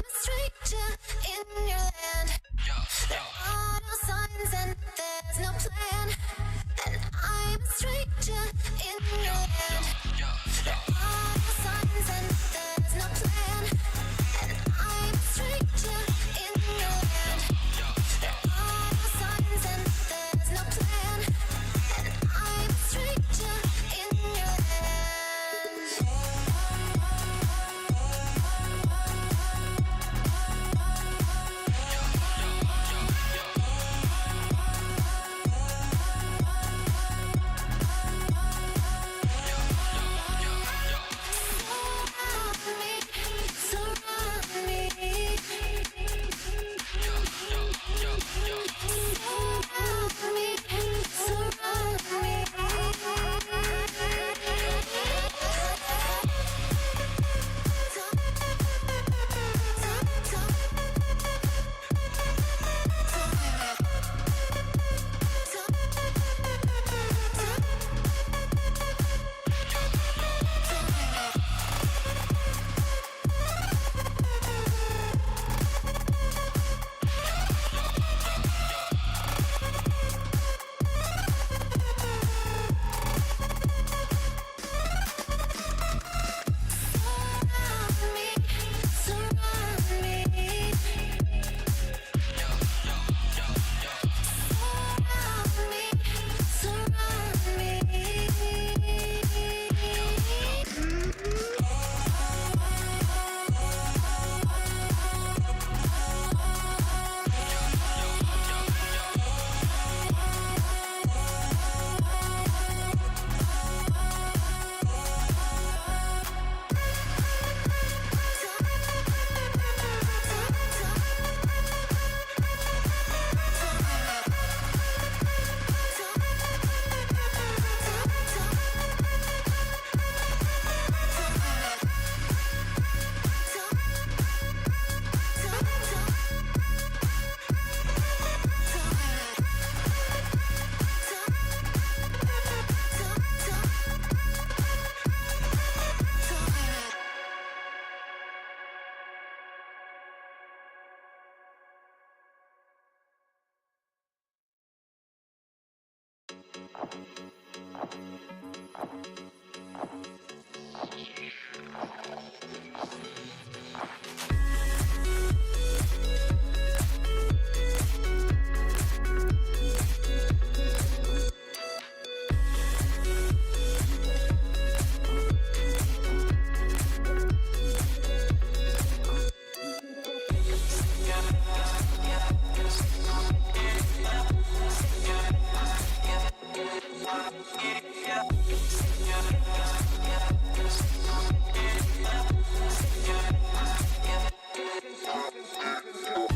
a stranger in your land. There are no signs and there's no plan. And I'm a stranger in your land. There are no signs and there's no plan. And I'm a stranger in your land. There are no signs and there's no plan. And I'm a stranger in your land. Surround me, Yeah.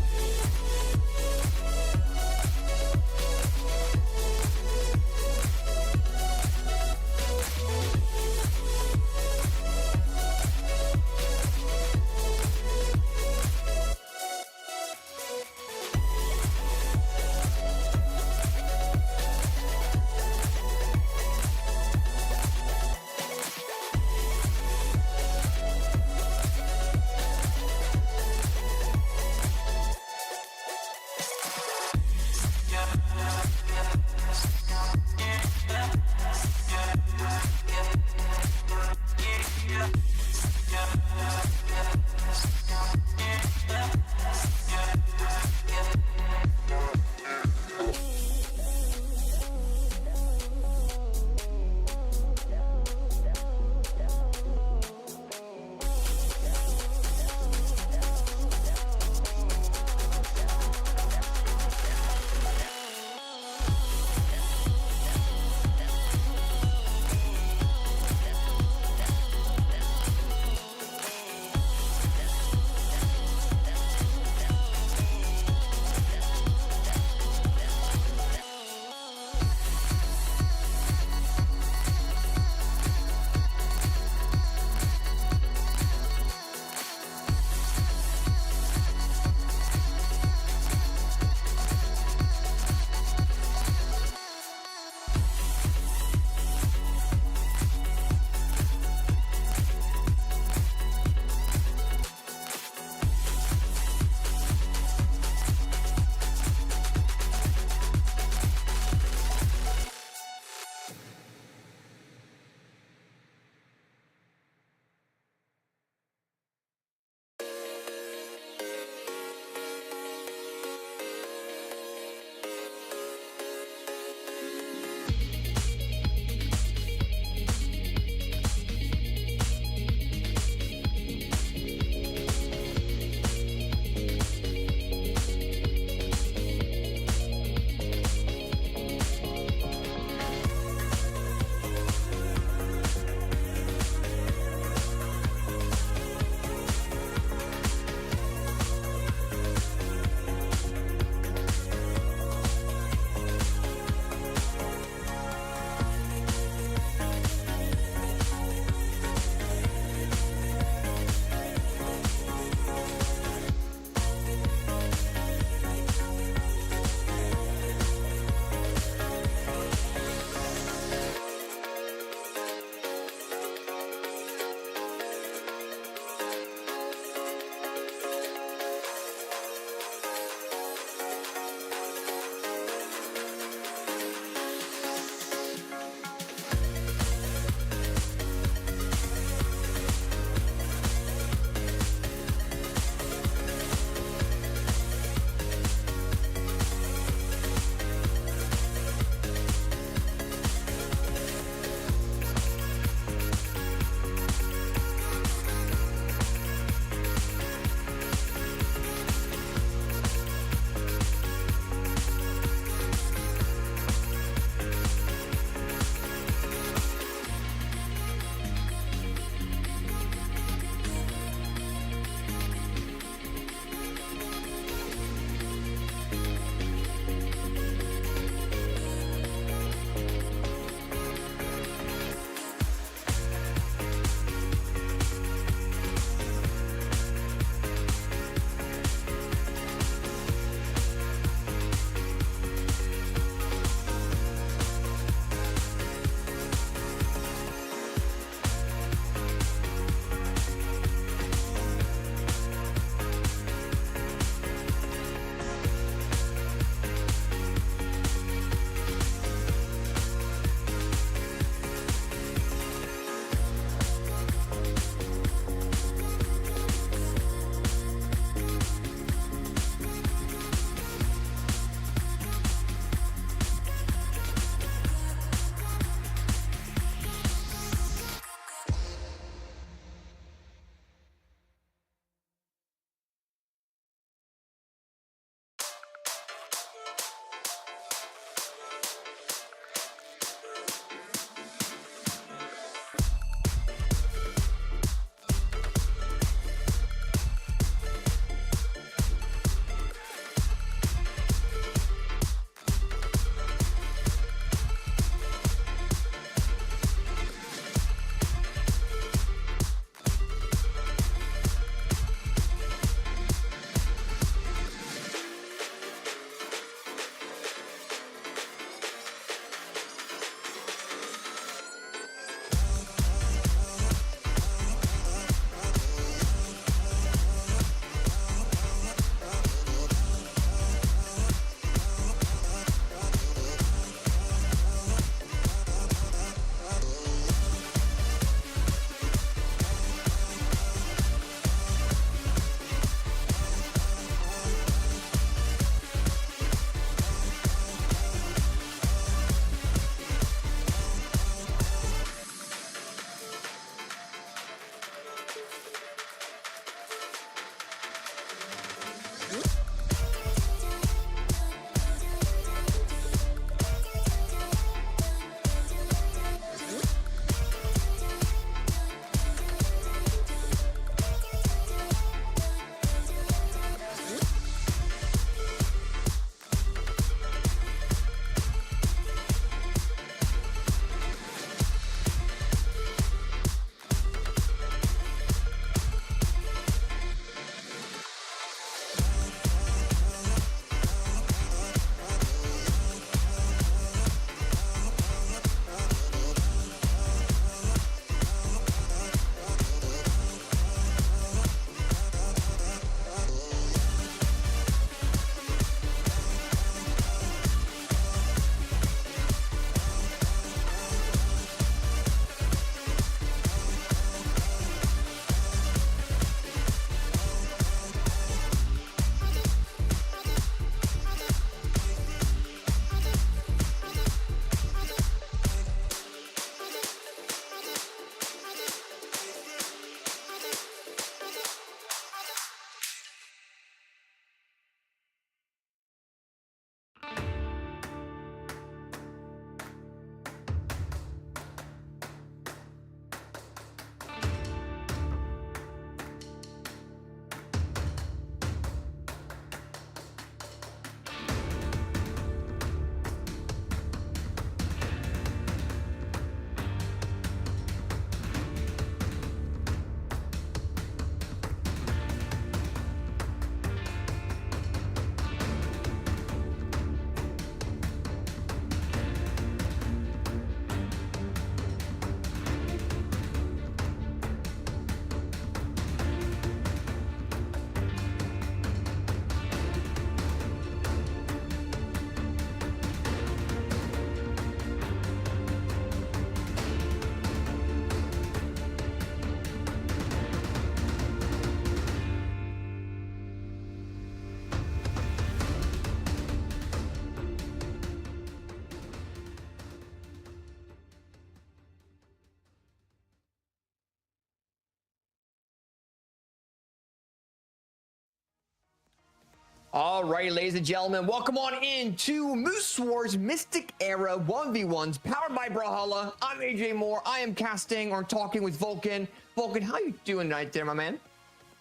All right, ladies and gentlemen, welcome on into Moose Wars Mystic Era 1v1s powered by Brawlhalla. I'm AJ Moore. I am casting or talking with Vulcan. Vulcan, how you doing tonight there, my man?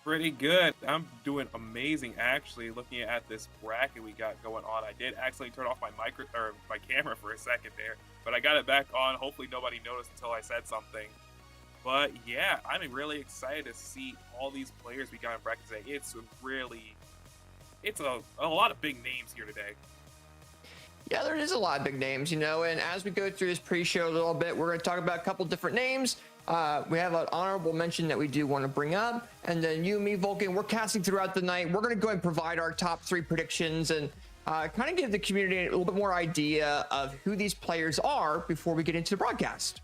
Pretty good. I'm doing amazing, actually. Looking at this bracket we got going on, I did accidentally turn off my camera for a second there, but I got it back on. Hopefully, nobody noticed until I said something. But yeah, I'm really excited to see all these players we got in bracket today. It's a lot of big names here today. Yeah, there is a lot of big names, and as we go through this pre-show a little bit, we're going to talk about a couple different names. We have an honorable mention that we do want to bring up, and then you, me, Vulcan, we're casting throughout the night. We're going to go and provide our top 3 predictions and kind of give the community a little bit more idea of who these players are before we get into the broadcast.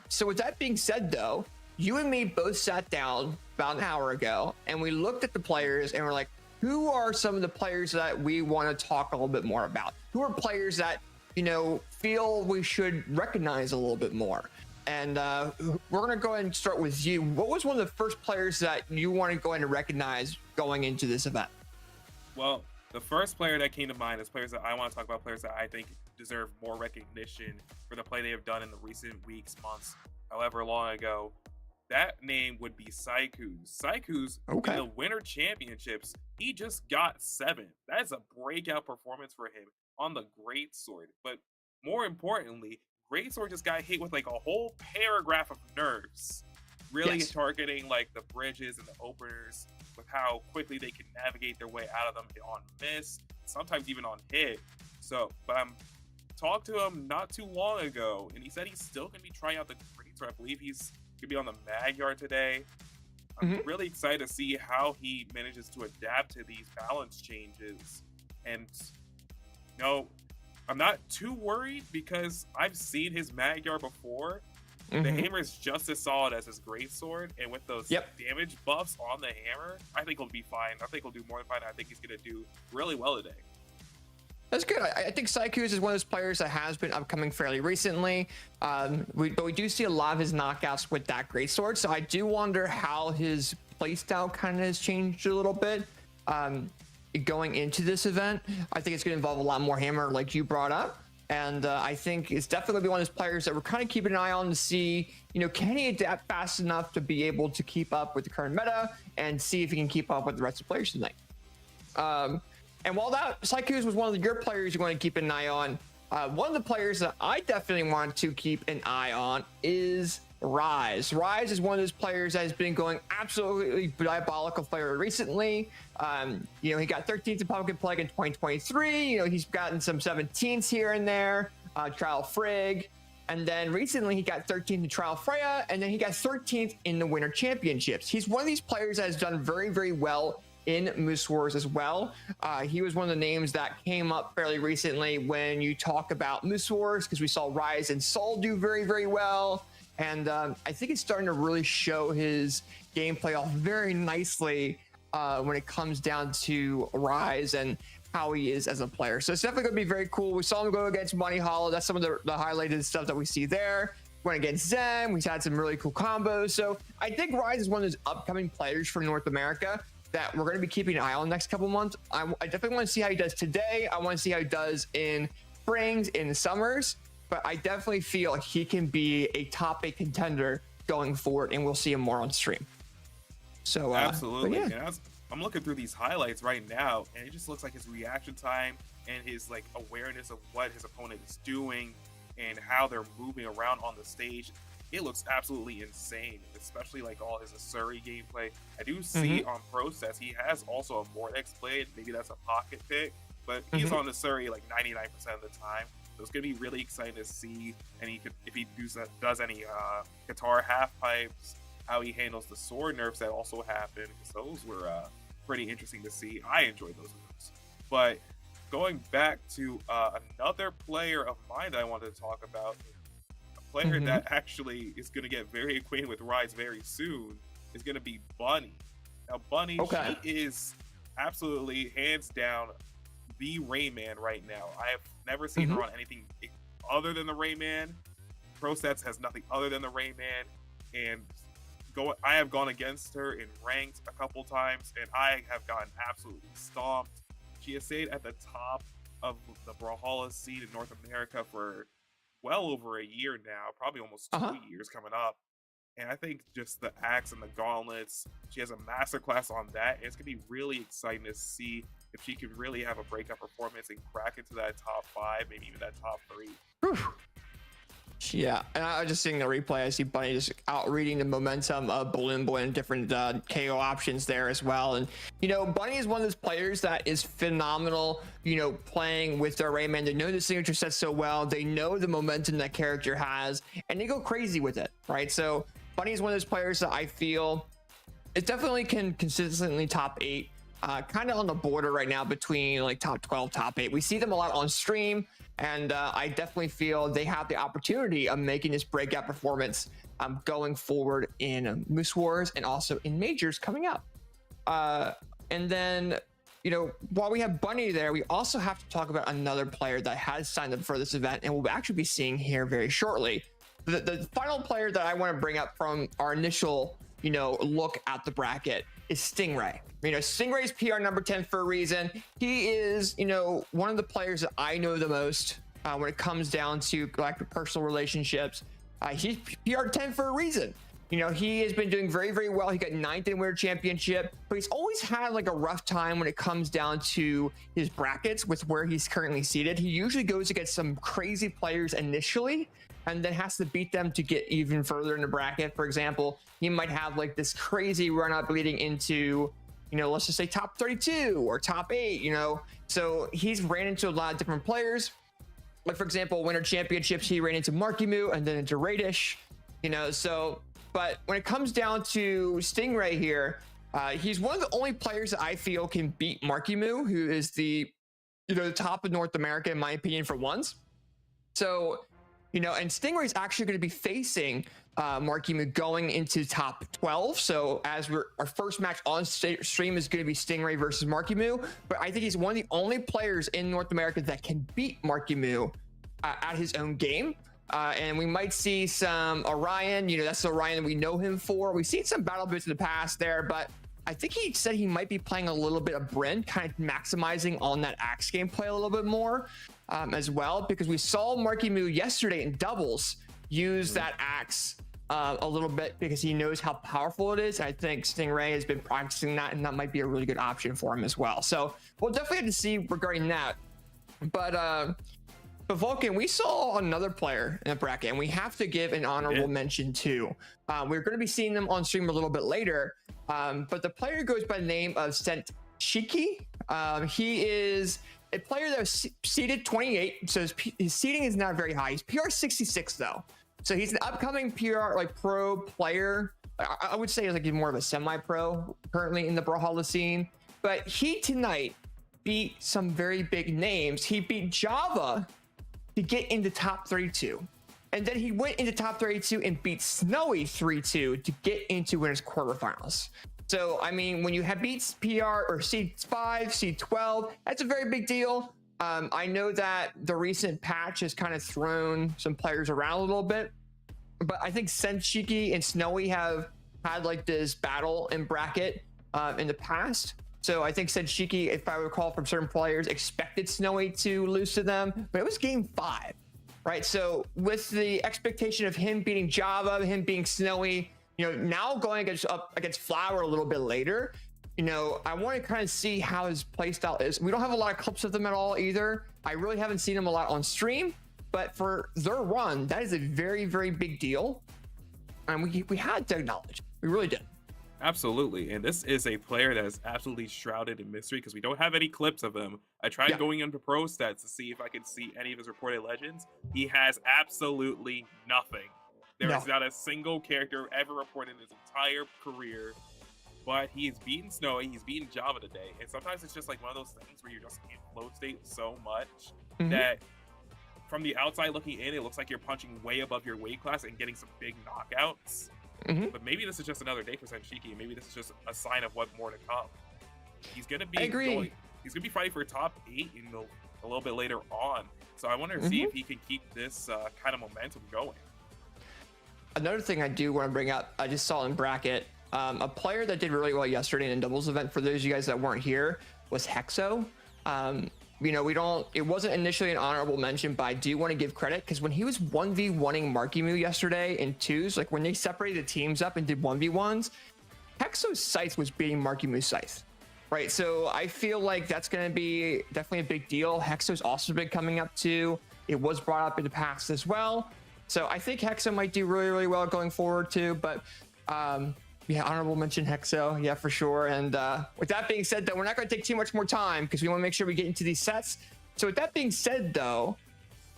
So with that being said, though, you and me both sat down about an hour ago, and we looked at the players, and we're like, who are some of the players that we want to talk a little bit more about? Who are players that, feel we should recognize a little bit more? And we're going to go ahead and start with you. What was one of the first players that you want to go ahead and recognize going into this event? Well, the first player that came to mind is players that I want to talk about, players that I think deserve more recognition for the play they have done in the recent weeks, months, however long ago. That name would be Saiku's. Saiku's in the Winter Championships, he just got 7th. That is a breakout performance for him on the Greatsword. But more importantly, Greatsword just got hit with like a whole paragraph of nerfs, really targeting like the bridges and the openers with how quickly they can navigate their way out of them on miss, sometimes even on hit. But I'm talked to him not too long ago, and he said he's still going to be trying out the Greatsword. I believe he's going to be on the Magyar today. I'm really excited to see how he manages to adapt to these balance changes. And, I'm not too worried because I've seen his Magyar before. The hammer is just as solid as his Greatsword, and with those damage buffs on the hammer, I think he'll be fine. I think he'll do more than fine. I think he's going to do really well today. That's good. I think Saiku's is one of those players that has been upcoming fairly recently. But we do see a lot of his knockouts with that Greatsword, so I do wonder how his playstyle kind of has changed a little bit going into this event. I think it's going to involve a lot more hammer, like you brought up. And I think it's definitely going to be one of those players that we're kind of keeping an eye on to see, can he adapt fast enough to be able to keep up with the current meta and see if he can keep up with the rest of the players tonight. And while Saiku's was one of your players you want to keep an eye on, one of the players that I definitely want to keep an eye on is Rise. Rise is one of those players that has been going absolutely diabolical player recently. He got 13th in Pumpkin Plague in 2023. He's gotten some 17ths here and there, Trial Frigg. And then recently he got 13th in Trial Freya, and then he got 13th in the Winter Championships. He's one of these players that has done very, very well in Moose Wars as well. He was one of the names that came up fairly recently when you talk about Moose Wars, because we saw Rise and Soul do very, very well. And I think it's starting to really show his gameplay off very nicely when it comes down to Rise and how he is as a player. So it's definitely going to be very cool. We saw him go against Money Hollow. That's some of the highlighted stuff that we see there. Went against Zen. We've had some really cool combos. So I think Rise is one of those upcoming players from North America that we're going to be keeping an eye on the next couple months. I definitely want to see how he does today. I want to see how he does in springs, in summers. But I definitely feel like he can be a top 8 contender going forward, and we'll see him more on stream. So absolutely. Yeah. I'm looking through these highlights right now, and it just looks like his reaction time and his awareness of what his opponent is doing and how they're moving around on the stage. It looks absolutely insane, especially all his Asuri gameplay. I do see on Process he has also a Vortex blade. Maybe that's a pocket pick, but he's on Asuri 99% of the time. So it's going to be really exciting to see, and if he does any guitar half pipes, how he handles the sword nerfs that also happen, because those were pretty interesting to see. I enjoyed those nerfs. But going back to another player of mine that I wanted to talk about, a player that actually is going to get very acquainted with Rise very soon, is going to be Bunny. Now, Bunny, she is absolutely, hands down, the Rayman right now. I have never seen her on anything other than the Rayman. ProStats has nothing other than the Rayman, and I have gone against her in ranked a couple times, and I have gotten absolutely stomped. She has stayed at the top of the Brawlhalla scene in North America for well over a year now, probably almost 2 years coming up. And I think just the axe and the gauntlets, she has a masterclass on that. And it's going to be really exciting to see if she could really have a breakout performance and crack into that top 5, maybe even that top 3. Whew. Yeah, and I was just seeing the replay. I see Bunny just out reading the momentum of BalloonBoy and different KO options there as well. And, you know, Bunny is one of those players that is phenomenal, you know, playing with their Rayman. They know the signature set so well. They know the momentum that character has, and they go crazy with it, right? So Bunny is one of those players that I feel it definitely can consistently top 8. Kind of on the border right now between like top 12, top 8. We see them a lot on stream, and I definitely feel they have the opportunity of making this breakout performance going forward in Moose Wars and also in Majors coming up. And then, you know, while we have Bunny there, we also have to talk about another player that has signed up for this event and we'll actually be seeing here very shortly. The final player that I want to bring up from our initial, you know, look at the bracket is Stingray. You know, Stingray's PR number 10 for a reason. He is, you know, one of the players that I know the most when it comes down to like personal relationships. He's PR 10 for a reason. You know, he has been doing very, very well. He got 9th in Winter Championship, but he's always had like a rough time when it comes down to his brackets with where he's currently seated. He usually goes against some crazy players initially and then has to beat them to get even further in the bracket. For example, he might have like this crazy run up leading into, you know, let's just say top 32 or top 8, you know. So he's ran into a lot of different players. Like, for example, Winter Championships, he ran into Marckiemoo and then into Radish, you know. So, but when it comes down to Stingray here, he's one of the only players that I feel can beat Marckiemoo, who is the, you know, the top of North America, in my opinion, for once. So, you know, and Stingray's actually going to be facing Marckiemoo going into top 12. So as our first match on stream is going to be Stingray versus Marckiemoo, but I think he's one of the only players in North America that can beat Marckiemoo at his own game. And we might see some Orion, you know, that's the Orion that we know him for. We've seen some battle boots in the past there, but I think he said he might be playing a little bit of Bryn, kind of maximizing on that axe gameplay a little bit more as well, because we saw Marckiemoo yesterday in doubles use that axe a little bit because he knows how powerful it is. I think Stingray has been practicing that, and that might be a really good option for him as well. So we'll definitely have to see regarding that. But Vulcan, we saw another player in the bracket, and we have to give an honorable mention too. We're going to be seeing them on stream a little bit later, but the player goes by the name of Shiki. He is a player that was seeded 28, so his seeding is not very high. He's PR 66 though, so he's an upcoming PR like pro player. I would say he's like more of a semi-pro currently in the Brawlhalla scene, but he tonight beat some very big names. He beat Java to get into top 32, and then he went into top 32 and beat Snowy 3-2 to get into winners quarterfinals. So I mean, when you have beats PR or seed 5, seed 12, that's a very big deal. I know that the recent patch has kind of thrown some players around a little bit, but I think Shiki and Snowy have had like this battle in bracket in the past. So I think Shiki, if I recall from certain players, expected Snowy to lose to them, but it was game 5, right? So with the expectation of him beating Java, him being Snowy, you know, now going up against Flower a little bit later, you know, I want to kind of see how his playstyle is. We don't have a lot of clips of them at all either. I really haven't seen him a lot on stream, but for their run, that is a very, very big deal. And we had to acknowledge, we really did. Absolutely, and this is a player that is absolutely shrouded in mystery because we don't have any clips of him. I tried going into pro stats to see if I could see any of his reported legends. He has absolutely nothing. There is not a single character ever reported in his entire career, but he's beaten Snowy, he's beaten Java today, and sometimes it's just like one of those things where you're just in flow state so much that from the outside looking in, it looks like you're punching way above your weight class and getting some big knockouts. But maybe this is just another day for Shiki. Maybe this is just a sign of what more to come. He's gonna be he's gonna be fighting for top 8 in a little bit later on. So I want to see if he can keep this kind of momentum going. Another thing I do want to bring up, I just saw in bracket, a player that did really well yesterday in a doubles event, for those of you guys that weren't here, was Hexo. You know, it wasn't initially an honorable mention, but I do want to give credit because when he was 1v1ing Marckiemoo yesterday in twos, like when they separated the teams up and did 1v1s, Hexo's Scythe was beating Marckiemoo's Scythe, right? So I feel like that's going to be definitely a big deal. Hexo's also been coming up too. It was brought up in the past as well. So I think Hexo might do really, really well going forward too. But yeah, honorable mention Hexo, yeah, for sure. And with that being said, though, we're not going to take too much more time because we want to make sure we get into these sets. So with that being said, though,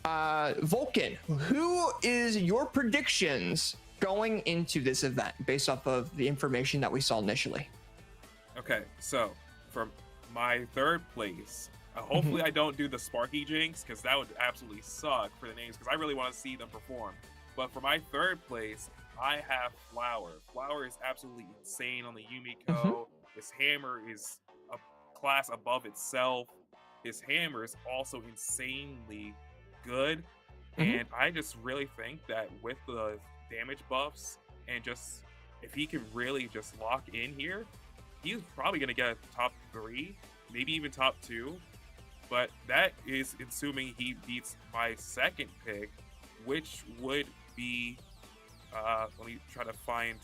Vulcan, who is your predictions going into this event based off of the information that we saw initially? Okay, so for my third place, hopefully I don't do the Sparky Jinx because that would absolutely suck for the names because I really want to see them perform. But for my third place, I have Flower. Flower is absolutely insane on the Yumiko. His hammer is a class above itself. His hammer is also insanely good. And I just really think that with the damage buffs and just if he can really just lock in here, he's probably going to get a top 3, maybe even top 2. But that is assuming he beats my second pick, which would be let me try to find.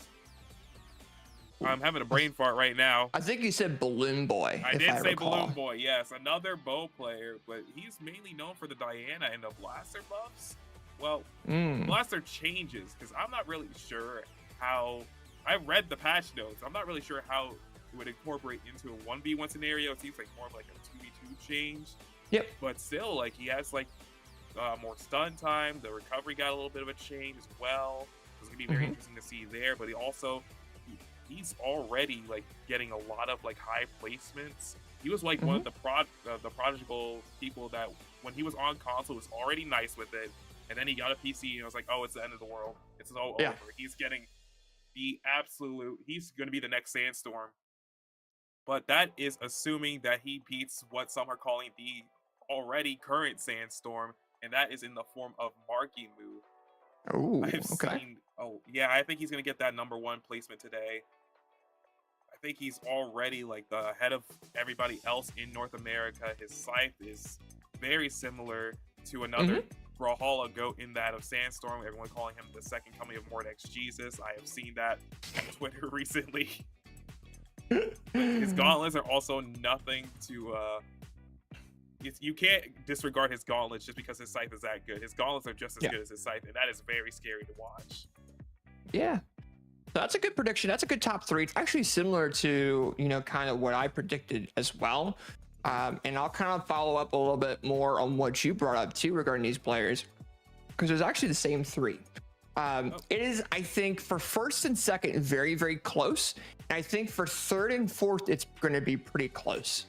I'm having a brain fart right now. I think you said BalloonBoy. I did say BalloonBoy, yes. Another bow player, but he's mainly known for the Diana and the Blaster buffs. Well, Blaster changes because I'm not really sure how. I read the patch notes. I'm not really sure how it would incorporate into a 1v1 scenario. It seems like more of like a 2v2 change. Yep. But still, like he has like more stun time. The recovery got a little bit of a change as well. It's gonna be very interesting to see there. But he's already like getting a lot of like high placements. He was like one of the prodigal people that when he was on console was already nice with it, and then he got a PC and it was like, oh, it's the end of the world. It's all over. He's getting the absolute. He's gonna be the next Sandstorm. But that is assuming that he beats what some are calling the already current Sandstorm, and that is in the form of Marckiemoo. Oh, okay. Yeah, I think he's gonna get that #1 placement today. I think he's already like the head of everybody else in North America. His scythe is very similar to another Brawlhalla goat in that of Sandstorm. Everyone calling him the second coming of Mordex Jesus. I have seen that on Twitter recently. His gauntlets are also nothing to you can't disregard his gauntlets just because his scythe is that good. His gauntlets are just as good as his scythe, and that is very scary to watch. Yeah, that's a good prediction. That's a good top 3. It's actually similar to, you know, kind of what I predicted as well. And I'll kind of follow up a little bit more on what you brought up too regarding these players, because there's actually the same 3. It is, I think, for first and second, very, very close. And I think for third and fourth, it's going to be pretty close.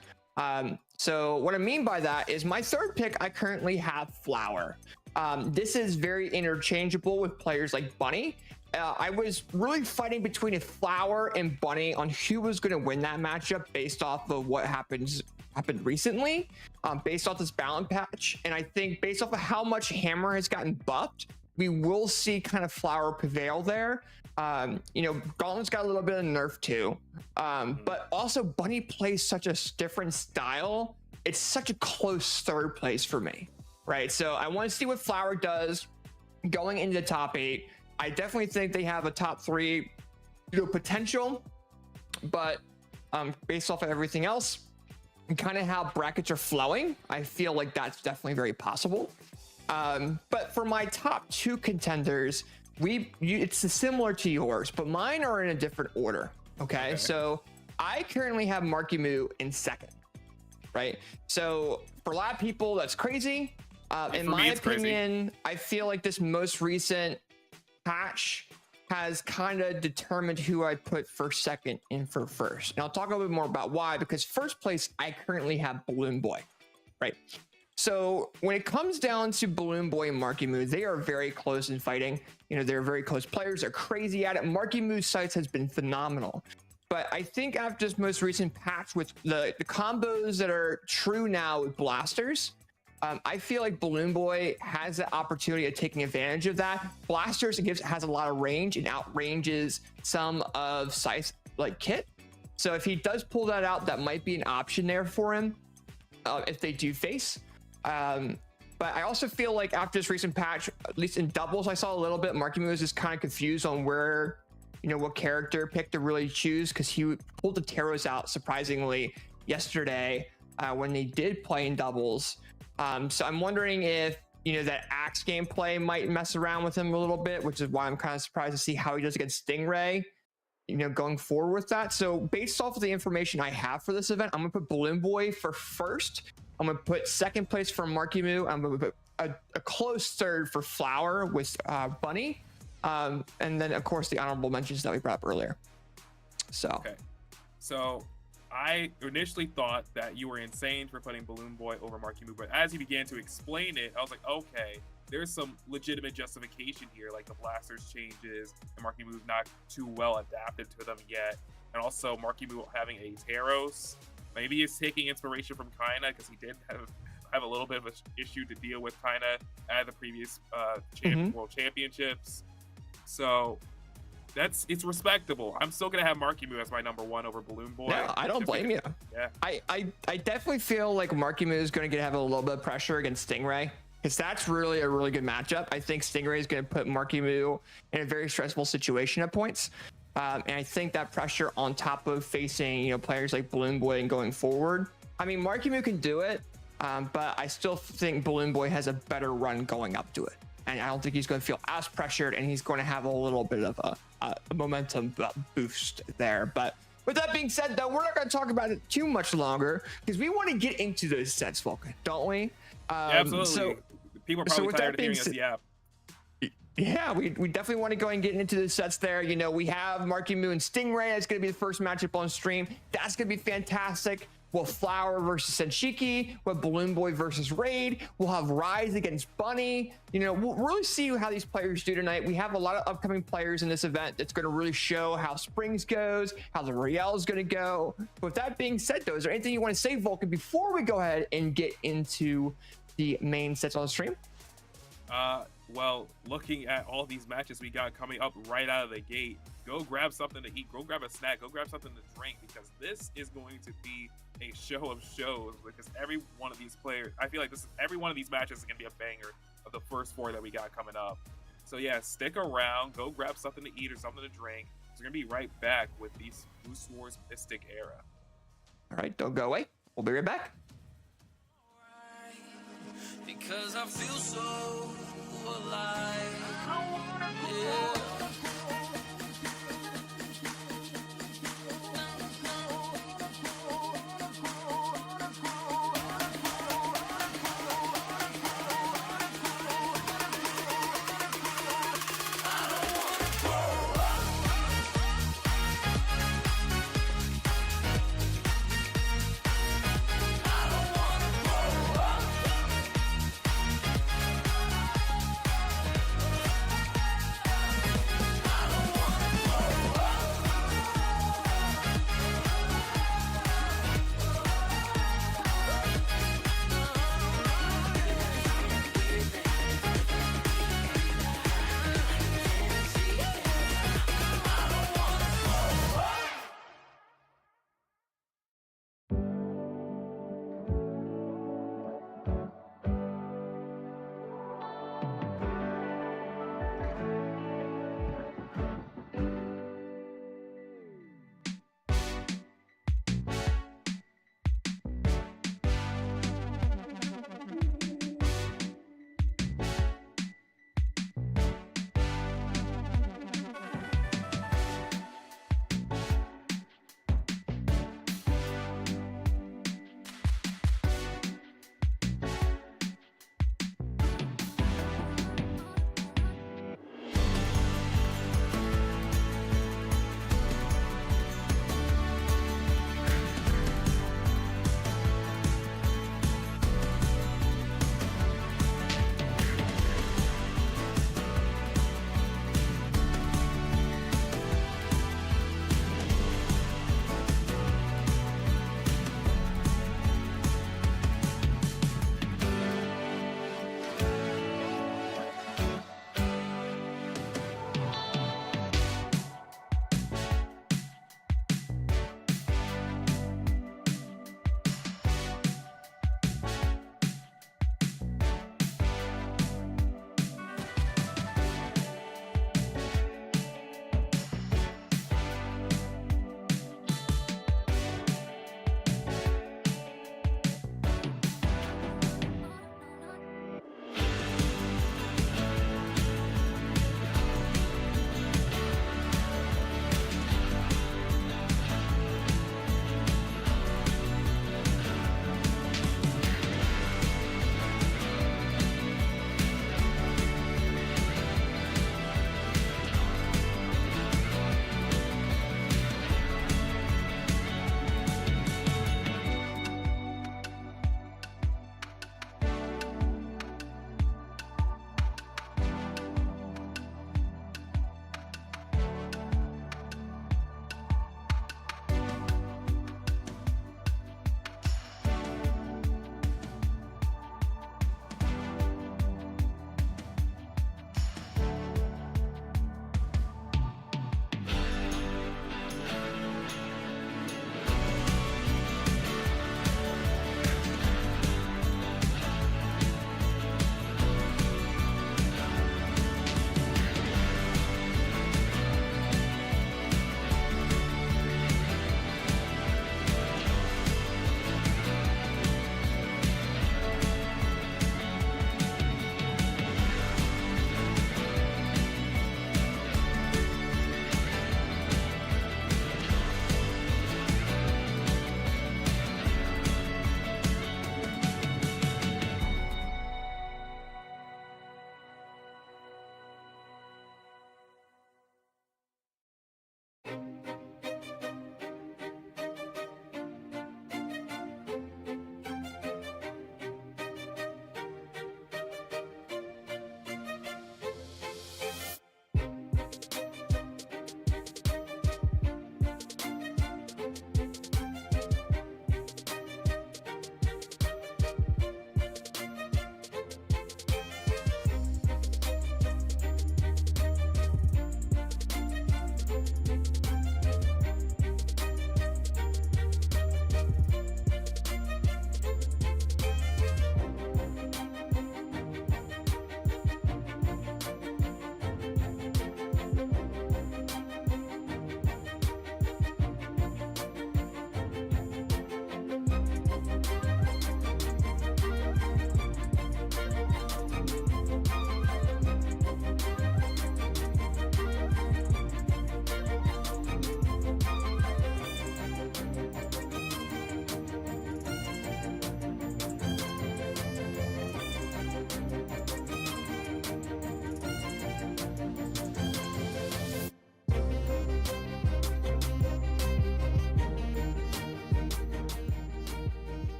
So what I mean by that is my third pick, I currently have Flower. This is very interchangeable with players like Bunny. I was really fighting between Flower and Bunny on who was going to win that matchup based off of what happened recently, based off this balance patch. And I think based off of how much Hammer has gotten buffed, we will see kind of Flower prevail there. You know, Gauntlet's got a little bit of nerf too, but also Bunny plays such a different style. It's such a close third place for me, right? So I want to see what Flower does going into the top 8. I definitely think they have a top 3, you know, potential, but based off of everything else and kind of how brackets are flowing, I feel like that's definitely very possible. But for my top 2 contenders, it's similar to yours, but mine are in a different order. Okay. So I currently have Marckiemoo in second, right? So for a lot of people, that's crazy. In my opinion, I feel like this most recent patch has kind of determined who I put for second and for first. And I'll talk a little bit more about why, because first place, I currently have BalloonBoy, right? So when it comes down to BalloonBoy and Marckiemoo, they are very close in fighting. You know, they're very close players. They're crazy at it. Marckiemoo's sights has been phenomenal. But I think after this most recent patch with the combos that are true now with blasters, I feel like BalloonBoy has the opportunity of taking advantage of that. Blasters has a lot of range and outranges some of Scythe's like kit. So if he does pull that out, that might be an option there for him. if they do face. But I also feel like after this recent patch, at least in doubles, I saw a little bit. Marckiemoo was just kind of confused on where, what character pick to really choose, because he pulled the Taros out surprisingly yesterday when they did play in doubles. So I'm wondering if, that Axe gameplay might mess around with him a little bit, which is why I'm kind of surprised to see how he does against Stingray, going forward with that. So based off of the information I have for this event, I'm going to put BalloonBoy for first. I'm going to put second place for Marckiemoo. I'm going to put a close third for Flower with Bunny. And then, of course, the honorable mentions that we brought up earlier. So. Okay. So I initially thought that you were insane for putting BalloonBoy over Marckiemoo, but as you began to explain it, I was like, okay, there's some legitimate justification here, like the blasters changes, and Marckiemoo not too well adapted to them yet, and also Marckiemoo having a Taros. Maybe he's taking inspiration from Kaina, because he did have a little bit of an issue to deal with Kaina at the previous World Championships. So it's respectable. I'm still gonna have Marckiemoo as my number one over BalloonBoy. Yeah, I don't blame you. Yeah, I definitely feel like Marckiemoo is going to have a little bit of pressure against Stingray, because that's really a really good matchup. I think Stingray is going to put Marckiemoo in a very stressful situation at points. And I think that pressure on top of facing, players like BalloonBoy and going forward. I mean, Marckiemoo can do it, but I still think BalloonBoy has a better run going up to it. And I don't think he's going to feel as pressured, and he's going to have a little bit of a momentum boost there. But with that being said, though, we're not going to talk about it too much longer, because we want to get into those sets, Vulcan, don't we? Yeah, absolutely. So, people are probably tired of hearing us yap. Yeah, we definitely want to go and get into the sets there. We have Marckiemoo and Stingray. That's going to be the first matchup on stream. That's going to be fantastic. We'll Flower versus Shiki. We'll have BalloonBoy versus Raid. We'll have Rise against Bunny. We'll really see how these players do tonight. We have a lot of upcoming players in this event that's going to really show how Springs goes, how the Riel is going to go. But with that being said, though, is there anything you want to say, Vulcan, before we go ahead and get into the main sets on the stream? Well, looking at all these matches we got coming up right out of the gate, go grab something to eat, go grab a snack, go grab something to drink, because this is going to be a show of shows, because every one of these players, I feel like every one of these matches is going to be a banger of the first four that we got coming up. So yeah, stick around, go grab something to eat or something to drink. So we're going to be right back with these Boost Wars Mystic era. All right, don't go away. We'll be right back. Because I feel so alive. Yeah.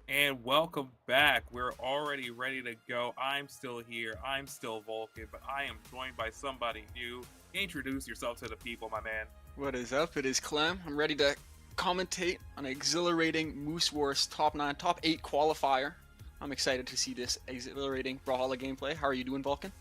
And welcome back. We're already ready to go. I'm still here. I'm still Vulcan, but I am joined by somebody new. Introduce yourself to the people, my man. What is up? It is Clem. I'm ready to commentate on an exhilarating Moose Wars top 8 qualifier. I'm excited to see this exhilarating Brawlhalla gameplay. How are you doing, Vulcan?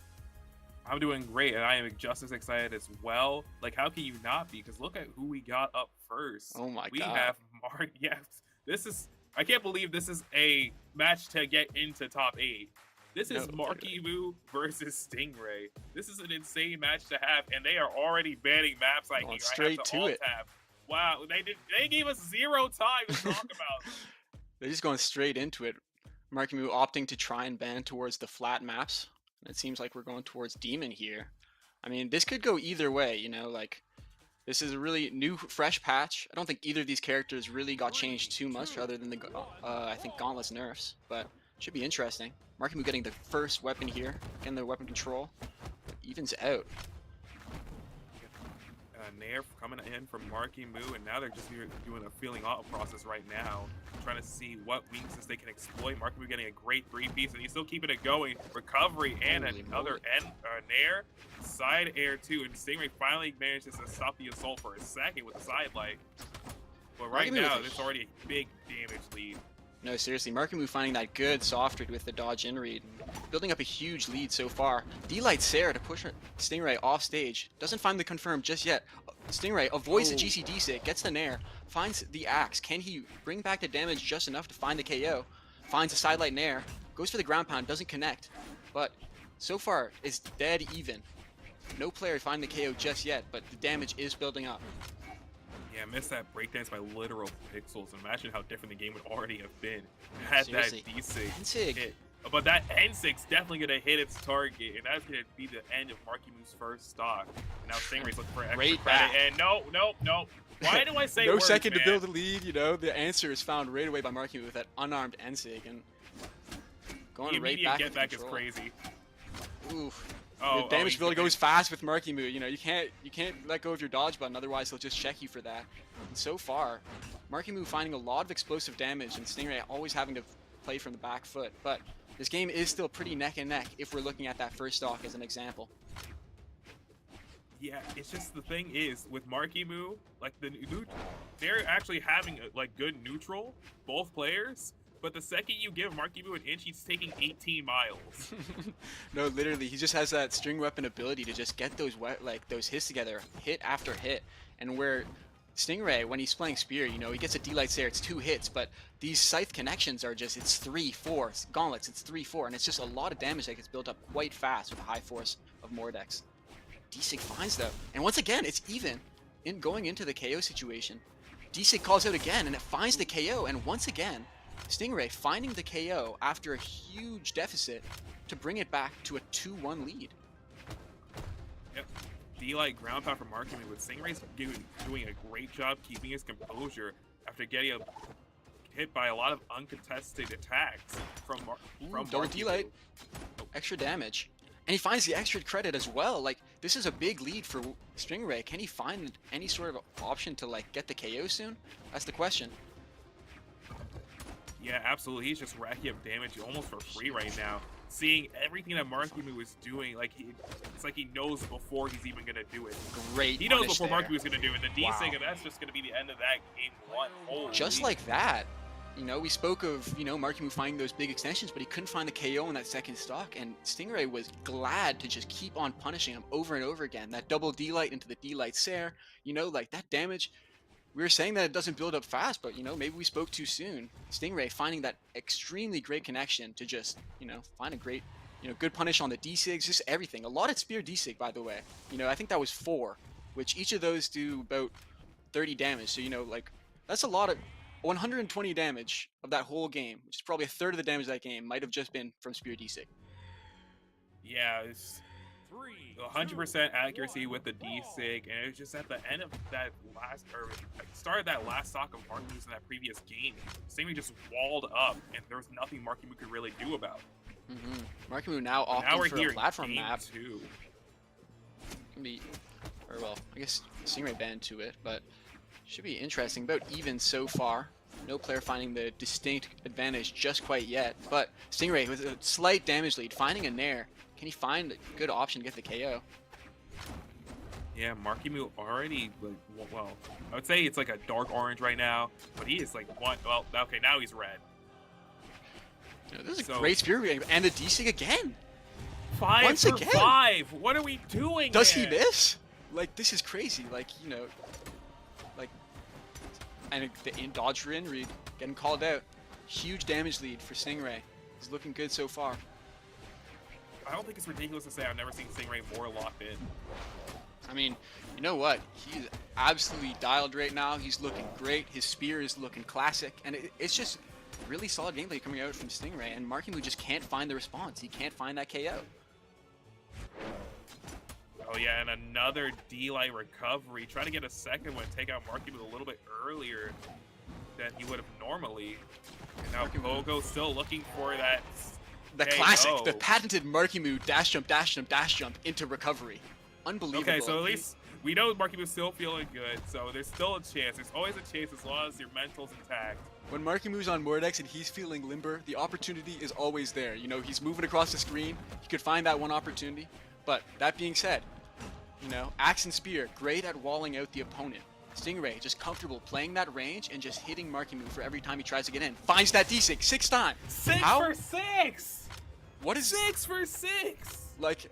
I'm doing great, and I am just as excited as well. Like, how can you not be? Because look at who we got up first. Oh my we god. We have Mark. Yes, this is. I can't believe this is a match to get into top 8. This is Marckiemoo versus Stingray. This is an insane match to have, and they are already banning maps like here. Straight to it. Tab. Wow, they gave us 0 time to talk about. They're just going straight into it. Marckiemoo opting to try and ban towards the flat maps. It seems like we're going towards Demon here. I mean, this could go either way, you know, like, this is a really new, fresh patch. I don't think either of these characters really got changed too much other than the, I think, Gauntlet's nerfs, but should be interesting. Marckiemoo getting the first weapon here, getting the weapon control. Evens out. Nair coming in from Marckiemoo, and now they're just doing a feeling out process right now, trying to see what weaknesses they can exploit. Marckiemoo getting a great 3-piece, and he's still keeping it going. Recovery and another Nair. Side air too, and Stingray finally manages to stop the assault for a second with the side light. But right now, it's already a big damage lead. No, seriously, Marckiemoo finding that good soft read with the dodge in read. Building up a huge lead so far. D-Light Sarah to push Stingray off stage. Doesn't find the confirm just yet. Stingray avoids the GCD sig, gets the Nair, finds the axe. Can he bring back the damage just enough to find the KO? Finds a sidelight Nair, goes for the ground pound, doesn't connect. But so far, it's dead even. No player finding the KO just yet, but the damage is building up. Yeah, missed that breakdance by literal pixels. Imagine how different the game would already have been had that D-Sig hit. But that N-Sig's definitely going to hit its target, and that's going to be the end of Marckiemoo's first stock. And now Stingray's looking for extra credit, and no. Why do I say no words, second man? to build a lead, you know? The answer is found right away by Marckiemoo with that unarmed N-Sig, and going the right back get back control. Is crazy. Oof. The damage builder goes fast with Marckiemoo. You know, you can't let go of your dodge button, otherwise he'll just check you for that. And so far, Marckiemoo finding a lot of explosive damage, and Stingray always having to play from the back foot. But this game is still pretty neck and neck if we're looking at that first stock as an example. Yeah, it's just the thing is with Marckiemoo, like they're actually having like good neutral, both players. But the second you give Marckiemoo an inch, he's taking 18 miles. No, literally, he just has that string weapon ability to just get those those hits together, hit after hit. And where Stingray, when he's playing Spear, you know, he gets a D-Light Stare, it's 2 hits, but these scythe connections are just, it's 3, 4. Gauntlets, it's 3, 4, and it's just a lot of damage that gets built up quite fast with the high force of Mordex. D-Sig finds though, and once again, it's even in going into the KO situation. D-Sig calls out again, and it finds the KO, and once again, Stingray finding the KO after a huge deficit to bring it back to a 2-1 lead. Yep. D-Light ground pound from Marckiemoo, with Stingray's doing a great job keeping his composure after getting hit by a lot of uncontested attacks from double D-Light. Extra damage. And he finds the extra credit as well. Like, this is a big lead for Stingray. Can he find any sort of option to, like, get the KO soon? That's the question. Yeah, absolutely. He's just racking up damage almost for free right now. Seeing everything that Marckiemoo is doing, like it's like he knows before he's even gonna do it. Great. He knows before Marckiemoo is gonna do it. The D-Sig, and that's just gonna be the end of that game 1. Holy. Just like that. You know, we spoke of, you know, Marckiemoo finding those big extensions, but he couldn't find the KO in that second stock, and Stingray was glad to just keep on punishing him over and over again. That double D-Light into the D-Light Sare, you know, like that damage. We were saying that it doesn't build up fast, but, you know, maybe we spoke too soon. Stingray finding that extremely great connection to just, you know, find a great, you know, good punish on the D-Sigs, just everything. A lot at Spear D-Sig, by the way. You know, I think that was 4, which each of those do about 30 damage. So, you know, like, that's a lot of 120 damage of that whole game, which is probably a third of the damage of that game, might have just been from Spear D-Sig. Yeah, it's 100% accuracy with the D-Sig, and it was just at the end of that start of that last stock of Marckiemoo in that previous game, Stingray just walled up, and there was nothing Marckiemoo could really do about it. Marckiemoo now opting for a platform map. 2. Can be, or well, I guess Stingray banned to it, but should be interesting. About even so far. No player finding the distinct advantage just quite yet. But Stingray with a slight damage lead, finding a Nair. Can he find a good option to get the KO? Yeah, Marckiemoo already, like, well, I would say it's like a dark orange right now, but he is like one, well, okay, now he's red. You know, this is a great spear game, and a D-Sig again. 5 Once for again. 5. What are we doing? Does man? he miss? Like, this is crazy. Like, you know, like, and the dodge in read getting called out. Huge damage lead for Stingray. He's looking good so far. I don't think it's ridiculous to say I've never seen Stingray more locked in. I mean, you know what? He's absolutely dialed right now. He's looking great. His spear is looking classic, and it's just really solid gameplay coming out from Stingray. And Marckiemoo just can't find the response. He can't find that KO. Oh yeah, and another D-Light recovery. Try to get a second one, take out Marckiemoo a little bit earlier than he would have normally. And now Pogo still looking for that. The KO. classic, the patented Marckiemoo dash jump, dash jump, dash jump into recovery. Unbelievable. Okay, so at least we know Marckiemoo still feeling good, so there's still a chance. There's always a chance as long as your mental's intact. When Marckiemoo's on Mordex and he's feeling limber, the opportunity is always there. You know, he's moving across the screen. He could find that one opportunity. But that being said, you know, Axe and Spear, great at walling out the opponent. Stingray, just comfortable playing that range and just hitting Marckiemoo for every time he tries to get in. Finds that D-Sig 6 times. 6 How? for 6! What is 6 for 6! like?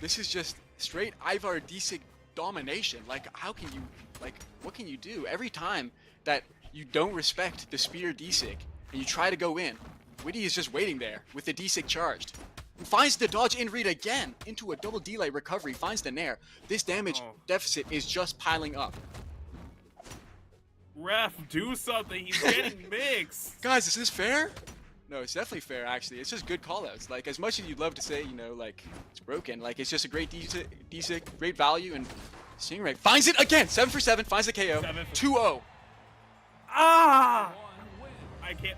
This is just straight Ivar D-Sig domination. Like, how can you, like, what can you do every time that you don't respect the Spear D-Sig and you try to go in? Witty is just waiting there with the D-Sig charged. Finds the dodge in read again into a double D-Light recovery, finds the Nair. This damage deficit is just piling up. Ref, do something. He's getting mixed. Guys, is this fair? No, it's definitely fair, actually. It's just good callouts. Like, as much as you'd love to say, you know, like, it's broken, like, it's just a great D-Sig, great value, and Stingray finds it again! 7 for 7, finds the KO. 2-0. Ah!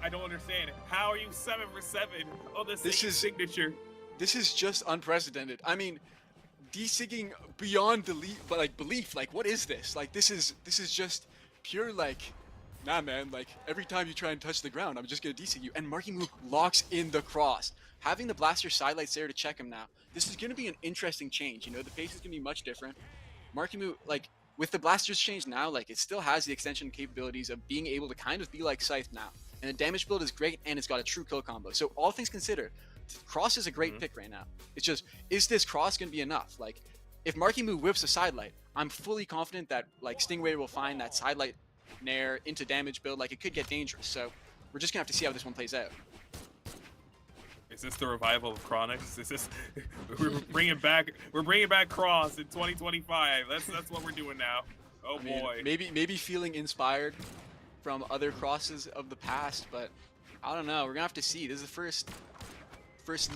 I don't understand. How are you 7 for 7 on the same signature? This is just unprecedented. I mean, D-Sigging beyond belief. Like, what is this? Like, this is just pure, like, nah, man. Like, every time you try and touch the ground, I'm just gonna D-Sig you. And Marckiemoo locks in the cross. Having the blaster sidelights there to check him now. This is gonna be an interesting change. You know, the pace is gonna be much different. Marckiemoo, like, with the blasters change now, like, it still has the extension capabilities of being able to kind of be like Scythe now. And the damage build is great, and it's got a true kill combo. So all things considered, cross is a great pick right now. It's just, is this cross gonna be enough? Like, if Marckiemoo whips a sidelight, I'm fully confident that, like, Stingray will find that sidelight Nair into damage build. Like, it could get dangerous. So we're just gonna have to see how this one plays out. Is this the revival of Chronix? Is this we're bringing back Cross in 2025? That's what we're doing now. Oh, I mean, boy. Maybe feeling inspired from other crosses of the past, but I don't know. We're gonna have to see. This is the first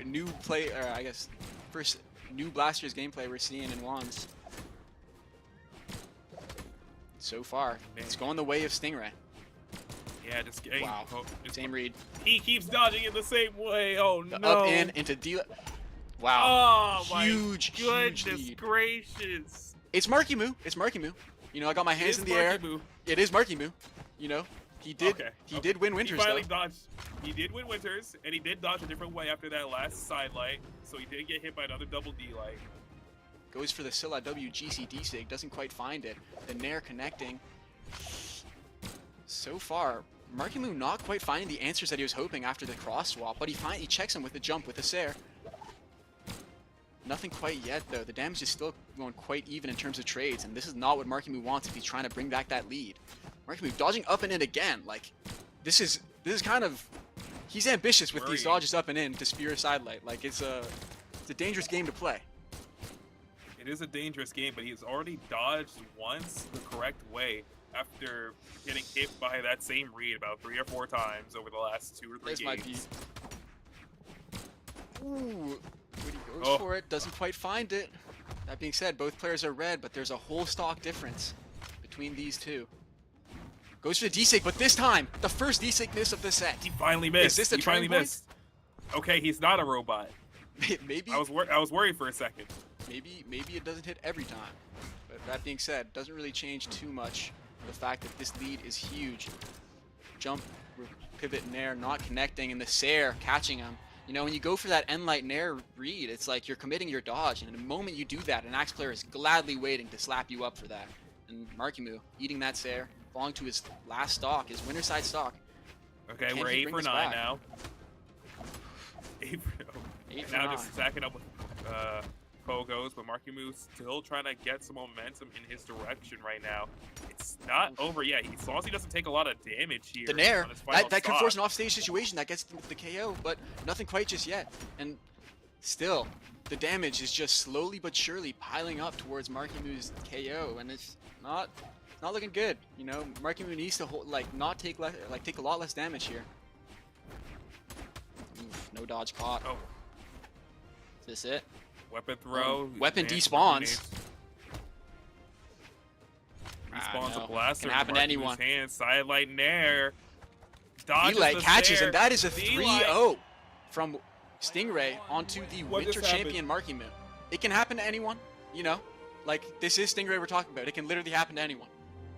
new play, or I guess first new Blasters gameplay we're seeing in Wands. So far, it's going the way of Stingray. Yeah, just wow. Same read. He keeps dodging it the same way. Oh no! Up in into D. Wow. Oh huge, my goodness huge gracious! It's Marckiemoo. It's Marckiemoo. You know, I got my hands in the air. It is Marckiemoo. You know, he did win Winters. He finally dodged. He did win Winters, and he did dodge a different way after that last side light. So he did get hit by another double D light. Goes for the Scylla WGC D-Sig, doesn't quite find it. The Nair connecting. So far, Marckiemoo not quite finding the answers that he was hoping after the cross swap, but he checks him with the jump with the Sair. Nothing quite yet, though. The damage is still going quite even in terms of trades, and this is not what Marckiemoo wants if he's trying to bring back that lead. Marckiemoo dodging up and in again. Like, this is kind of, he's ambitious with these dodges up and in to spear a sidelight. Like, it's a dangerous game to play. It is a dangerous game, but he's already dodged once the correct way after getting hit by that same read about 3 or 4 times over the last 2 or 3 games. Ooh, Witty goes for it, doesn't quite find it. That being said, both players are red, but there's a whole stock difference between these two. Goes for the D-Sig, but this time, the first D-Sig miss of the set. He finally missed. Is this the finally missed? Okay, he's not a robot. Maybe I was worried for a second. Maybe it doesn't hit every time. But that being said, doesn't really change too much the fact that this lead is huge. jump, pivot, nair, not connecting, and the Sair catching him. You know, when you go for that end light nair read, it's like you're committing your dodge, and the moment you do that, an Axe player is gladly waiting to slap you up for that. And Marckiemoo eating that Sair, falling to his last stock, his winner side stock. Okay, Can we're he 8 bring for us 9 back? now. 8 for 9. Eight for Now 9. just stacking up with Pogos, but Marckiemoo still trying to get some momentum in his direction right now. It's not over yet. As long as he doesn't take a lot of damage here. The nair, on his final that could stock. force an offstage situation that gets the KO, but nothing quite just yet. And still, the damage is just slowly but surely piling up towards Marckiemoo's KO, and it's not looking good. You know, Marckiemoo needs to take a lot less damage here. Oof, no dodge caught. Oh, Is this it? weapon throw. Weapon advanced despawns. grenades. Respawns no. a blaster. Can happen to Marckiemoo's anyone. Hand, sidelight nair. Dodges D-Light the catches, Sair. and that is a D-Light. 3-0 from Stingray onto the What winter just champion Marckiemoo. It can happen to anyone, you know? Like, this is Stingray we're talking about. It can literally happen to anyone,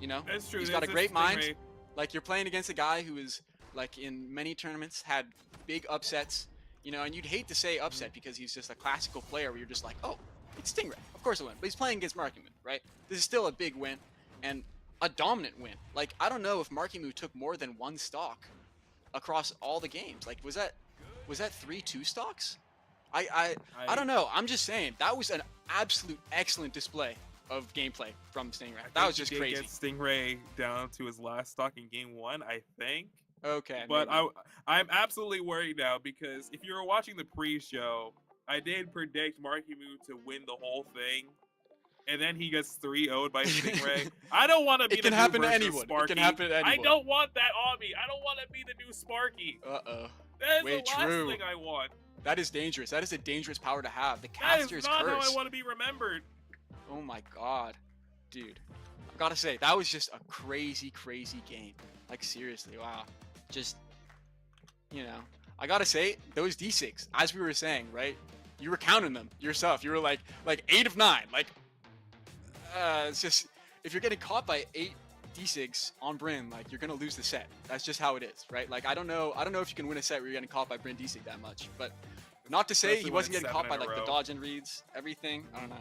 you know? That's true. He's got a This is great mind. Stingray. Like, you're playing against a guy who is, like, in many tournaments, had big upsets, you know, and you'd hate to say upset because he's just a classical player where you're just like, oh, it's Stingray. Of course he'll win. But he's playing against Marckiemoo, right? This is still a big win and a dominant win. Like, I don't know if Marckiemoo took more than one stock across all the games. Like, was that 3-2 stocks? I don't know. I'm just saying that was an absolute excellent display of gameplay from Stingray. That was just crazy. Get Stingray down to his last stock in game 1, I think. Okay. But maybe. I'm absolutely worried now because if you were watching the pre-show, I did predict Marckiemoo to win the whole thing, and then he gets 3-0'd by Stingray. I don't want to be It the can new happen to version of anyone. It Sparky. can happen to anyone. I don't want that on me. I don't want to be the new Sparky. Uh-oh. That is Wait, the last true. thing I want. That is dangerous. That is a dangerous power to have. The That caster's is not curse. how I want to be remembered. Oh my god. Dude. I gotta say, that was just a crazy, crazy game. Like, seriously, wow. Just, you know. I gotta say, those D6, as we were saying, right? You were counting them yourself. You were like 8 of 9. Like, it's just, if you're getting caught by 8 D6 on Bryn, like, you're gonna lose the set. That's just how it is, right? Like, I don't know if you can win a set where you're getting caught by Bryn D6 that much, but not to say Especially he when wasn't it's getting caught by 7 in a like the row. dodge and reads, everything. I don't know.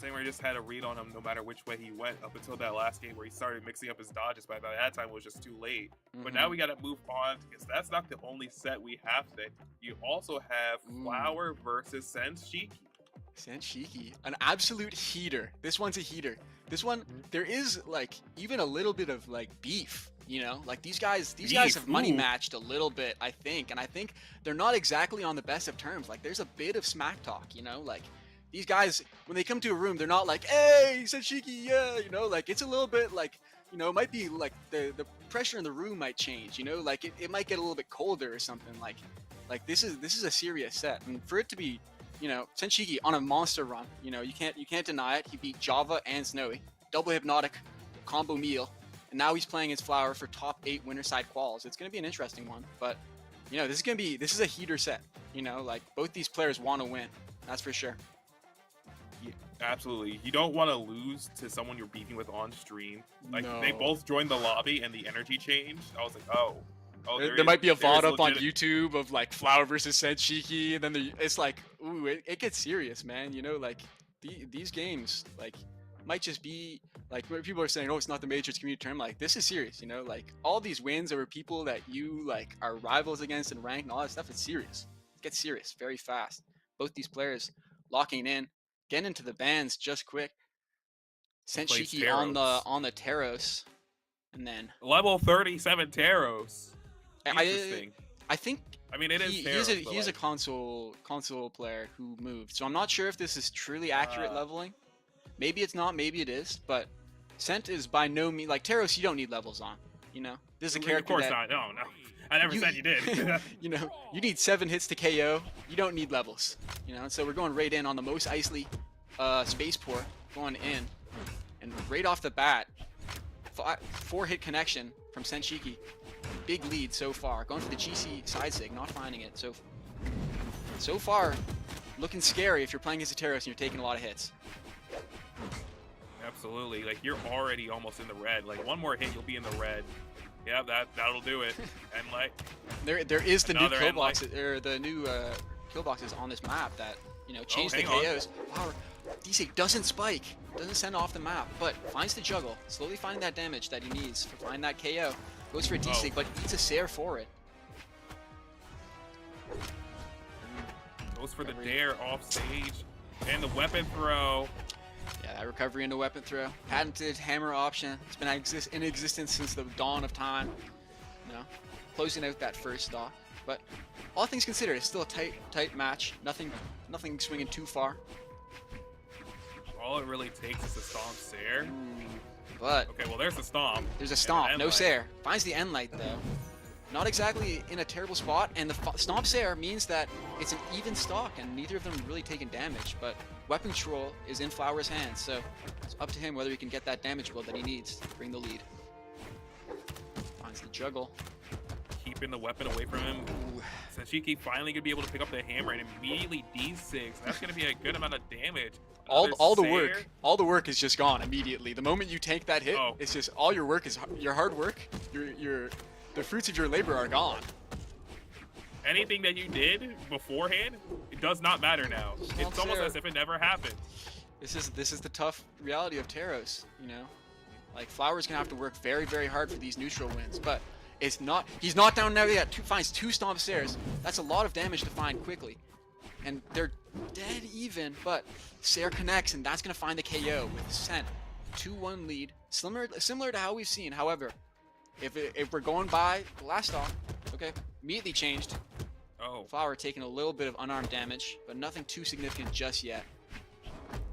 Stingray just had a read on him no matter which way he went up until that last game where he started mixing up his dodges, but by that time it was just too late. But now we got to move on because that's not the only set we have today. You also have Flower versus Shiki. Shiki, an absolute heater. This one's a heater. This one, there is like even a little bit of like beef, you know, like these guys have money matched a little bit, I think, and I think they're not exactly on the best of terms. Like, there's a bit of smack talk, you know, like these guys when they come to a room, they're not like, hey, Shiki, yeah, you know, like it's a little bit like, you know, it might be like the pressure in the room might change, you know, like it might get a little bit colder or something. Like this is a serious set, and for it to be, you know, Shiki on a monster run, you know, you can't deny it. He beat Java and Snowy, double hypnotic combo meal, and now he's playing his Flower for top 8 winner side quals. It's gonna be an interesting one, but you know, this is a heater set. You know, like both these players want to win, that's for sure. Yeah, absolutely. You don't want to lose to someone you're beefing with on stream. Like No. they both joined the lobby and the energy changed. I was like, oh, There might be a there is VOD up on legit- YouTube of like Flower versus Shiki, and then it's like, ooh, it gets serious, man. You know, like these games like might just be like where people are saying, oh, it's not the Matrix community term. Like, this is serious, you know, like all these wins over people that you like are rivals against and ranked and all that stuff. It's serious. It gets serious very fast. Both these players locking in, getting into the bans just quick. Sent Plays Shiki on the Taros, and then level 37 Taros. Interesting. I think I mean, it is. he Taros, is but, a like, console player who moved, so I'm not sure if this is truly accurate leveling. Maybe it's not, maybe it is, but Sent is by no means like Taros. You don't need levels on, you know. This is a character Of course that, not. No, I never said you did. you know, you need 7 hits to KO. You don't need levels, you know. So we're going right in on the most Icely space pour, going in, and right off the bat, 4 hit connection from Sent Shiki. Big lead so far. Going for the GC side sig, not finding it. So far, looking scary if you're playing as a Taros and you're taking a lot of hits. Absolutely. Like, you're already almost in the red. Like, one more hit, you'll be in the red. Yeah, that'll do it. And like, There is the new Another kill end light. boxes, or the new kill boxes on this map that change the hang on. KOs. Flower, DC doesn't spike, doesn't send off the map, but finds the juggle, slowly finding that damage that he needs to find that KO. Goes for a DC, but eats a Sair for it. Goes for the dare off stage, and the weapon throw. Yeah, that recovery into weapon throw. Patented hammer option. It's been in existence since the dawn of time. Closing out that first stock. But all things considered, it's still a tight match. Nothing swinging too far. All it really takes is a stomp Sair. But Okay, well there's the stomp. there's a and stomp, an no end light. Sair. Finds the end light though. Not exactly in a terrible spot, and the stomp Sair means that it's an even stock, and neither of them really taking damage. But weapon control is in Flower's hands, so it's up to him whether he can get that damage build that he needs to bring the lead. Finds the juggle. Keeping the weapon away from him. So Shiki finally gonna be able to pick up the hammer and immediately D6. That's gonna be a good amount of damage. All the Another work is just gone immediately. The moment you take that hit, Oh. it's just all your work is your hard work. The fruits of your labor are gone. anything that you did beforehand, it does not matter now. It's almost Sair. as if it never happened. This is the tough reality of Taros. Like Flower's gonna have to work very, very hard for these neutral wins, but it's not. He's not down now yet. Finds 2 stomp Sairs. That's a lot of damage to find quickly, and they're dead even. But Sair connects, and that's gonna find the KO with Sent. 2-1 lead, similar to how we've seen. However, if we're going by the last stock, okay, immediately changed. Oh. Flower taking a little bit of unarmed damage, but nothing too significant just yet.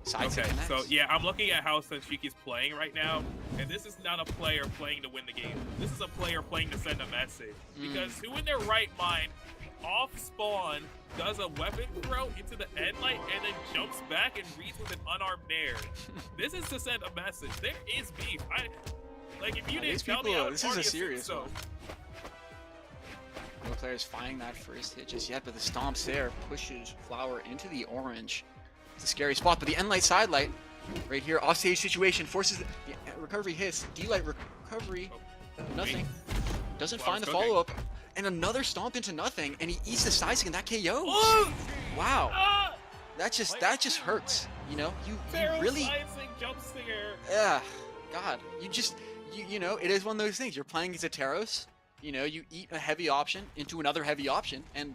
Sides Okay, connects. so yeah, I'm looking at how Shiki's playing right now, and this is not a player playing to win the game. This is a player playing to send a message. Because who in their right mind, off spawn, does a weapon throw into the end light and then jumps back and reads with an unarmed nair? This is to send a message. There is beef. Like if you These didn't tell me, people- I would this is a already assume serious so. one. No players finding that first hit just yet, but the stomp Sair pushes Flower into the orange. It's a scary spot, but the end light side light right here, offstage situation, forces the recovery hits, D-light recovery, nothing. Doesn't find the Flower's cooking. follow-up, and another stomp into nothing, and he eats the side stick, and that KOs. Oh! Wow, Ah! that just hurts. You Feral really, slicing jump stinger. yeah, God, it is one of those things. You're playing as a Taros, you eat a heavy option into another heavy option, and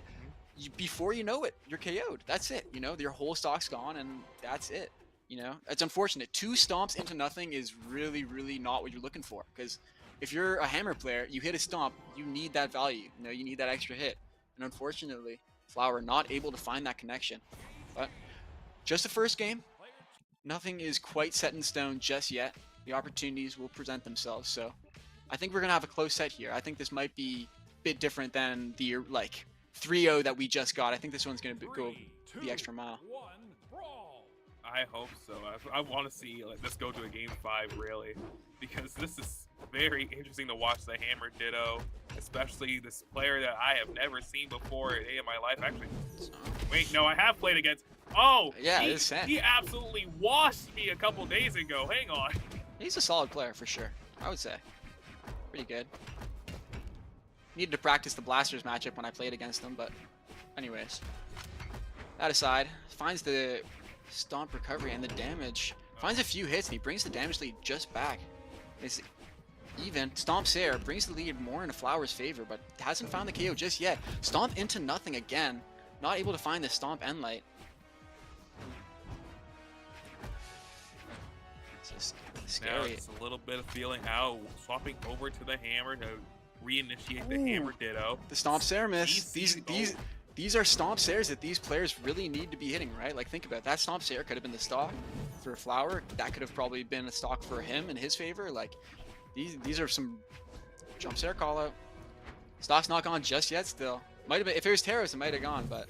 before you know it, you're KO'd. That's it. Your whole stock's gone, and that's it. It's unfortunate. 2 stomps into nothing is really, really not what you're looking for. Because if you're a hammer player, you hit a stomp, you need that value. You need that extra hit. And unfortunately, Flower not able to find that connection. But just the first game, nothing is quite set in stone just yet. The opportunities will present themselves. So I think we're gonna have a close set here. I think this might be a bit different than the 3-0 that we just got. I think this one's going to go the extra mile. I hope so. I want to see this go to a game 5 really, because this is very interesting to watch the Hammer Ditto, especially this player that I have never seen before a day in my life. Actually, wait, no, I have played against. Oh, Yeah, it is Sent. he absolutely washed me a couple days ago. Hang on. He's a solid player for sure, I would say. Pretty good. Needed to practice the Blasters matchup when I played against them, but anyways. That aside, finds the stomp recovery and the damage. Finds a few hits and he brings the damage lead just back. It's even. Stomp Sair brings the lead more into Flower's favor, but hasn't found the KO just yet. Stomp into nothing again. Not able to find the stomp end light. It's just Now scary. it's a little bit of feeling how swapping over to the Hammer to reinitiate the Hammer Ditto. The stomp Sair miss. Easy. These are stomp Sairs that these players really need to be hitting, right? Like, think about it. That stomp Sair could have been the stock for Flower. That could have probably been a stock for him in his favor. Like, these are some jump Sair call out. Stock's not gone just yet. Still, might have been if it was Taros, it might have gone, but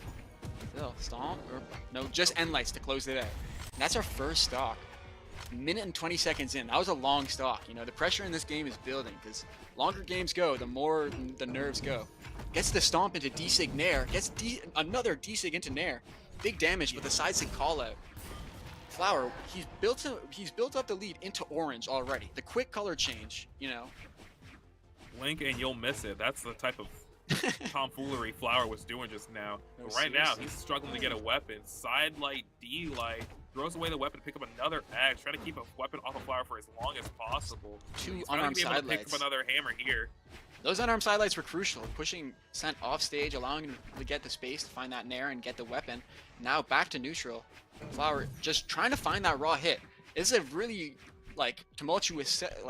still stomp or no, just end lights to close it out. And that's our first stock. Minute and 20 seconds in. That was a long stock. The pressure in this game is building because longer games go, the more the nerves go. Gets the stomp into D-Sig Nair. Gets another D-Sig into Nair. Big damage with the side sig call out. Flower, he's built up the lead into orange already. The quick color change, blink and you'll miss it. That's the type of tomfoolery Flower was doing just now. No, But right now, seriously. he's struggling to get a weapon. Side light, D light, throws away the weapon to pick up another X, trying to keep a weapon off of Flower for as long as possible. Two He's finally unarmed be able to side pick lights. up another hammer here. Those unarmed side lights were crucial, pushing Scent off stage, allowing him to get the space to find that nair and get the weapon. Now back to neutral. Flower just trying to find that raw hit. It's a really like tumultuous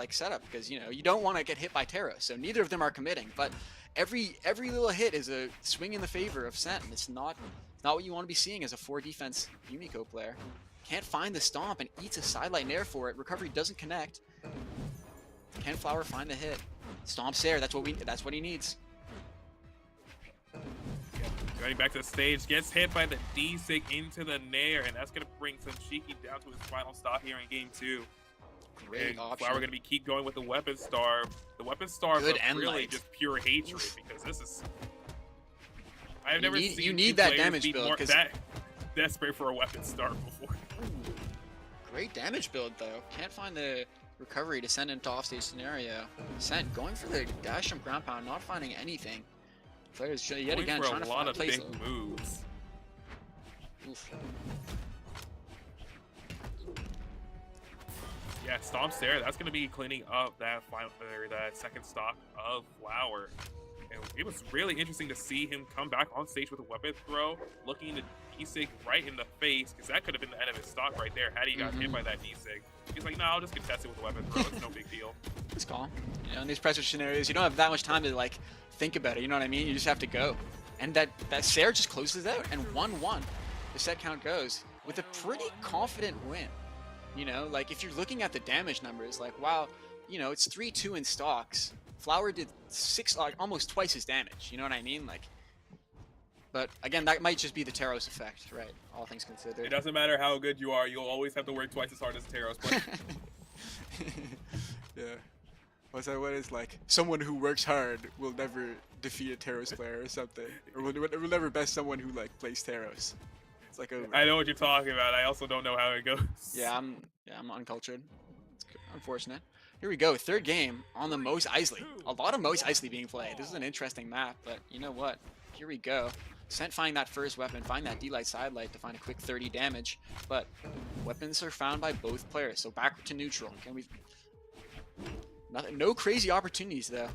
setup because you know you don't want to get hit by Terra, so neither of them are committing. But every little hit is a swing in the favor of Scent, and it's not what you want to be seeing as a 4 defense Yumiko player. Can't find the stomp and eats a sidelight nair for it. Recovery doesn't connect. Can Flower find the hit? Stomps there. That's what he needs. Going back to the stage, gets hit by the D-Sig into the nair, and that's going to bring some Shiki down to his final stop here in game 2. Great And option. Flower going to keep going with the weapon starve. The weapon starve Good is and really light. just pure hatred because this is. I've never need- seen you two need that players damage be build, more 'cause- that desperate for a weapon starve before. Great damage build though. Can't find the recovery to send into offstage scenario. Sent going for the dash and ground pound, not finding anything. Players yet Going again for trying a to lot find a of place. big moves. Oof. Yeah, Stomps there. That's going to be cleaning up that final or that second stock of Flower. And it was really interesting to see him come back on stage with a weapon throw, looking the D-Sig right in the face, because that could have been the end of his stock right there had he got hit by that D-Sig. He's like, no, I'll just contest it with a weapon throw. It's no big deal. It's calm. You know, in these pressure scenarios, you don't have that much time to like think about it. You know what I mean? You just have to go. And that Sarah just closes out, and 1-1. The set count goes with a pretty confident win. You know, like if you're looking at the damage numbers, like wow, you know, it's 3-2 in stocks. Flower did almost twice his damage. You know what I mean? Like, but again, that might just be the Taros effect, right? All things It considered. doesn't matter how good you are, you'll always have to work twice as hard as a Taros player. Yeah. What's that? What is like? Someone who works hard will never defeat a Taros player or something, or will never best someone who like plays Taros. It's like over. I know what you're talking about. I also don't know how it goes. Yeah, I'm uncultured. It's unfortunate. Here we go, third game on the Mos Eisley. A lot of Mos Eisley being played. This is an interesting map, but you know what? Here we go. Scent finding that first weapon, find that D-Light sidelight to find a quick 30 damage, but weapons are found by both players, so back to neutral. Can we? No crazy opportunities though.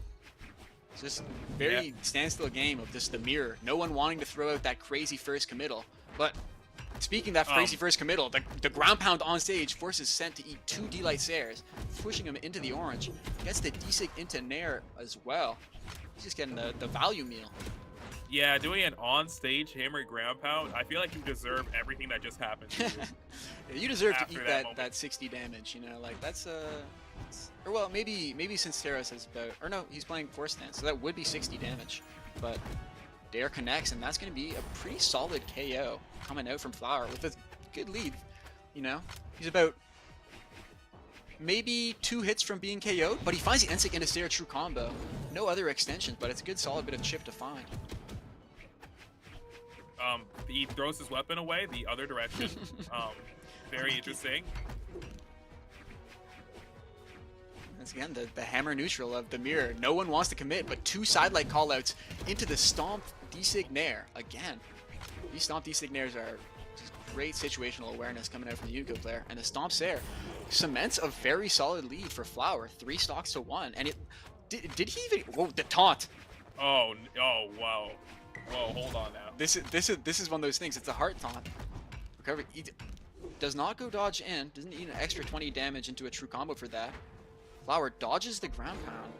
It's just very standstill game of just the mirror. No one wanting to throw out that crazy first committal, but speaking of that crazy first committal, the ground pound on stage forces Scent to eat 2 D-Light Sares, pushing him into the orange. Gets the D-Sig into Nair as well. He's just getting the value meal. Yeah, doing an on-stage hammer ground pound, I feel like you deserve everything that just happened to you. Yeah, you deserve to After eat that that moment. 60 damage, you know, like that's or well, maybe since Terrace has about, or no, he's playing Force Stance, so that would be 60 damage, but Dare connects, and that's going to be a pretty solid KO coming out from Flower with a good lead. You know, he's about maybe 2 hits from being KO'd, but he finds the Ensig into Sarah True combo. No other extensions, but it's a good solid bit of chip to find. He throws his weapon away the other direction. Very interesting. Once again, the hammer neutral of the mirror. No one wants to commit, but 2 sidelight callouts into the Stomp D-Sig Nair. Again, these Stomp D-Sig Nairs are just great situational awareness coming out from the Yugo player. And the Stomp Sair cements a very solid lead for Flower. 3 stocks to 1. And it did he even... Whoa, the taunt! Oh, wow. Whoa, hold on now. This is one of those things. It's a heart taunt. Recovery does not go dodge in. Doesn't need an extra 20 damage into a true combo for that. Flower dodges the ground pound.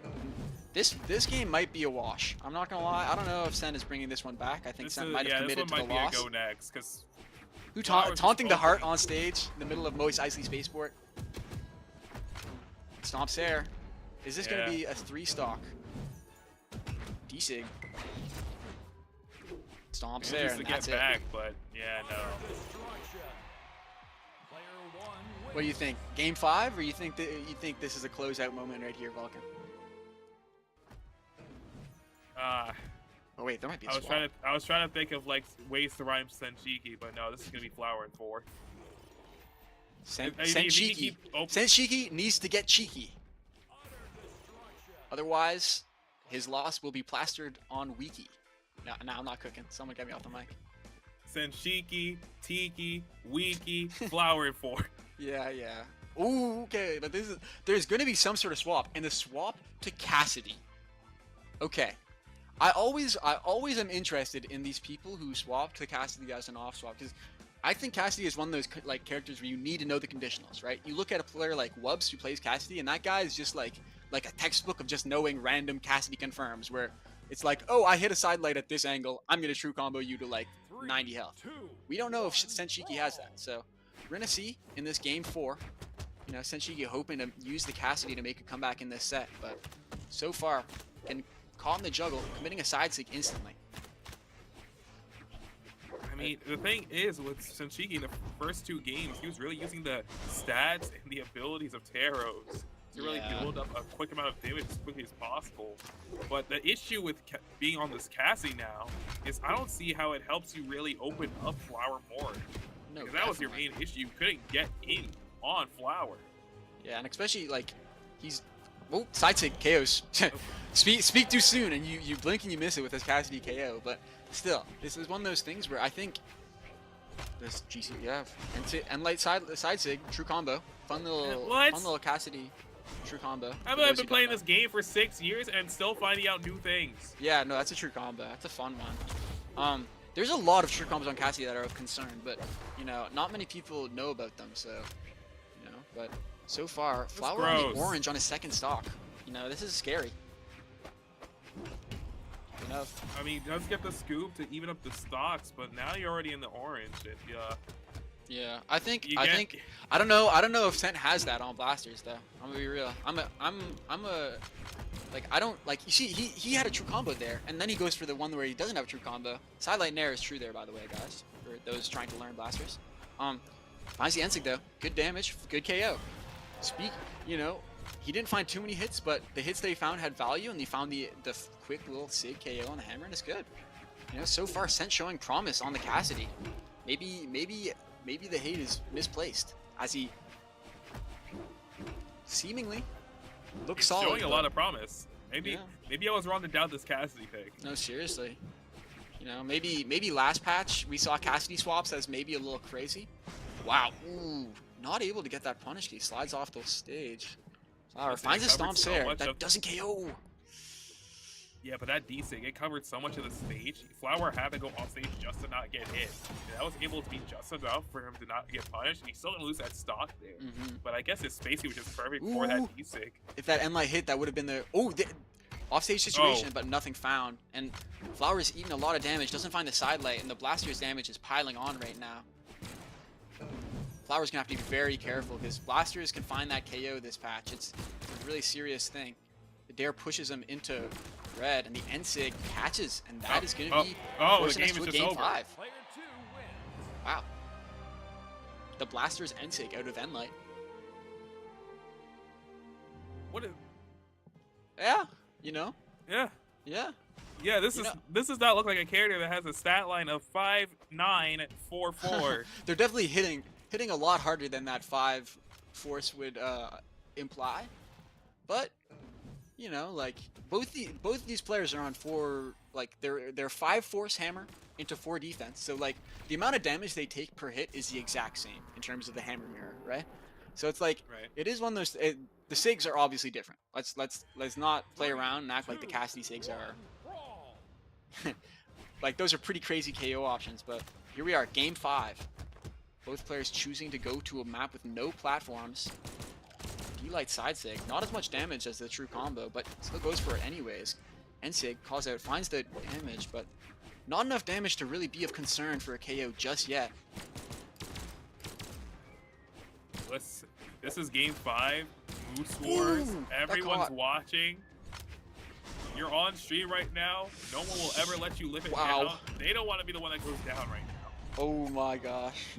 This game might be a wash. I'm not gonna lie. I don't know if Sen is bringing this one back. I think Sen might have committed to the this one might loss. be a go next, because Who Flower's taunting the heart opening. on stage in the middle of Mos Eisley Spaceport? Stomps Air. Is this gonna Yeah. be a 3 stock? D-Sig. Stomps Air, Just to and get that's it. back, but yeah, no. What do you think? Game 5, or you think this is a closeout moment right here, Vulcan? Oh wait, there might be a swap. I was trying to think of like ways to rhyme Shiki, but no, this is gonna be Flower in 4. Sent If you Shiki. keep Sent Shiki needs to get cheeky. Otherwise, his loss will be plastered on Wiki. No, I'm not cooking. Someone get me off the mic. Send Shiki, Tiki, Wiki, Flower in 4. Yeah. Ooh, okay, but there's gonna be some sort of swap, and the swap to Cassidy. Okay, I always am interested in these people who swap to Cassidy as an off swap, because I think Cassidy is one of those like characters where you need to know the conditionals, right? You look at a player like Wubbs who plays Cassidy, and that guy is just like a textbook of just knowing random Cassidy confirms, where it's like, oh, I hit a side light at this angle, I'm gonna true combo you to like 90 health. We don't know if Senshiki has that, so we're gonna see in this game 4. You know, Senshiki hoping to use the Cassidy to make a comeback in this set, but so far, getting caught in the juggle, committing a side sig instantly. I mean, the thing is, with Senshiki in the first 2 games, he was really using the stats and the abilities of Taros to really build up a quick amount of damage as quickly as possible. But the issue with being on this Cassie now is I don't see how it helps you really open up Flower more. No, because that was your main issue. You couldn't get in on Flower. Yeah, and especially like he's side sig KOs. speak too soon, and you blink and you miss it with this Cassidy KO. But still, this is one of those things where I think this GC and light side sig true combo, fun little Cassidy true combo. I've been playing this game for 6 years and still finding out new things. Yeah, no, that's a true combo. That's a fun one. There's a lot of true combos on Cassidy that are of concern, but you know, not many people know about them. So, you know, but so far, Flower on the orange on his second stock. You know, this is scary. Enough. I mean, he does get the scoop to even up the stocks, but now you're already in the orange. And, yeah, I don't know if Sent has that on blasters though. I'm gonna be real. I don't like. You see, he had a true combo there, and then he goes for the one where he doesn't have a true combo. Sidelight Nair is true there, by the way, guys, for those trying to learn blasters. Finds the Ensig though. Good damage, good KO. You know, he didn't find too many hits, but the hits that he found had value, and he found the quick little sig KO on the hammer, and it's good. You know, so far Sent showing promise on the Cassidy. Maybe the hate is misplaced, as he seemingly looks solid. Showing a lot of promise. Maybe I was wrong to doubt this Cassidy pick. No, seriously. You know, maybe last patch we saw Cassidy swaps as maybe a little crazy. Wow. Ooh, not able to get that punish key. Slides off the stage. Flower finds a stomp there. That doesn't KO. Yeah, but that D-Sig, it covered so much of the stage. Flower had to go off stage just to not get hit. And that was able to be just enough for him to not get punished. And he still didn't lose that stock there. But I guess his spacing was just perfect for that D-Sig. If that end light hit, that would have been the offstage situation, but nothing found. And Flower's eating a lot of damage, doesn't find the side light, and the blaster's damage is piling on right now. Flower's gonna have to be very careful because blasters can find that KO this patch. It's a really serious thing. The Dare pushes him into red, and the Ensig catches, and that is going to be the game is just game over. 5. Wow. The Blaster's Ensig out of Enlight. What is? Yeah, you know. Yeah. Yeah. Yeah, this does not look like a character that has a stat line of 5.944. They're definitely hitting a lot harder than that 5 force would imply, but you know, like both these players are on 4, like they're 5 force hammer into 4 defense. So like the amount of damage they take per hit is the exact same in terms of the hammer mirror, right? So it's like it is one of those. The SIGs are obviously different. Let's not play around and act like the Cassidy SIGs are. Like those are pretty crazy KO options, but here we are, game 5. Both players choosing to go to a map with no platforms. D-Light side sig, not as much damage as the true combo, but still goes for it anyways. Ensig calls out, finds the damage, but not enough damage to really be of concern for a KO just yet. This is game 5. Moose Wars. Everyone's watching. You're on stream right now. No one will ever let you live it down. They don't want to be the one that goes down right now. Oh my gosh.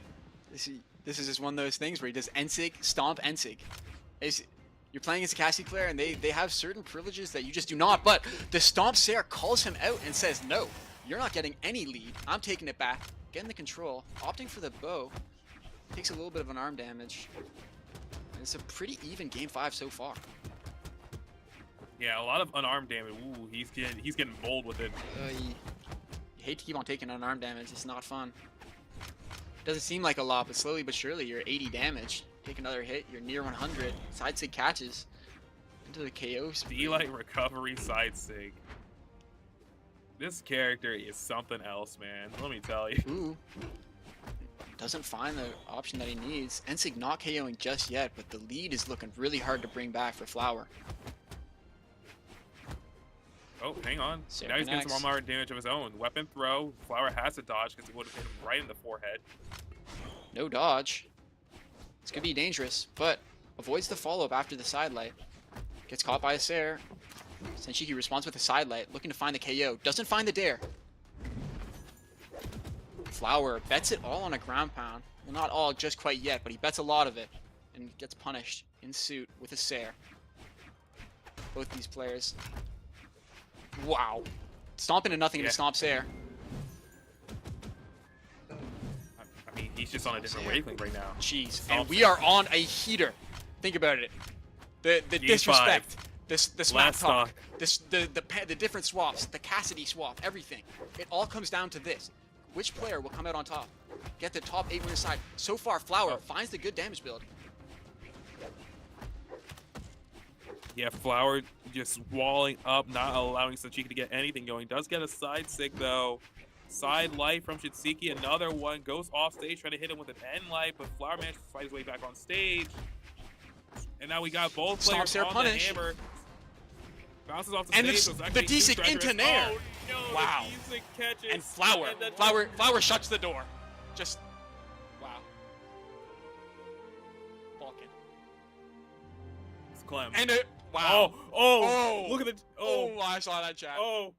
This is just one of those things where he does Ensig, stomp Ensig. You're playing against a Cassidy player and they have certain privileges that you just do not, but the stomp Sarah calls him out and says, no, you're not getting any lead. I'm taking it back, getting the control, opting for the bow. Takes a little bit of an arm damage. And it's a pretty even game 5 so far. Yeah, a lot of unarmed damage. Ooh, he's getting bold with it. You hate to keep on taking unarmed damage. It's not fun. Doesn't seem like a lot, but slowly but surely you're 80 damage. Take another hit, you're near 100. Side sig catches into the KO spree. D-Light recovery side sig. This character is something else, man. Let me tell you. Ooh. Doesn't find the option that he needs. Ensig not KOing just yet, but the lead is looking really hard to bring back for Flower. Oh, hang on. Sarah Now he's getting connects. some more damage of his own. Weapon throw. Flower has to dodge because it would have hit him right in the forehead. No dodge. This could be dangerous, but avoids the follow-up after the side light. Gets caught by a Sarah. Shiki responds with a side light, looking to find the KO. Doesn't find the dare. Flower bets it all on a ground pound. Well, not all just quite yet, but he bets a lot of it. And gets punished in suit with a Sarah. Both these players. Wow. Stomp into nothing to stomp Sarah. I mean, he's just on a different wavelength right now. Jeez, Stomp and we are on a heater. Think about it. The disrespect, the smack Last talk, stock. the different swaps, the Cassidy swap, everything. It all comes down to this: which player will come out on top? Get the top 8 winner side. So far, Flower finds the good damage build. Yeah, Flower just walling up, not allowing Shiki to get anything going. Does get a side sig though. Side light from Shiki, another one. Goes off stage, trying to hit him with an end light, but Flower manages to fight his way back on stage. And now we got both players Sarah on punish. the hammer. Bounces off the And stage. the- so it's the actually D-Sig two strikers. into Nair. Oh, no, Wow. the D-Sig catches. And Flower, And then- Flower shuts the door. Just, wow. Balkan. It's Clem. And it, wow. Oh, look at the, Oh, I saw that chat. oh,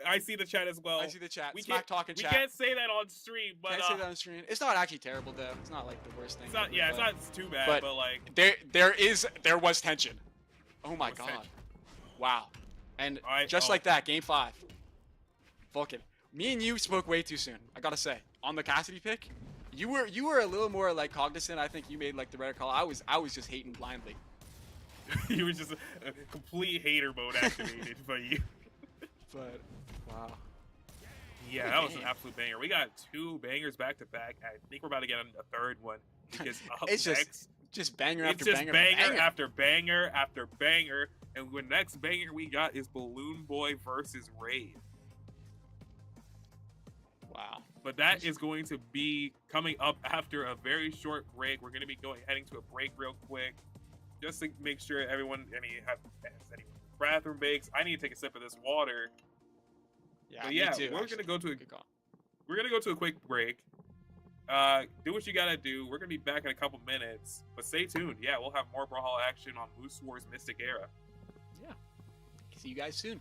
I see the chat as well. I see the chat. We Smack can't, talking we chat. can't say that on stream, but Can't say that on screen. It's not actually terrible though. It's not like the worst thing. it's not. ever, Yeah, it's but not too bad, but- but like. there was tension. Oh my was god. tension. Wow. And Alright, just oh. like that, game 5. Vulcan. Me and you spoke way too soon. I gotta say, on the Cassidy pick, you were a little more like cognizant. I think you made like the better call. I was just hating blindly. You were just a complete hater mode activated by you. But wow. Yeah, that was an absolute banger. We got 2 bangers back to back. I think we're about to get a third one because up It's next, just banger it's after just banger, banger after banger after banger. And the next banger we got is BalloonBoy versus Rave. Wow. But that is going to be coming up after a very short break. We're going to be heading to a break real quick, just to make sure everyone, has any bathroom breaks. I need to take a sip of this water. Yeah. But me yeah, too, we're actually. gonna go to a Good call. quick break. Do what you gotta do. We're gonna be back in a couple minutes, but stay tuned. Yeah, we'll have more Brawlhalla action on Moose Wars Mystic Era. Yeah. See you guys soon.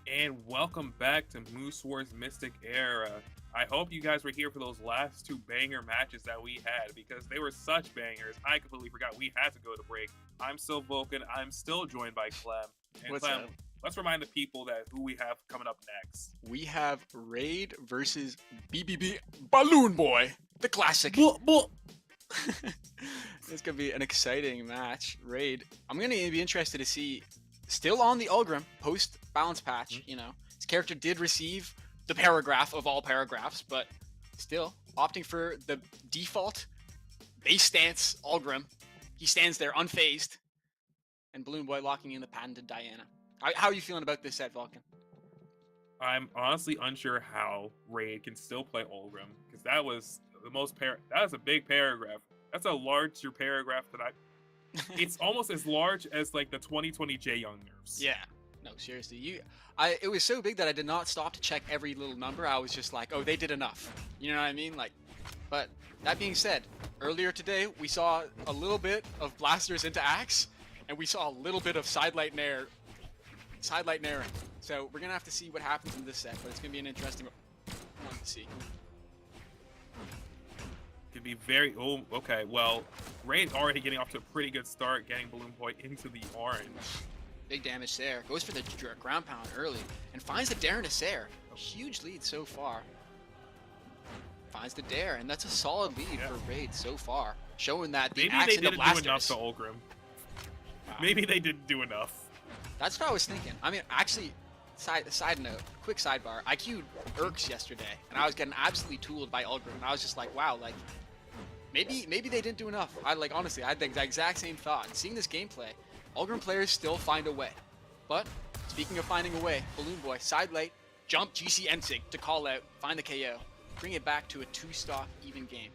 And welcome back to Moose Wars Mystic Era. I hope you guys were here for those last 2 banger matches that we had because they were such bangers. I completely forgot we had to go to break. I'm still Vulcan. I'm still joined by Clem. And What's Clem, up? let's remind the people that who we have coming up next. We have Raid versus BBB BalloonBoy, the classic. It's gonna be an exciting match. Raid. I'm gonna be interested to see. Still on the Ulgrim post balance patch. You know, his character did receive the paragraph of all paragraphs, but still opting for the default base stance Ulgrim. He stands there unfazed, and BalloonBoy locking in the patented Diana. How are you feeling about this set, Vulcan? I'm honestly unsure how Raid can still play Ulgrim because that was the most that was a big paragraph. That's a larger paragraph that it's almost as large as like the 2020 J Young nerfs. Yeah. No, seriously. It was so big that I did not stop to check every little number. I was just like, oh, they did enough. You know what I mean? Like, but that being said, earlier today we saw a little bit of blasters into axe, and we saw a little bit of sidelight nair. So we're gonna have to see what happens in this set, but it's gonna be an interesting one to see. Could be very okay. Well, Raid's already getting off to a pretty good start, getting BalloonBoy into the orange. Big damage there. Goes for the ground pound early and finds the dare into Sair. Huge lead so far. Finds the dare, and that's a solid lead for Raid so far, showing that the maybe axe they and the didn't do enough blasters. to Ulgrim. Maybe they didn't do enough. That's what I was thinking. I mean, actually, side note, quick sidebar. I queued Urks yesterday, and I was getting absolutely tooled by Ulgrim, and I was just like, wow, like maybe they didn't do enough. Honestly, I had the exact same thought. Seeing this gameplay, Ulgrim players still find a way. But speaking of finding a way, BalloonBoy side late, jump GC Ensig to call out, find the KO, bring it back to a 2-stock even game.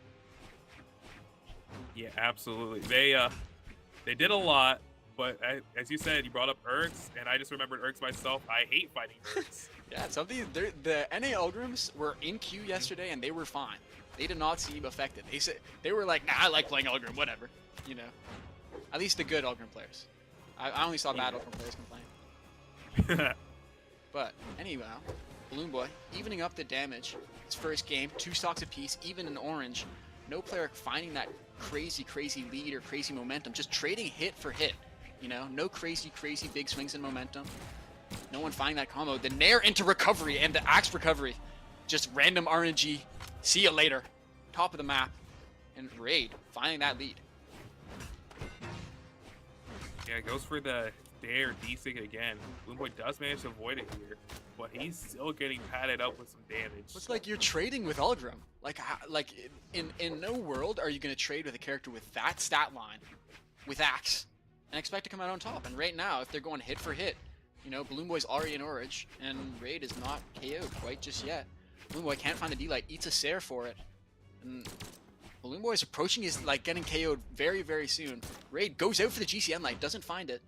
Yeah, absolutely. They did a lot. But as you said, you brought up Urks, and I just remembered Urks myself. I hate fighting Urks. Yeah, the NA Ulgrims were in queue yesterday, and they were fine. They did not seem affected. They were like, nah, I like playing Ulgrim, whatever. You know, at least the good Ulgrim players. I only saw bad Ulgrim players complain. But anyhow, BalloonBoy evening up the damage. His first game, 2 stocks apiece, even in orange. No player finding that crazy lead or crazy momentum. Just trading hit for hit. You know, no crazy big swings in momentum. No one finding that combo. The nair into recovery and the axe recovery. Just random RNG. See you later. Top of the map. And Raid finding that lead. Yeah, it goes for the dare D-Sig again. BalloonBoy does manage to avoid it here, but he's still getting padded up with some damage. It's like you're trading with Ulgrim. Like in no world are you going to trade with a character with that stat line, with axe, and expect to come out on top. And right now, if they're going hit for hit, you know, BalloonBoy's already in orange, and Raid is not KO'd quite just yet. BalloonBoy can't find the D-Light, eats a Sair for it. And BalloonBoy is approaching his, like, getting KO'd very soon. Raid goes out for the GCN Light, doesn't find it.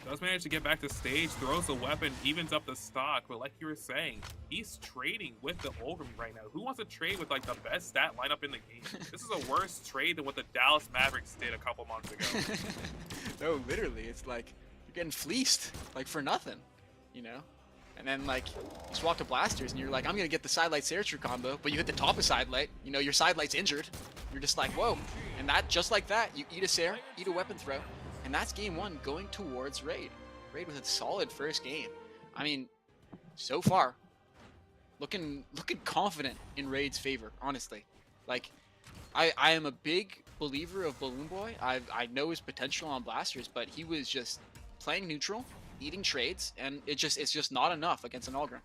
Does manage to get back to stage, throws a weapon, evens up the stock, but like you were saying, he's trading with the Ulgrim right now. Who wants to trade with like the best stat lineup in the game? This is a worse trade than what the Dallas Mavericks did a couple months ago. No, literally, it's like you're getting fleeced, like for nothing, you know? And then like you swap to blasters and you're like, I'm gonna get the sidelight Sairtrue combo, but you hit the top of sidelight, you know, your sidelight's injured. You're just like, whoa. And that, just like that, you eat a Sair, eat a weapon throw. And that's game 1 going towards Raid. Raid with a solid first game. I mean, so far, looking confident in Raid's favor, honestly. Like, I am a big believer of BalloonBoy. I know his potential on blasters, but he was just playing neutral, eating trades, and it's just not enough against an Ulgrim.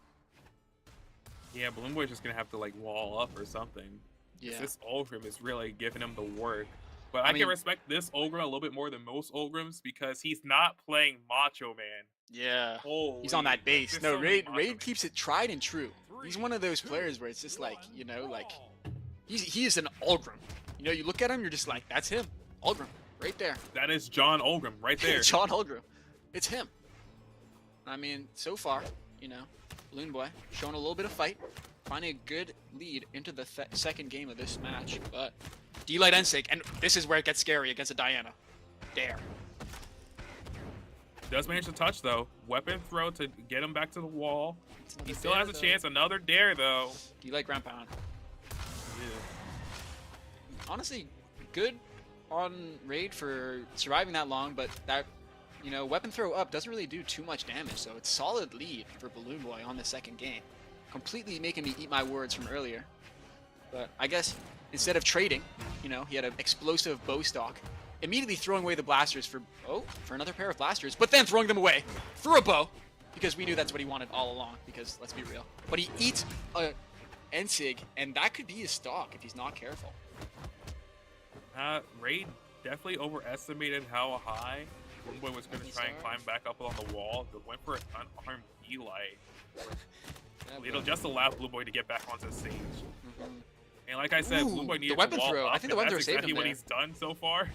Yeah, BalloonBoy's just gonna have to like wall up or something. Yeah. This Ulgrim is really giving him the work. But I mean, can respect this Ulgrim a little bit more than most Ulgrims because he's not playing Macho Man. Yeah. Holy, He's on that base. there's No, so many Raid Macho Man. keeps it tried and true. He's one of those players where it's just like, you know, like he is an Ulgrim. You know, you look at him, you're just like, that's him. Ulgrim, right there. That is John Ulgrim right there. John Ulgrim. It's him. I mean, so far, you know, BalloonBoy showing a little bit of fight, finding a good lead into the second game of this match, but D-Light Ensig, and this is where it gets scary against a Diana. Dare. Does manage to touch though. Weapon throw to get him back to the wall. He still dare, has a though. chance. Another dare though. Do you like ground pound? Yeah. Honestly, good on Raid for surviving that long, but that, you know, weapon throw up doesn't really do too much damage, so it's solid lead for BalloonBoy on the second game. Completely making me eat my words from earlier. But I guess instead of trading, you know, he had an explosive bow stock, immediately throwing away the blasters for another pair of blasters, but then throwing them away for a bow, because we knew that's what he wanted all along, because let's be real. But he eats a Ensig, and that could be his stock if he's not careful. Raid definitely overestimated how high BalloonBoy was going to try and climb back up on the wall, but went for an unarmed E-light. It'll just allow BalloonBoy to get back onto the stage. And like I said, BalloonBoy needed the weapon to wall throw. up, I think the and weapon that's throw saved exactly him what there. he's done so far.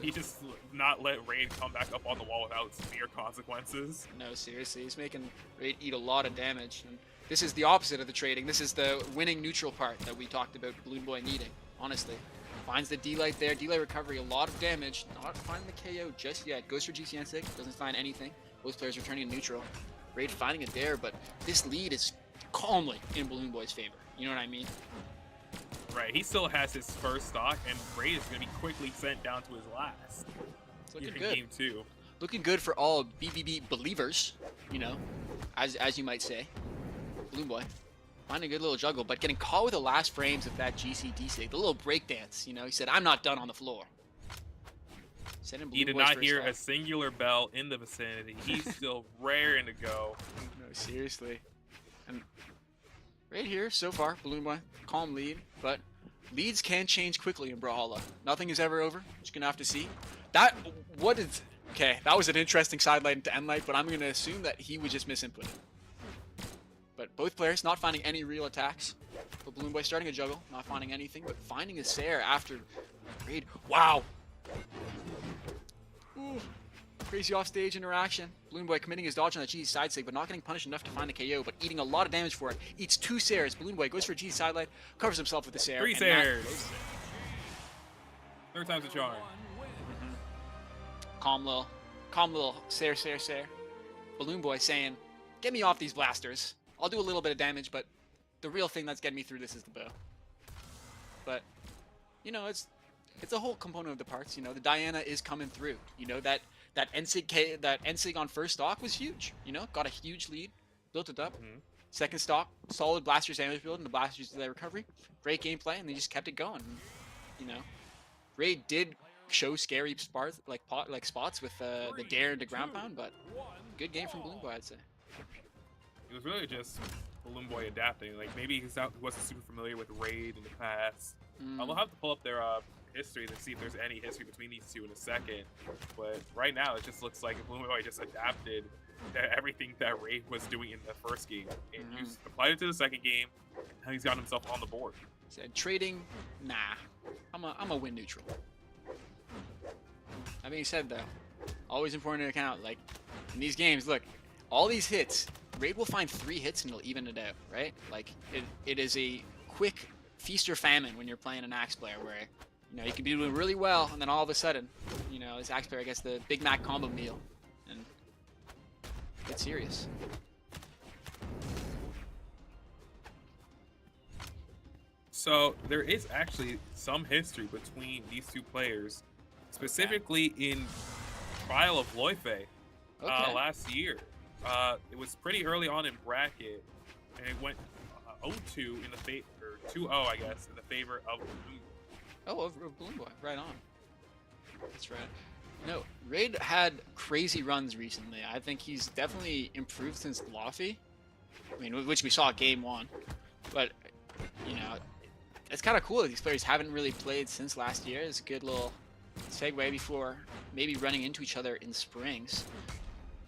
He just not let Raid come back up on the wall without severe consequences. No, seriously, he's making Raid eat a lot of damage. And this is the opposite of the trading. This is the winning neutral part that we talked about BalloonBoy needing, honestly. Finds the D-light there, D-light recovery, a lot of damage. Not finding the KO just yet. Goes for GCN 6, doesn't find anything. Both players returning to neutral. Raid finding it there, but this lead is calmly in BalloonBoy's favor. You know what I mean? Right, he still has his first stock, and Raid is going to be quickly sent down to his last. It's looking Here in good. Game 2. Looking good for all BBB believers, you know, as you might say. BalloonBoy finding a good little juggle, but getting caught with the last frames of that GCD sig, the little breakdance. You know, he said, "I'm not done on the floor." He did not hear a singular bell in the vicinity. He's still raring to go. No, seriously. And right here, so far, BalloonBoy, calm lead, but leads can change quickly in Brawlhalla. Nothing is ever over. Just gonna have to see. Okay, that was an interesting sidelight into endlight, but I'm gonna assume that he was just misinputted. But both players not finding any real attacks. But BalloonBoy starting a juggle, not finding anything, but finding a Sair after Raid. Wow! Ooh, crazy offstage interaction. BalloonBoy committing his dodge on that GZ side sig, but not getting punished enough to find the KO, but eating a lot of damage for it. Eats 2 Sairs. BalloonBoy goes for a GZ sidelight, covers himself with the Sair. 3 and Sairs. Third time's a charm. Calm little Sair. BalloonBoy saying, "Get me off these blasters. I'll do a little bit of damage, but the real thing that's getting me through this is the bow." But, you know, it's a whole component of the parts. You know, the Diana is coming through. You know, that Ensig on first stock was huge. You know, got a huge lead, built it up. Second stock, solid blasters damage build, and the blasters delay recovery. Great gameplay, and they just kept it going. You know, Raid did show scary spots spots with the dare into ground pound, but good game from BalloonBoy, I'd say. It was really just BalloonBoy adapting. Like, maybe he wasn't super familiar with Raid in the past. I'll have to pull up their history to see if there's any history between these two in a second. But right now, it just looks like BalloonBoy just adapted to everything that Raid was doing in the first game and applied it to the second game. Now he's got himself on the board. Said trading, nah. I'm a win neutral. That being said, though, always important to account. Like in these games, look, all these hits, Raid will find 3 hits and it'll even it out, right? Like it is a quick feast or famine when you're playing an Axe player, where you know you can be doing really well, and then all of a sudden, you know, this Axe player gets the Big Mac combo meal, and it's serious. So there is actually some history between these two players, specifically in Trial of Loife last year. It was pretty early on in bracket, and it went 0-2 in the favor, or 2-0, I guess, in the favor of BalloonBoy. Oh, of BalloonBoy, right on. That's right. No, Raid had crazy runs recently. I think he's definitely improved since Luffy. I mean, which we saw game 1. But, you know, it's kind of cool that these players haven't really played since last year. It's a good little segue before maybe running into each other in Springs.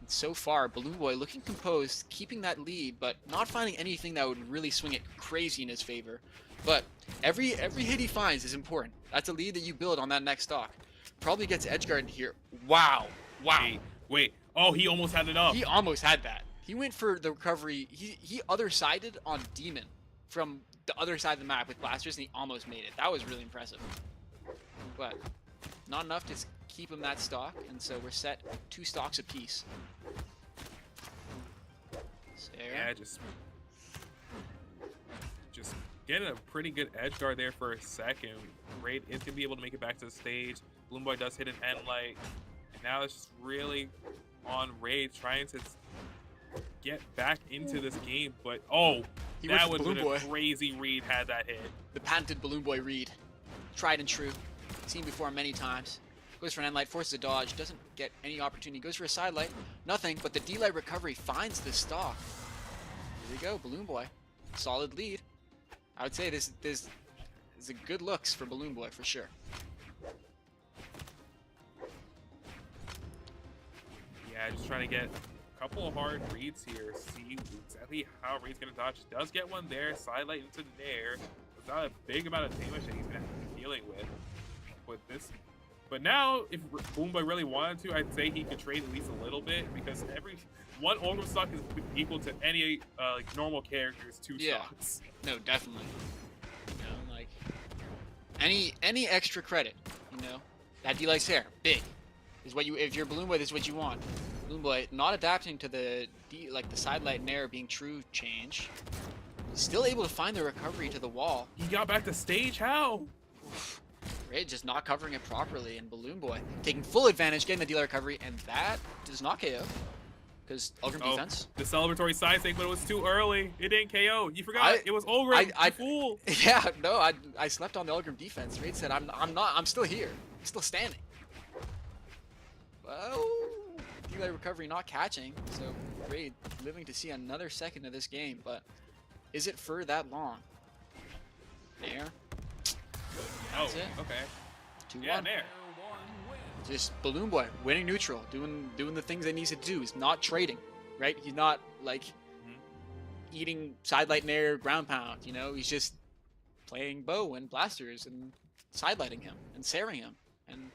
And so far, BalloonBoy looking composed, keeping that lead, but not finding anything that would really swing it crazy in his favor. But every hit he finds is important. That's a lead that you build on that next stock. Probably gets edgeguarded here. Wow. Wait. Oh, he almost had it up. He almost had that. He went for the recovery. He other-sided on Demon from the other side of the map with blasters, and he almost made it. That was really impressive. But not enough to keep him that stock, and so we're set 2 stocks apiece. Yeah, just getting a pretty good edge guard there for a second. Raid is gonna be able to make it back to the stage. BalloonBoy does hit an end light, and now it's just really on Raid trying to get back into this game. But that would have been a crazy read had that hit. The patented BalloonBoy read, tried and true, seen before many times. Goes for an end light, forces a dodge, doesn't get any opportunity. Goes for a side light, nothing. But the D-light recovery finds the stock. Here we go, BalloonBoy, solid lead. I would say this is a good looks for BalloonBoy for sure. Yeah, just trying to get a couple of hard reads here. See exactly how Raid's gonna dodge. Does get one there, side light into the air. It's not a big amount of damage that he's gonna have to be dealing with this. But now, if BalloonBoy really wanted to, I'd say he could trade at least a little bit, because every one Orgrim stock is equal to any like normal character's 2 stocks. No, definitely. You know, like any extra credit, you know, that D-light's hair, big, is what you. If you're BalloonBoy, this is what you want. BalloonBoy not adapting to the the side light and air being true change. Still able to find the recovery to the wall. He got back to stage. How? Raid just not covering it properly, and BalloonBoy taking full advantage, getting the D-light recovery, and that does not KO. Because Ulgrim defense. The celebratory side stake, but it was too early. It didn't KO. You forgot. It was Ulgrim. You fool. Yeah, no, I slept on the Ulgrim defense. Raid said, I'm still here. I'm still standing. Well, D-light recovery not catching, so Raid living to see another second of this game, but is it for that long? There. That's it. Okay. 2-1. Yeah, there. Just BalloonBoy winning neutral, doing the things he needs to do. He's not trading, right? He's not like eating side light and air ground pound. You know, he's just playing bow and blasters and side lighting him and saring him. And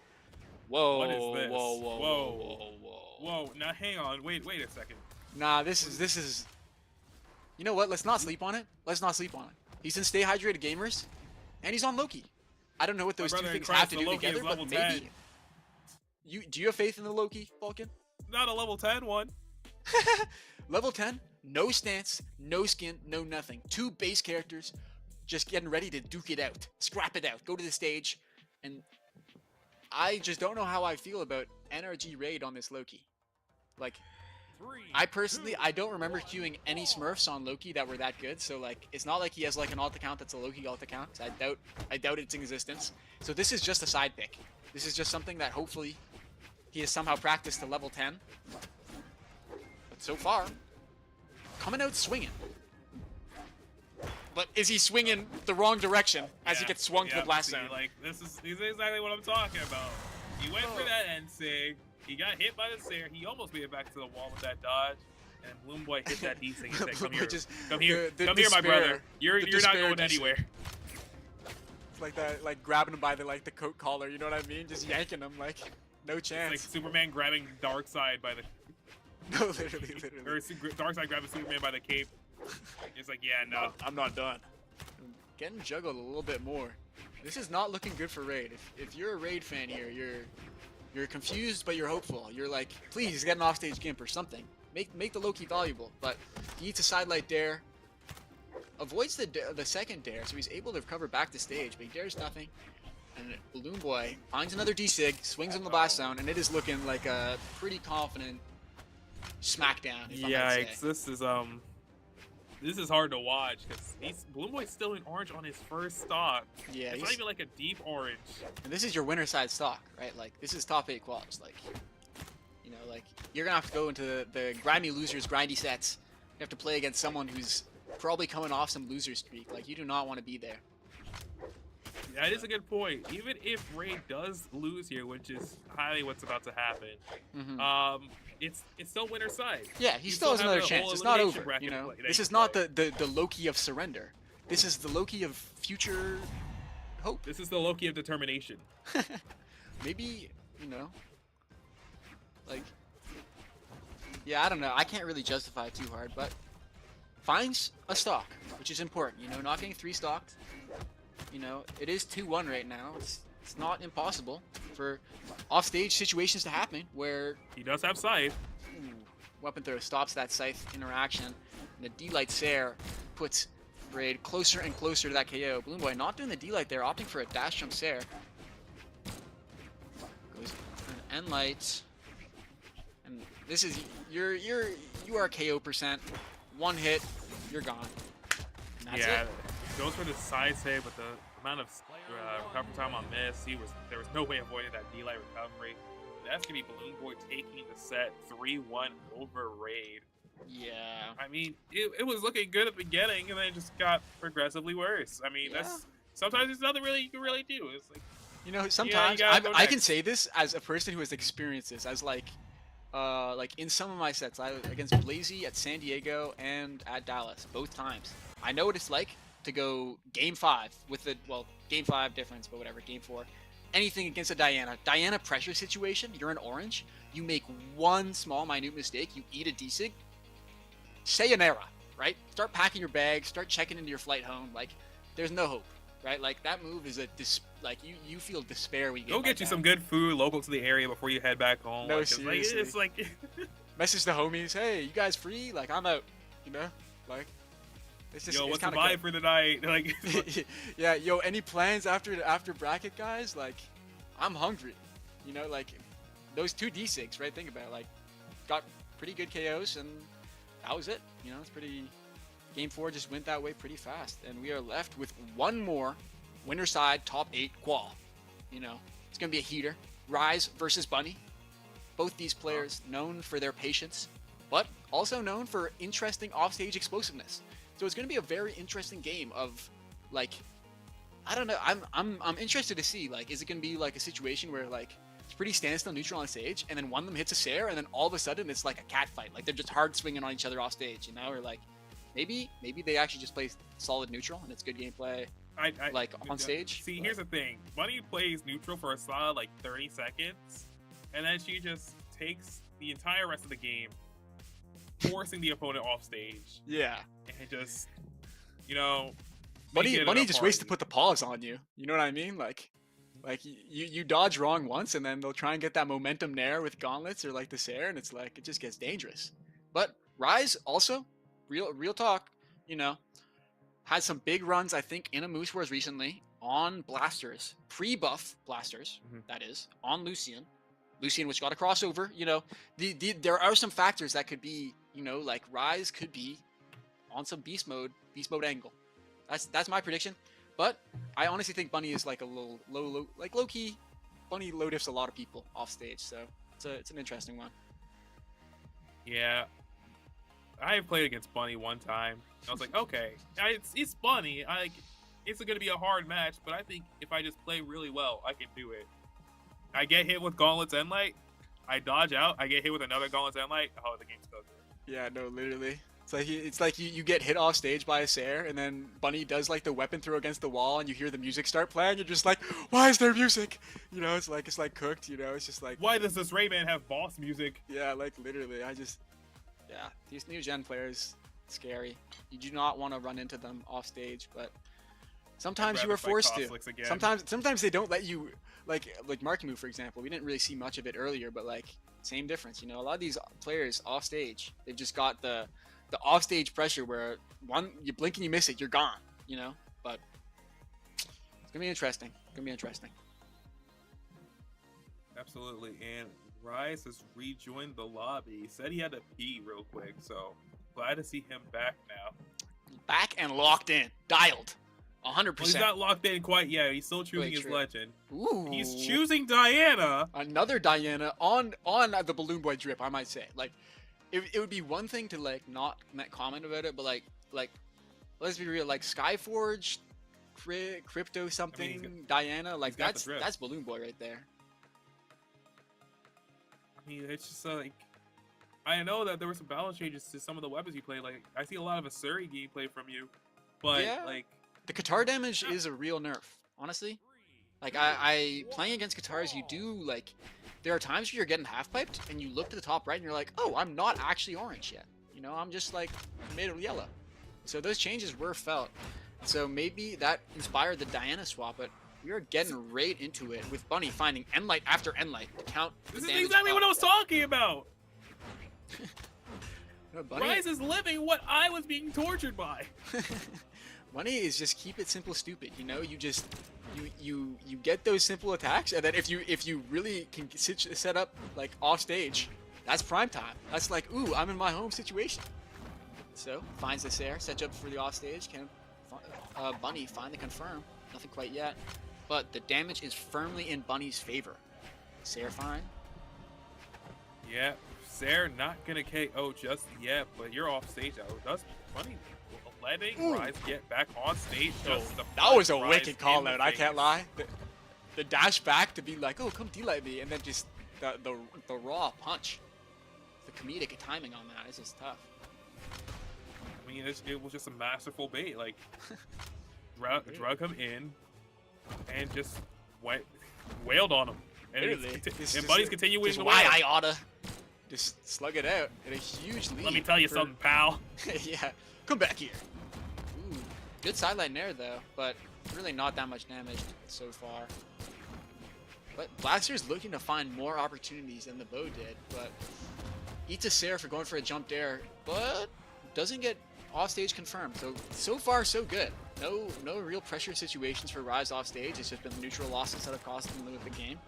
whoa, what is this? whoa. Now hang on, wait a second. Nah, this is. You know what? Let's not sleep on it. Let's not sleep on it. He's in Stay Hydrated Gamers, and he's on Loki. I don't know what those 2 things have to do together, but maybe. 10. Do you have faith in the Loki, Falcon? Not a level 10 one. Level 10, no stance, no skin, no nothing. 2 base characters just getting ready to duke it out, scrap it out, go to the stage. And I just don't know how I feel about NRG Raid on this Loki. Like, I personally, I don't remember queuing any Smurfs on Loki that were that good. So like, it's not like he has like an alt account that's a Loki alt account. I doubt its existence. So this is just a side pick. This is just something that hopefully he has somehow practiced to level 10. But so far, coming out swinging. But is he swinging the wrong direction as he gets swung to the blast zone? Like, this is exactly what I'm talking about. He went for that end sig. He got hit by the Sair. He almost made it back to the wall with that dodge. And BalloonBoy hit that D-sig and said, come here. Come here, my brother. You're not going anywhere. It's like that, like grabbing him by the coat collar, you know what I mean? Just yanking him, like, no chance. It's like Superman grabbing Darkseid by the... No, literally. Or Darkseid grabbing Superman by the cape. It's like, yeah, no. I'm not done. I'm getting juggled a little bit more. This is not looking good for Raid. If you're a Raid fan here, you're confused, but you're hopeful. You're like, please get an offstage gimp or something. Make the Loki valuable. But he eats a side light dare. Avoids the second dare, so he's able to recover back to stage, but he dares nothing. And BalloonBoy finds another D-sig, swings on the blast zone, and it is looking like a pretty confident smackdown. Yikes! This is hard to watch because BalloonBoy's still in orange on his first stock. Yeah, it's not even like a deep orange. And this is your winner side stock, right? Like, this is top 8 quads. Like, you know, like, you're gonna have to go into the grimy losers, grindy sets. You have to play against someone who's probably coming off some loser streak. Like, you do not want to be there. That is a good point. Even if Raid does lose here, which is highly what's about to happen, it's still winner side. Yeah, he still has another chance. It's not over. You know, this is not the Loki of surrender. This is the Loki of future hope. This is the Loki of determination. Maybe, you know, like, yeah, I don't know. I can't really justify it too hard, but finds a stock, which is important. You know, not getting 3 stocked. You know, it is 2-1 right now. It's it's not impossible for offstage situations to happen where He does have Scythe. weapon throw stops that Scythe interaction. And the D-Light Sair puts Braid closer and closer to that KO. BalloonBoy not doing the D-Light there, opting for a dash jump Sair. Goes for an N-Light. And this is, you are KO percent. One hit, you're gone. And that's Yeah, it. goes for the side save, but the amount of recovery time on this, there was no way avoiding that D-Light recovery. That's gonna be BalloonBoy taking the set 3-1 over Raid. Yeah. I mean, it was looking good at the beginning, and then it just got progressively worse. I mean, that's sometimes there's nothing really you can really do. It's like, You know, sometimes gotta go I can next. say this as a person who has experienced this, as like in some of my sets, against Blazy at San Diego and at Dallas, both times. I know what it's like to go game 5 with the, well, game 5 difference, but whatever, game 4. Anything against a Diana pressure situation, you're in orange, you make one small minute mistake, you eat a D-Sig, sayonara, right? Start packing your bags, start checking into your flight home, like, there's no hope, right? Like, that move is like, you feel despair when you go get you some good food local to the area before you head back home. No, like, seriously. It's like Message the homies, hey, you guys free? Like, I'm out, you know? Like, it's just, yo, it's what's the kinda vibe for the night? Like, yeah, yo, any plans after bracket, guys? Like, I'm hungry. You know, like, those 2 D6, right? Think about it. Like, got pretty good KOs, and that was it. You know, it's pretty... Game 4 just went that way pretty fast, and we are left with one more winner side top 8 qual. You know, it's going to be a heater. Rise versus Bunny. Both these players known for their patience, but also known for interesting offstage explosiveness. So it's going to be a very interesting game of, like, I don't know. I'm interested to see, like, is it going to be like a situation where, like, it's pretty standstill neutral on stage, and then one of them hits a Sair, and then all of a sudden it's like a cat fight, like they're just hard swinging on each other off stage, you know, or like maybe they actually just play solid neutral and it's good gameplay, like on stage. See, but... here's the thing: Bunny plays neutral for a solid like 30 seconds, and then she just takes the entire rest of the game, forcing the opponent off stage. Yeah. And just, you know, Bunny just waits to put the pause on you. You know what I mean? Like you dodge wrong once, and then they'll try and get that momentum nair with gauntlets or like the Sair, and it's like it just gets dangerous. But Rise also, real talk, you know, had some big runs I think in a Moose Wars recently on blasters, pre-buff blasters, that is, on Lucian, which got a crossover. You know, there are some factors that could be, you know, like Rise could be on some beast mode angle. That's my prediction. But I honestly think Bunny is like a little low key. Bunny low diffs a lot of people off stage, so it's an interesting one. Yeah, I have played against Bunny one time. I was like, okay, it's Bunny. It's going to be a hard match, but I think if I just play really well, I can do it. I get hit with Gauntlets and Light. I dodge out. I get hit with another Gauntlets and Light. Oh, the game's over. Yeah, no, literally. It's like you get hit off stage by a Sair, and then Bunny does like the weapon throw against the wall, and you hear the music start playing. You're just like, why is there music? You know, it's like cooked. You know, it's just like, why does this Rayman have boss music? Yeah, like literally, yeah, these new gen players, scary. You do not want to run into them off stage, but sometimes you are forced to. Sometimes they don't let you, like Marckiemoo, for example. We didn't really see much of it earlier, but like same difference. You know, a lot of these players off stage, they've just got the offstage pressure where you blink and you miss it, you're gone, you know. But it's gonna be interesting. Absolutely. And Rise has rejoined the lobby. He said he had to pee real quick, so glad to see him back now. Back and locked in, dialed, 100%. Well, he's not locked in quite yet. He's still choosing his legend. Ooh. He's choosing Diana. Another Diana on the BalloonBoy drip, I might say. Like, it would be one thing to like not comment about it, but like let's be real, like Skyforge, Crypto something, Diana, like that's BalloonBoy right there. I mean, it's just like, I know that there were some balance changes to some of the weapons you play. Like, I see a lot of Asuri gameplay from you, but yeah, like the Qatar damage is a real nerf, honestly. Like I playing against Qatars, you do like, there are times where you're getting half piped and you look to the top right and you're like, oh, I'm not actually orange yet. You know, I'm just like middle yellow. So those changes were felt. So maybe that inspired the Diana swap, but We are getting right into it with Bunny finding end light after end light to count. This is exactly what I was talking about. Bunny, Rise is living what I was being tortured by. Bunny is just keep it simple, stupid. You know, you just you get those simple attacks, and then if you really can set up like off stage, that's prime time. That's like, ooh, I'm in my home situation. So finds this air, sets up for the off stage. Can Bunny find the confirm? Nothing quite yet, but the damage is firmly in Bunny's favor. Sair fine. Yeah, Sair not gonna KO just yet, but you're off stage now. That's Bunny letting Rise get back on stage. Just to That was a punch Rise wicked call in out. the I can't face. lie. The dash back to be like, oh, come D-light me, and then just the raw punch. The comedic timing on that is just tough. I mean, it was just a masterful bait. Like, drug him in, and just wailed on him. And, Literally, and Bunny's continuing just to why wail. I oughta just slug it out at a huge lead. Let me tell you for- something, pal. Yeah, come back here. Ooh, good sideline there though, but really not that much damage so far. But Blaster's looking to find more opportunities than the bow did, but eats a Sair for going for a jump dare, but doesn't get offstage confirmed. So far so good. No real pressure situations for Rise offstage. It's just been neutral losses that have cost him the game.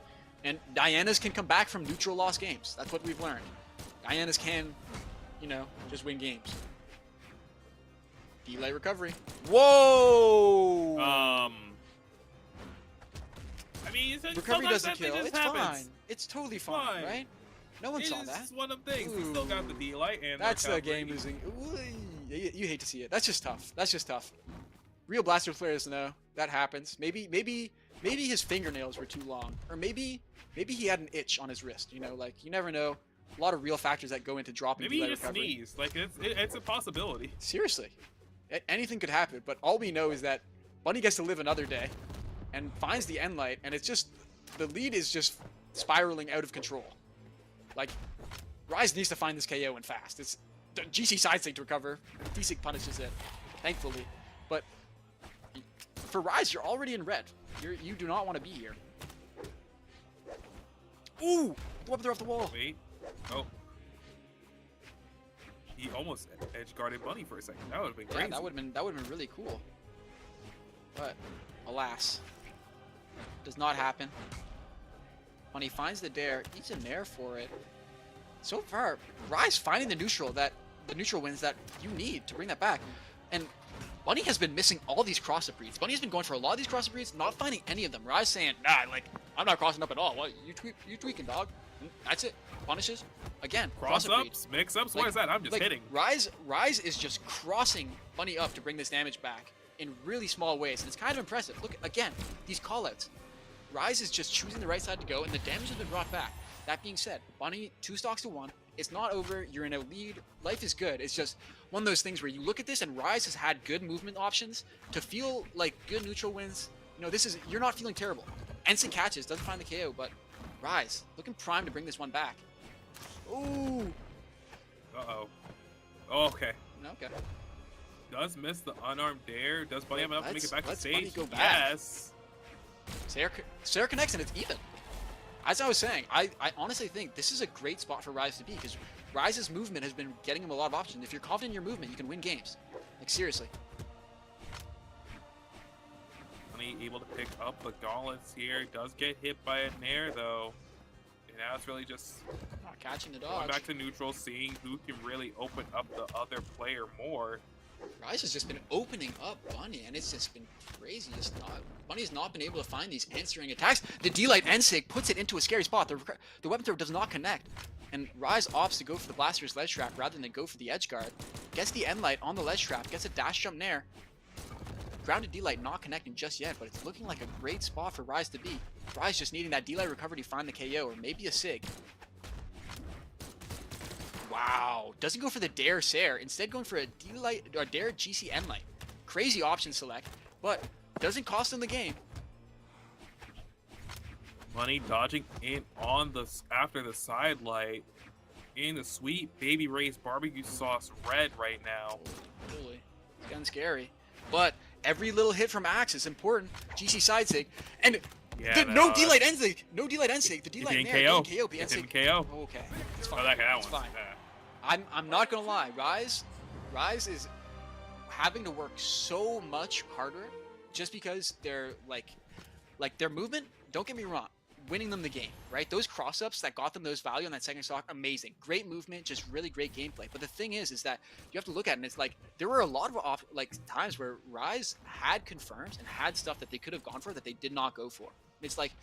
And Dianas can come back from neutral loss games. That's what we've learned. Dianas can, you know, just win games. Delay recovery. Whoa! I mean, Recovery sometimes doesn't that thing kill. just It's happens. fine. It's totally fine, right? No one saw that. It's one of the things. He still got the D-light and That's the the game losing. Ooh, you hate to see it. That's just tough. That's just tough. Real Blaster players know that happens. Maybe his fingernails were too long, or maybe he had an itch on his wrist. You know, like you never know. A lot of real factors that go into dropping. Maybe he delay just recovery. sneezed. Like it's a possibility. Seriously, anything could happen. But all we know is that Bunny gets to live another day, and finds the end light, and it's just the lead is just spiraling out of control. Like Rise needs to find this KO and fast. It's the GC side stick to recover. D-Sig punishes it, thankfully. But for Rise, you're already in red. You do not want to be here. Ooh! The weapon throw off the wall. Wait. Oh. He almost edge guarded Bunny for a second. That would have been Yeah, crazy. that would have been really cool. But alas, does not happen. Bunny finds the dare, eats a nair for it. So far, Rise finding the neutral wins that you need to bring that back. And Bunny has been missing all these cross-up reads. Bunny has been going for a lot of these cross-up reads, not finding any of them. Rise saying, nah, like, I'm not crossing up at all. What, you tweaking, dog. That's it. Punishes. Again, cross-up read. Cross-ups, mix-ups, what is that? I'm just hitting. Rise is just crossing Bunny up to bring this damage back in really small ways, and it's kind of impressive. Look, again, these callouts. Rise is just choosing the right side to go, and the damage has been brought back. That being said, Bunny 2 stocks to 1. It's not over. You're in a lead. Life is good. It's just one of those things where you look at this, and Rise has had good movement options to feel like good neutral wins. You know, you're not feeling terrible. Ensign catches, doesn't find the KO, but Rise looking prime to bring this one back. Ooh. Uh-oh. Oh, okay. Okay. Does miss the unarmed dare. Does Bunny have enough to make it back to Let's Bunny stage? go back. Yes. Sair connects, and it's even. As I was saying, I honestly think this is a great spot for Rise to be, because Rise's movement has been getting him a lot of options. If you're confident in your movement, you can win games. Like, seriously. Bunny able to pick up the gauntlets here. Does get hit by a nair, though. And now it's really just Not catching the going dodge. back to neutral, seeing who can really open up the other player more. Rise has just been opening up Bunny, and it's just been crazy. Bunny has not been able to find these answering attacks. The D-Light N-Sig puts it into a scary spot. The weapon throw does not connect. And Rise opts to go for the Blaster's ledge trap rather than go for the edge guard. Gets the N-Light on the ledge trap, gets a dash jump nair. Grounded D-Light not connecting just yet, but it's looking like a great spot for Rise to be. Rise just needing that D-Light recovery to find the KO, or maybe a Sig. Wow, doesn't go for the dare Sair, instead going for a D-Light or dare GC N-Light. Crazy option select, but doesn't cost him the game. Bunny dodging in on the after the side light in the sweet baby Ray's barbecue sauce red right now. Holy, it's getting scary. But every little hit from Axe is important. GC side sig, and Yeah, no D-light end sig. No D-light end sig. The D-light didn't there KO. didn't KO. But It end sig. didn't KO. Okay, it's fine. Oh, that It's one. fine. I'm not gonna lie. Rise is having to work so much harder just because they're like their movement. Don't get me wrong, winning them the game, right? Those cross-ups that got them those value on that second stock, amazing, great movement, just really great gameplay. But the thing is that you have to look at it, and it's like there were a lot of times where Rise had confirms and had stuff that they could have gone for that they did not go for. It's like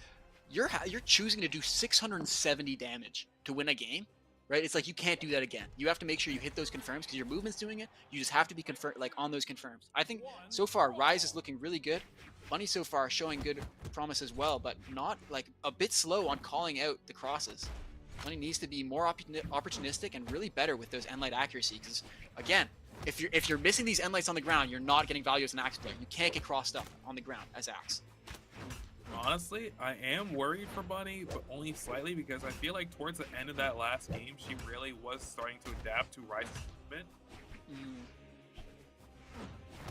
you're choosing to do 670 damage to win a game. Right, it's like you can't do that again. You have to make sure you hit those confirms because your movement's doing it. You just have to be on those confirms. I think so far Rise is looking really good. Bunny so far showing good promise as well, but not like a bit slow on calling out the crosses. Bunny needs to be more opportunistic and really better with those end light accuracy. Because again, if you're missing these end lights on the ground, you're not getting value as an Axe player. You can't get crossed up on the ground as Axe. Honestly, I am worried for Bunny, but only slightly because I feel like towards the end of that last game, she really was starting to adapt to Rise's movement.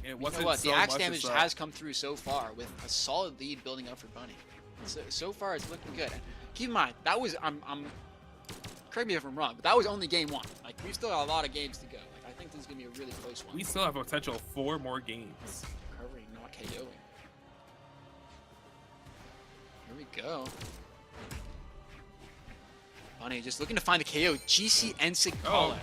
And it wasn't The so Axe much damage as, has come through so far with a solid lead building up for Bunny. So far, it's looking good. Keep in mind that was correct me if I'm wrong, but that was only game 1. Like we still got a lot of games to go. Like I think this is gonna be a really close one. we still have a potential 4 more games. Recovering, not KOing. Here we go. Bunny just looking to find the KO. GC Ensig call out.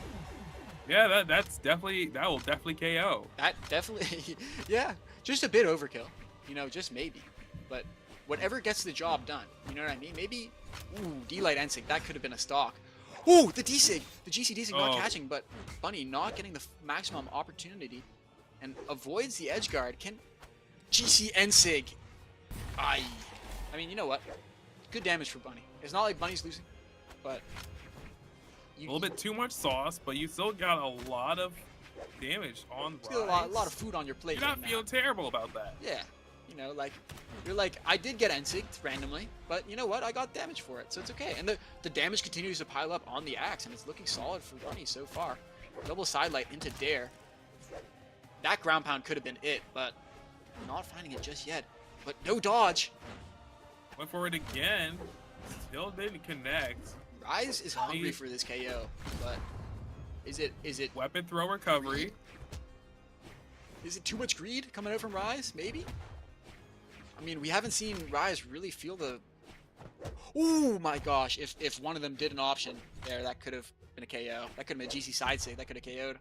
Yeah, that will definitely KO. That definitely, yeah, just a bit overkill. You know, just maybe. But whatever gets the job done. You know what I mean? Maybe, ooh, D-Light Ensig, that could have been a stock. Ooh, the D-Sig, the GC D-Sig not catching, but Bunny not getting the maximum opportunity and avoids the edge guard. Can GC Ensig, I mean, you know what? Good damage for Bunny. It's not like Bunny's losing, but A little bit too much sauce, but you still got a lot of damage on Rise. still a lot of food on your plate. You're not right now. feeling terrible about that. Yeah, you know, like you're like I did get Ensig randomly, but you know what? I got damage for it, so it's okay. And the damage continues to pile up on the Axe, and it's looking solid for Bunny so far. Double sidelight into Dare. That ground pound could have been it, but not finding it just yet. But no dodge. Went for it again. Still didn't connect. Rise is hungry for this KO, but is it Weapon throw recovery. is it too much greed coming out from Rise? Maybe. I mean, we haven't seen Rise really feel the. Oh my gosh! If one of them did an option there, that could have been a KO. That could have been a GC side save. That could have KO'd.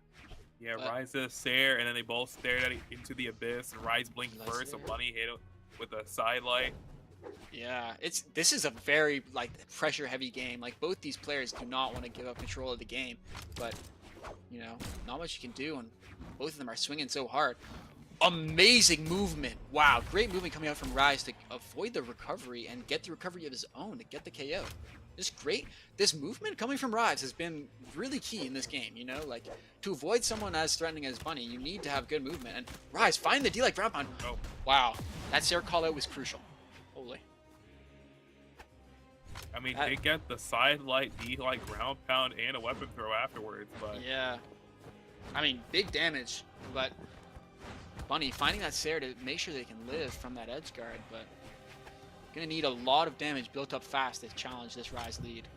Yeah, But- Rise did a stare, and then they both stared at into the abyss. And Rise blinked Nice first, so there. Bunny hit him with a side light. Yeah, this is a very pressure heavy game. Like both these players do not want to give up control of the game, but you know, not much you can do, and both of them are swinging so hard. Amazing movement! Wow, great movement coming out from Rise to avoid the recovery and get the recovery of his own to get the KO. Just great. This movement coming from Rise has been really key in this game. You know, like to avoid someone as threatening as Bunny, you need to have good movement. And Rise, find the D-like ground pound. Oh. Wow, that Sarah call out was crucial. Holy. I mean, they get the side light, D-like ground pound, and a weapon throw afterwards, but Yeah. I mean, big damage, but Bunny finding that Sarah to make sure they can live from that edge guard, but gonna need a lot of damage built up fast to challenge this Rise lead.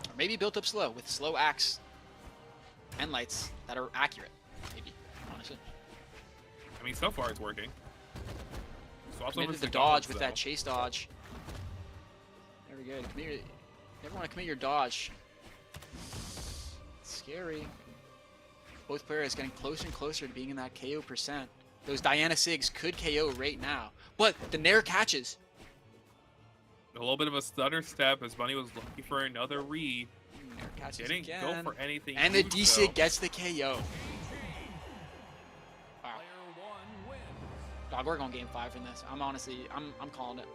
Or maybe built up slow with slow Axe and lights that are accurate, maybe, honestly. I mean, so far it's working. Swaps over Committed the to dodge Goblins, with though. that chase dodge. Very good. You never want to commit your dodge. Scary. Both players getting closer and closer to being in that KO percent. Those Diana Sigs could KO right now. But the Nair catches. A little bit of a stutter step as Bunny was looking for another read. Nair catches Didn't again. go for anything. And the huge, D-Sig though. gets the KO. Wow. Dog, we're going game 5 in this. I'm honestly, I'm calling it.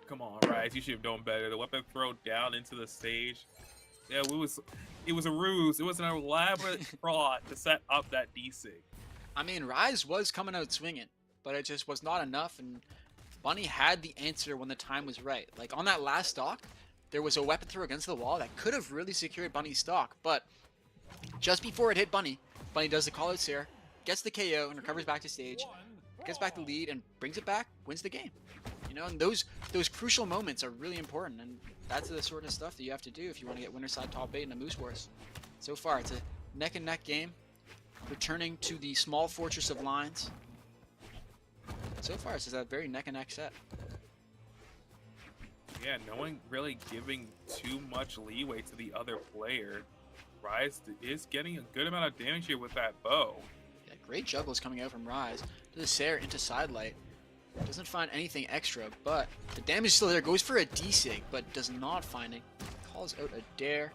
Come on, Rise, you should have known better. The weapon throw down into the stage. Yeah, it was a ruse. It was an elaborate fraud to set up that D-Sig. I mean, Rise was coming out swinging, but it just was not enough, and Bunny had the answer when the time was right. Like, on that last stock, there was a weapon throw against the wall that could have really secured Bunny's stock, but just before it hit Bunny, Bunny does the call-out Seer, gets the KO and recovers back to stage, gets back the lead and brings it back, wins the game. You know, and those crucial moments are really important, and that's the sort of stuff that you have to do if you want to get winner side top 8 in a Moose Wars. So far, it's a neck and neck game, returning to the small fortress of lines. So far, it's a very neck and neck set. Yeah, no one really giving too much leeway to the other player. Rise is getting a good amount of damage here with that bow. Yeah, great juggles coming out from Rise. To the Sair into Sidelight. Doesn't find anything extra, but the damage is still there. Goes for a D-Sig, but does not find it. Calls out a Dare.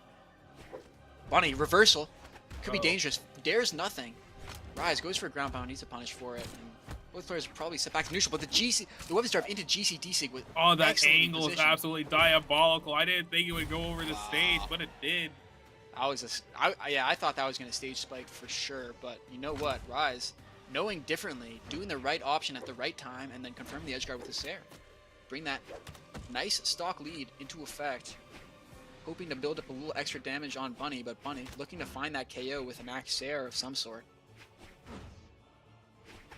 Bunny, reversal. Could be dangerous. Dares nothing. Rise goes for a ground pound, needs a punish for it. And both players probably set back to neutral, but the weapon drive into GC D-Sig with that angle is absolutely diabolical. I didn't think it would go over the stage, but it did. I thought that was going to stage spike for sure, but you know what? Rise, knowing differently, doing the right option at the right time, and then confirm the edge guard with the Sair. Bring that nice stock lead into effect, hoping to build up a little extra damage on Bunny, but Bunny looking to find that KO with an axe Sair of some sort.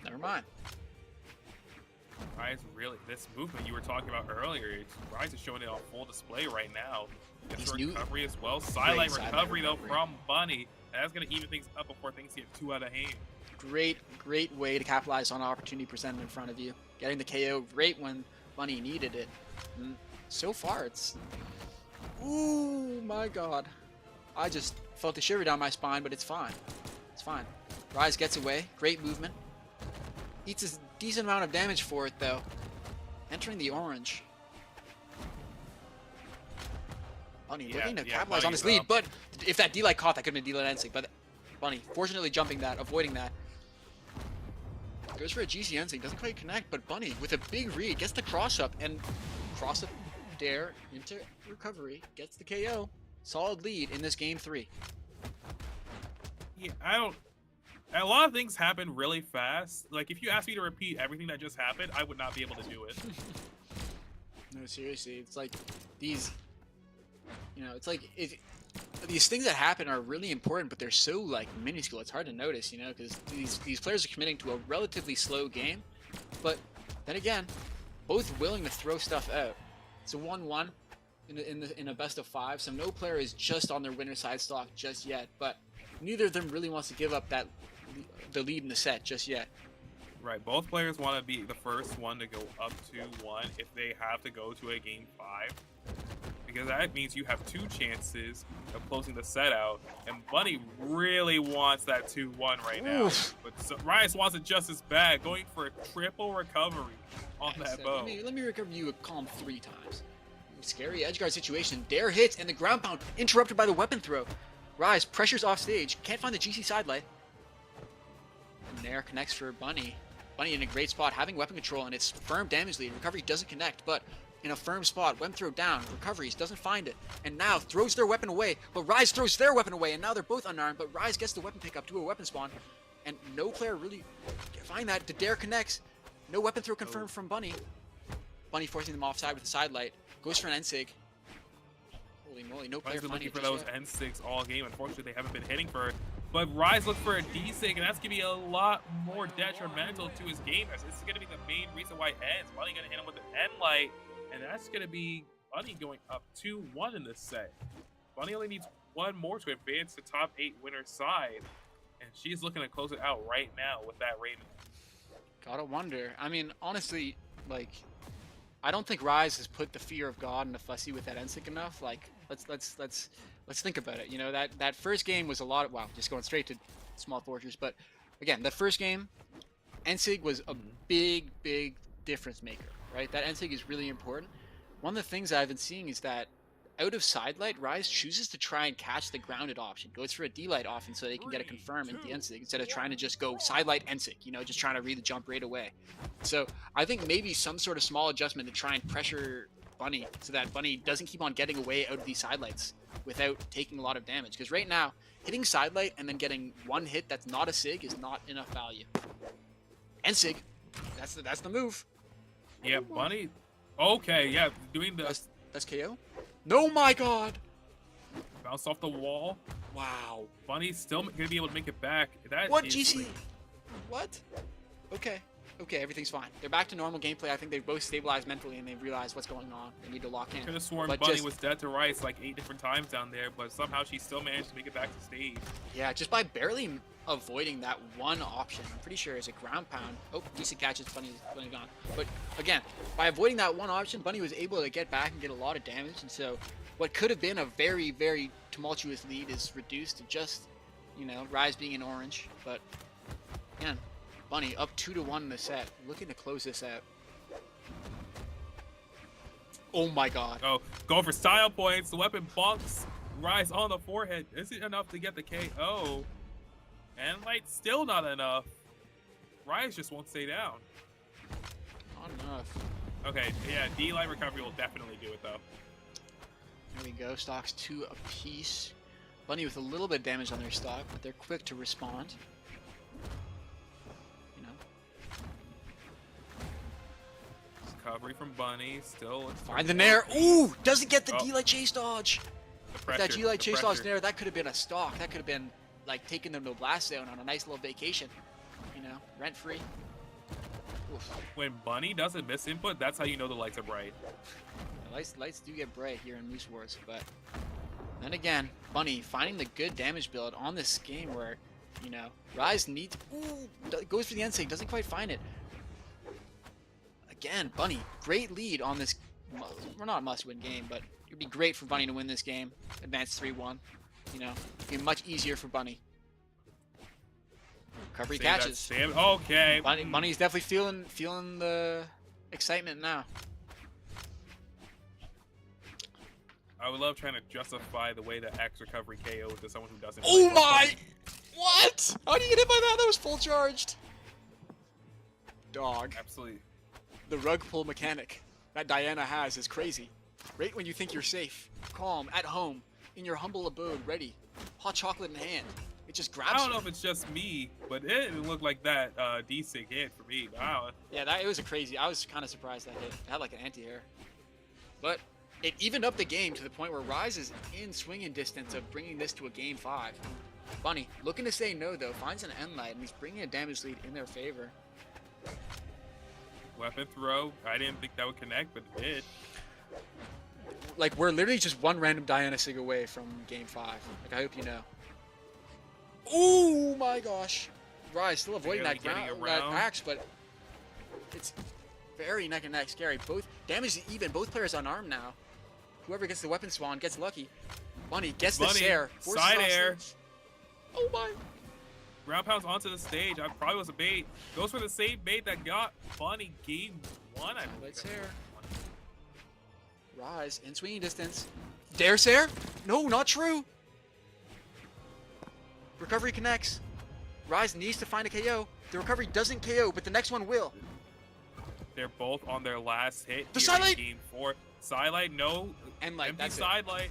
Never mind. Rise really, this movement you were talking about earlier, Rise is showing it on full display right now. Gets the recovery as well. Sidelight recovery though from Bunny. And that's going to even things up before things get too out of hand. Great way to capitalize on an opportunity presented in front of you. Getting the KO right when Bunny needed it. And so far, it's... Ooh, my God. I just felt a shiver down my spine, but it's fine. It's fine. Rise gets away. Great movement. Eats a decent amount of damage for it, though. Entering the orange. Bunny looking to capitalize on this lead, but if that D-Light caught, that could have been D-Light N-Sig, but Bunny fortunately jumping that, avoiding that. Goes for a GC N-Sig, doesn't quite connect, but Bunny with a big read gets the cross-up, and cross-up Dare into recovery, gets the KO. Solid lead in this game 3. Yeah, a lot of things happen really fast. Like, if you ask me to repeat everything that just happened, I would not be able to do it. No, seriously, it's like these... You know, it's like these things that happen are really important, but they're so like minuscule. It's hard to notice, you know, because these players are committing to a relatively slow game, but then again, both willing to throw stuff out. It's a 1-1 in a best of 5, so no player is just on their winner side stock just yet. But neither of them really wants to give up the lead in the set just yet. Right, both players want to be the first one to go up 2-1 if they have to go to a game 5. Because that means you have 2 chances of closing the set out, and Bunny really wants that 2-1 right now. But Rise wants it just as bad, going for a triple recovery on that bow. Let me recover you a calm 3 times. Scary edgeguard situation. Dare hits, and the ground pound interrupted by the weapon throw. Rise pressures off stage, can't find the GC sidelight. And Nair connects for Bunny. Bunny in a great spot, having weapon control, and it's firm damage lead. Recovery doesn't connect, but in a firm spot, weapon throw down, recoveries, doesn't find it, and now throws their weapon away, but Rise throws their weapon away, and now they're both unarmed, but Rise gets the weapon pickup to a weapon spawn, and no player really find that. The Dare connects, no weapon throw confirmed from Bunny. Bunny forcing them offside with a sidelight, goes for an N-Sig. Holy moly, no player finding finding for those N-Sigs all game. Unfortunately, they haven't been hitting for it. But Rise looked for a D-Sig, and that's going to be a lot more detrimental to his game. This is going to be the main reason why it ends. Bunny going to hit him with an N-Light. And that's going to be Bunny going up 2-1 in this set. Bunny only needs 1 more to advance to top 8 winner side. And she's looking to close it out right now with that Raven. Gotta wonder. I mean, honestly, like, I don't think Rise has put the fear of God into Fussy with that N-Sig enough. Like, let's think about it. You know, that first game was a lot of, wow, just going straight to Small Fortress. But again, the first game, N-Sig was a big difference maker. Right, that N-Sig is really important. One of the things I've been seeing is that out of sidelight, Rise chooses to try and catch the grounded option. Goes for a D-Light often so they can get a confirm into the N-Sig instead of trying to just go sidelight N-Sig, you know, just trying to read the jump right away. So I think maybe some sort of small adjustment to try and pressure Bunny so that Bunny doesn't keep on getting away out of these sidelights without taking a lot of damage. Because right now, hitting sidelight and then getting 1 hit that's not a Sig is not enough value. N-Sig, that's the move. Yeah, Bunny. Okay, yeah, doing the... That's KO? No, my God! Bounce off the wall. Wow. Bunny's still going to be able to make it back. That What is GC? like What? Okay. Okay, everything's fine. They're back to normal gameplay. I think they've both stabilized mentally and they've realized what's going on. They need to lock in. Could have sworn But Bunny just- was dead to rights like 8 different times down there, but somehow she still managed to make it back to stage. Yeah, just by barely avoiding that one option. I'm pretty sure it's a ground pound. Oh, decent catches. Bunny's gone. But again, by avoiding that one option, Bunny was able to get back and get a lot of damage. And so what could have been a very, very tumultuous lead is reduced to just, you know, Rise being in orange. But again, Bunny up 2-1 in the set. Looking to close this out. Oh my god. Oh, going for style points. The weapon bonks Rise on the forehead. Is it enough to get the KO? And Light still not enough. Rise just won't stay down. Not enough. Okay, yeah, D-Light recovery will definitely do it though. There we go. Stocks 2 apiece. Bunny with a little bit of damage on their stock, but they're quick to respond. You know. Recovery from Bunny. Still. Find the nair. Ooh! Doesn't get the Oh. D-Light chase dodge. The If that pressure, D-Light the chase dodge pressure. nair, that could have been a stock. That could have been like taking them to a blast zone on a nice little vacation. You know, rent free. Oof. When Bunny doesn't miss input, that's how you know the lights are bright. Lights do get bright here in Moose Wars, but then again, Bunny finding the good damage build on this game where, you know, Rise needs. Ooh, goes for the end save, doesn't quite find it. Again, Bunny, great lead on this. We're not a must-win game, but it'd be great for Bunny to win this game. Advance 3-1. You know, it'd be much easier for Bunny. Recovery Save that catches. save- Okay. Bunny's definitely feeling the excitement now. I would love trying to justify the way that X recovery KO to someone who doesn't. Oh play my! football. What? How do you get hit by that? That was full charged. Dog. Absolutely. The rug pull mechanic that Diana has is crazy. Right when you think you're safe, calm, at home, in your humble abode, ready, hot chocolate in hand, it just grabs I don't you. know if it's just me, but it didn't look like that D-Sig hit for me. Wow. Yeah, it was a crazy. I was kind of surprised that hit. It had like an anti-air. But it evened up the game to the point where Rise is in swinging distance of bringing this to a game 5. Bunny, looking to say no though, finds an end light and he's bringing a damage lead in their favor. Weapon throw. I didn't think that would connect, but it did. Like, we're literally just one random Diana Sig away from game 5. Like, I hope you know. Oh my gosh. Rise still avoiding Barely that getting ground, that around. axe, but it's very neck and neck scary. Both damage is even. Both players unarmed now. Whoever gets the weapon spawn gets lucky. Bunny gets the Bunny, air. Forces side off air. stage. Oh my. Ground pounds onto the stage. I probably was a bait. Goes for the same bait that got Bunny game 1. I believe. Let's hear. Rise in swinging distance. Dare Sair? No, not true. Recovery connects. Rise needs to find a KO. The recovery doesn't KO, but the next one will. They're both on their last hit. The here in sidelight! Game 4. Sidelight, no. And like, Empty that's it. sidelight.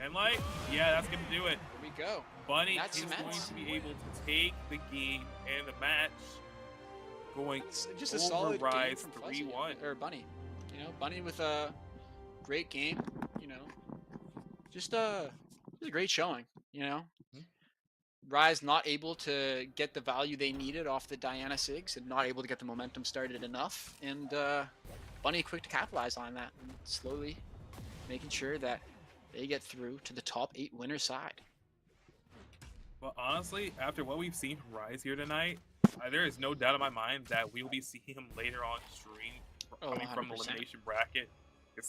And light. Yeah, that's gonna do it. Here we go. Bunny That's is going immense. to be able to take the game and the match, going It's just a over solid game Rise from Fuzzy, 3-1. or Bunny. You know, Bunny with a great game. You know, just a great showing. You know, Rise not able to get the value they needed off the Diana Sigs and not able to get the momentum started enough, and Bunny quick to capitalize on that and slowly making sure that they get through to the top 8 winner side. But honestly, after what we've seen from Rise here tonight, there is no doubt in my mind that we will be seeing him later on stream Oh, coming from the 100%. elimination bracket. It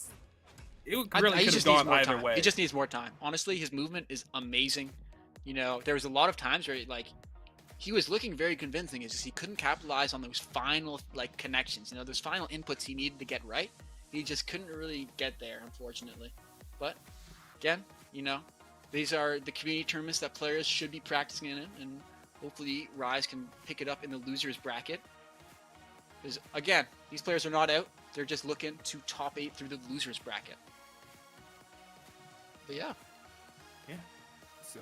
really He could have just needs gone more either time. way. He just needs more time. Honestly, his movement is amazing. You know, there was a lot of times where like he was looking very convincing. It's just he couldn't capitalize on those final like connections. You know, those final inputs he needed to get right. He just couldn't really get there, unfortunately. But again, you know, these are the community tournaments that players should be practicing in, and hopefully Rise can pick it up in the losers bracket. Because again, these players are not out. They're just looking to top 8 through the losers bracket. But yeah. So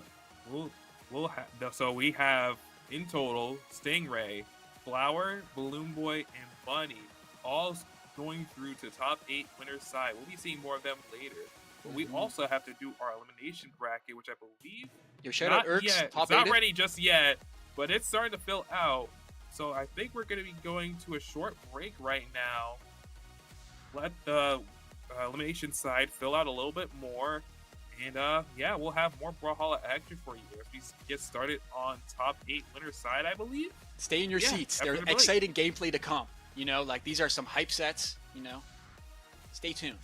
so we have in total Stingray, Flower, BalloonBoy, and Bunny all going through to top 8 winners side. We'll be seeing more of them later. But we also have to do our elimination bracket, which I believe Your shout out not Erks, yet. top It's not 8. ready just yet, but it's starting to fill out. So I think we're going to be going to a short break right now. Let the elimination side fill out a little bit more. And yeah, we'll have more Brawlhalla action for you as we get started on top 8 winner side, I believe. Stay in your seats. after There's the break. exciting gameplay to come. You know, like these are some hype sets, you know. Stay tuned.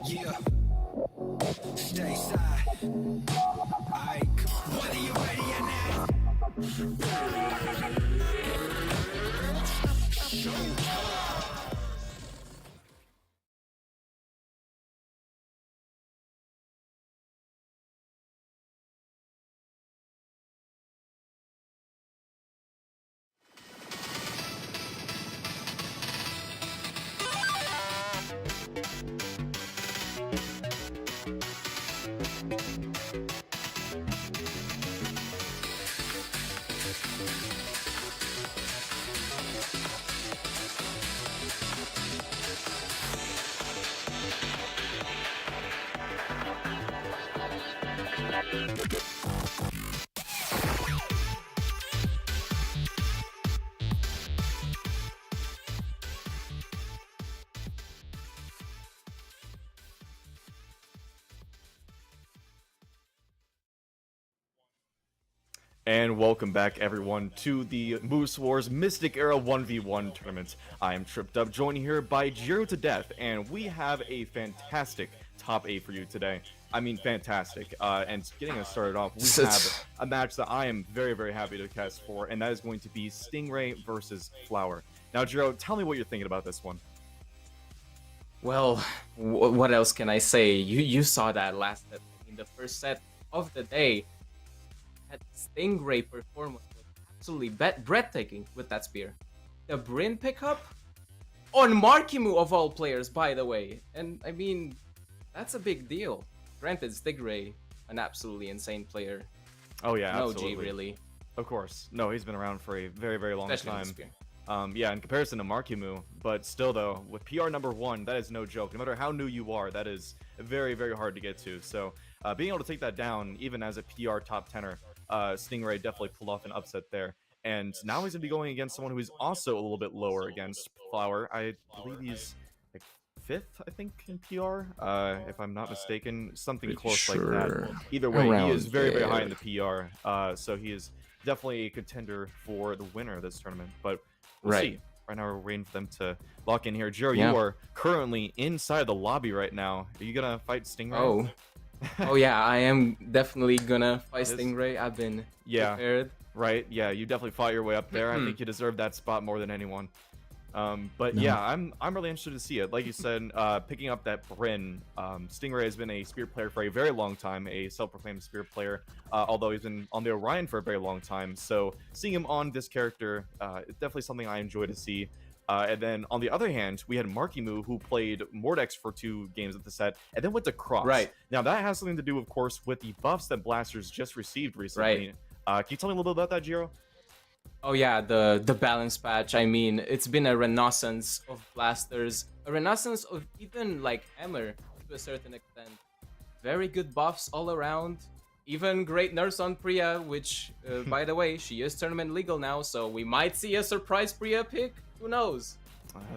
Yeah. Stay side. Aight, whether you ready or not. And welcome back, everyone, to the Moose Wars Mystic Era 1v1 tournament. I am Tripped Up, joined here by Jiro to Death, and we have a fantastic top 8 for you today. I mean, fantastic. And getting us started off, we have a match that I am very, very happy to cast for, and that is going to be Stingray versus Flower. Now, Jiro, tell me what you're thinking about this one. Well, what else can I say? You saw that last set. I mean, the first set of the day. That Stingray performance was absolutely breathtaking with that spear. The Bryn pickup on Marckiemoo of all players, by the way. And I mean, that's a big deal. Granted, Stingray, an absolutely insane player. Oh yeah, no absolutely. G really. Of course. No, he's been around for a very, very long Especially time. with the spear. Yeah, in comparison to Marckiemoo, but still though, with PR #1, that is no joke. No matter how new you are, that is very, very hard to get to. So being able to take that down, even as a PR top 10er, Stingray definitely pulled off an upset there. And now he's going to be going against someone who is also a little bit lower against Flower. I believe he's like 5th, I think, in PR, if I'm not mistaken. Something close like that. Either way, he is very, very high in the PR. So he is definitely a contender for the winner of this tournament. But we'll see. Right now, we're waiting for them to lock in here. Jiro, you are currently inside the lobby right now. Are you going to fight Stingray? Oh yeah, I am definitely gonna fight Stingray. I've been prepared. Right, yeah, you definitely fought your way up there. I think you deserve that spot more than anyone. But yeah, I'm really interested to see it. Like you said, picking up that Bryn, Stingray has been a spear player for a very long time, a self-proclaimed spear player, although he's been on the Orion for a very long time. So seeing him on this character is definitely something I enjoy to see. And then on the other hand, we had Marckiemoo, who played Mordex for 2 games of the set, and then went to Cross. Right. Now that has something to do, of course, with the buffs that Blasters just received recently. Can you tell me a little bit about that, Jiro? Oh yeah, the balance patch. I mean, it's been a renaissance of Blasters, a renaissance of even like Hammer to a certain extent. Very good buffs all around. Even great nerfs on Priya, which, by the way, she is tournament legal now, so we might see a surprise Priya pick. Who knows?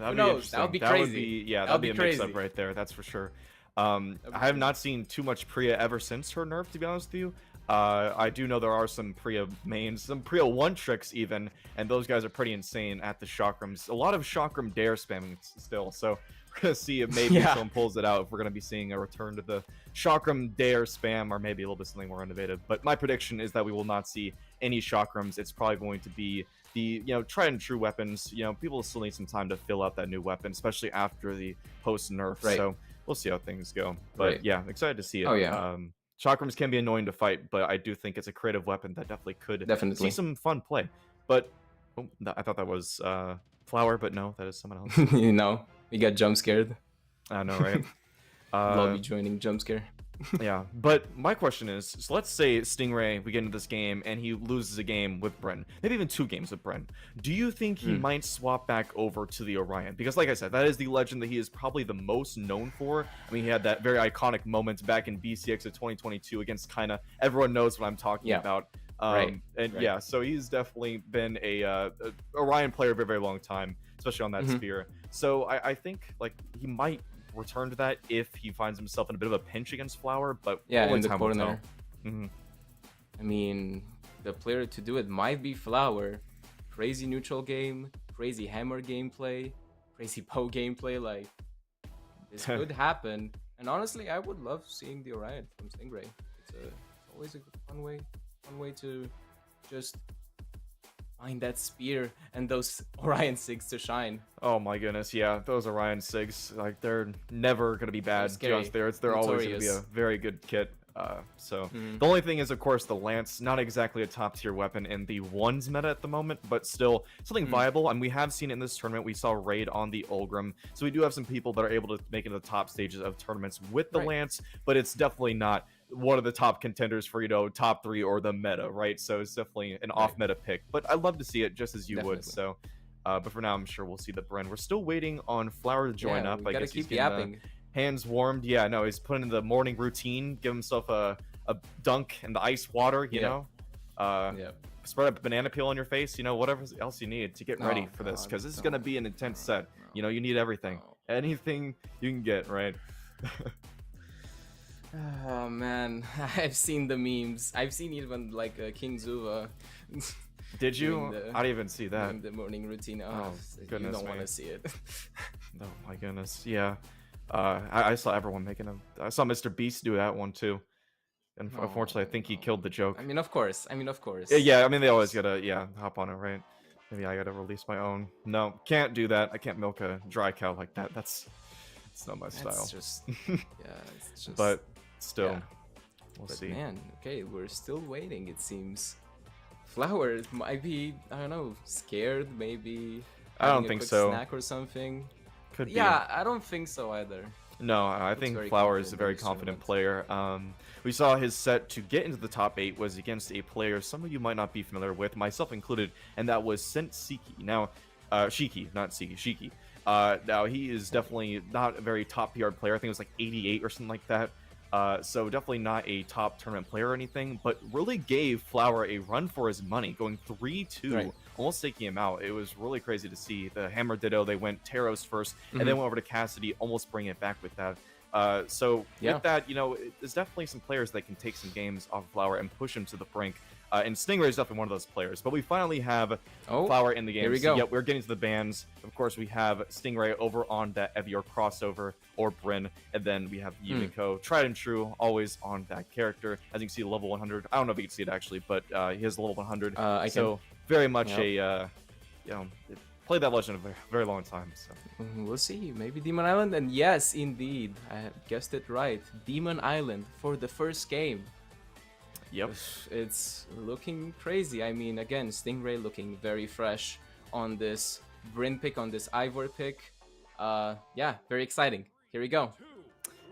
That'd Who be knows? That would be crazy. That'd be a mix-up right there. That's for sure. I have not seen too much Priya ever since her nerf, to be honest with you. I do know there are some Priya mains, some Priya 1 tricks even, and those guys are pretty insane at the Chakrams. A lot of Chakram dare spamming still, so we're going to see if maybe someone pulls it out, if we're going to be seeing a return to the Chakram dare spam, or maybe a little bit something more innovative. But my prediction is that we will not see any Chakrams. It's probably going to be the tried and true weapons. People still need some time to fill out that new weapon, especially after the post nerf. So we'll see how things go. But yeah, I'm excited to see it. Oh yeah. Chakrams can be annoying to fight, but I do think it's a creative weapon that definitely could see some fun play. But I thought that was Flower, but no, that is someone else. We got jump scared. I know, right? Love you joining jump scare. Yeah, but my question is, so let's say Stingray, we get into this game and he loses a game with Bryn, maybe even 2 games with Bryn. Do you think he might swap back over to the Orion? Because like I said, that is the legend that he is probably the most known for. I mean, he had that very iconic moment back in BCX of 2022 against Kinda. Everyone knows what I'm talking about. Yeah, so he's definitely been a Orion player for a very long time, especially on that spear. So I think like he might return to that if he finds himself in a bit of a pinch against Flower, but in the corner. I mean, the player to do it might be Flower. Crazy neutral game, crazy hammer gameplay, crazy bow gameplay. Like, this could happen. And honestly, I would love seeing the Orion from Stingray. It's always a fun way to just find that spear and those Orion Sigs to shine. Oh my goodness, yeah, those Orion Sigs, like, they're never gonna be bad. They're always gonna be a very good kit. The only thing is, of course, the Lance, not exactly a top tier weapon in the ones meta at the moment, but still something viable. And we have seen in this tournament, we saw Raid on the Ulgrim, so we do have some people that are able to make it to the top stages of tournaments with the Lance, but it's definitely not one of the top contenders for, top 3 or the meta, right? So it's definitely an off meta pick, but I'd love to see it just as you would. So but for now, I'm sure we'll see the Bryn. We're still waiting on Flower to join up. We gotta keep yapping. hands warmed. Yeah, no, he's putting in the morning routine, give himself a dunk in the ice water, you know. Spread a banana peel on your face, you know, whatever else you need to get ready for this, because this is going to be an intense set. You know, you need everything. Anything you can get, right? Oh man, I've seen the memes. I've seen even like King Zuva. Did you? I didn't even see that. In the morning routine. Oh, goodness, you don't want to see it. Oh my goodness, yeah. I saw everyone making them. I saw Mr. Beast do that one too. And unfortunately, I think he killed the joke. I mean, of course. Yeah, I mean, they always gotta, hop on it, right? Maybe I gotta release my own. No, can't do that. I can't milk a dry cow like that. It's not my style. It's just, it's just. But still, we'll but see. Man, okay, we're still waiting. It seems. Flower might be, I don't know, scared. Maybe. I don't think so. Snack or something. Could be. Yeah, I don't think so either. No, I think Flower is a very confident player. We saw his set to get into the top 8 was against a player some of you might not be familiar with, myself included, and that was Shiki. Now, Shiki, not Siki, Shiki. Now, he is definitely not a very top PR player. I think it was like 88 or something like that. So definitely not a top tournament player or anything, but really gave Flower a run for his money, going 3-2, almost taking him out. It was really crazy to see. The Hammer Ditto, they went Taros first, and then went over to Cassidy, almost bring it back with that. So with that, you know, there's definitely some players that can take some games off of Flower and push him to the brink. And Stingray is definitely one of those players. But we finally have Flower in the game. Here we go. Yeah, we're getting to the bans. Of course, we have Stingray over on that Evior crossover, or Bryn. And then we have Yumiko, tried and true, always on that character. As you can see, level 100. I don't know if you can see it actually, but he has level 100. So very much a, you know, played that legend a very long time. So we'll see. Maybe Demon Island. And yes, indeed, I guessed it right. Demon Island for the first game. Yep. It's looking crazy. I mean, again, Stingray looking very fresh on this Bryn pick, on this Ivor pick. Yeah, very exciting. Here we go.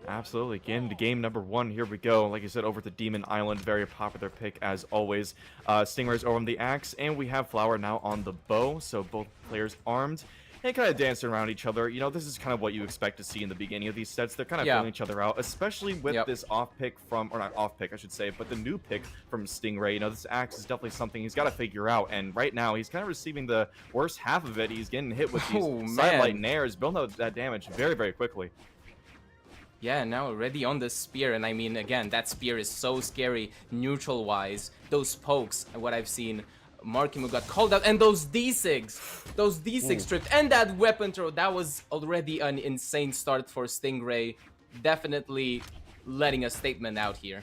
Absolutely. Again, to game number 1. Here we go. Like I said, over to Demon Island. Very popular pick as always. Stingray's over on the axe, and we have Flower now on the bow. So both players armed and kind of dancing around each other. You know, this is kind of what you expect to see in the beginning of these sets. They're kind of feeling each other out, especially with this off pick from, or not off pick, I should say, but the new pick from Stingray. You know, this axe is definitely something he's got to figure out. And right now, he's kind of receiving the worst half of it. He's getting hit with these sidelight nairs, building up that damage very, very quickly. Yeah, now already on the spear, and I mean, again, that spear is so scary neutral-wise. Those pokes, what I've seen, Marckiemoo got called out, and those D6 tripped, and that weapon throw, that was already an insane start for Stingray. Definitely letting a statement out here.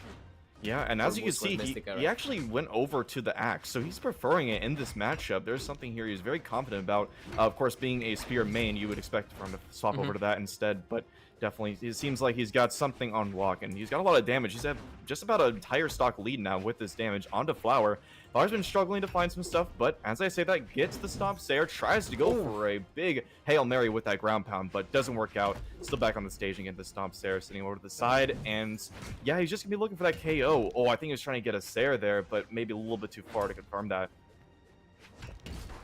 Yeah, and as you can see, he actually went over to the axe, so he's preferring it in this matchup. There's something here he's very confident about. Of course, being a spear main, you would expect for him to swap over to that instead, but definitely, it seems like he's got something on lock, and he's got a lot of damage. He's had just about an entire stock lead now with this damage onto Flower. Flower's been struggling to find some stuff, but as I say that, gets the stop Sayer, tries to go for a big Hail Mary with that ground pound, but doesn't work out. Still back on the stage and get the stomp Sayer sitting over to the side, and yeah, he's just gonna be looking for that KO. Oh, I think he was trying to get a Sayer there, but maybe a little bit too far to confirm that.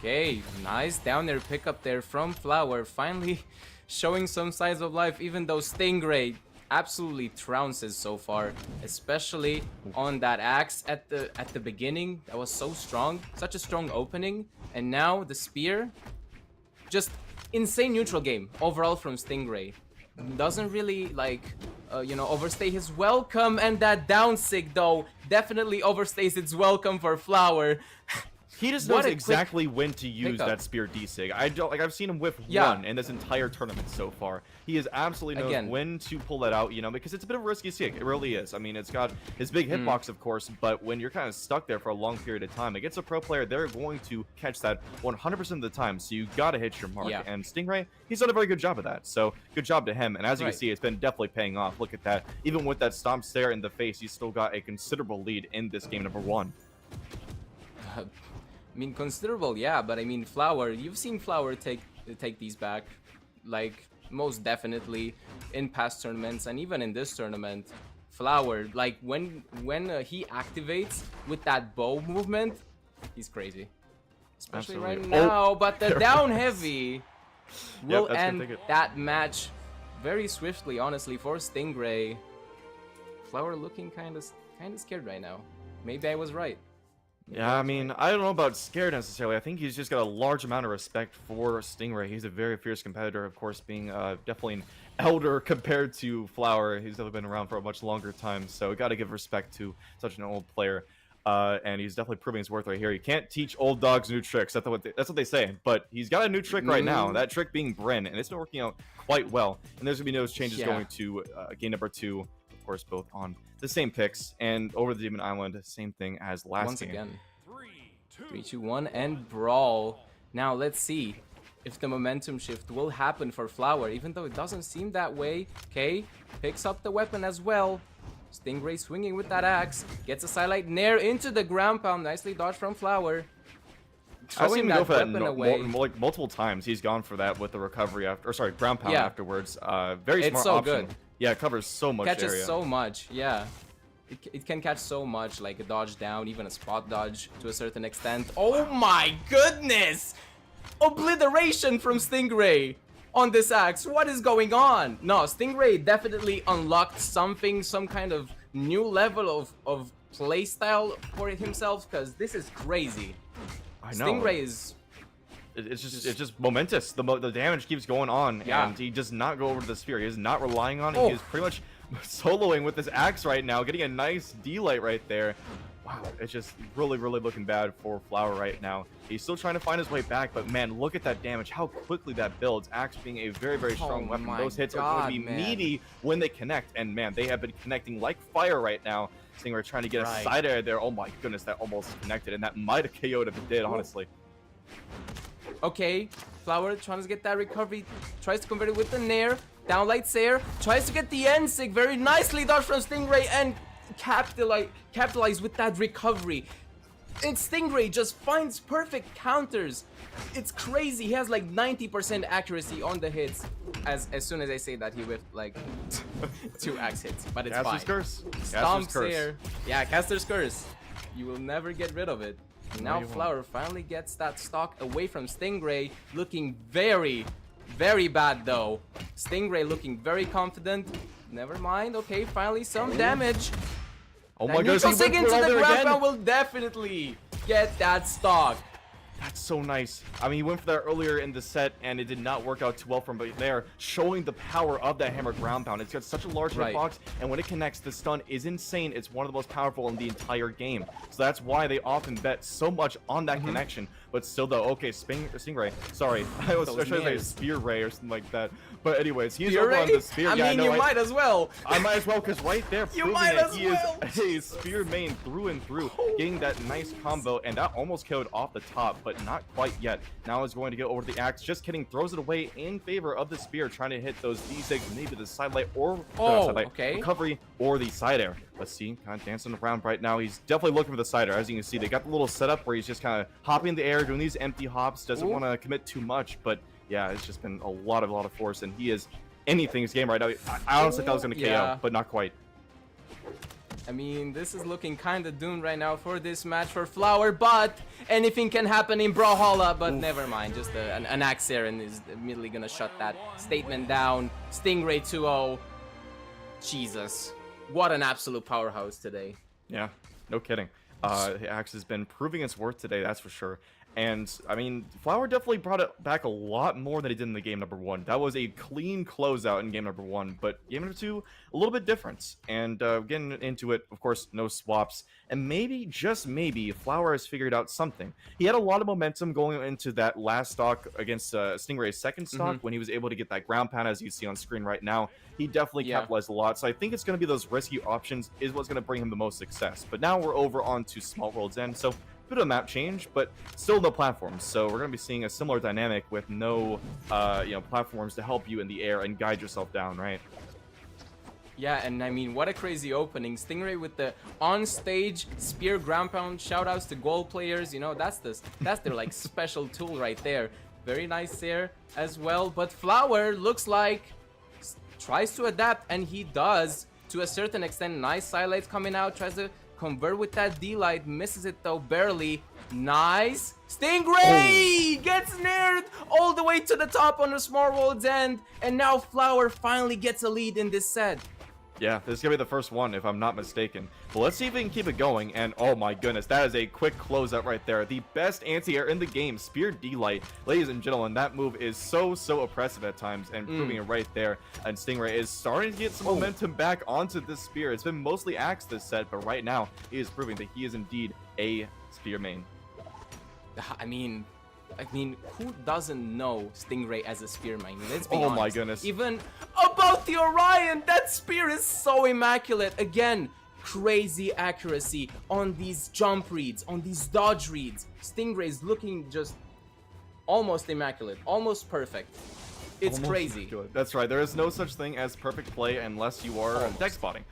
Okay, nice down there pickup there from Flower, finally showing some signs of life, even though Stingray absolutely trounces so far, especially on that axe at the beginning. That was so strong, such a strong opening, and now the spear, just insane neutral game overall from Stingray. Doesn't really like you know, overstay his welcome, and that down sig though definitely overstays its welcome for Flower. He just knows exactly when to use that spear D-Sig. I've seen him whiff one in this entire tournament so far. He is absolutely knows when to pull that out, you know, because it's a bit of a risky sig. It really is. I mean, it's got his big hitbox, of course, but when you're kind of stuck there for a long period of time, against a pro player, they're going to catch that 100% of the time. So you got to hit your mark. And Stingray, he's done a very good job of that. So good job to him. And as you can see, it's been definitely paying off. Look at that. Even with that stomp stare in the face, he's still got a considerable lead in this game number 1. I mean, considerable, yeah, but I mean, Flower, you've seen Flower take these back, like, most definitely in past tournaments, and even in this tournament. Flower, like, when he activates with that bow movement, he's crazy. Especially right now, but the down heavy will end that match very swiftly, honestly, for Stingray. Flower looking kind of scared right now. Maybe I was right. Yeah, I mean, I don't know about scared necessarily. I think he's just got a large amount of respect for Stingray. He's a very fierce competitor, of course, being definitely an elder compared to Flower. He's definitely been around for a much longer time, so we got to give respect to such an old player. And he's definitely proving his worth right here. You can't teach old dogs new tricks. That's what they say. But he's got a new trick right now. That trick being Bren, and it's been working out quite well. And there's gonna be no changes going to game number 2. Of course, both on the same picks and over the Demon Island, same thing as last Once game. again. 3, 2, 1, and brawl. Now let's see if the momentum shift will happen for Flower, even though it doesn't seem that way. Okay, picks up the weapon as well. Stingray swinging with that axe, gets a sidelight nair into the ground pound. Nicely dodged from Flower. I've seen him go for that away. like multiple times. He's gone for that with the recovery after, or sorry, ground pound afterwards. Very It's smart so option. good. Yeah, it covers so much Catches area. so much, yeah. It can catch so much, like a dodge down, even a spot dodge to a certain extent. Oh my goodness! Obliteration from Stingray on this axe. What is going on? No, Stingray definitely unlocked something, some kind of new level of playstyle for himself, because this is crazy. I know. Stingray is... It's just momentous. The damage keeps going on, and he does not go over to the sphere. He is not relying on it. He is pretty much soloing with this axe right now, getting a nice D-light right there. Wow, it's just really looking bad for Flower right now. He's still trying to find his way back, but man, look at that damage, how quickly that builds. Axe being a very strong weapon. Those hits are going to be meaty when they connect, and man, they have been connecting like fire right now. Stingray trying to get a side air there. Oh my goodness, that almost connected, and that might have KO'd if it did, honestly. Okay, Flower trying to get that recovery, tries to convert it with the nair, downlight Sair, tries to get the N-sig, very nicely dodged from Stingray, and capitalize with that recovery. And Stingray just finds perfect counters. It's crazy. He has like 90% accuracy on the hits. As soon as I say that, he whiffed like 2 axe hits, but it's Caster's fine. Curse. Stomp Caster's Curse. Sair. Yeah, Caster's Curse. You will never get rid of it. And now Flower finally gets that stock away from Stingray, looking very bad though. Stingray looking very confident. Never mind. Okay, finally some damage. Oh my goodness, he Sig went into for it the there ground again. pound will definitely get that stock. That's so nice. I mean, he went for that earlier in the set, and it did not work out too well for him, but there, showing the power of that hammer ground pound. It's got such a large hitbox, and when it connects, the stun is insane. It's one of the most powerful in the entire game. So that's why they often bet so much on that connection. But still, though, okay, Stingray. Sorry, I was trying to say Spear Ray or something like that. But anyways, he's over on the Spear. I mean, you might as well. I might as well, because right there, You proving might it, as he well. is a Spear main through and through, getting that nice combo, and that almost killed off the top, but not quite yet. Now he's going to go over to the axe, just kidding, throws it away in favor of the Spear, trying to hit those D6, maybe the sidelight or recovery or the side air. Let's see, kind of dancing around right now. He's definitely looking for the side air. As you can see, they got the little setup where he's just kind of hopping in the air, doing these empty hops, doesn't want to commit too much, but yeah, it's just been a lot of force, and he is anything's game right now. I honestly thought I was going to KO, but not quite. I mean, this is looking kind of doomed right now for this match for Flower, but anything can happen in Brawlhalla, but never mind. Just an axe there and is immediately going to shut that statement down. Stingray 2-0. Jesus. What an absolute powerhouse today. Yeah, no kidding. The axe has been proving its worth today, that's for sure. And, I mean, Flower definitely brought it back a lot more than he did in the game number 1. That was a clean closeout in game number 1, but game number 2, a little bit different. And getting into it, of course, no swaps. And maybe, just maybe, Flower has figured out something. He had a lot of momentum going into that last stock against Stingray's second stock when he was able to get that ground pound, as you see on screen right now. He definitely capitalized a lot. So I think it's going to be those risky options is what's going to bring him the most success. But now we're over on to Small World's End. So bit of a map change, but still no platforms. So we're going to be seeing a similar dynamic with no, platforms to help you in the air and guide yourself down, right? Yeah, and I mean, what a crazy opening. Stingray with the on-stage spear ground pound. Shoutouts to gold players. You know, that's their like special tool right there. Very nice there as well. But Flower looks like tries to adapt, and he does to a certain extent. Nice sidelights coming out. Tries to convert with that D-light, misses it though barely. Nice. Stingray gets nared all the way to the top on the small world's end. And now Flower finally gets a lead in this set. Yeah, this is going to be the first one, if I'm not mistaken. But let's see if we can keep it going. And oh my goodness, that is a quick closeout right there. The best anti-air in the game, Spear D-Light. Ladies and gentlemen, that move is so oppressive at times, and proving it right there. And Stingray is starting to get some momentum back onto this Spear. It's been mostly Axe this set, but right now, he is proving that he is indeed a Spear main. I mean, who doesn't know Stingray as a spear main? Let's be Oh honest. my goodness. Even about the Orion, that spear is so immaculate. Again, crazy accuracy on these jump reads, on these dodge reads. Stingray is looking just almost immaculate, almost perfect. It's Almost crazy. good. That's right. There is no such thing as perfect play unless you are deck spotting.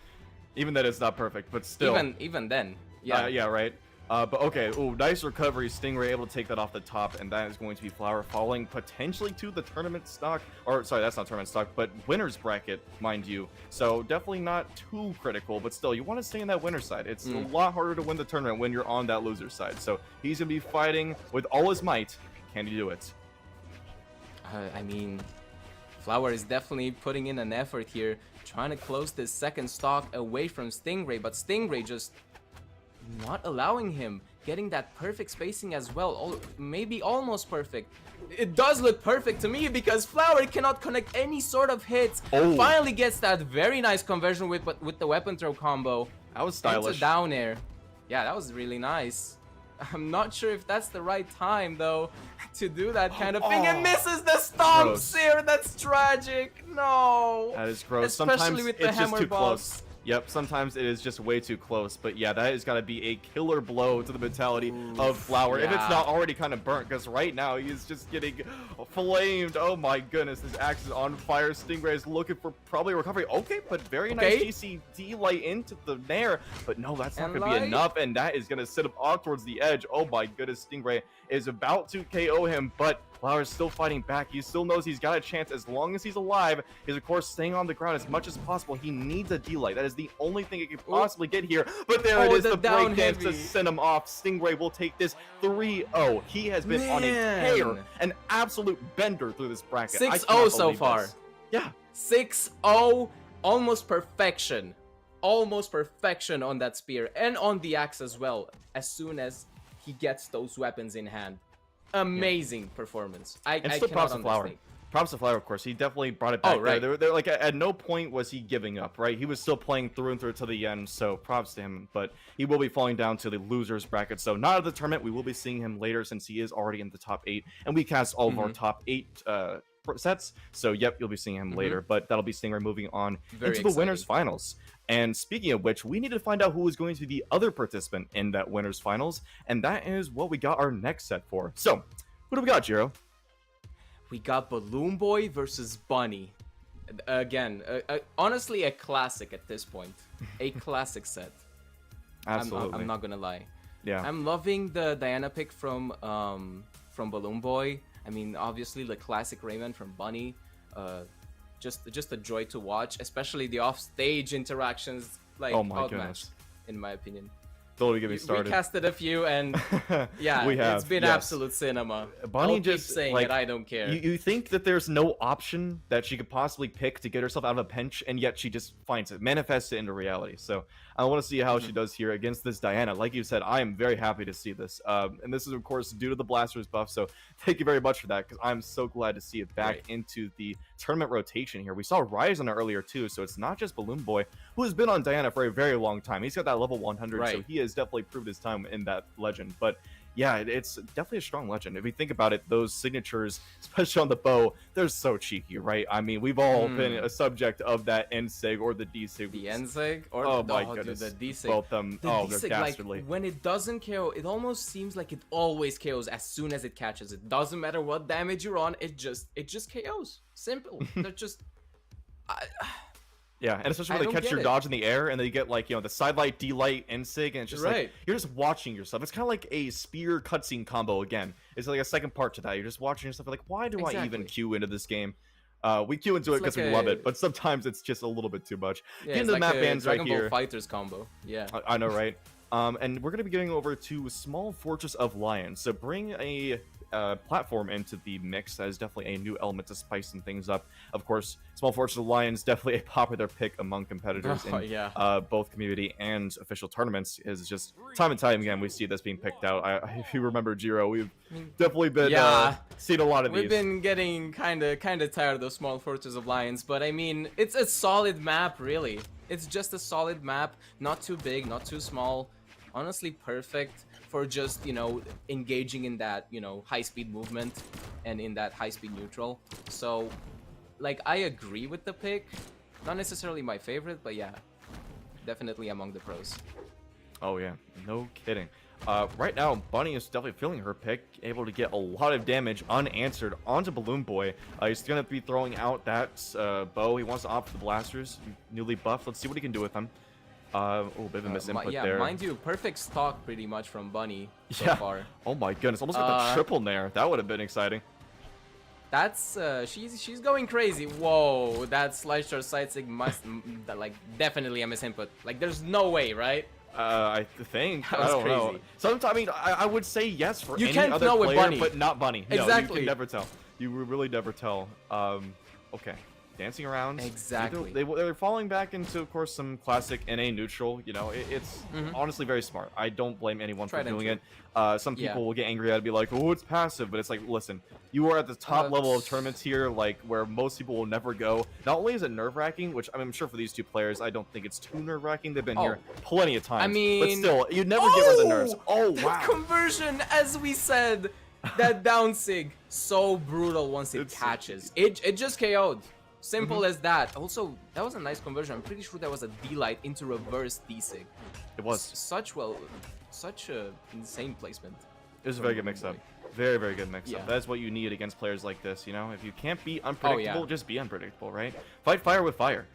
Even that is not perfect, but still. Even then, yeah. Yeah, right. But okay, ooh, nice recovery. Stingray able to take that off the top, and that is going to be Flower falling potentially to the tournament stock. Or, sorry, that's not tournament stock, but winner's bracket, mind you. So definitely not too critical, but still, you want to stay in that winner's side. It's a lot harder to win the tournament when you're on that loser's side. So he's going to be fighting with all his might. Can he do it? I mean, Flower is definitely putting in an effort here, trying to close this second stock away from Stingray, but Stingray just not allowing him, getting that perfect spacing as well, maybe almost perfect. It does look perfect to me because Flower cannot connect any sort of hits. Finally gets that very nice conversion with the weapon throw combo. That was stylish. It's a down air. Yeah, that was really nice. I'm not sure if that's the right time though to do that kind of thing, and misses the stomps here. That's tragic. No. That is gross. Especially Sometimes with the it's just hammer too bombs. close. Yep, sometimes it is just way too close. But yeah, that has got to be a killer blow to the mentality of Flower. If it's yeah. not already kind of burnt, because right now he's just getting flamed. Oh my goodness, his axe is on fire. Stingray is looking for probably a recovery. Okay, but very nice GCD light into the nair. But no, that's not going to be enough, and that is going to sit him off towards the edge. Oh my goodness, Stingray is about to KO him, but Flower is still fighting back. He still knows he's got a chance as long as he's alive. He's, of course, staying on the ground as much as possible. He needs a D-Light. That is the only thing he could possibly get here. But there it is, the breakdance to send him off. Stingray will take this 3-0. He has been on a tear, an absolute bender through this bracket. 6-0 so far. Yeah. 6-0, almost perfection. Almost perfection on that spear and on the axe as well, as soon as he gets those weapons in hand. Amazing performance. I still props to cannot Flower. understand. Props to Flower, of course. He definitely brought it back. Right. They're like, at no point was he giving up, right? He was still playing through and through to the end, so props to him. But he will be falling down to the losers bracket. So not at the tournament. We will be seeing him later since he is already in the top 8. And we cast all of our top 8 sets. So, yep, you'll be seeing him later. But that'll be Stingray moving on into the winners finals. And speaking of which, we need to find out who is going to be the other participant in that winners finals. And that is what we got our next set for. So, who do we got, Jiro? We got BalloonBoy versus Bunny. Again, honestly, a classic at this point. A classic set. Absolutely. I'm not gonna lie. Yeah. I'm loving the Diana pick from BalloonBoy. I mean, obviously the classic Rayman from Bunny. Just a joy to watch, especially the off-stage interactions. Like, oh my outmatched, goodness. in my opinion. Totally get me started. We casted a few, and yeah, it's been absolute cinema. Bunny I'll just keep saying like, it, I don't care. You think that there's no option that she could possibly pick to get herself out of a pinch, and yet she just finds it, manifests it into reality. So I want to see how she does here against this Diana. Like you said, I am very happy to see this. And this is, of course, due to the Blasters buff. So thank you very much for that, because I'm so glad to see it back into the tournament rotation here. We saw Rise on it earlier, too. So it's not just BalloonBoy, who has been on Diana for a very long time. He's got that level 100, so he has definitely proved his time in that legend. But yeah, it's definitely a strong legend. If you think about it, those signatures, especially on the bow, they're so cheeky, right? I mean, we've all been a subject of that N-Sig or the D-Sig. The N-Sig? Or oh my goodness. Dude, the D-Sig. Both them. The they're D-Sig, dastardly. like, when it doesn't KO, it almost seems like it always KOs as soon as it catches. It doesn't matter what damage you're on, it just KOs. Simple. They're just... Yeah, and especially when they catch your dodge in the air and they get, like, you know, the side light, D-light, N-sig, and it's just like, you're just watching yourself. It's kind of like a spear cutscene combo again. It's like a second part to that. You're just watching yourself like, why do I even queue into this game? We queue into it It's because like we love a- it, but sometimes it's just a little bit too much. Yeah, Get it's into the like map a bans right Dragon Ball here. Fighters combo. Yeah. I know, right? And we're going to be getting over to Small Fortress of Lions. So bring a platform into the mix. That is definitely a new element to spice some things up. Of course, Small Fortress of Lions definitely a popular pick among competitors in Yeah. both community and official tournaments. Is just time and time again we see this being picked out. If you remember Jiro, we've definitely been Yeah. seen a lot of We've these. been getting kind of tired of those Small Fortress of Lions, but I mean, it's a solid map, really. It's just a solid map, not too big, not too small. Honestly, perfect for just, you know, engaging in that, you know, high-speed movement and in that high-speed neutral. So, like, I agree with the pick. Not necessarily my favorite, but yeah, definitely among the pros. Oh yeah, no kidding. Right now, Bunny is definitely feeling her pick, able to get a lot of damage unanswered onto BalloonBoy. He's going to be throwing out that bow. He wants to opt for the blasters, newly buffed. Let's see what he can do with them. Oh, bit of a misinput Yeah, there. mind you, perfect stock pretty much from Bunny so Yeah. far. Oh my goodness, almost got the triple nair. That would have been exciting. That's she's going crazy. Whoa, that slice short side sig must like definitely a misinput. Like there's no way, right? I think. That I was don't know. crazy. Sometimes, I mean, I would say yes for You any can't other know with player, Bunny. but not Bunny. No, you Exactly. can never tell. You will really never tell. Okay. Dancing around. Exactly. They're falling back into, of course, some classic NA neutral. You know, it's honestly very smart. I don't blame anyone for Tried and doing it. true. Some Yeah. people will get angry at it and be like, oh, it's passive. But it's like, listen, you are at the top level of tournaments here, like where most people will never go. Not only is it nerve-wracking, which I'm sure for these two players, I don't think it's too nerve-wracking. They've been here plenty of times. I mean, but still, you never get rid of the nerves. Oh, that wow. conversion, as we said, that down sig, so brutal once it catches. It just KO'd. Simple as that. Also, that was a nice conversion. I'm pretty sure that was a D-light into reverse D-sig. It was. Such a insane placement. It was a very good mix-up. Very, very good mix-up. Yeah. That's what you need against players like this, you know? If you can't be unpredictable, yeah. just be unpredictable, right? Fight fire with fire.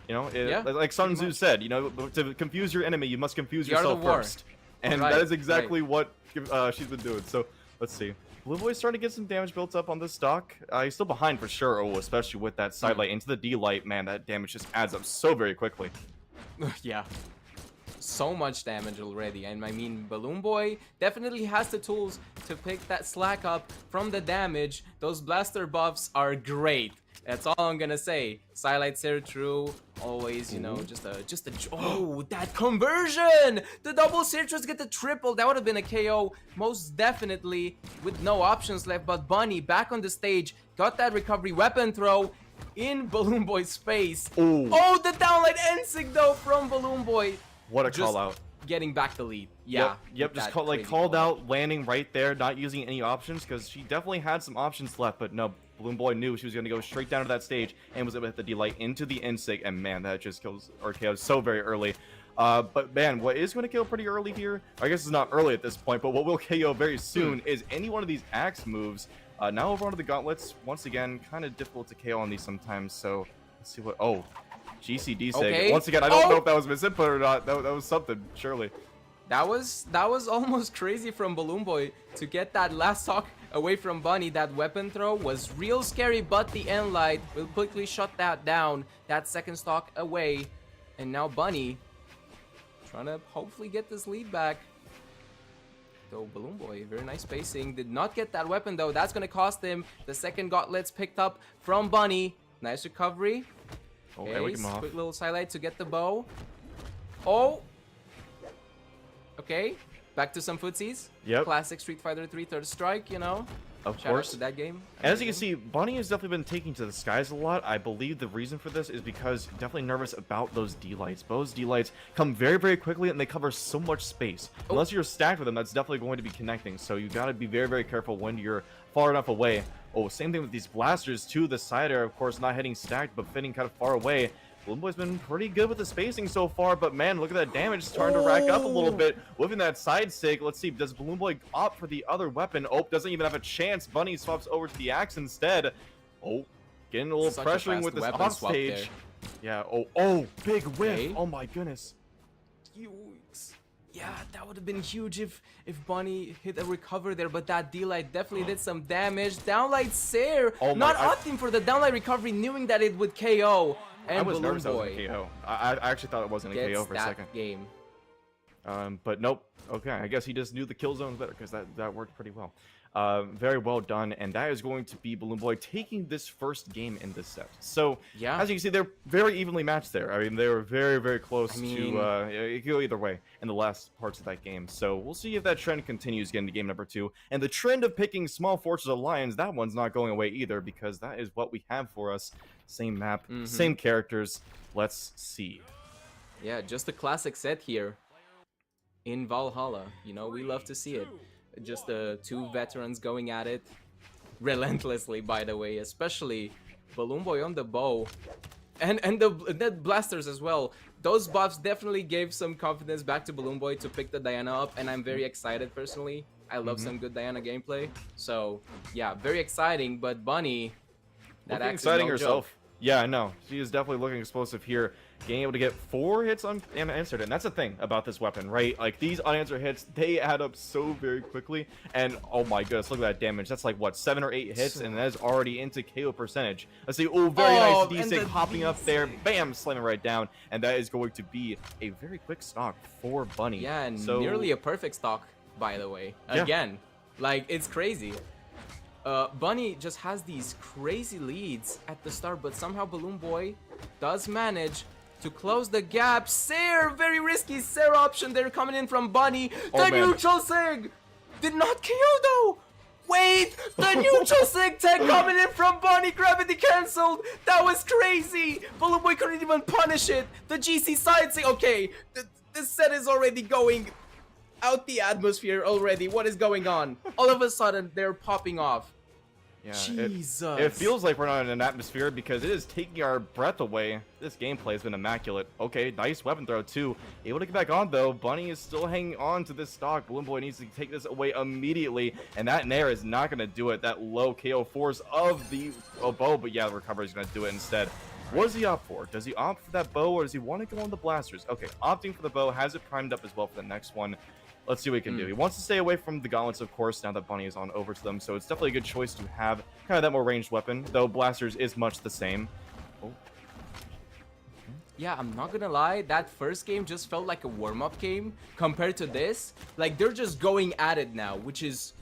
You know, Yeah, like Sun Tzu said, you know, to confuse your enemy, you must confuse The art of yourself war. first. And Right, that is exactly right. what she's been doing. So, let's see. BalloonBoy's starting to get some damage built up on this stock. He's still behind for sure, especially with that side light into the D-light. Man, that damage just adds up so very quickly. Yeah. So much damage already, and I mean, BalloonBoy definitely has the tools to pick that slack up from the damage. Those blaster buffs are great. That's all I'm gonna say. Sidelights are true. Always, you know, just a. Oh, that conversion! The double citrus get the triple. That would have been a KO, most definitely, with no options left. But Bunny back on the stage, got that recovery weapon throw in BalloonBoy's face. Ooh. Oh, the downlight Ensig though from BalloonBoy. What a Just call out. Getting back the lead. Yeah. Yep, just that called crazy called call out, landing right there, not using any options, because she definitely had some options left, but no, BalloonBoy knew she was going to go straight down to that stage and was able to hit the D-light into the Insig, and man, that just kills RKO so very early. But man, what is going to kill pretty early here, I guess it's not early at this point, but what will KO very soon is any one of these axe moves. Now over onto the gauntlets, once again, kind of difficult to KO on these sometimes, so let's see what, GCD sig. Okay. Once again, I don't know if that was misinput or not, that was something, surely. That was almost crazy from BalloonBoy to get that last stock away from Bunny. That weapon throw was real scary, but the end light will quickly shut that down. That second stock away, and now Bunny trying to hopefully get this lead back. Though BalloonBoy, very nice spacing. Did not get that weapon though. That's gonna cost him. The second gauntlets picked up from Bunny. Nice recovery. Oh, yeah, wake him off. Quick little sidelight to get the bow. Oh. Okay. Back to some footsies. Yep. Classic Street Fighter 3 Third Strike, you know. Of Shout out course. to that game. As you can see, Bunny has definitely been taking to the skies a lot. I believe the reason for this is because definitely nervous about those D-lights. Those D-lights come very, very quickly and they cover so much space. Unless you're stacked with them, that's definitely going to be connecting. So you got to be very, very careful when you're far enough away. Oh, same thing with these blasters too. The side air, of course, not hitting stacked, but fitting kind of far away. BalloonBoy's been pretty good with the spacing so far, but man, look at that damage starting to rack up a little bit. Whipping that side sig. Let's see, does BalloonBoy opt for the other weapon? Oh, doesn't even have a chance. Bunny swaps over to the axe instead. Oh, getting a little Such a pressuring fast with this weapon swap offstage. there. Yeah, oh, big whiff. Okay. Oh my goodness. Yikes. Yeah, that would have been huge if Bunny hit a recover there, but that D-Light definitely did some damage. Downlight Sair, Oh my- not opting for the downlight recovery, knowing that it would KO. And I was nervous that was BalloonBoy gonna KO. I actually thought it wasn't gonna gets KO for a that second. game. But nope. Okay, I guess he just knew the kill zones better because that worked pretty well. Very well done, and that is going to be BalloonBoy taking this first game in this set. So, Yeah. as you can see, they're very evenly matched there. I mean, they were very, very close I mean- to, it could go either way in the last parts of that game. So, we'll see if that trend continues getting to game number 2. And the trend of picking Small Fortress Alliance, that one's not going away either, because that is what we have for us. Same map, same characters. Let's see. Yeah, just a classic set here in Valhalla. You know, we love to see it. Just the two veterans going at it relentlessly, by the way, especially BalloonBoy on the bow and the blasters as well. Those buffs definitely gave some confidence back to BalloonBoy to pick the Diana up, and I'm very excited personally. I love some good Diana gameplay. So yeah, very exciting, but Bunny, that Looking axe is exciting no herself. joke. Yeah, I know. She is definitely looking explosive here. Being able to get 4 hits unanswered. And that's the thing about this weapon, right? Like, these unanswered hits, they add up so very quickly. And, oh my goodness, look at that damage. That's like, what, 7 or 8 hits? And that is already into KO percentage. Let's see. Oh, very Oh, nice and D6 the hopping up there. Bam! Slamming right down. And that is going to be a very quick stock for Bunny. Yeah, and so, nearly a perfect stock, by the way. Yeah. Again, like, it's crazy. Bunny just has these crazy leads at the start, but somehow BalloonBoy does manage to close the gap. Sair, very risky Sair option there coming in from Bunny. Oh, The man. neutral sig did not KO though. Wait, the neutral sig tag coming in from Bunny. Gravity cancelled. That was crazy. BalloonBoy couldn't even punish it. The GC side sig. Okay, this set is already going out the atmosphere already. What is going on? All of a sudden, they're popping off. yeah, Jesus. It feels like we're not in an atmosphere because it is taking our breath away. This gameplay has been immaculate. Okay, nice weapon throw too. Able to get back on though. Bunny is still hanging on to this stock. BalloonBoy needs to take this away immediately, and that Nair is not going to do it. That low KO force of the bow, but yeah, the recovery is going to do it instead. What does he opt for? Does he opt for that bow, or does he want to go on the blasters? Okay, opting for the bow, has it primed up as well for the next one. Let's see what he can do. He wants to stay away from the gauntlets, of course, now that Bunny is on over to them, so it's definitely a good choice to have kind of that more ranged weapon, though blasters is much the same. Oh. Yeah, I'm not gonna lie, that first game just felt like a warm-up game compared to this. Like, they're just going at it now, which is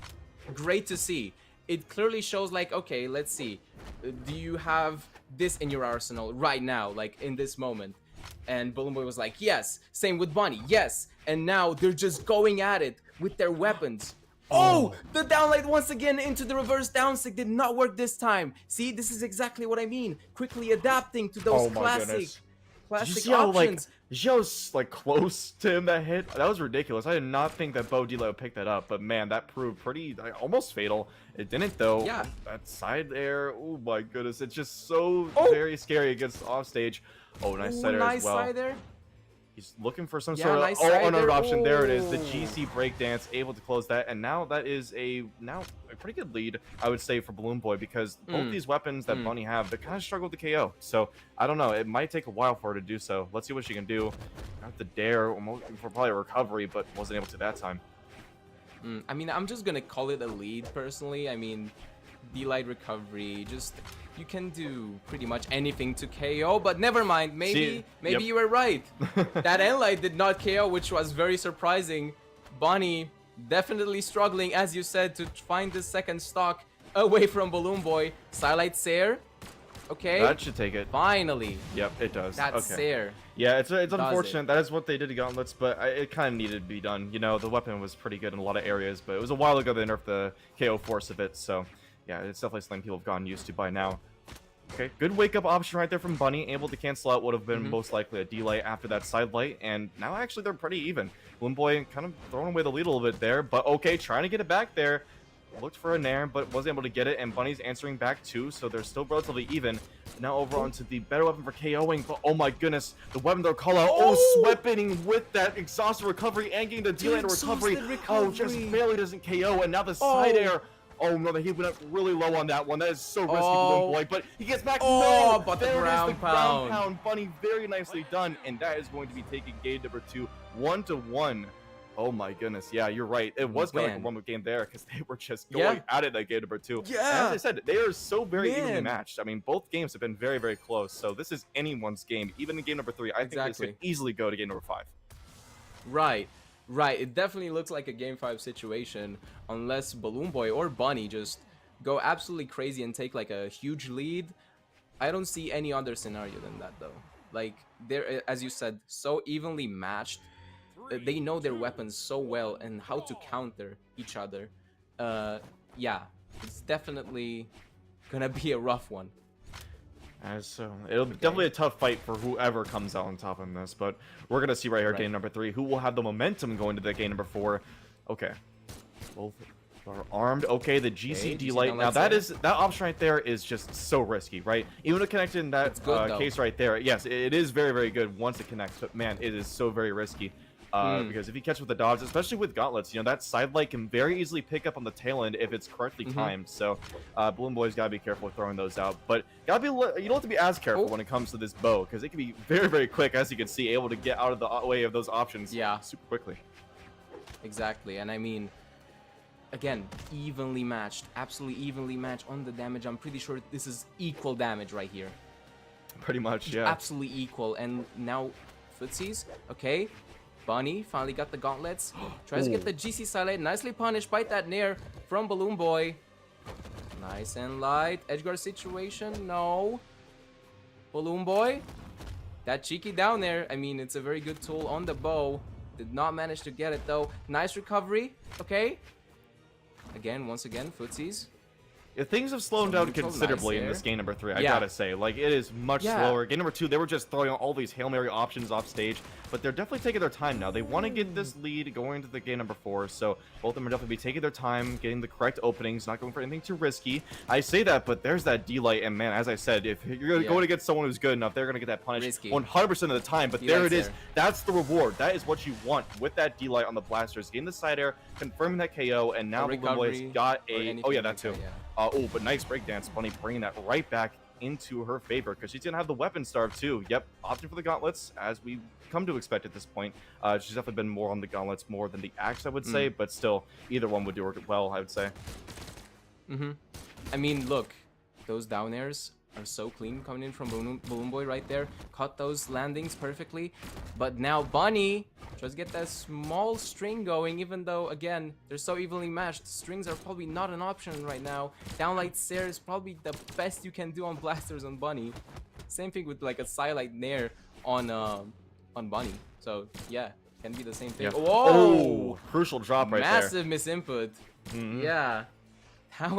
great to see. It clearly shows, like, okay, let's see. Do you have this in your arsenal right now, like, in this moment? And BalloonBoy was like, yes. Same with Bunny, yes. And now they're just going at it with their weapons. Oh, the downlight once again into the reverse downsig did not work this time. See, this is exactly what I mean. Quickly adapting to those Oh my classic goodness. Did you classic see how, options. did you see how, like, close to him that hit? That was ridiculous. I did not think that Bo Dilo would pick that up, but man, that proved pretty, like, almost fatal. It didn't, though. Yeah. That side air, oh my goodness. It's just so very scary against offstage. Oh, nice side air nice as well. side there. He's looking for some Yeah, sort of nice side another there. option. There it is, the Ooh. GC breakdance, able to close that, and now that is a pretty good lead, I would say, for BalloonBoy, because both these weapons that Bunny have, they kind of struggle to KO. So I don't know, it might take a while for her to do so. Let's see what she can do. Got the dare for probably a recovery, but wasn't able to that time. I mean, I'm just gonna call it a lead personally. I mean, D-Light recovery, just you can do pretty much anything to KO, but never mind. Maybe yep. you were right. That N-Light did not KO, which was very surprising. Bunny definitely struggling, as you said, to find the second stock away from BalloonBoy. Starlight Sair. Okay. That should take it. Finally. Yep, it does. That's okay. Sair. Yeah, it's it. unfortunate. That is what they did to Gauntlets, but it kind of needed to be done. You know, the weapon was pretty good in a lot of areas, but it was a while ago they nerfed the KO force of it, so yeah, it's definitely something people have gotten used to by now. Okay, good wake-up option right there from Bunny, able to cancel out what would have been most likely a delay after that side light, and now actually they're pretty even. BalloonBoy kind of throwing away the lead a little bit there, but okay, trying to get it back there. Looked for a Nair, but wasn't able to get it, and Bunny's answering back too, so they're still relatively even. Now over onto the better weapon for KOing, but oh my goodness, the weapon they'll call out. Oh, sweating with that exhausted recovery and getting the delay to recovery. Oh, just barely doesn't KO, and now the side air. Oh no, he went up really low on that one. That is so risky, BalloonBoy, but he gets back. Oh, No, but the there it is, ground pound. Bunny, very nicely done, and that is going to be taking game number 2, 1-1. Oh my goodness, yeah, you're right. It was kind of like a one-move game there because they were just going at it at game number 2. Yeah. And as I said, they are so very evenly Man. matched. I mean, both games have been very, very close. So this is anyone's game. Even in game number 3, I think this could easily go to game number 5. Right. Right. It definitely looks like a game 5 situation unless BalloonBoy or Bunny just go absolutely crazy and take like a huge lead. I don't see any other scenario than that though. Like they're, as you said, so evenly matched. They know their weapons so well and how to counter each other. Yeah, it's definitely gonna be a rough one. So it'll be definitely a tough fight for whoever comes out on top in this, but we're gonna see right here game number 3 who will have the momentum going to the game number 4. Okay, both are armed. Okay, the GCD light. Now that option right there is just so risky, right? Even to connect in that case right there, yes, it is very, very good once it connects, but man, it is so very risky. Because if you catch with the dodge, especially with gauntlets, you know, that side light can very easily pick up on the tail end if it's correctly timed. So BalloonBoy's gotta be careful with throwing those out, but gotta be, you don't have to be as careful when it comes to this bow, because it can be very, very quick, as you can see, able to get out of the way of those options super quickly. Exactly. And I mean, again, evenly matched, absolutely evenly matched on the damage. I'm pretty sure this is equal damage right here. Pretty much, yeah. Absolutely equal. And now footsies, okay. Bunny finally got the gauntlets. Tries to get the GC silent. Nicely punished by that nair from BalloonBoy. Nice and light. Edgeguard situation. No. BalloonBoy. That cheeky down there. I mean, it's a very good tool on the bow. Did not manage to get it though. Nice recovery. Okay. Again, once again, footsies. Yeah, things have slowed down considerably in this game number 3, I gotta say. Like, it is much slower. Game number 2, they were just throwing out all these Hail Mary options off stage, but they're definitely taking their time now. They want to get this lead going into the game number 4, so both of them are definitely taking their time, getting the correct openings, not going for anything too risky. I say that, but there's that D-Light, and man, as I said, if you're going against someone who's good enough, they're going to get that punish 100% of the time, but there it is. That's the reward. That is what you want with that D-Light on the blasters. Getting the side air, confirming that KO, and now BalloonBoy's got a... Oh yeah, that too. Oh, but nice breakdance. Bunny bringing that right back into her favor because she's going to have the weapon starve too. Yep, opting for the gauntlets as we come to expect at this point. She's definitely been more on the gauntlets more than the axe, I would say, but still, either one would do her well, I would say. I mean, look, those down airs are so clean coming in from BalloonBoy right there. Caught those landings perfectly. But now Bunny tries to get that small string going, even though, again, they're so evenly matched. Strings are probably not an option right now. Downlight Stare is probably the best you can do on blasters on Bunny. Same thing with like a sidelight nair on Bunny. So yeah, can be the same thing. Whoa! Oh, crucial drop right there. Massive misinput. Yeah, that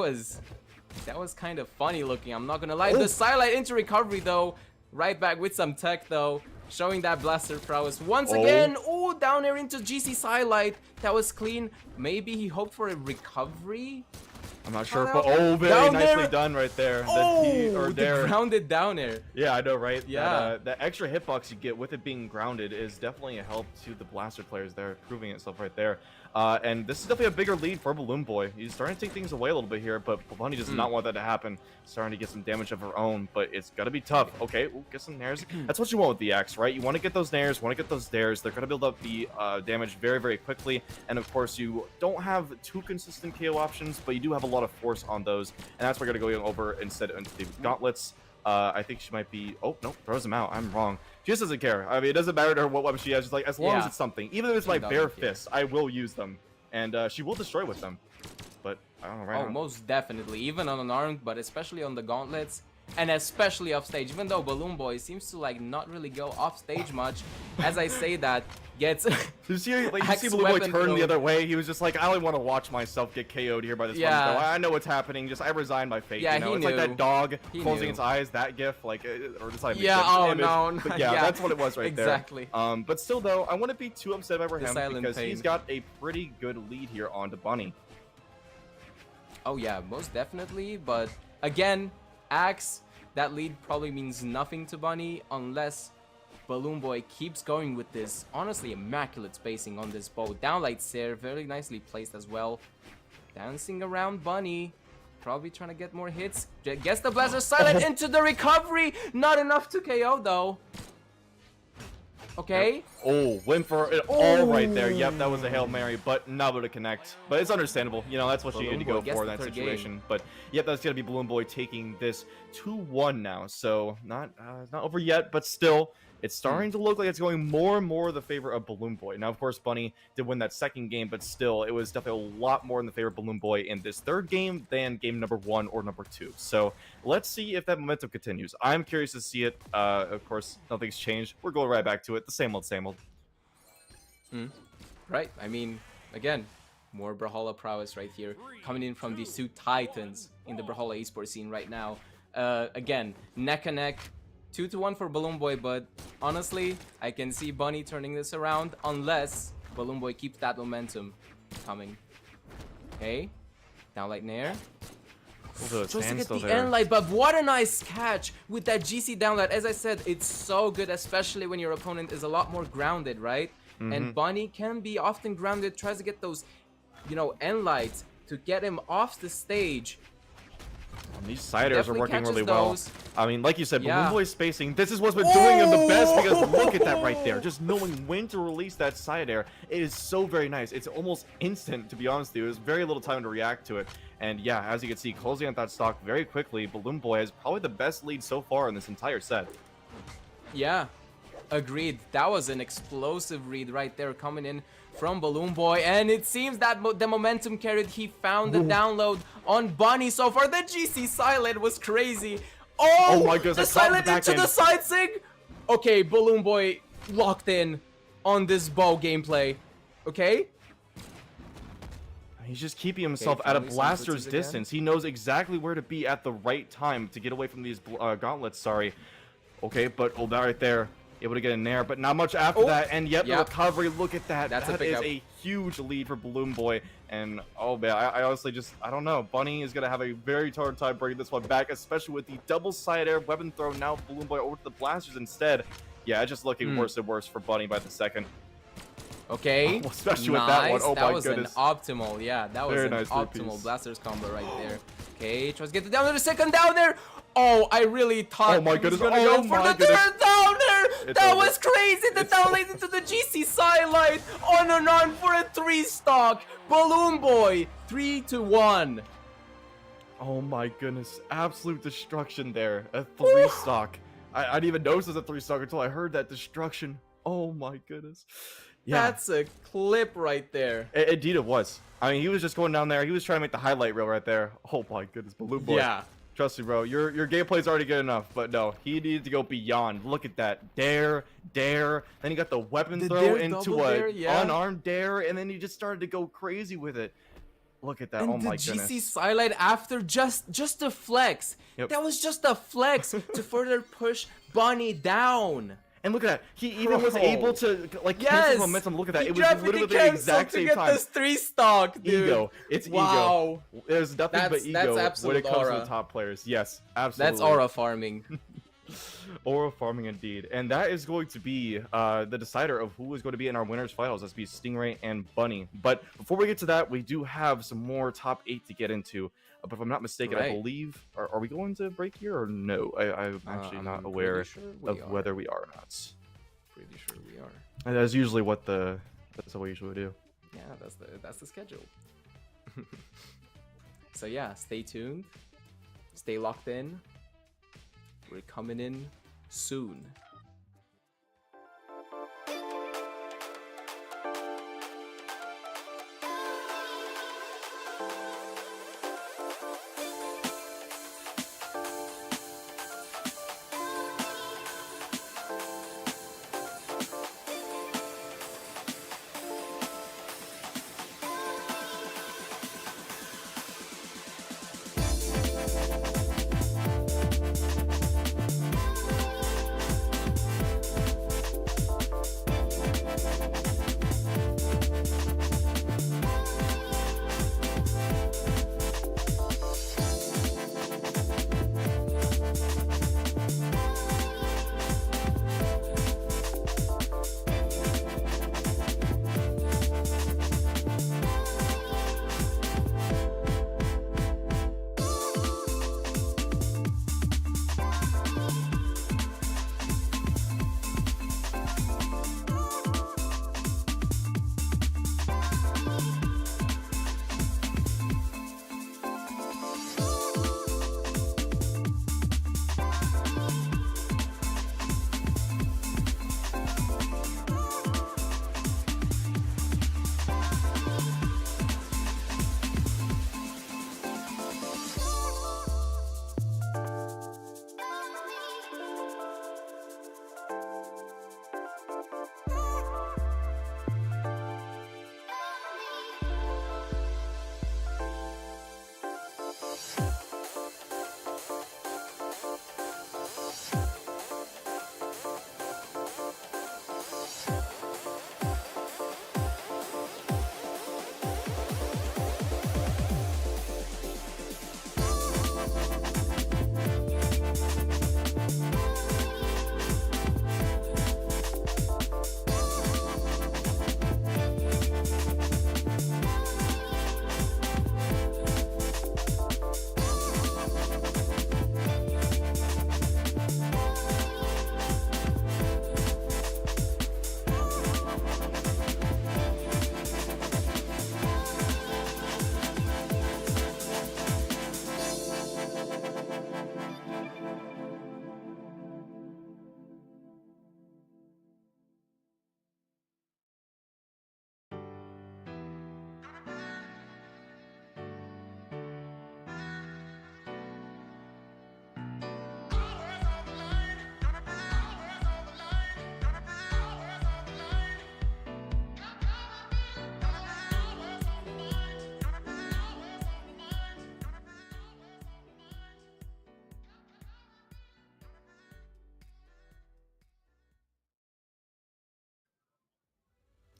was kind of funny looking, I'm not gonna lie. The sidelight into recovery though. Right back with some tech though. Showing that blaster prowess once again. Oh, down air into GC sidelight. That was clean. Maybe he hoped for a recovery. I'm not sure, but very nicely done right there. The grounded down air. Yeah, I know, right? Yeah. That extra hitbox you get with it being grounded is definitely a help to the blaster players there, proving itself right there. And this is definitely a bigger lead for BalloonBoy. He's starting to take things away a little bit here, but Bunny does not want that to happen. Starting to get some damage of her own, but it's gonna be tough. Okay, get some nairs. That's what you want with the axe, right? You want to get those nairs, want to get those dares. They're gonna build up the damage very, very quickly. And of course, you don't have too consistent KO options, but you do have a lot of force on those. And that's why we're gonna go over instead into the gauntlets. I think she might be... Oh, no, throws them out. I'm wrong. She just doesn't care. I mean, it doesn't matter to her what weapon she has. Just like, as long as it's something. Even if it's my bare fists, I will use them. And she will destroy with them. But, I don't know, right now. Most definitely. Even on unarmed, but especially on the gauntlets. And especially off stage. Even though BalloonBoy seems to, like, not really go off stage much. As I say that, gets... you see BalloonBoy turn the other way? He was just like, I only want to watch myself get KO'd here by this one. I know what's happening. Just, I resign my fate. You know? It's like that dog closing its eyes, that gif. Like, or just like no. But yeah, that's what it was right there. Exactly. But still, though, I wouldn't be too upset over him because he's got a pretty good lead here onto Bunny. Oh, yeah, most definitely. But, again, axe... That lead probably means nothing to Bunny unless BalloonBoy keeps going with this honestly immaculate spacing on this bow. Downlight Stare, very nicely placed as well. Dancing around Bunny. Probably trying to get more hits. Gets the blaster silent into the recovery. Not enough to KO though. Okay. Yep. Oh, went for it all right there. Yep, that was a Hail Mary, but not able to connect. But it's understandable. You know, that's what you need to go for in that situation. But yep, that's going to be BalloonBoy taking this 2-1 now. So not over yet, but still, it's starting to look like it's going more and more in the favor of BalloonBoy. Now, of course, Bunny did win that second game, but still, it was definitely a lot more in the favor of BalloonBoy in this third game than game number 1 or number 2. So let's see if that momentum continues. I'm curious to see it. Of course, nothing's changed. We're going right back to it. The same old, same old. Right. I mean, again, more Brawlhalla prowess right here, coming in from these two titans in the Brawlhalla esports scene right now. Again, neck and neck. 2-1 for BalloonBoy, but honestly, I can see Bunny turning this around unless BalloonBoy keeps that momentum coming. Okay, down light Nair. Tries to get the end light, but what a nice catch with that GC downlight. As I said, it's so good, especially when your opponent is a lot more grounded, right? And Bunny can be often grounded, tries to get those, you know, end lights to get him off the stage. These side airs are working really well. I mean, like you said, BalloonBoy spacing, this is what's been doing him the best, because look at that right there. Just knowing when to release that side air, it is so very nice. It's almost instant, to be honest with you. There's very little time to react to it. And yeah, as you can see, closing out that stock very quickly, BalloonBoy has probably the best lead so far in this entire set. Yeah, agreed. That was an explosive read right there coming in from BalloonBoy, and it seems that the momentum carried. He found the download on Bunny so far. The GC silent was crazy. Oh my goodness, the silent into the side sig. Okay, BalloonBoy locked in on this bow gameplay. Okay. He's just keeping himself at a blaster's distance. He knows exactly where to be at the right time to get away from these gauntlets. Sorry. Okay, but that right there. Able to get in there, but not much after that. And yet the recovery, look at that. That is a huge lead for BalloonBoy. And oh man, I honestly I don't know. Bunny is gonna have a very hard time bringing this one back, especially with the double side air weapon throw. Now BalloonBoy over to the blasters instead. Yeah, it's just looking worse and worse for Bunny by the second. Okay, especially with that one. Oh my goodness. That was an optimal, that was an optimal blasters combo right there. Okay, tries to get the down there, the second down there. Oh, I really thought he was gonna go for the third down there. That was crazy. The down lane into the GC sidelight on and on for a 3-stock. BalloonBoy 3-1. Oh my goodness, absolute destruction there. A 3-stock. I didn't even notice it was a 3-stock until I heard that destruction. Oh my goodness. Yeah. That's a clip right there. Indeed it was. I mean, he was just going down there. He was trying to make the highlight reel right there. Oh my goodness, BalloonBoy. Yeah. Trust me, bro. Your gameplay's already good enough, but no, he needed to go beyond. Look at that. Dare. Then he got the weapon throw into a unarmed dare, and then he just started to go crazy with it. Look at that. And oh my the goodness. GC sidelight after just a flex. Yep. That was just a flex to further push Bunny down. And look at that. He even was able to cancel momentum. Look at that. He it was literally the exact same time. This 3-stock, dude. Ego. It's ego. There's nothing but ego when it comes to the top players. Yes, absolutely. That's aura farming. Aura farming indeed. And that is going to be the decider of who is going to be in our winners finals. That's be Stingray and Bunny. But before we get to that, we do have some more top 8 to get into. But if I'm not mistaken, I believe, are we going to break here or no? I'm actually not aware of whether we are or not. Pretty sure we are. And that's usually what that's what we usually do. Yeah, that's the schedule. So yeah, stay tuned, stay locked in. We're coming in soon.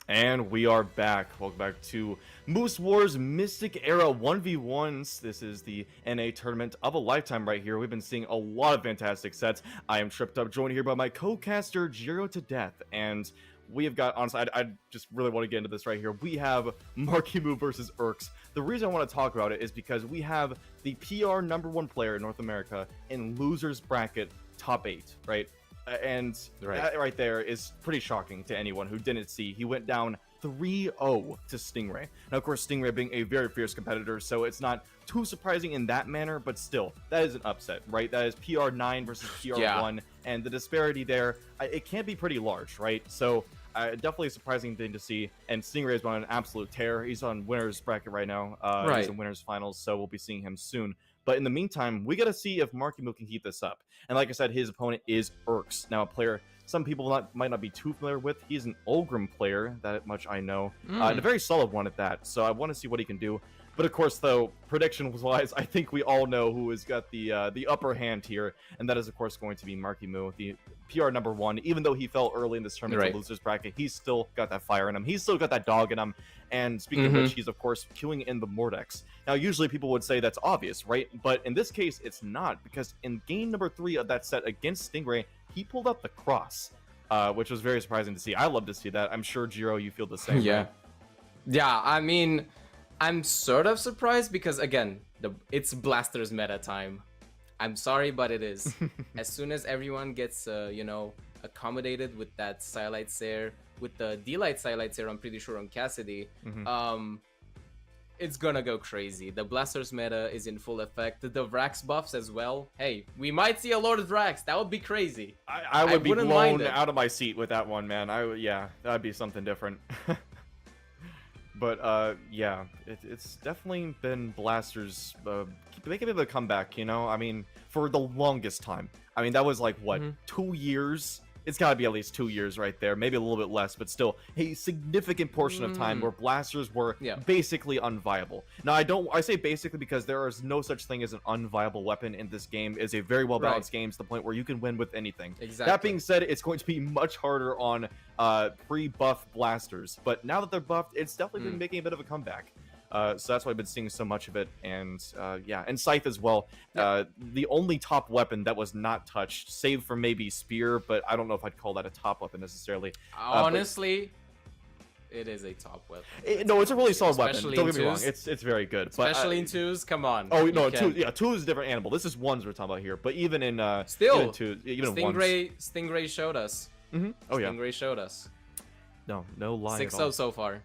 And we are back. Welcome back to Moose Wars Mystic Era 1v1s. This is the NA tournament of a lifetime right here. We've been seeing a lot of fantastic sets. I am tripped up, joined here by my co-caster, Jiro to Death. And we have got, honestly, I just really want to get into this right here. We have Marckiemoo versus Urks. The reason I want to talk about it is because we have the PR #1 player in North America in losers bracket top 8, right? And that right there is pretty shocking to anyone who didn't see. He went down 3-0 to Stingray. Now, of course, Stingray being a very fierce competitor, so it's not too surprising in that manner, but still, that is an upset, right? That is PR9 versus PR1, and the disparity there, it can be pretty large, right? So, definitely a surprising thing to see, and Stingray is on an absolute tear. He's on winner's bracket right now. He's in winner's finals, so we'll be seeing him soon. But in the meantime, we got to see if Marckiemoo can keep this up. And like I said, his opponent is Urks. Now, a player some people might not be too familiar with. He's an Ulgrim player, that much I know. And a very solid one at that. So I want to see what he can do. But of course, though, predictions-wise, I think we all know who has got the upper hand here. And that is, of course, going to be Marckiemoo, the PR #1. Even though he fell early in this tournament to losers bracket, he's still got that fire in him. He's still got that dog in him. And speaking of which, he's, of course, queuing in the Mordex. Now, usually people would say that's obvious, right? But in this case, it's not. Because in game #3 of that set against Stingray, he pulled up the cross, which was very surprising to see. I love to see that. I'm sure, Jiro, you feel the same. Yeah, I mean, I'm sort of surprised because, again, it's Blasters meta time. I'm sorry, but it is. As soon as everyone gets, you know, accommodated with that Silite Sair, with the D-Light Silite Sair, I'm pretty sure on Cassidy, it's gonna go crazy. The Blasters meta is in full effect. The Vrax buffs as well. Hey, we might see a Lord of Vrax. That would be crazy. I would be blown out of my seat with that one, man. Yeah, that'd be something different. But yeah, it's definitely been Blasters making a comeback, you know? I mean, for the longest time. I mean, that was like, what, 2 years? It's got to be at least 2 years right there, maybe a little bit less, but still a significant portion of time where Blasters were basically unviable. Now, I say basically because there is no such thing as an unviable weapon in this game. It's a very well-balanced game to the point where you can win with anything. Exactly. That being said, it's going to be much harder on pre-buff Blasters, but now that they're buffed, it's definitely been making a bit of a comeback. So that's why I've been seeing so much of it, and yeah, and Scythe as well. The only top weapon that was not touched, save for maybe Spear, but I don't know if I'd call that a top weapon necessarily. Honestly, it is a top weapon. No, it's a really solid weapon. Don't get me wrong, it's very good. Especially in 2s, come on. Oh no, 2 is a different animal. This is 1s we're talking about here, but even in still, even 2, even Stingray showed us. Oh yeah, Stingray showed us. No lie. 6-0 so far.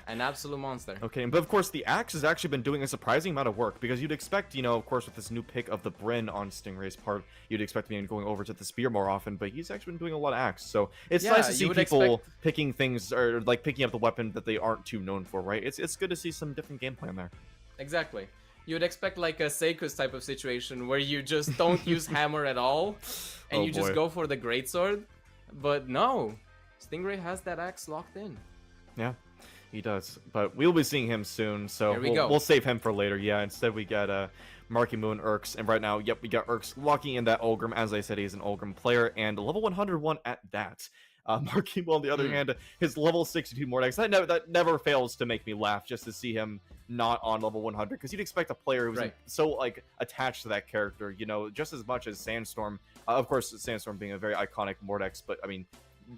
An absolute monster. Okay, but of course the axe has actually been doing a surprising amount of work, because you'd expect, you know, of course with this new pick of the Bryn on Stingray's part, you'd expect me going over to the spear more often, but he's actually been doing a lot of axe, so it's nice to see people picking things, or like picking up the weapon that they aren't too known for, right? It's good to see some different game plan there. Exactly. You would expect like a Seikos type of situation where you just don't use hammer at all, and you just go for the greatsword, but no, Stingray has that axe locked in. Yeah. He does, but we'll be seeing him soon, so we'll save him for later. Yeah, instead we got Marckiemoo and Urks, and right now, we got Urks locking in that Ulgrim. As I said, he's an Ulgrim player, and a level 101 at that. Marckiemoo, on the other hand, his level 62 Mordex, that never fails to make me laugh, just to see him not on level 100, because you'd expect a player who's so, like, attached to that character, you know, just as much as Sandstorm. Of course, Sandstorm being a very iconic Mordex, but, I mean,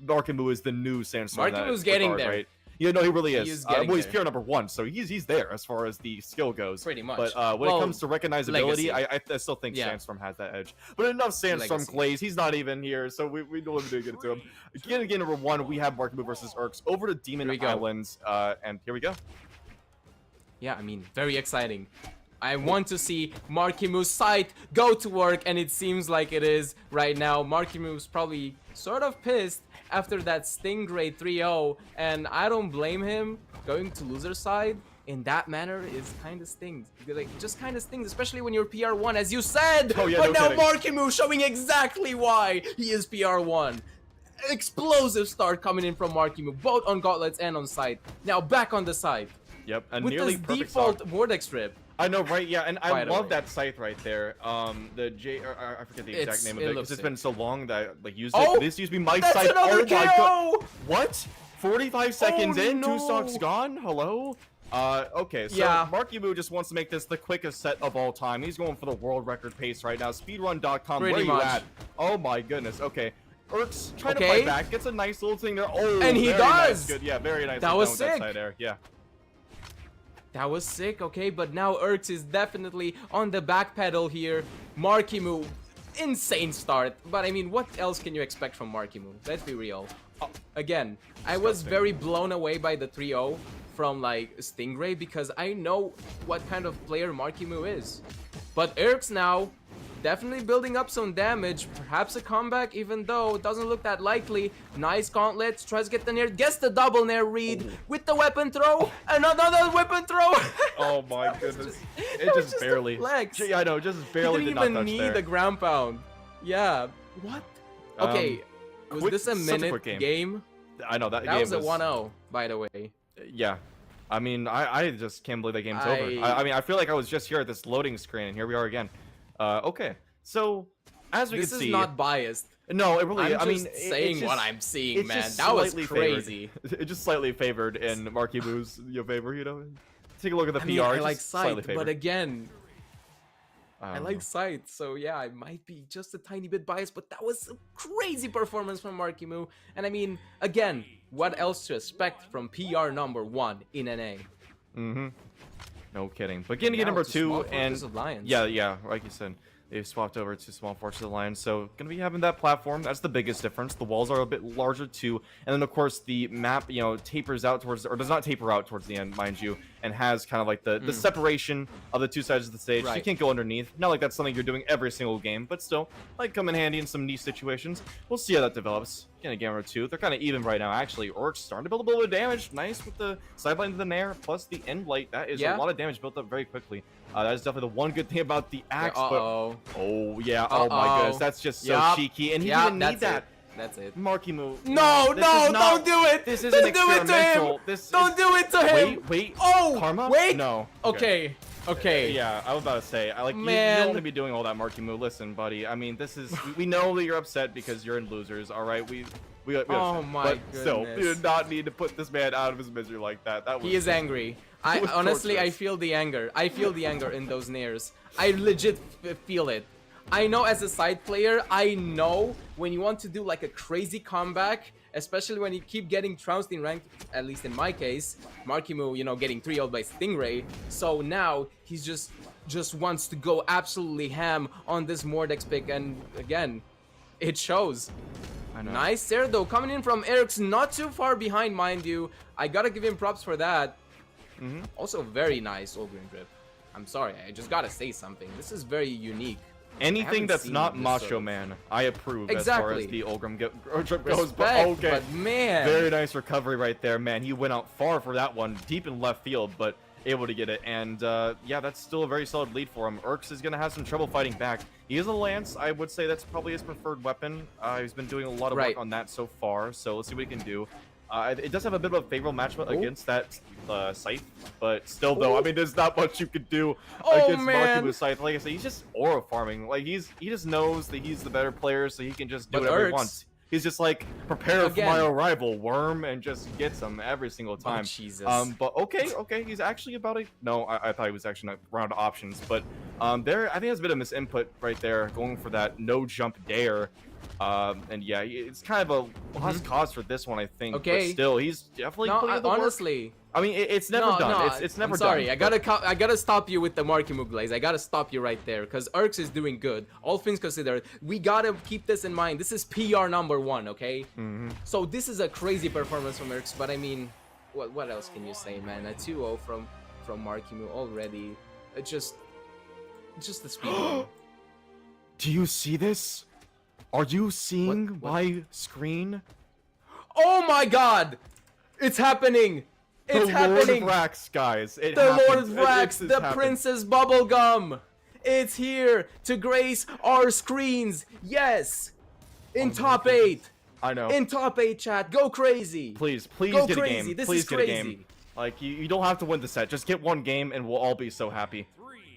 Marckiemoo is the new Sandstorm. Marckiemuu's getting there. Right? Yeah, no, he really is. Well, he's PR #1, so he's there as far as the skill goes. Pretty much. But when it comes to recognizability, I still think Sandstorm has that edge. But enough Sandstorm glaze. He's not even here, so we don't even get it to him. Again, #1, we have Marckiemoo versus Urks over to Demon Islands, and here we go. Yeah, I mean, very exciting. I want to see Marckiemuu's site go to work, and it seems like it is right now. Marckiemuu's probably sort of pissed after that Stingray 3-0, and I don't blame him. Going to loser side in that manner is kind of stings. Like, just kind of stings, especially when you're PR1, as you said. Oh, yeah, but now Marckiemoo showing exactly why he is PR1. Explosive start coming in from Marckiemoo, both on gauntlets and on side. Now back on the side. Yep, and with nearly this perfect default stock. Vortex strip. I know, right? Yeah, and I love that scythe right there. The I forget the exact name of it because it's been so long that I like used it. This used to be my scythe. Oh my god! What? 45 seconds in, no. 2 stocks gone. Hello. Okay, so Yeah. Marckiemoo just wants to make this the quickest set of all time. He's going for the world record pace right now. Speedrun.com, where Pretty you much. at? Oh my goodness. Okay. Erks trying to Okay. fight back, gets a nice little thing there. Oh, And he very does! Nice. Good. Yeah, very nice. That was with that sick. side air. Yeah. That was sick, okay, but now Erks is definitely on the back pedal here. Marckiemoo, insane start, but I mean, what else can you expect from Marckiemoo? Let's be real. Again, I was Disgusting. very blown away by the 3-0 from like Stingray because I know what kind of player Marckiemoo is. But Erks now definitely building up some damage, perhaps a comeback, even though it doesn't look that likely. Nice gauntlets, tries to get the nair, gets the double nair read with the weapon throw, and another weapon throw. Oh my goodness. It that was just just a barely. flex. Yeah, I know, just barely He did didn't not even touch need there. the ground pound. Yeah. What? Okay. Was quick- this a such a minute quick game. game? I know that That game was a 1-0, by the way. Yeah. I mean, I just can't believe that game's over. I- I mean, I feel like I was just here at this loading screen, and here we are again. Okay. So, as we This can is see... not biased. No, it really... I'm I mean, just it- saying it's just, what I'm seeing, it's man. just That was slightly crazy. Favored. It just slightly favored in Marckiemuu's favor, you know? Take a look at the PR. I mean, I it's like just slightly sight, favored. but again, I don't like know. sight, so yeah, I might be just a tiny bit biased, but that was a crazy performance from Marckiemoo. And I mean, again, what else to expect from PR number 1 in NA? Mm-hmm. No kidding. But getting to Now number it's a 2, Small and Fortress of Lions. yeah, like you said, they've swapped over to Small Fortress of the Lions, so gonna be having that platform. That's the biggest difference. The walls are a bit larger too, and then of course the map, you know, tapers out towards, or does not taper out towards the end, mind you, and has kind of like the separation of the two sides of the stage. So you Right. can't go underneath. Not like that's something you're doing every single game, but still, might come in handy in some niche situations. We'll see how that develops. Again, a game or two. They're kind of even right now, actually. Orc's starting to build a little bit of damage. Nice with the sideline to the nair, plus the end light. That is a Yeah. lot of damage built up very quickly. That is definitely the one good thing about the axe. But Uh-oh. oh yeah, oh my goodness, that's just so Yup. cheeky, and he Yup, didn't need that's that. it. That's it. Marckiemoo. No, this no, is not- don't do it! This is Don't an do it to experimental. him! This Don't is... do it to him! Wait. Oh, Karma? wait! No. Okay, okay. Yeah, I was about to say, I like you Man. don't want to be doing all that, Marckiemoo. Listen, buddy. I mean, this is we know that you're upset because you're in losers. All right, we Oh upset. my But still, goodness. we did not need to put this man out of his misery like that. That was He is angry. I was honestly, I torturous. feel the anger. I feel the anger in those nairs. I legit feel it. I know as a side player, I know when you want to do like a crazy comeback, especially when you keep getting trounced in rank, at least in my case, Marckiemoo, you know, getting 3-0 by Stingray. So now he's just wants to go absolutely ham on this Mordex pick, and again, it shows. I know. Nice there though, coming in from Eric's, not too far behind, mind you. I gotta give him props for that. Also very nice Ogre Drip. I'm sorry, I just gotta say something. This is very unique. I Anything haven't that's seen not this Macho sort of- Man, I approve as far as Exactly. the Olgrim trip goes. But Respect, okay, but man. very nice recovery right there, man. He went out far for that one, deep in left field, but able to get it. And yeah, that's still a very solid lead for him. Erks is gonna have some trouble fighting back. He is a lance. I would say that's probably his preferred weapon. He's been doing a lot of Right. work on that so far. So let's see what he can do. It does have a bit of a favorable matchup against that Scythe, but still though, I mean, there's not much you could do Oh, against man. Marckiemoo Scythe. Like I said, he's just aura farming. Like he just knows that he's the better player, so he can just do But whatever he Erks- wants. He's just like, prepare Again. for my arrival, worm, and just gets him every single time. Jesus. But okay, he's actually about a... No, I thought he was actually not round of options, but there, I think there's a bit of misinput right there, going for that no jump dare. And yeah, it's kind of a lost cause for this one, I think. Okay. But still, he's definitely No, putting in the work. honestly. I mean, it's never No, done. no, It's never I'm sorry. done. I gotta stop you with the Marckiemoo glaze. I gotta stop you right there, because Erks is doing good. All things considered, we gotta keep this in mind. This is PR number 1, okay? So this is a crazy performance from Erks, but I mean, what else can you say, man? A 2-0 from Marckiemoo already. Just the speed. Do you see this? Are you seeing What? my screen? Oh my God! It's happening! It's the happening! Lord of Rax, guys. It The Lord happens. of Rax, It's the happened. Princess Bubblegum! It's here to grace our screens! Yes! In top 8! I know. In top 8, chat! Go crazy! Please Go get crazy. a game. This Please is get a crazy. game. Like you don't have to win the set. Just get one game and we'll all be so happy.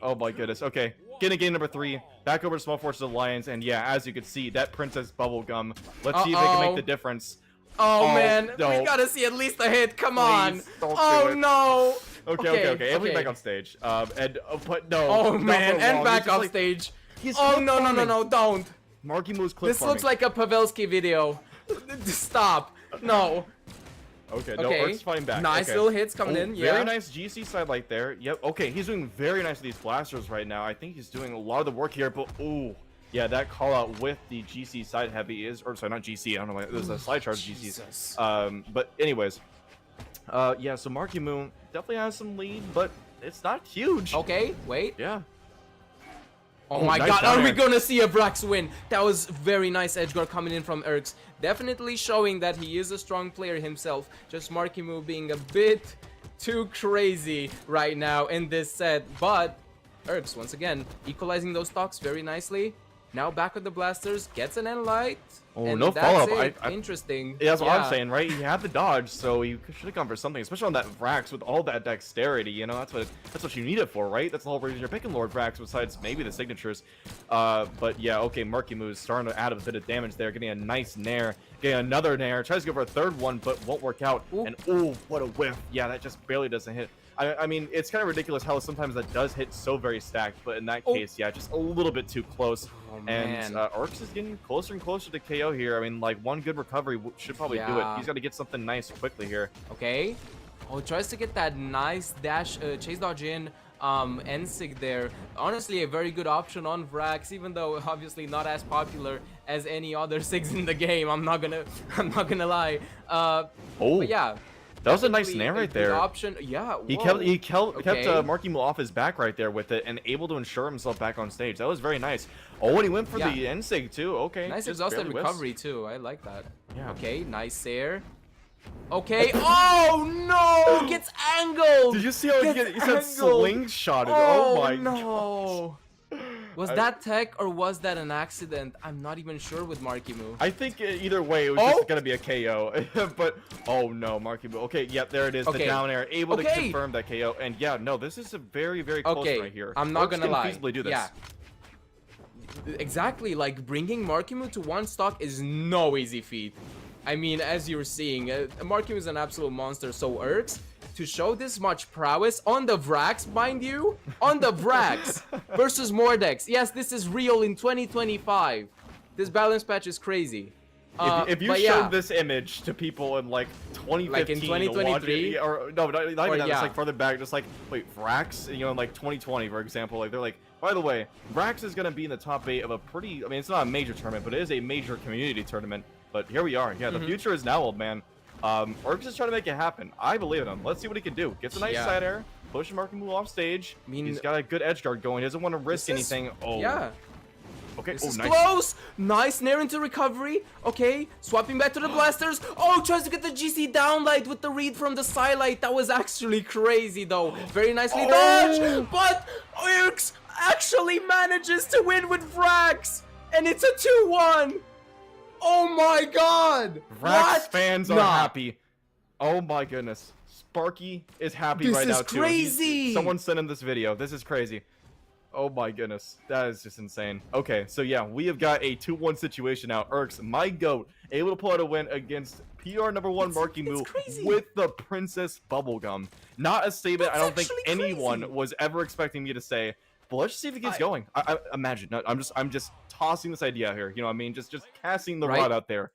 Oh my goodness. Okay. Getting game number 3. Back over to Small Fortress of the Lions, and yeah, as you can see, that Princess Bubblegum. Let's see if they can make the difference. Oh, Oh, man, no. we gotta see at least a hit. Come on. Please, don't Oh do it. no. Okay. Emily back on stage. But no. Oh not man, for and long. back He's just off like- stage. he's Oh clip no, farming. don't. Marckiemoo's clip This looks like a Pavelski video. Stop. No. Okay, no, Okay. Erk's fighting back. Nice okay. little hits coming in. Yeah. Very nice GC side light there. Yep. Okay, he's doing very nice with these blasters right now. I think he's doing a lot of the work here, but ooh. Yeah, that call out with the GC side heavy is, or sorry, not GC. I don't know why. There's a slide charge Jesus. GCs. But anyways, yeah. So Marckiemoo definitely has some lead, but it's not huge. Okay, wait. Yeah. Oh, Oh, my nice god, down are we air. gonna see a Brax win? That was very nice edge guard coming in from Erks. Definitely showing that he is a strong player himself. Just Marckiemoo being a bit too crazy right now in this set. But Erks, once again, equalizing those stocks very nicely. Now back with the blasters, gets an end light. Oh, and no that's follow-up. it. Interesting. Yeah, that's what I'm saying, right? He had the dodge, so he should have gone for something, especially on that Vrax with all that dexterity. You know, that's what you need it for, right? That's the whole reason you're picking Lord Vrax, besides maybe the signatures. But yeah, okay, Marckiemoo is starting to add a bit of damage there, getting a nice nair, getting another nair, tries to go for a third one, but won't work out. Ooh. And ooh, what a whiff! Yeah, that just barely doesn't hit. I mean, it's kind of ridiculous how sometimes that does hit so very stacked, but in that Oh. case, yeah, just a little bit too close. Oh, And man. Orcs is getting closer and closer to KO here. I mean, like, one good recovery should probably do it. Yeah. He's got to get something nice quickly here. Okay. Oh, tries to get that nice dash, chase dodge in, Ensig there. Honestly, a very good option on Vrax, even though obviously not as popular as any other Sigs in the game. I'm not gonna lie. Oh, But yeah. that was a nice definitely nair a right good there. Option. Yeah. He whoa. kept Okay. Marckiemoo off his back right there with it and able to ensure himself back on stage. That was very nice. Oh, and he went for Yeah. the Ensig too. Okay. Nice just exhausted barely whiffs. recovery too. I like that. Yeah. Okay, nice air. Okay. Oh no! Gets angled. Did you see how he Gets said angled. slingshotted? Oh, Oh my no. Was I- that tech or was that an accident? I'm not even sure with Marckiemoo. I think either way, it was Oh. just gonna be a KO. But oh no, Marckiemoo. Okay, yep, there it is. Okay. The down air, able to Okay. confirm that KO. And yeah, no, this is a very, very close Okay, right here. I'm not Orcs gonna can lie. feasibly do this. Yeah. Exactly, like bringing Marckiemoo to one stock is no easy feat. I mean, as you're seeing, Marckiemoo is an absolute monster. So Erks, to show this much prowess on the Vrax, mind you, on the Vrax versus Mordex. Yes, this is real in 2025. This balance patch is crazy. If you but showed yeah. this image to people in like 2015, Like in 2023? or no, not even Or that, yeah. it's like further back, just like wait, Vrax, you know, in like 2020, for example, like they're like, by the way, Vrax is gonna be in the top 8 of a pretty, I mean, it's not a major tournament, but it is a major community tournament. But here we are. Yeah, the future is now, old man. Orcs is trying to make it happen. I believe in him. Let's see what he can do. Gets a nice Yeah. side air, pushing Marckiemoo off stage. I mean, he's got a good edge guard going. He doesn't want to risk this is- anything. Oh, Yeah. Okay. This Oh, is nice. close. Nice nair into recovery. Okay, swapping back to the blasters. Oh, tries to get the GC downlight with the read from the side light. That was actually crazy though. Very nicely dodged. But Erks actually manages to win with Vrax, and it's a 2-1. Oh my god. Vrax What? fans are Nah. happy. Oh my goodness. Sparky is happy This right is now too. crazy. Someone sent him this video. This is crazy. Oh my goodness. That is just insane. Okay, so yeah, we have got a 2-1 situation now. Erks, my GOAT, able to pull out a win against PR number 1 Marckiemoo it's crazy. with the Princess Bubblegum. Not a statement I don't think actually anyone crazy. was ever expecting me to say. But let's just see if it keeps going. I imagine. No, I'm just tossing this idea out here. You know what I mean? Just casting the Right. rod out there.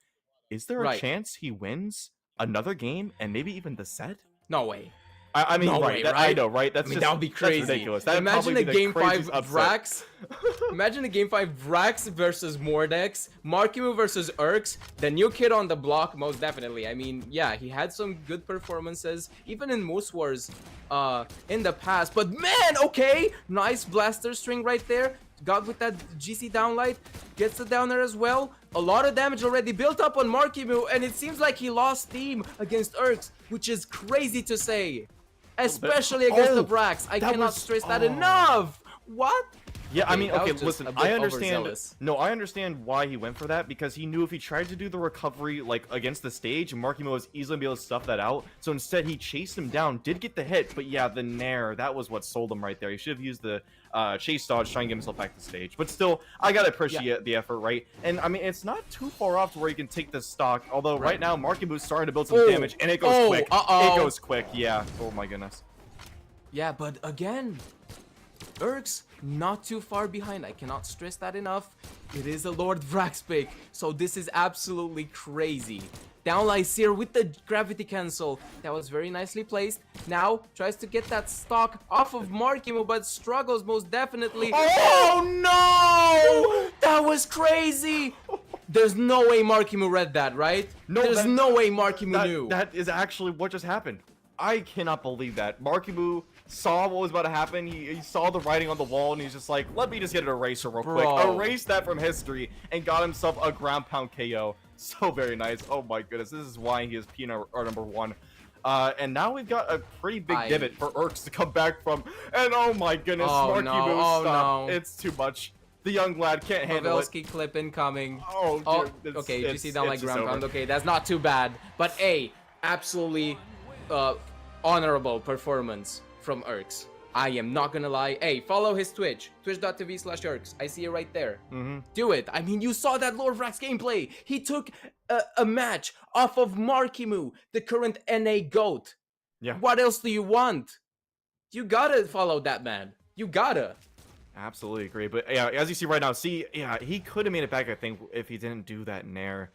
Is there a Right. chance he wins another game and maybe even the set? No way. I mean, No right, way, that, I right? know, right? That's I mean, just that would be crazy. That's ridiculous. That'd Imagine probably a be the game 5 craziest upset. Vrax. Imagine a game 5 Vrax versus Mordex, Marckiemoo versus Erks, the new kid on the block, most definitely. I mean, yeah, he had some good performances, even in Moose Wars in the past. But man, okay, nice blaster string right there. Got with that GC downlight, gets the down there as well. A lot of damage already built up on Marckiemoo, and it seems like he lost steam against Erks, which is crazy to say. Especially against the Oh, Vrax. I that cannot was- stress that oh. enough. What? Yeah, I mean, that okay, was just listen, a bit I understand. overzealous. No, I understand why he went for that, because he knew if he tried to do the recovery like against the stage, Marckiemoo was easily be able to stuff that out. So instead, he chased him down, did get the hit, but yeah, the nair, that was what sold him right there. He should have used the chase dodge, try and get himself back to stage. But still, I gotta appreciate the effort, right? And I mean, it's not too far off to where you can take this stock. Although right now, Marckiemoo starting to build some damage, and it goes quick. It goes quick. Yeah. Oh my goodness. Yeah, but again, Urks not too far behind. I cannot stress that enough. It is a Lord Vrax pick, so this is absolutely crazy. Down lies here with the gravity cancel. That was very nicely placed. Now tries to get that stock off of Marckiemoo, but struggles most definitely. Oh no! That was crazy. There's no way Marckiemoo read that, right? No, there's no way Marckiemoo knew. That is actually what just happened. I cannot believe that. Marckiemoo saw what was about to happen. He saw the writing on the wall, and he's just like, let me just get an eraser real quick. Erase that from history, and got himself a ground pound KO. So very nice. Oh my goodness. This is why he is PNR number 1. And now we've got a pretty big divot for Urks to come back from. And oh my goodness, Marckiemoo, stop. No. It's too much. The young lad can't handle it. Pavelski clip incoming. Oh, okay, you see down like ground pound. Okay, that's not too bad. But absolutely honorable performance from Urks. I am not gonna lie. Hey, follow his Twitch. Twitch.tv/Urks. I see it right there. Do it. I mean, you saw that Lord Vrax gameplay. He took a match off of Marckiemoo, the current NA GOAT. Yeah. What else do you want? You gotta follow that man. You gotta. Absolutely agree. But yeah, as you see right now, he could have made it back, I think, if he didn't do that nair.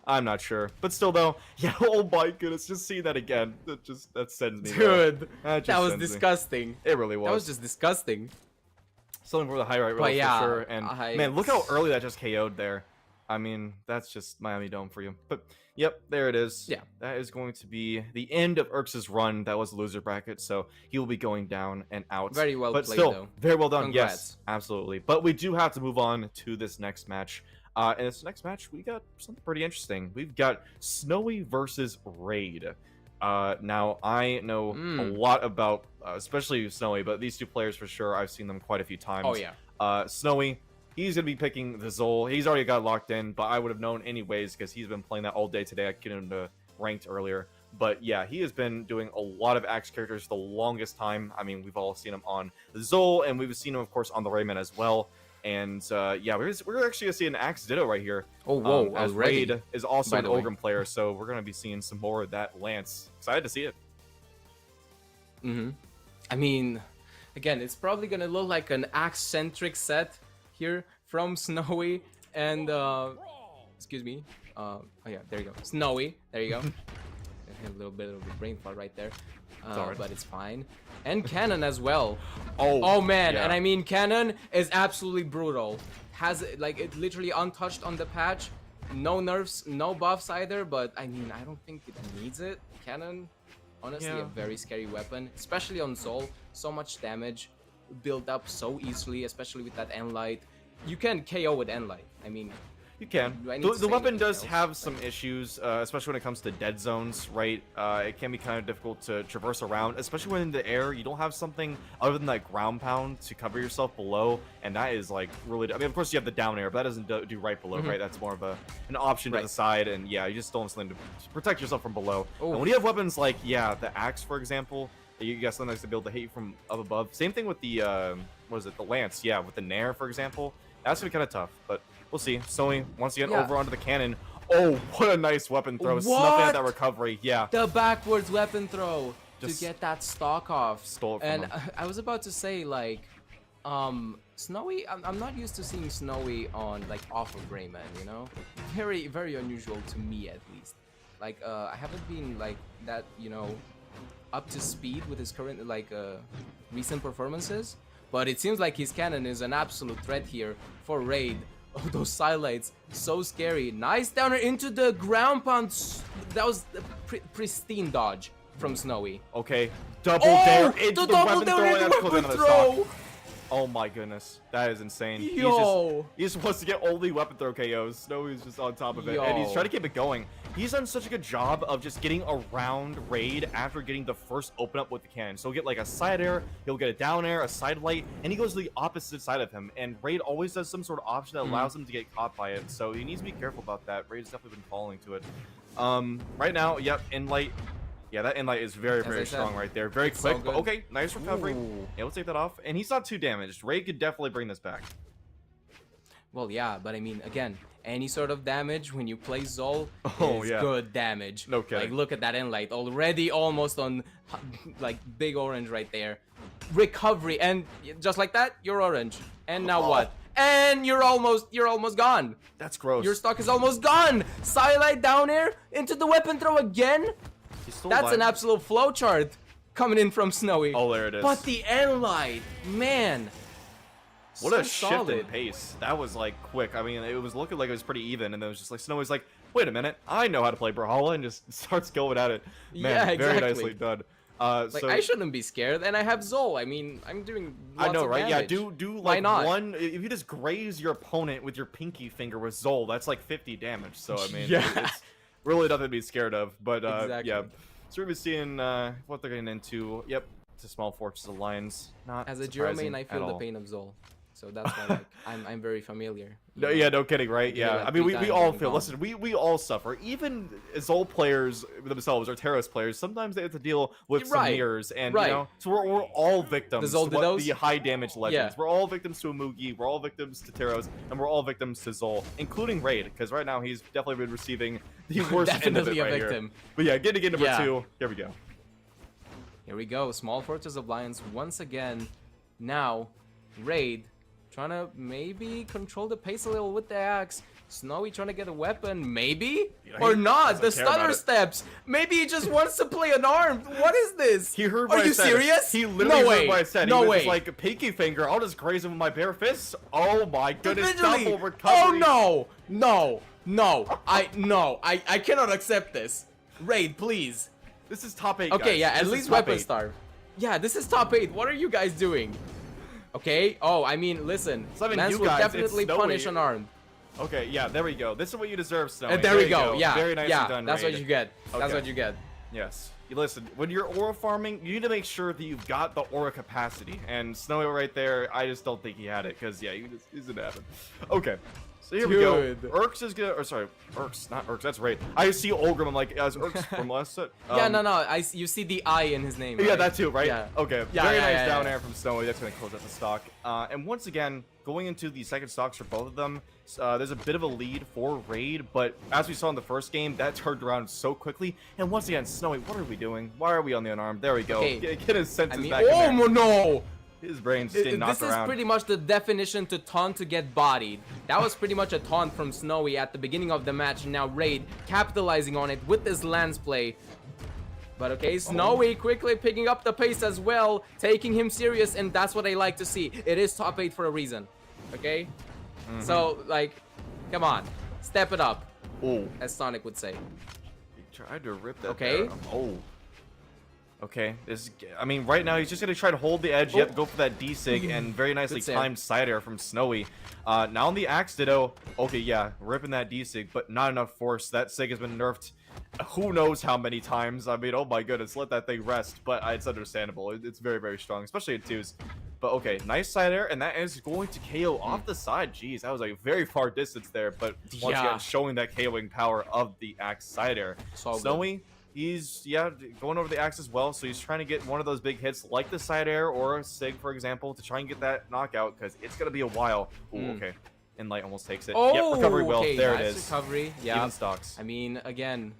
I'm not sure. But still, though, yeah, oh my goodness, just seeing that again. That sends me. Dude, that was disgusting. It really was. That was just disgusting. Something for the highlight reel for sure. And man, look how early that just KO'd there. I mean, that's just Miami Dome for you. But yep, there it is. Yeah. That is going to be the end of Urks' run. That was loser bracket, so he will be going down and out. Very well played, still, though. Very well done. Congrats. Yes, absolutely. But we do have to move on to this next match. And this next match, we got something pretty interesting. We've got Snowy versus Raid. Now, I know a lot about, especially Snowy, but these two players for sure, I've seen them quite a few times. Oh, yeah. Snowy, he's going to be picking the Zol. He's already got locked in, but I would have known anyways because he's been playing that all day today. I couldn't ranked earlier. But yeah, he has been doing a lot of Axe characters for the longest time. I mean, we've all seen him on the Zol, and we've seen him, of course, on the Rayman as well. And yeah, we're actually gonna see an Axe Ditto right here. Oh whoa! As Raid is also an Ogrim player, so we're gonna be seeing some more of that Lance. Excited to see it. I mean, again, it's probably gonna look like an Axe-centric set here from Snowy and excuse me. Oh yeah, there you go. Snowy. There you go. A little bit of a brain fart right there. But it's fine. And Cannon as well. Oh man, yeah. And I mean Cannon is absolutely brutal. Has like it literally untouched on the patch. No nerfs, no buffs either, but I mean I don't think it needs it. Cannon, honestly a very scary weapon, especially on Zol. So much damage built up so easily, especially with that Enlight. You can KO with Enlight. I mean, you can. The weapon does have some issues, especially when it comes to dead zones, right? It can be kind of difficult to traverse around, especially when in the air, you don't have something other than that ground pound to cover yourself below, and that is like really... I mean, of course you have the down air, but that doesn't do right below, right? That's more of an option to the side, and yeah, you just don't have something to protect yourself from below. And when you have weapons like, yeah, the Axe, for example, you got something that's to be able to hit you from up above. Same thing with the, what is it, the Lance, yeah, with the Nair, for example. That's gonna be kind of tough, but... We'll see. Sony, once again, over onto the cannon. Oh, what a nice weapon throw. Snuffing at that recovery. Yeah. The backwards weapon throw to get that stock off. Stole it from him. I was about to say, like, Snowy, I'm not used to seeing Snowy on, like, off of Rayman, you know? Very, very unusual to me, at least. Like, I haven't been, like, that, you know, up to speed with his current, like, recent performances. But it seems like his cannon is an absolute threat here for Raid. Oh, those sidelights, so scary. Nice downer into the ground pound. That was a pristine dodge from Snowy. Okay, double dare into the weapon throw. Oh my goodness, that is insane. Yo. He just wants to get only weapon throw KOs. Snowy's just on top of it, and he's trying to keep it going. he's done such a good job of just getting around Raid after getting the first open up with the cannon. So he'll get like a side air, he'll get a down air, a side light, and he goes to the opposite side of him. And Raid always does some sort of option that allows him to get caught by it. So he needs to be careful about that. Raid's definitely been falling to it. Right now, yep, Inlight. Yeah, that Inlight is very, very strong right there. Very quick, but okay, nice recovery. Yeah, we'll take that off. And he's not too damaged. Raid could definitely bring this back. Well, yeah, but I mean, again, any sort of damage when you play Zol is yeah. good damage. No kidding. Like, look at that Inlight. Already almost on, like, big orange right there. Recovery, and just like that, you're orange. And now what? And you're almost gone. That's gross. Your stock is almost gone. Silite down air into the weapon throw again. That's an absolute flowchart coming in from Snowy. Oh, there it is. But the Enlight, man. What so a shift solid. in pace. That was like quick. I mean, it was looking like it was pretty even, and then it was just like Snowy's like, wait a minute, I know how to play Brawlhalla, and just starts going at it. Man, Yeah, exactly. very nicely done. Like, So I shouldn't be scared, and I have Zol. I mean, I'm doing lots I know, of right? damage. Yeah, do Why like not? one. If you just graze your opponent with your pinky finger with Zol, that's like 50 damage. So I mean, Yeah. it's really nothing to be scared of. But Exactly. yeah, so we're seeing what they're getting into. Yep, it's a small Fortress Alliance. Not As a Jiro surprising main, I at feel the all. pain of Zol. So that's why like, I'm very familiar. No, yeah, no kidding, right? Yeah, Yeah, like I mean, 3 we times all and feel. gone. Listen, we all suffer. Even Zol players themselves, or Terrace players, sometimes they have to deal with some Right, mirrors, and right. you know, so we're all victims The Zol to what Didos? the high damage legends. Yeah. We're all victims to Amugi. We're all victims to Teros, and we're all victims to Zol, including Raid, because right now he's definitely been receiving the worst end of it Definitely a right victim. here. But yeah, getting into number Yeah. 2. Here we go. Here we go. Small Fortress Alliance once again. Now, Raid trying to maybe control the pace a little with the axe. Snowy trying to get a weapon, maybe? Yeah, Or he not, the doesn't care about stutter it. steps. Maybe he just wants to play unarmed. What is this? He heard Are what I you said. serious? He literally no heard way. what I said. No he was way. just like, pinky finger, I'll just graze him with my bare fists. Oh my goodness, Individually. double recovery. Oh no. I cannot accept this. Raid, please. This is top 8, Okay, guys. yeah, at This is least top weapon 8. starve. Yeah, this is top 8. What are you guys doing? Okay. Oh, I mean, listen. It's not even Mans you will guys, it's definitely Snowy. punish unarmed. Okay, yeah, there we go. This is what you deserve, Snowy. And there we go. Yeah, Very nicely yeah. done, That's Raid. what you get. That's Okay. what you get. Yes. You listen, when you're aura farming, you need to make sure that you've got the aura capacity. And Snowy right there, I just don't think he had it, because, yeah, he didn't have it. Okay. So here we go. Dude. Urks is gonna, or sorry, Urks, not Urks, that's Raid. I see Olgrim, I'm like, as Urks from last set. Yeah, no. You see the I in his name. Yeah, right? that too, right? Yeah. Okay. Yeah, Very yeah, nice yeah, down yeah. air from Snowy. That's going to close out the stock. And once again, going into the second stocks for both of them, there's a bit of a lead for Raid, but as we saw in the first game, that turned around so quickly. And once again, Snowy, what are we doing? Why are we on the unarmed? There we go. Okay. Get his senses I mean, back in there. oh no! His brain's just getting knocked This is around. pretty much the definition to taunt to get bodied. That was pretty much a taunt from Snowy at the beginning of the match, and now Raid capitalizing on it with this lance play. But okay, Snowy quickly picking up the pace as well, taking him serious, and that's what I like to see. It is top 8 for a reason, okay? So, like, come on, step it up, Oh, as Sonic would say. he tried to rip that Okay. there. Oh. Okay, I mean, right now he's just gonna try to hold the edge. You have to go for that D-Sig, and very nicely Good save. timed side air from Snowy. Now on the Axe Ditto, okay, yeah, ripping that D-Sig, but not enough force. That Sig has been nerfed who knows how many times. I mean, oh my goodness, let that thing rest. But it's understandable. It's very, very strong, especially in 2s. But okay, nice side air, and that is going to KO off the side. Jeez, that was like a very far distance there, but once Yeah. again, showing that KOing power of the Axe side air. So good. Snowy, he's, yeah, going over the Axe as well, so he's trying to get one of those big hits like the side air or a Sig, for example, to try and get that knockout, because it's going to be a while. Ooh, okay. And Light almost takes it. Oh, yep, recovery will. okay, There it nice is. recovery. Yeah. Even stocks. I mean, again,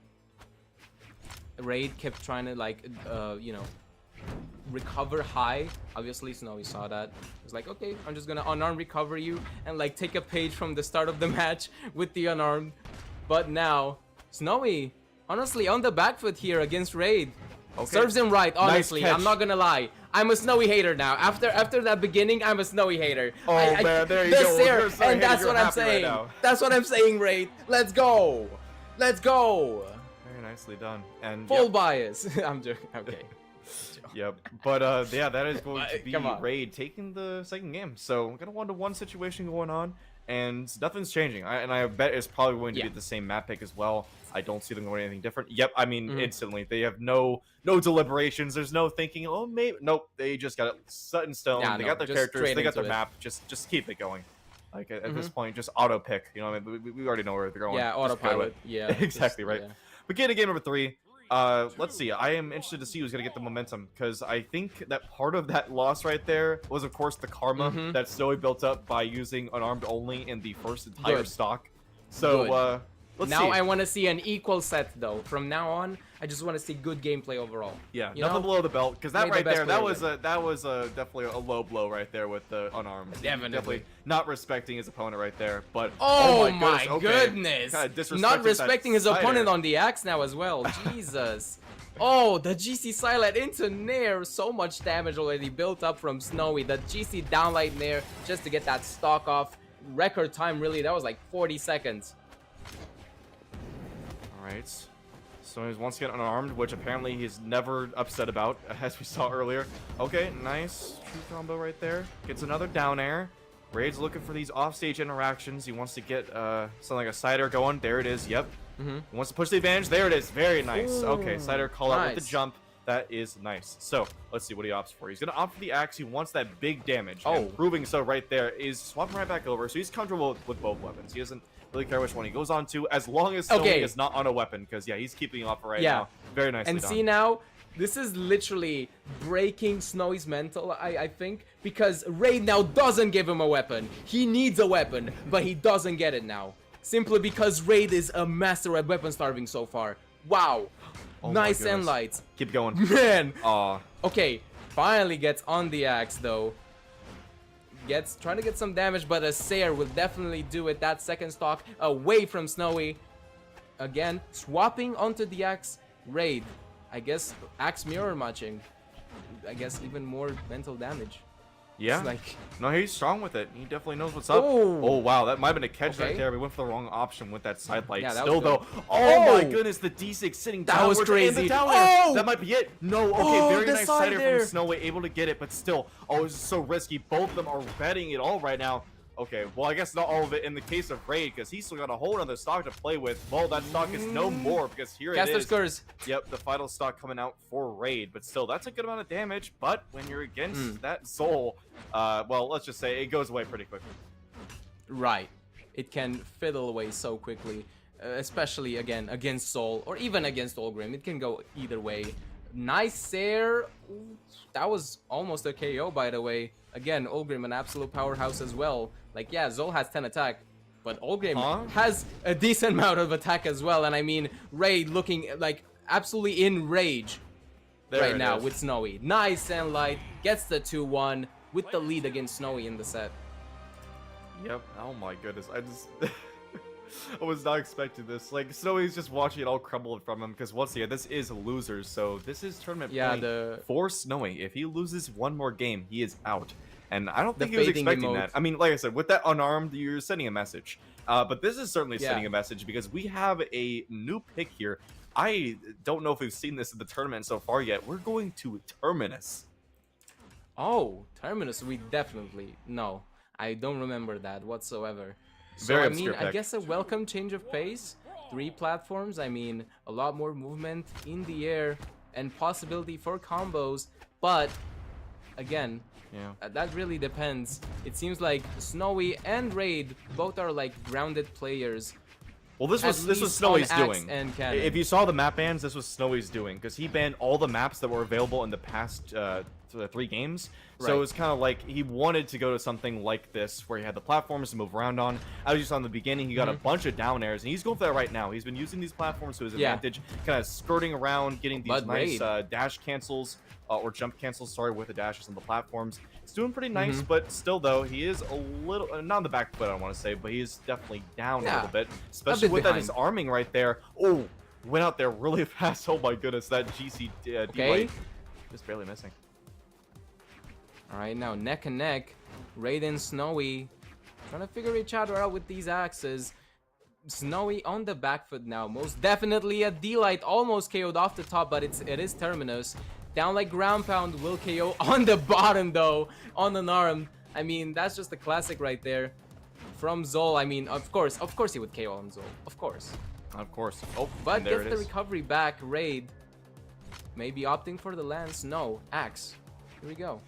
Raid kept trying to, like, you know, recover high. Obviously, Snowy saw that. He was like, okay, I'm just gonna unarmed recover you and, like, take a page from the start of the match with the unarmed. But now, Snowy, honestly, on the back foot here against Raid. Okay. Serves him right, honestly. catch. I'm not gonna lie. I'm a Snowy hater now. After that beginning, I'm a Snowy hater. Oh, man, there you this go. Here, You're a Snowy and hater, that's you're what I'm happy right saying. now. That's what I'm saying, Raid. Let's go. Let's go. Very nicely done. And Full yep, bias. I'm joking. Okay. yep. But yeah, that is going to be Come on. Raid taking the second game. So we got a 1-to-1 situation going on. and nothing's changing. And I bet it's probably going to Yeah. be the same map pick as well. I don't see them going anything different. Yep, I mean, instantly. They have no deliberations. There's no thinking, oh, maybe. Nope, they just got it set in stone. Yeah, they no, got their just characters. straight They got their into it. map. Just keep it going. Like, at this point, just auto-pick. You know, I mean, we already know where they're going. Yeah, Just go to autopilot. it. Yeah, exactly, just- right. yeah. But getting to game number 3. Let's see. I am interested to see who's gonna get the momentum, because I think that part of that loss right there was, of course, the karma that Snowy built up by using unarmed only in the first entire Good. stock. So Good. let's Now see. I want to see an equal set though. From now on, I just want to see good gameplay overall. Yeah, You nothing know? below the belt, because that Made the right best there, that player was definitely a low blow right there with the unarmed. Definitely. not respecting his opponent right there. But Oh, my my okay. goodness! Kinda disrespecting Not that respecting his Cider. opponent on the axe now as well. Jesus. Oh, the GC Silent into Nair. So much damage already built up from Snowy. The GC downlight Nair just to get that stock off. Record time, really. That was like 40 seconds. Alright. So he's once again unarmed, which apparently he's never upset about, as we saw earlier. Okay, nice. True combo right there. Gets another down air. Raid's looking for these offstage interactions. He wants to get something like a Cider going. There it is. Yep. He wants to push the advantage. There it is. Very nice. Okay, Cider call out with nice. the jump. That is nice. So, let's see what he opts for. He's going to opt for the axe. He wants that big damage. Oh. And proving so right there is swapping right back over. So he's comfortable with both weapons. He doesn't really care which one he goes on to, as long as Snowy Okay. is not on a weapon. Because, yeah, he's keeping off right Yeah. now. Very nicely And done. see now, this is literally breaking Snowy's mental, I think, because Raid now doesn't give him a weapon. He needs a weapon, but he doesn't get it now. Simply because Raid is a master at weapon starving so far. Wow. Oh my Nice goodness. end lights. Keep going. Man. Aw. Okay, finally gets on the axe though. Trying to get some damage, but a Sayer will definitely do it. That second stock away from Snowy. Again, swapping onto the axe. Raid. I guess axe mirror matching. I guess even more mental damage. Yeah. It's like, No, he's strong with it. He definitely knows what's up. Oh. Oh, wow. That might have been a catch right Okay. there. We went for the wrong option with that side light. Yeah, that Still, was though. good. Oh, my Oh. goodness. The D6 sitting That was downwards and the crazy. down air. Oh. That might be it. No. Okay, Oh, very the nice side cider there. from Snowy. Able to get it, but still. Oh, this is so risky. Both of them are betting it all right now. Okay, well, I guess not all of it in the case of Raid, because he's still got a whole other stock to play with. Well, that stock is no more, because here it Caster is. Scurs. Yep, the final stock coming out for Raid, but still, that's a good amount of damage. But when you're against Hmm. that Soul, well, let's just say it goes away pretty quickly. Right. It can fiddle away so quickly. Especially, again, against Soul. Or even against Olgrim. It can go either way. Nice Sayer. Ooh, that was almost a KO, by the way. Again, Olgrim, an absolute powerhouse as well. Like, yeah, Zol has 10 attack. But Olgrim has a decent amount of attack as well. And I mean, Raid looking, like, absolutely in rage There right it now is. with Snowy. Nice and light. Gets the 2-1 with the lead against Snowy in the set. Yep. Oh my goodness. I just I was not expecting this. Like Snowy's just watching it all crumble from him because once again, this is losers. So this is tournament Yeah, play for Snowy. If he loses one more game, he is out. And I don't think he was fading expecting emote. that. I mean, like I said, with that unarmed, you're sending a message. But this is certainly Yeah. sending a message because we have a new pick here. I don't know if we've seen this in the tournament so far yet. We're going to Terminus. Oh, Terminus, we definitely... No, I don't remember that whatsoever. So, Very I mean, obscure I pick. guess a welcome change of pace. 3 platforms, I mean, a lot more movement in the air and possibility for combos. But, again, Yeah. that really depends. It seems like Snowy and Raid both are like grounded players. Well, this At was least Snowy's on Axe doing. and Cannon. If you saw the map bans, this was Snowy's doing because he banned all the maps that were available in the past 3 games. So Right. it was kind of like he wanted to go to something like this where he had the platforms to move around on. As you saw in the beginning, he got a bunch of down airs, and he's going for that right now. He's been using these platforms to his Yeah. advantage, kind of skirting around, getting these But nice Raid. dash cancels or jump cancels. Sorry, with the dashes on the platforms. It's doing pretty nice, but still though he is a little not on the back foot. I don't want to say, but he is definitely down a Yeah. little bit, especially bit with that behind. disarming right there. Oh, went out there really fast. Oh my goodness, that GC Okay. D-Light just barely missing. Alright, now neck and neck. Raid and Snowy trying to figure each other out with these axes. Snowy on the back foot now. Most definitely a D-Light almost KO'd off the top, but it is Terminus. Down like ground pound will KO on the bottom though. On an arm. I mean, that's just a classic right there. from Zol. I mean, of course he would KO on Zol. Of course. Of course. Oh, But and there gets it the is. recovery back. Raid. Maybe opting for the lance. No. Axe. Here we go.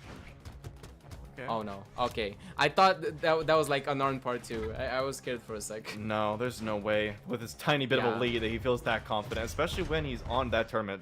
Okay. Oh no. Okay. I thought that was like unarmed part 2. I was scared for a sec. No, there's no way with his tiny bit of Yeah. a lead that he feels that confident, especially when he's on that tournament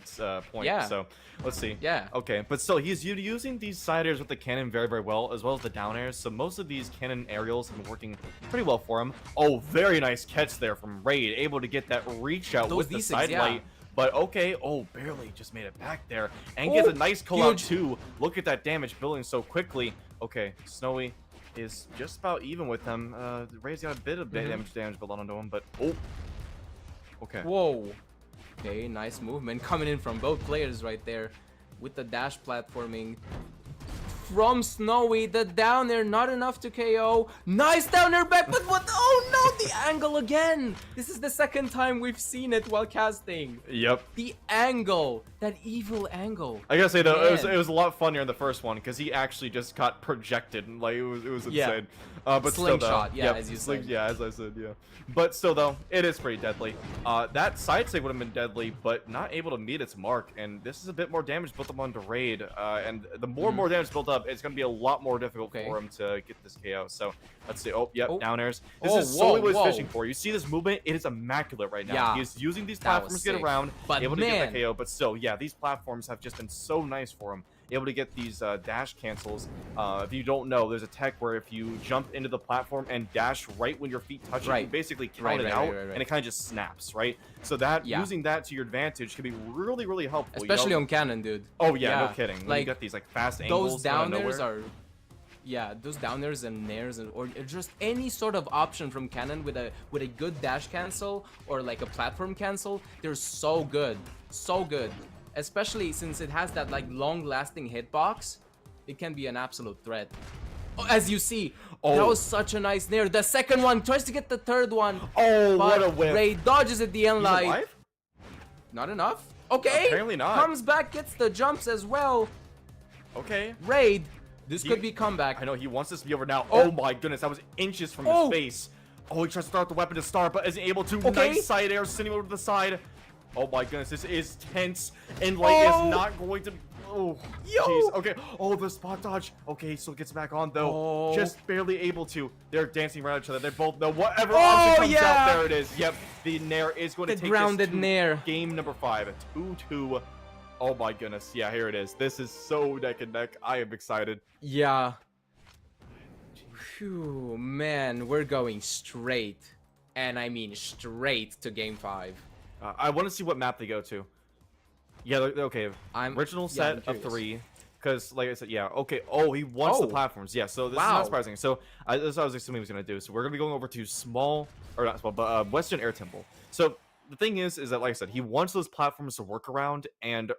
point. Yeah. So let's see. Yeah. Okay, but still, he's using these side airs with the cannon very, very well, as well as the down airs. So most of these cannon aerials have been working pretty well for him. Oh, very nice catch there from Raid, able to get that reach out Those with the D6s, side yeah. light. But okay, oh, barely just made it back there. And gets a nice call out huge. too. Look at that damage building so quickly. Okay, Snowy is just about even with him. Ray's got a bit of damage built onto him, but oh. Okay. Whoa. Okay, nice movement coming in from both players right there with the dash platforming. From Snowy, the down air, not enough to KO. Nice down air back, but what? Oh no, the angle again. This is the second time we've seen it while casting. Yep. The angle, that evil angle. I gotta say though, it Man. was a lot funnier in the first one because he actually just got projected, and, like it was insane. Yeah. But still though, Slingshot, yeah, as you said. yeah, as I said, yeah. But still though, it is pretty deadly. That side stick would have been deadly, but not able to meet its mark. And this is a bit more damage built up onto Raid, and the more and more damage built up, it's gonna be a lot more difficult Okay. for him to get this KO. So let's see. Oh, yep, Oh. down airs. This Oh, is solely what he's whoa. fishing for. You see this movement? It is immaculate right now. Yeah. He is using these That was platforms to get sick. around, But able to get man. that KO. But still, yeah, these platforms have just been so nice for him. Able to get these dash cancels. If you don't know, there's a tech where if you jump into the platform and dash right when your feet touch it, you Right. basically count Right, it right, out, right. and it kind of just snaps, right? So that Yeah. using that to your advantage can be really, really helpful. you Especially know? on cannon, dude. Oh yeah, no kidding. When you Like, get these like fast angles those out of downers nowhere. are, yeah, those downers and nairs or just any sort of option from cannon with a good dash cancel or like a platform cancel, they're so good, so good. Especially since it has that like long-lasting hitbox, it can be an absolute threat. Oh, as you see, that was such a nice nair. The second one tries to get the third one. Oh, but what a whip. Ray dodges at the end He's light. alive? Not enough. Okay. Apparently not. Comes back, gets the jumps as well. Okay. Raid. This He- could be comeback. I know he wants this to be over now. Oh. Oh, my goodness, that was inches from Oh. his face. Oh, he tries to start the weapon to start, but isn't able to. Okay. Nice side air, sending him over to the side. Oh my goodness, this is tense, and like Oh. is not going to. Oh, Yo. jeez. Okay. Oh, the spot dodge. Okay, still gets back on though. Oh. Just barely able to. They're dancing around each other. They both know whatever Oh, option comes yeah. out. There it is. Yep. The nair is going to The take grounded this to nair. game number 5. 2-2. Oh my goodness. Yeah, here it is. This is so neck and neck. I am excited. Yeah. Phew, man, we're going straight. And I mean straight to game 5. I want to see what map they go to. Yeah, okay. Original yeah, I'm set of curious. 3. Because, like I said, yeah, okay. Oh, he wants the Oh. platforms. Yeah, so this is Wow. not surprising. So, this is what I was assuming he was going to do. So, we're going to be going over to small, or not small, but Western Air Temple. So, the thing is that, like I said, he wants those platforms to work around, and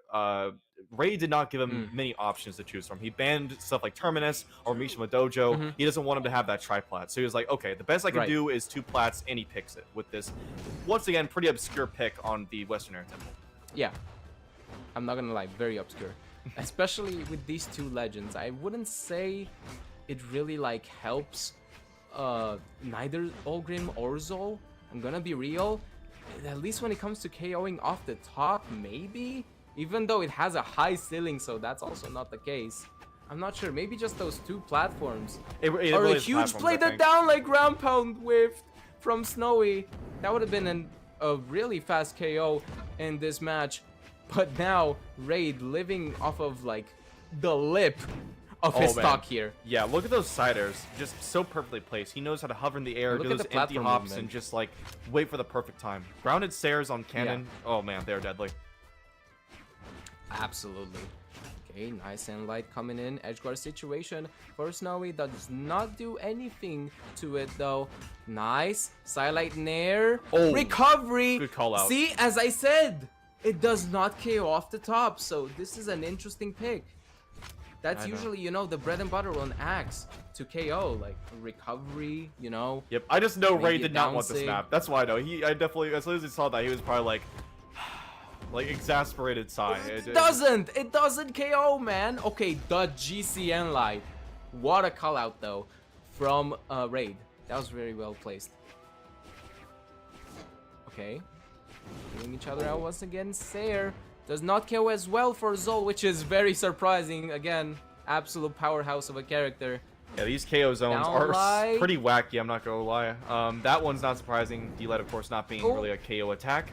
Ray did not give him many options to choose from. He banned stuff like Terminus or Mishima Dojo. He doesn't want him to have that triplat. So he was like, okay, the best I can Right. do is 2 plats, and he picks it with this, once again, pretty obscure pick on the Western Air Temple. Yeah. I'm not gonna lie, very obscure. Especially with these 2 legends. I wouldn't say it really like helps neither Olgrim or Zol. I'm gonna be real. At least when it comes to KOing off the top, maybe? Even though it has a high ceiling, so that's also not the case. I'm not sure. Maybe just those 2 platforms. It Or really a is huge platforms, play I that think. down like ground pound whiff from Snowy. That would have been a really fast KO in this match. But now, Raid living off of like the lip of his man. stock here. Yeah, look at those side airs, just so perfectly placed. He knows how to hover in the air, Look do at those the empty platform hops, movement. and just like wait for the perfect time. Grounded stairs on cannon. Oh man, they're deadly. Absolutely. Okay, nice and light coming in. Edgeguard situation for Snowy. Does not do anything to it though. Nice. Silent Nair. Oh, Recovery. good call out. See, as I said, it does not KO off the top. So this is an interesting pick. That's I know. usually, you know, the bread and butter on Axe to KO. Like recovery, you know. Yep, I just know Ray Maybe a did not down want the sig. snap. That's why I know. I definitely, as soon as he saw that, he was probably like, exasperated sigh. It doesn't KO, man. Okay, the GCN light. What a call out though from Raid. That was very well placed. Okay. Killing each other out once again. Sayer does not KO as well for Zol, which is very surprising. Again, absolute powerhouse of a character. Yeah, these KO zones Down are lie. pretty wacky, I'm not gonna lie. That one's not surprising. D-Light, of course, not being really a KO attack.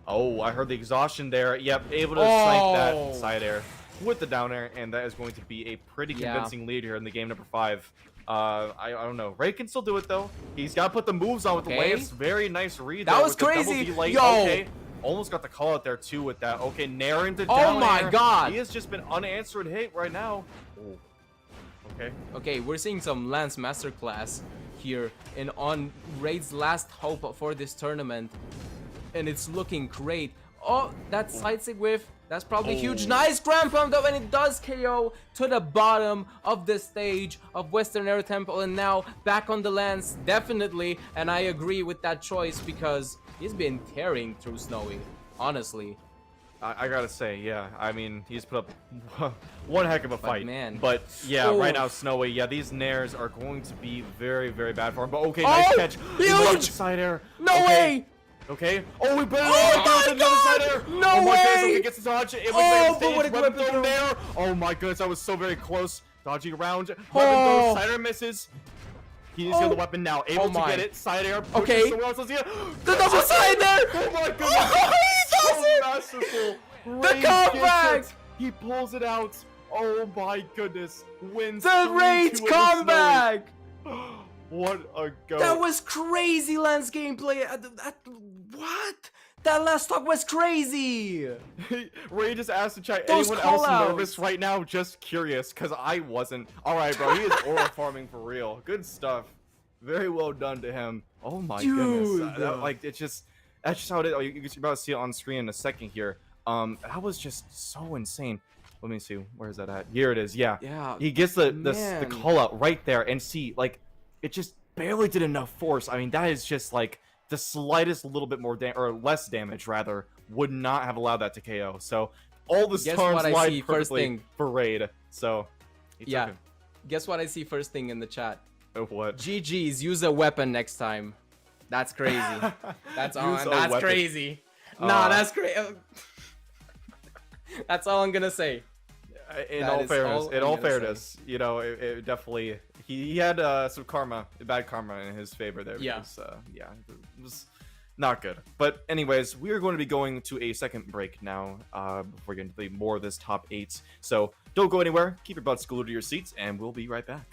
Oh, I heard the exhaustion there. Yep, able to snipe that side air with the down air, and that is going to be a pretty convincing lead here in the game number 5. I don't know. Ray can still do it, though. He's got to put the moves on with the Lance. Very nice read there. That was with the double crazy. D-Light. Yo! Okay. Almost got the call out there, too, with that. Okay, Nair into Oh down my air. god! He has just been unanswered hit right now. Oh. Okay. Okay, we're seeing some Lance masterclass here and on Raid's last hope for this tournament, and it's looking great. Oh, that side sig whiff, that's probably huge. Nice ground pump though, and it does KO to the bottom of the stage of Western Air Temple, and now back on the Lance, definitely, and I agree with that choice because he's been tearing through Snowy, honestly. I gotta say, yeah. I mean, he's put up one heck of a fight. Man. But yeah, right now, Snowy, yeah, these nairs are going to be very, very bad for him. But okay, nice catch. Huge! Side air. No way! Okay. Oh, we better my another God! side air. No oh my way! goodness, okay, gets the dodge. It was Oh, like but what a weapon weapon throw throw. there. Oh my goodness, I was so very close. Dodging around. Weapon Oh. throw, side air misses. He's got the weapon now, able to get it. Side air. Okay. Someone else. The double side there! Oh my goodness. Oh, he does so it! masterful. The Ray comeback! gets it. He pulls it out. Oh my goodness. Wins The 3-2 Raid's over comeback! Snowy. What a go. That was crazy Lance gameplay. What? That last talk was crazy. Ray just asked to check Those anyone else call-outs. nervous right now, just curious, because I wasn't. Alright, bro, he is aura farming for real. Good stuff. Very well done to him. Oh my goodness. That's just how it is. Oh, you're about to see it on screen in a second here. That was just so insane. Let me see. Where is that at? Here it is. Yeah. Yeah. He gets the man. call out right there, and see, like, it just barely did enough force. I mean, that is just like the slightest little bit more or less damage rather would not have allowed that to KO. So all the Guess stars what I lied see first perfectly thing? for Raid. So Yeah. Guess what I see first thing in the chat? Oh, what? GG's, use a weapon next time. That's crazy. That's all. Use a That's weapon. crazy. Nah, that's crazy. That's all I'm gonna say. In That all is fairness, all in I'm all gonna fairness, you know, it definitely he had some bad karma in his favor there. Yeah. Because, it was not good. But anyways, we are going to be going to a second break now before we get into more of this top 8. So don't go anywhere. Keep your butts glued to your seats, and we'll be right back.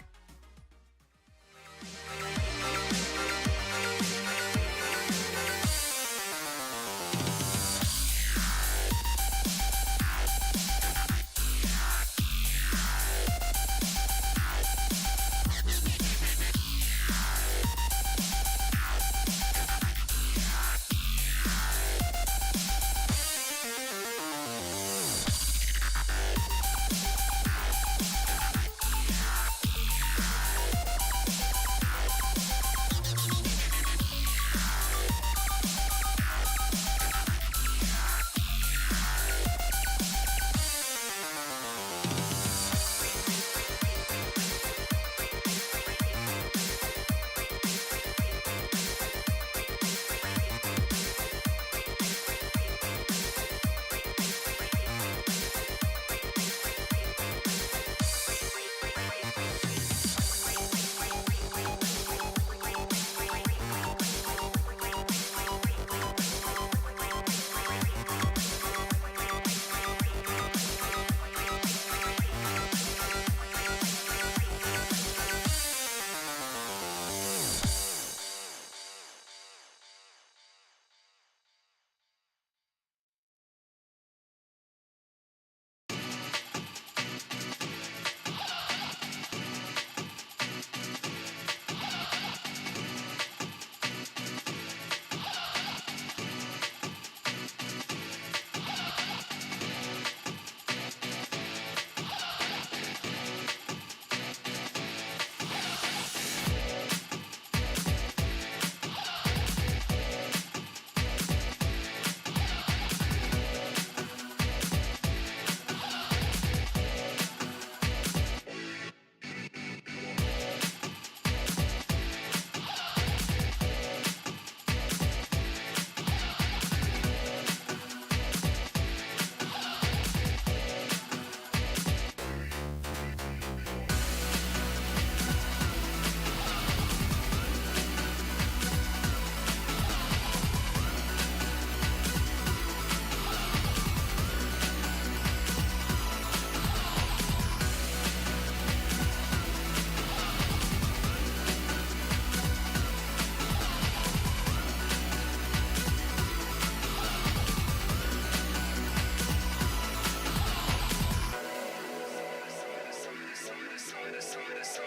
It's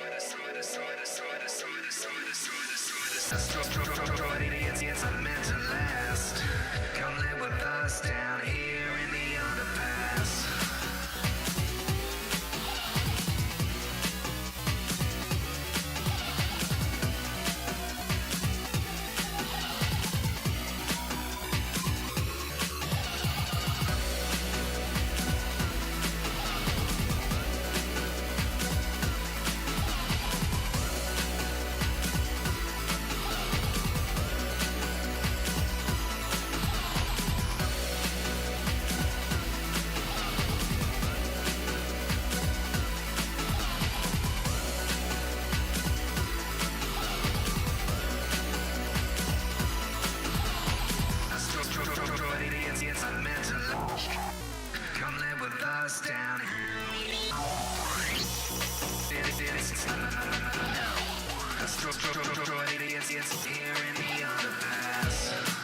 not meant to last. Come live with us down here in the underpass. It's not meant to last. Come live with us down here. It's here in the underpass.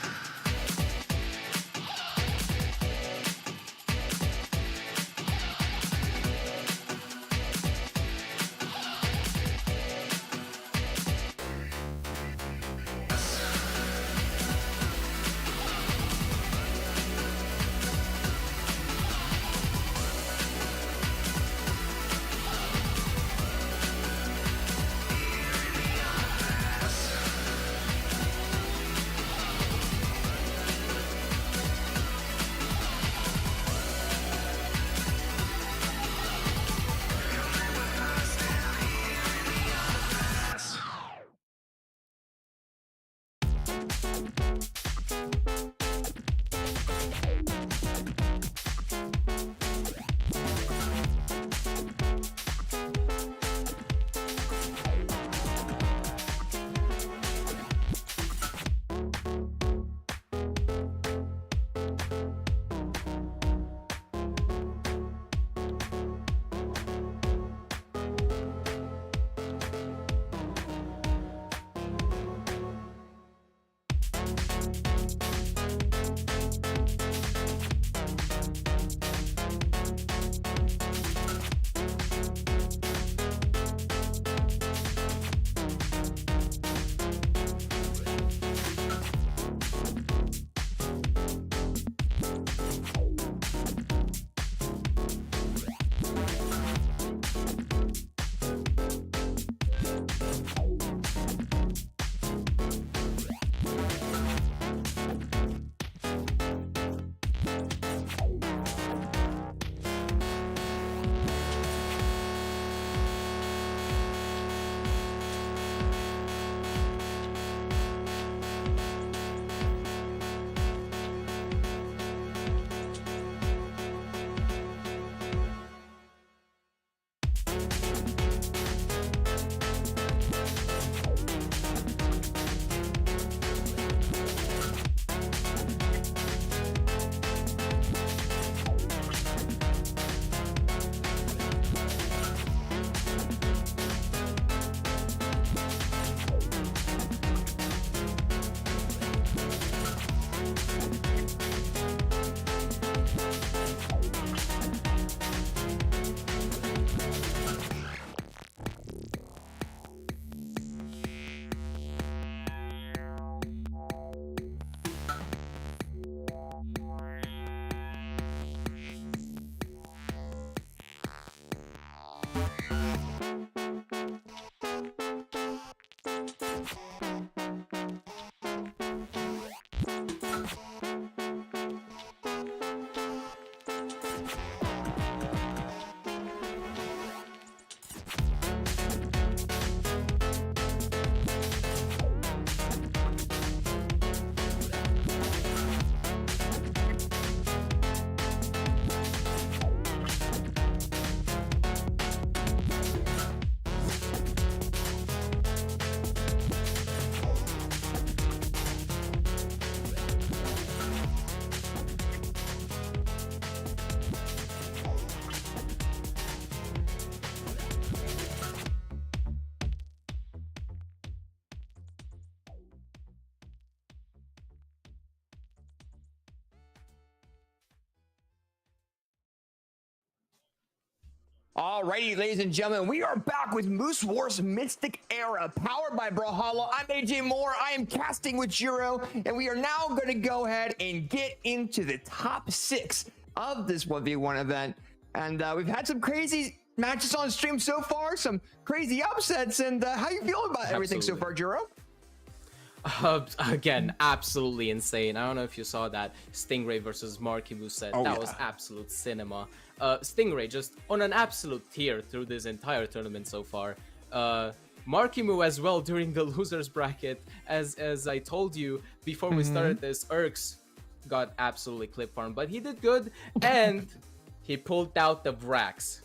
Alrighty, ladies and gentlemen, we are back with Moose Wars Mystic Era, powered by Brawlhalla. I'm AJ Moore. I am casting with Jiro, and we are now going to go ahead and get into the top 6 of this 1v1 event. And we've had some crazy matches on stream so far, some crazy upsets. And how you feeling about everything so far, Jiro? Again, absolutely insane. I don't know if you saw that Stingray versus Marckiemoo set. That was absolute cinema. Stingray just on an absolute tear through this entire tournament so far. Marckiemoo as well during the losers bracket. As I told you before we started this, Urks got absolutely clip farmed, but he did good and he pulled out the Vrax.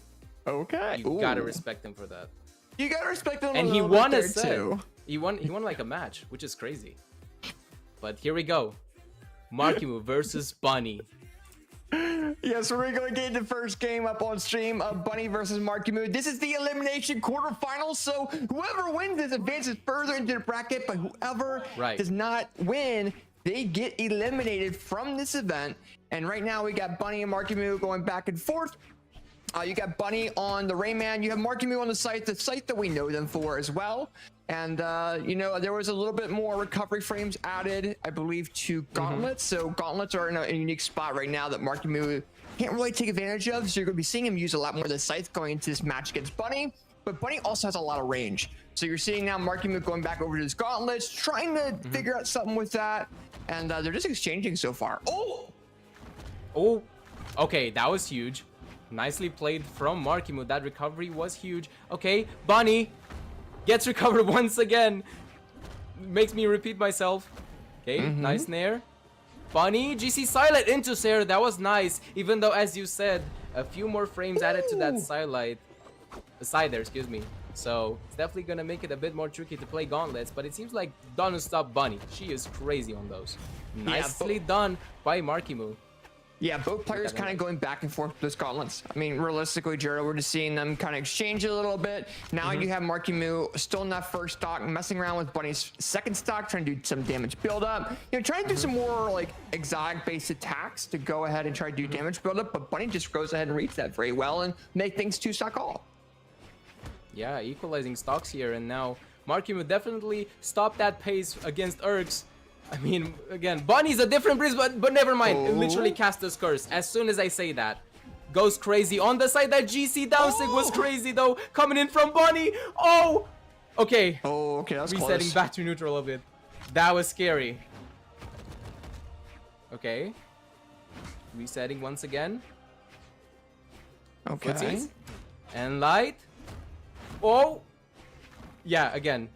Okay, you gotta respect him for that. You gotta respect him, and he won a set too. He won like a match, which is crazy. But here we go. Marckiemoo versus Bunny. Yes, we're going to get the first game up on stream of Bunny versus Marckiemoo. This is the elimination quarterfinals, so whoever wins this advances further into the bracket, but whoever does not win, they get eliminated from this event. And right now we got Bunny and Marckiemoo going back and forth. You got Bunny on the Rayman. You have Marckiemoo on the site that we know them for as well. And, you know, there was a little bit more recovery frames added, I believe, to Gauntlets. So Gauntlets are in a unique spot right now that Marckiemoo can't really take advantage of. So you're going to be seeing him use a lot more of the scythe going into this match against Bunny. But Bunny also has a lot of range. So you're seeing now Marckiemoo going back over to his Gauntlets, trying to figure out something with that. And they're just exchanging so far. Oh, okay, that was huge. Nicely played from Marckiemoo. That recovery was huge. Okay, Bunny gets recovered once again. Makes me repeat myself. Okay, nice nair. Bunny, GC silent into Sarah. That was nice. Even though, as you said, a few more frames added to that side there, excuse me. So it's definitely gonna make it a bit more tricky to play Gauntlets, but it seems like don't stop Bunny. She is crazy on those. Nicely done by Marckiemoo. Yeah, both players kind of going back and forth with those Gauntlets. I mean, realistically, Jiro, we're just seeing them kind of exchange a little bit. Now you have Marckiemoo still in that first stock, messing around with Bunny's second stock, trying to do some damage buildup. You know, trying to do some more like exotic-based attacks to go ahead and try to do damage buildup. But Bunny just goes ahead and reads that very well and make things 2-stock all. Yeah, equalizing stocks here, and now Marckiemoo definitely stopped that pace against Urks. I mean, again, Bunny's a different breed, but never mind. It literally cast this curse. As soon as I say that, goes crazy on the side. That GC downsig was crazy though, coming in from Bunny. Okay. Okay, that's resetting close. back to neutral a bit. That was scary. Okay, resetting once again. Okay. Footsies. And light. Yeah, again,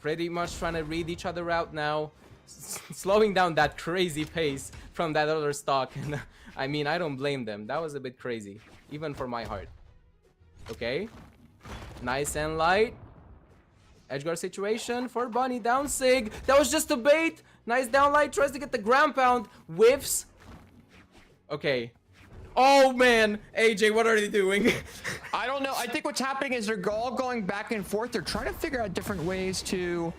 pretty much trying to read each other out now. Slowing down that crazy pace from that other stock. And I mean, I don't blame them. That was a bit crazy, even for my heart. Okay, nice and light. Edgeguard situation for Bunny. Down sig. That was just a bait. Nice down light. Tries to get the ground pound. Whiffs. Okay. Oh man, AJ, what are they doing? I don't know. I think what's happening is they're all going back and forth. They're trying to figure out different ways to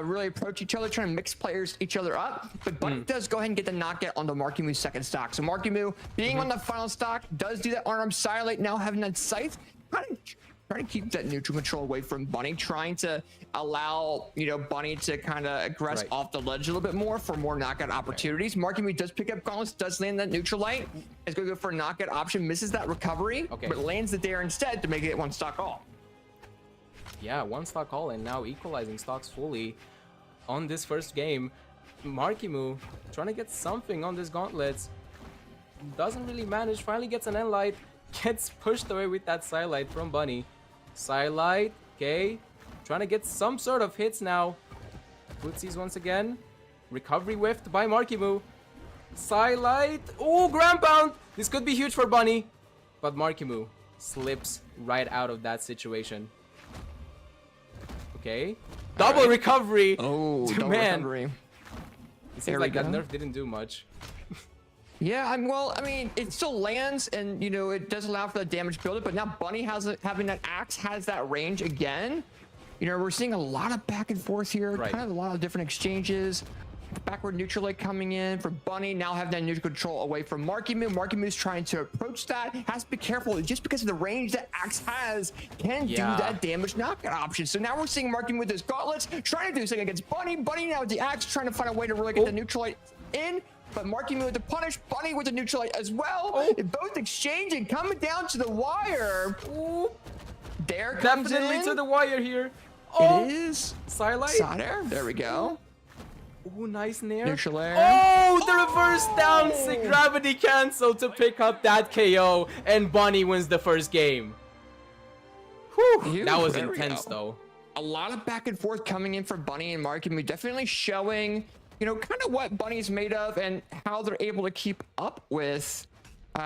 really approach each other, trying to mix each other up. But Bunny does go ahead and get the knockout on the Marckiemoo second stock. So Marckiemoo, being on the final stock, does do that unarmed silent, now having that scythe, trying to keep that neutral control away from Bunny, trying to allow, you know, Bunny to kind of aggress off the ledge a little bit more for more knockout opportunities. Marckiemoo does pick up Gauntlets, does land that neutral light. Is going to go for a knockout option, misses that recovery, but lands the dare instead to make it 1-stock all. Yeah, 1-stock all, and now equalizing stocks fully on this first game. Marckiemoo trying to get something on this Gauntlets. Doesn't really manage, finally gets an end light. Gets pushed away with that side light from Bunny. Side light, okay. Trying to get some sort of hits now. Footsies once again. Recovery whiffed by Marckiemoo. Side light. Oh, ground pound. This could be huge for Bunny. But Marckiemoo slips right out of that situation. Okay. Double recovery. Oh, double recovery. It seems like that nerf didn't do much. Yeah, well, I mean, it still lands, and you know, it does allow for the damage buildup. But now Bunny having that axe has that range again. You know, we're seeing a lot of back and forth here, kind of a lot of different exchanges. backward neutral egg coming in for Bunny. Now have that neutral control away from Marckiemoo. Markiemoo's trying to approach that. Has to be careful. Just because of the range that Axe has can do that damage knockout option. So now we're seeing Marckiemoo with his gauntlets trying to do something against Bunny. Bunny now with the Axe trying to find a way to really get the neutral light in. But Marckiemoo with the punish, Bunny with the neutral light as well. Both exchanging, coming down to the wire. There comes Definitely in. to the wire here. It is Sidelight. side air. There we go. Ooh, nice nair. Neutral air. Oh, the reverse down gravity cancel to pick up that KO, and Bunny wins the first game. Whew, that was There we intense go. though. A lot of back and forth coming in for Bunny and Marckiemoo, definitely showing, you know, kind of what Bunny's made of and how they're able to keep up with, you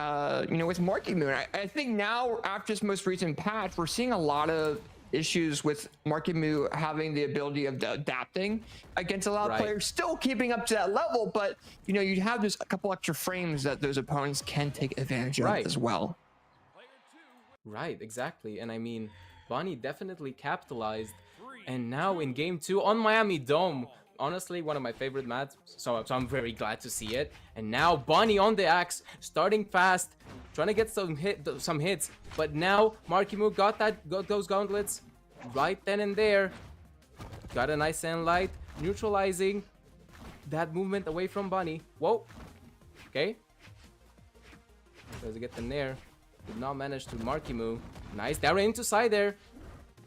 know, with Marckiemoo. I think now after this most recent patch, we're seeing a lot of issues with Marckiemoo having the ability of adapting against a lot of players, still keeping up to that level, but you know, you have just a couple extra frames that those opponents can take advantage of as well. Right, exactly. And I mean, Bunny definitely capitalized, and now in game 2 on Miami Dome, honestly one of my favorite maps, so I'm very glad to see it. And now Bunny on the Axe, starting fast, trying to get some hits, but now Marckiemoo got those gauntlets right then and there. Got a nice sand light, neutralizing that movement away from Bunny. Whoa. Okay. Does get the nair. Did not manage to Marckiemoo. Nice. Down into side there.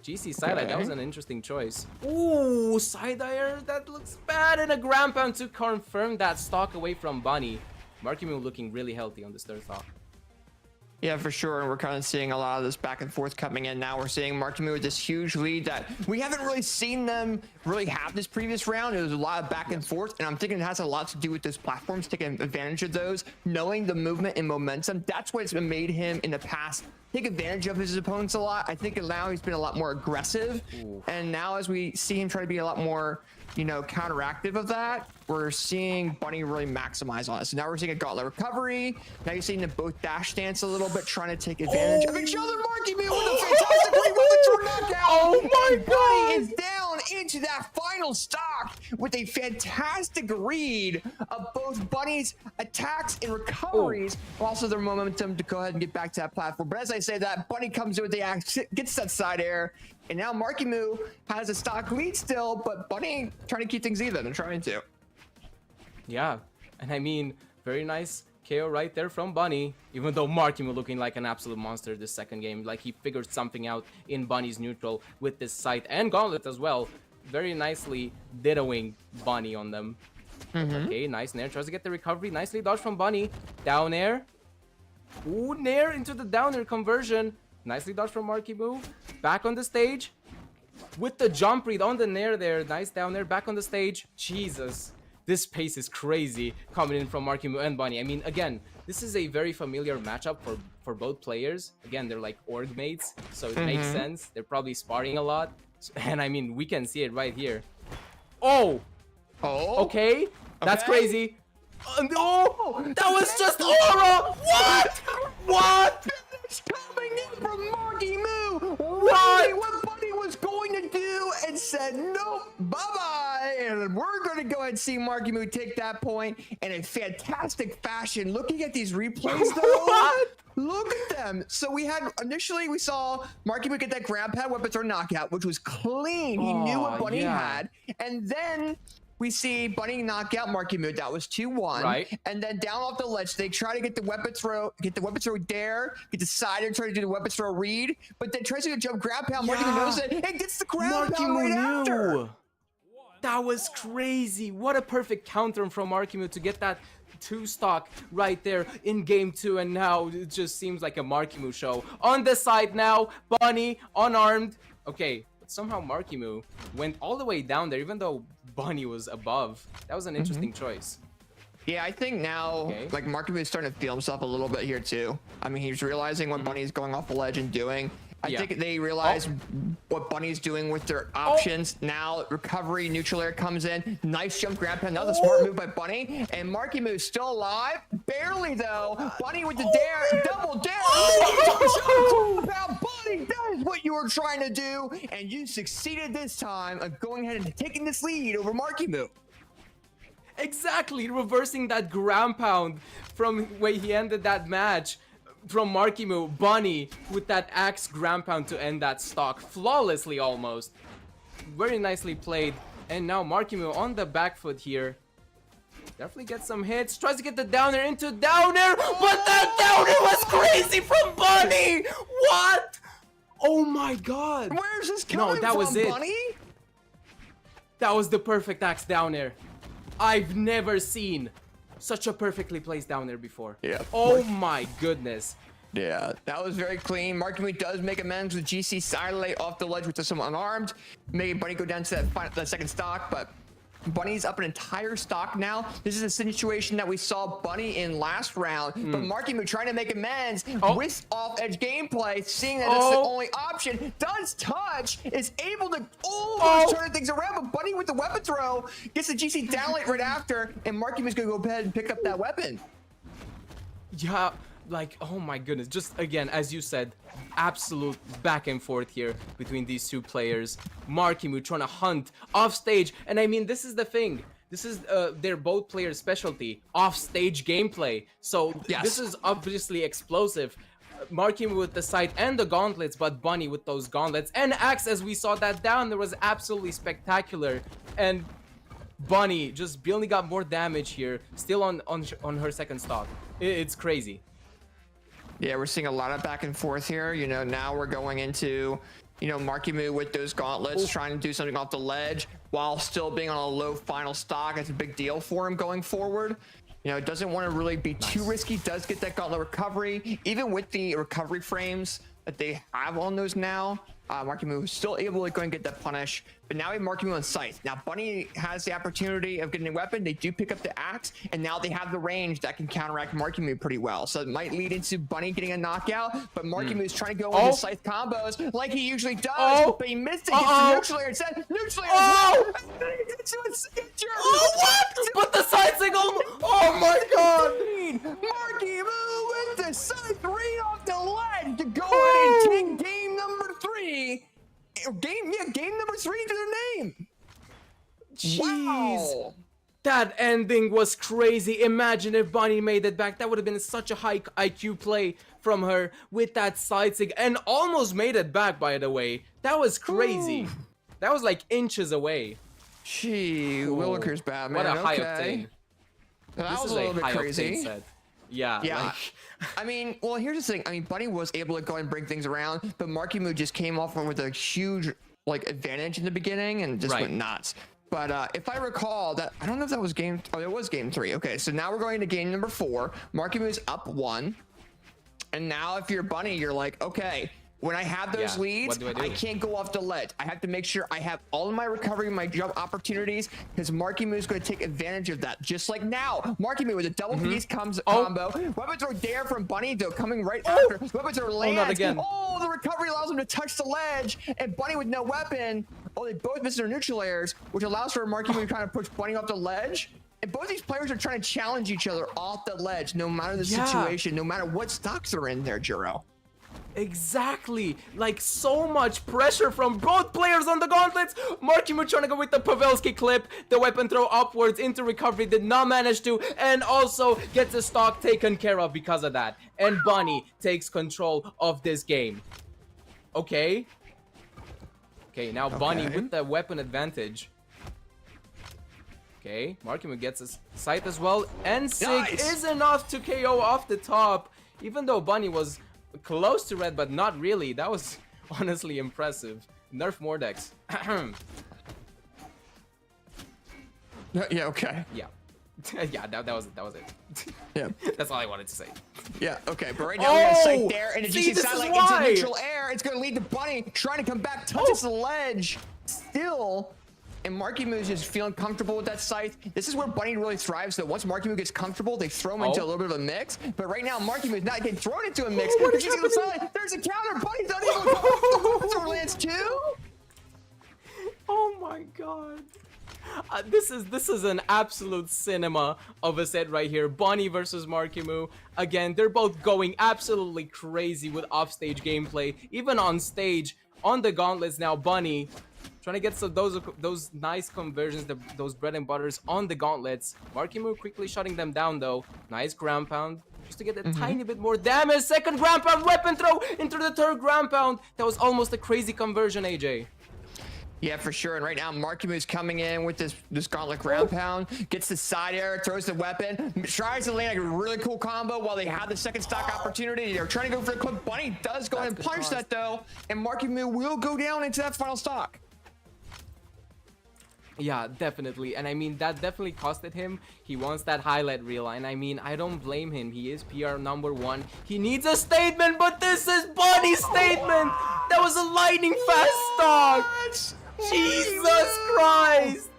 GC side eye. That was an interesting choice. Ooh, side air. That looks bad. And a ground pound to confirm that stock away from Bunny. Marckiemoo looking really healthy on this third stock. Yeah, for sure. And we're kind of seeing a lot of this back and forth coming in. Now we're seeing Marckiemoo with this huge lead that we haven't really seen them really have this previous round. It was a lot of back and forth. And I'm thinking it has a lot to do with those platforms, taking advantage of those, knowing the movement and momentum. That's what's made him in the past take advantage of his opponents a lot. I think now he's been a lot more aggressive. And now as we see him try to be a lot more, you know, counteractive of that, we're seeing Bunny really maximize on it. So now we're seeing a gauntlet recovery. Now you're seeing them both dash dance a little bit, trying to take advantage of each other. Marckiemoo with a fantastic remote knockout. Oh my And god! Bunny is down into that final stock with a fantastic read of both Bunny's attacks and recoveries, also their momentum to go ahead and get back to that platform. But as I say that, Bunny comes in with the axe, gets that side air, and now Marckiemoo has a stock lead still, but Bunny trying to keep things even and trying to. Yeah, and I mean, very nice KO right there from Bunny, even though Marckiemoo looking like an absolute monster this second game. Like he figured something out in Bunny's neutral with this sight and gauntlet as well. Very nicely dittoing Bunny on them. Okay, nice nair. Tries to get the recovery. Nicely dodged from Bunny. Down air. Ooh, nair into the down air conversion. Nicely dodged from Marckiemoo. Back on the stage. With the jump read on the nair there. Nice down air. Back on the stage. Jesus. This pace is crazy coming in from Marckiemoo and Bunny. I mean, again, this is a very familiar matchup for both players. Again, they're like org mates, so it makes sense. They're probably sparring a lot. And I mean, we can see it right here. Oh! Okay. That's crazy. Oh! That was just aura! What? What? It's coming in from Marckiemoo! What? Bunny was going to do and said, nope, bye-bye. And we're going to go ahead and see Marckiemoo take that point in a fantastic fashion. Looking at these replays, though, What? look at them. So we saw Marckiemoo get that grab pad weapon throw knockout, which was clean. He knew what Bunny had. And then we see Bunny knock out Marckiemoo. That was 2-1. Right. And then down off the ledge, they try to get the weapon throw dare, get the side and try to do the weapon throw read, but then tries to get a jump grab pound. Marckiemoo knows it and gets the ground pound right after. That was crazy. What a perfect counter from Marckiemoo to get that 2 stock right there in game 2, and now it just seems like a Marckiemoo show. On the side now, Bunny unarmed. Okay, but somehow Marckiemoo went all the way down there, even though Bunny was above. That was an interesting choice. Yeah, I think now, like, Marckiemoo is starting to feel himself a little bit here too. I mean, he's realizing what Bunny's going off the ledge and doing. I think they realize what Bunny's doing with their options. Now, recovery, neutral air comes in. Nice jump grab pound. Another smart move by Bunny. And Marckiemoo still alive. Barely, though. Bunny with the dare. Double dare. Bunny, that is what you were trying to do. And you succeeded this time of going ahead and taking this lead over Marckiemoo. Exactly, reversing that ground pound from where he ended that match from Marckiemoo. Bunny with that axe ground pound to end that stock flawlessly almost. Very nicely played. And now Marckiemoo on the back foot here. Definitely gets some hits. Tries to get the downer into downer. But that downer was crazy from Bunny! What? Oh my god. Where's this coming that from, was it. Bunny? That was the perfect axe downer. I've never seen such a perfectly placed downer before. Yeah. Oh my goodness. Yeah, that was very clean. Marckiemoo does make amends with GC sidelight off the ledge with some unarmed. Made Bunny go down to that second stock, but Bunny's up an entire stock now. This is a situation that we saw Bunny in last round, but Marckiemoo trying to make amends with off-edge gameplay, seeing that that's the only option. Does touch, is able to turn things around, but Bunny with the weapon throw gets the GC downlight right after, and Marckiemoo's gonna go ahead and pick up that weapon. Yeah, like, oh my goodness. Just again, as you said, absolute back and forth here between these two players. Marckiemoo trying to hunt off stage. And I mean, this is the thing. This is their both players' specialty, off stage gameplay. So this is obviously explosive. Marckiemoo with the sight and the gauntlets, but Bunny with those gauntlets and axe, as we saw that down there, was absolutely spectacular. And Bunny just building up more damage here, still on her second stock. It's crazy. Yeah, we're seeing a lot of back and forth here. You know, now we're going into, you know, Marckiemoo with those gauntlets, trying to do something off the ledge while still being on a low final stock. It's a big deal for him going forward. You know, doesn't want to really be too risky. Does get that gauntlet recovery. Even with the recovery frames that they have on those now, Marckiemoo is still able to go and get that punish. But now we have Marckiemoo on sight. Now Bunny has the opportunity of getting a weapon. They do pick up the axe, and now they have the range that can counteract Marckiemoo pretty well. So it might lead into Bunny getting a knockout, but Marckiemoo is trying to go into scythe combos like he usually does, but he missed it. Gets the neutral air instead. Neutral air as well. What? But the side signal! Oh my god! Marckiemoo with the scythe right off the ledge to go ahead and take game number 3. Game number 3 to the name. Jeez. Wow. That ending was crazy. Imagine if Bunny made it back. That would have been such a high IQ play from her with that side sig, and almost made it back, by the way. That was crazy. That was like inches away. Gee, Williker's bad, man. What a high Okay. octane. That This was is a little bit high crazy. octane set. Yeah. Yeah. Like, I mean, well, here's the thing. I mean, Bunny was able to go and bring things around, but Marckiemoo just came off with a huge, like, advantage in the beginning and just went nuts. But if I recall that, I don't know if that was game, oh, it was game 3. Okay, so now we're going to game number 4. Marckiemoo's up 1. And now if you're Bunny, you're like, okay, when I have those leads, what do I do? I can't go off the ledge. I have to make sure I have all of my recovery, my jump opportunities, because Marckiemoo is going to take advantage of that. Just like now, Marckiemoo with a double piece combo. Weapon throw dare from Bunny, though, coming right after. Weapon throw lands. not again. Oh, the recovery allows him to touch the ledge, and Bunny with no weapon. Oh, they both miss their neutral airs, which allows for Marckiemoo to kind of push Bunny off the ledge. And both these players are trying to challenge each other off the ledge, no matter the situation, no matter what stocks are in there, Juro. Exactly, like so much pressure from both players on the gauntlets. Marckiemoo trying to go with the Pavelski clip, the weapon throw upwards into recovery, did not manage to, and also gets the stock taken care of because of that. And Bunny takes control of this game. Okay, now Bunny with the weapon advantage. Okay, Marckiemoo gets his sight as well, and Sig is enough to KO off the top, even though Bunny was close to red, but not really. That was honestly impressive. Nerf Mordex. Yeah, okay. Yeah. Yeah, that was it. Yeah. That's all I wanted to say. Yeah, okay, but right now we got a sight there, and it's see, just this is like why. into neutral air. It's going to lead to Bunny trying to come back, touches the ledge still, and Marckiemoo is just feeling comfortable with that scythe. This is where Bunny really thrives, though. Once Marckiemoo gets comfortable, they throw him into a little bit of a mix, but right now Marckiemoo is not getting thrown into a mix. There's a counter. Bunny's not able to go off the lands too. Oh my god. This is an absolute cinema of a set right here. Bunny versus Marckiemoo. Again, they're both going absolutely crazy with offstage gameplay. Even on stage, on the gauntlets now, Bunny trying to get some those nice conversions, those bread and butters on the gauntlets. Marckiemoo quickly shutting them down though. Nice ground pound. Just to get a tiny bit more damage. Second ground pound, weapon throw into the third ground pound. That was almost a crazy conversion, AJ. Yeah, for sure. And right now, Markiemoo's coming in with this gauntlet ground pound, gets the side air, throws the weapon, tries to land a really cool combo while they have the second stock opportunity. They're trying to go for the quick. Bunny does go ahead and punish that though, and Marckiemoo will go down into that final stock. Yeah, definitely. And I mean, that definitely costed him. He wants that highlight reel. And I mean, I don't blame him. He is PR #1. He needs a statement, but this is Bunny's statement. That was a lightning fast stock. Jesus Christ.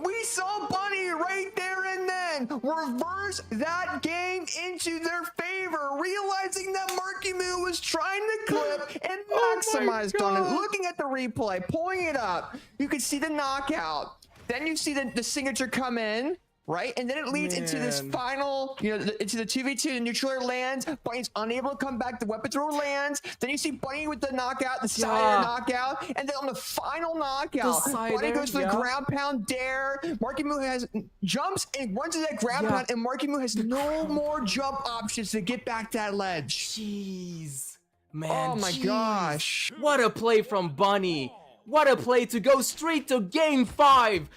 We saw Bunny right there and then reverse that game into their favor, realizing that Marckiemoo was trying to clip and maximized on it. Looking at the replay, pulling it up, you can see the knockout. Then you see the signature come in, right? And then it leads into this final, into the 2v2, the neutral air lands. Bunny's unable to come back. The weapon throw lands. Then you see Bunny with the knockout, the side air knockout. And then on the final knockout, Bunny goes for the ground pound dare. Marckiemoo has jumps and runs to that ground pound, and Marckiemoo has no more jump options to get back that ledge. Jeez. Man, oh my gosh. What a play from Bunny. What a play to go straight to game 5.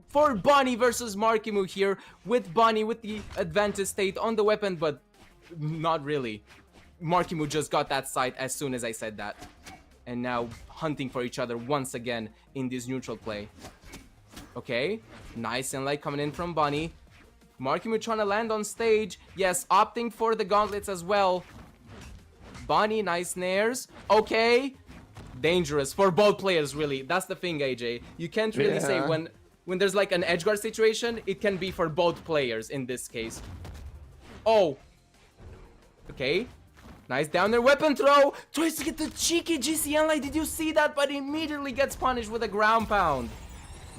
For Bunny versus Marckiemoo here, with Bunny with the advantage state on the weapon, but not really. Marckiemoo just got that sight as soon as I said that. And now hunting for each other once again in this neutral play. Okay, nice and light coming in from Bunny. Marckiemoo trying to land on stage. Yes, opting for the gauntlets as well. Bunny, nice snares. Okay, dangerous for both players, really. That's the thing, AJ. You can't really say when there's like an edge guard situation, it can be for both players in this case. Oh. Okay. Nice down there weapon throw. Tries to get the cheeky GCN light. Did you see that? But immediately gets punished with a ground pound.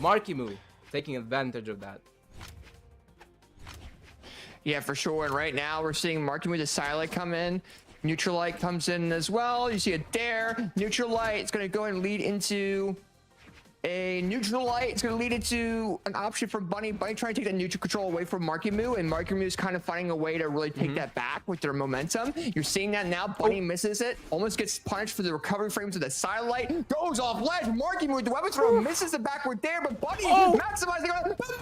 Marckiemoo taking advantage of that. Yeah, for sure. And right now we're seeing Marckiemoo the silent come in. Neutral light comes in as well. You see a dare. Neutral light. It's going to go and lead into a neutral light. It's going to lead into an option for Bunny. Bunny trying to take that neutral control away from Marckiemoo, and Marckiemoo is kind of finding a way to really take that back with their momentum. You're seeing that now. Bunny misses it, almost gets punished for the recovery frames of the side light, goes off ledge. Marckiemoo with the weapon throw misses the backward there, but Bunny maximizing it. Bunny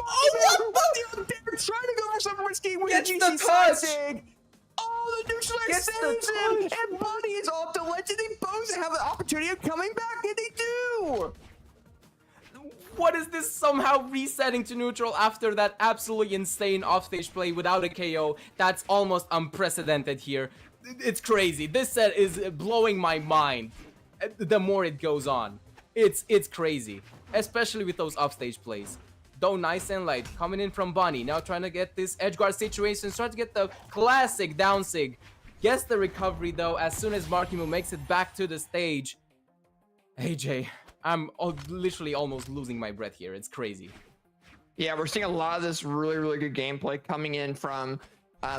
on there trying to go for some risky with the GC side sig. Oh, the neutral light saves him, and Bunny is off the ledge, and they both have an opportunity of coming back, and they do. What is this somehow resetting to neutral after that absolutely insane offstage play without a KO? That's almost unprecedented here. It's crazy. This set is blowing my mind the more it goes on. It's crazy, especially with those offstage plays. Though nice and light coming in from Bunny. Now trying to get this edge guard situation, trying to get the classic down sig. Gets the recovery though as soon as Marckiemoo makes it back to the stage. AJ. I'm literally almost losing my breath here. It's crazy. Yeah, we're seeing a lot of this really, really good gameplay coming in from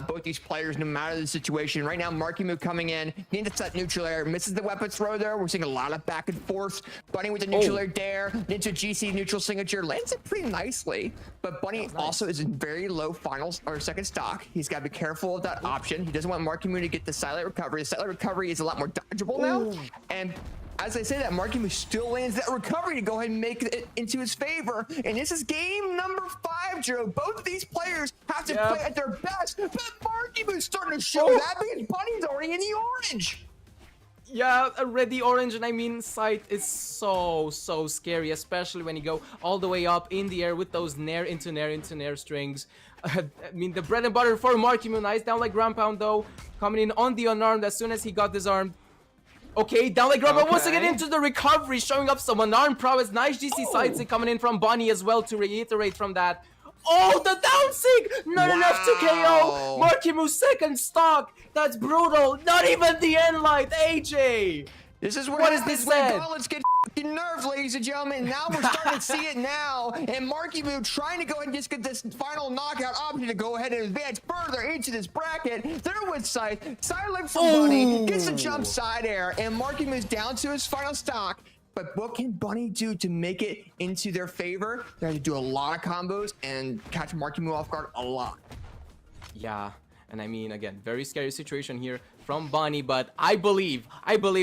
both these players, no matter the situation. Right now, Marckiemoo coming in, he into that neutral air, misses the weapon throw there. We're seeing a lot of back and forth. Bunny with the neutral air dare, into GC neutral signature, lands it pretty nicely. But Bunny also is in very low finals or second stock. He's got to be careful of that option. He doesn't want Marckiemoo to get the silent recovery. The silent recovery is a lot more dodgeable now. And as I say that, Marckiemoo still lands that recovery to go ahead and make it into his favor. And this is game number 5, Joe. Both of these players have to play at their best. But Marckiemoo's starting to show that because Bunny's already in the orange. Yeah, already orange, and I mean, sight is so scary, especially when you go all the way up in the air with those nair into nair strings. I mean, the bread and butter for Marckiemoo. Nice down like ground pound though, coming in on the unarmed as soon as he got disarmed. Okay, down like grab, once again into the recovery, showing up some unarmed prowess. Nice GC sidestick coming in from Bunny as well to reiterate from that. Oh, the down sig! Not enough to KO! Marckiemoo second stock! That's brutal! Not even the end light, AJ! This is what is this when gauntlets get nerves, ladies and gentlemen. Now we're starting to see it now. And Marckiemoo trying to go ahead and just get this final knockout option to go ahead and advance further into this bracket. There with sight. Silent from Bunny. Gets the jump side air. And Marckiemoo is down to his final stock. but what can Bunny do to make it into their favor? They have to do a lot of combos and catch Marckiemoo off guard a lot. Yeah, and I mean, again, very scary situation here from Bunny, but I believe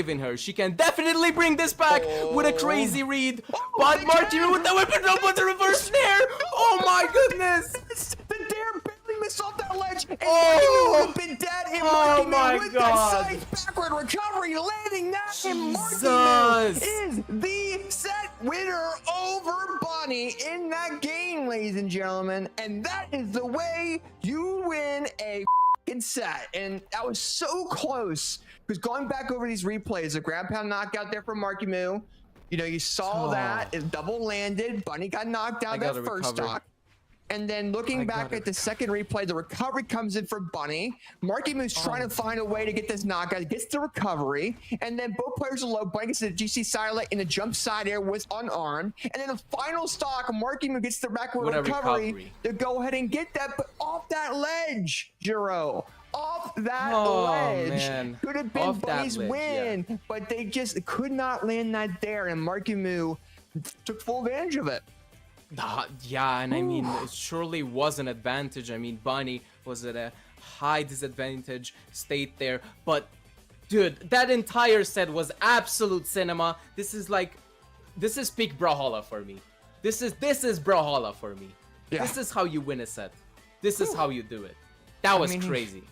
in her. She can definitely bring this back with a crazy read. But Marckiemoo with the weapon drop with the reverse snare. Oh my goodness! The dare barely missed off that ledge, and Oh! Marckiemoo would have been dead. And Oh Marckiemoo my with God. that size backward recovery, landing that, and Marckiemoo Jesus. is the set winner over Bunny in that game, ladies and gentlemen. And that is the way you win a set. And that was so close, because going back over these replays, a grab pound knockout there from Marckiemoo, you know, you saw that it double landed. Bunny got knocked out that first stock. And then looking back at the second replay, the recovery comes in for Bunny. Marckiemoo's trying to find a way to get this knockout, gets the recovery, and then both players are low. Bunny gets the GC silent in the jump side air was unarmed. And then the final stock, Marckiemoo gets the backward recovery to go ahead and get that, but off that ledge, Jiro. Off that ledge. Man. Could have been Off that Bunny's ledge, win, but they just could not land that there, and Marckiemoo took full advantage of it. Yeah, and I mean, it surely was an advantage. I mean, Bunny was at a high disadvantage state there, but dude, that entire set was absolute cinema. This is peak Brawlhalla for me. This is Brawlhalla for me. Yeah. This is how you win a set. This is how you do it. That was crazy.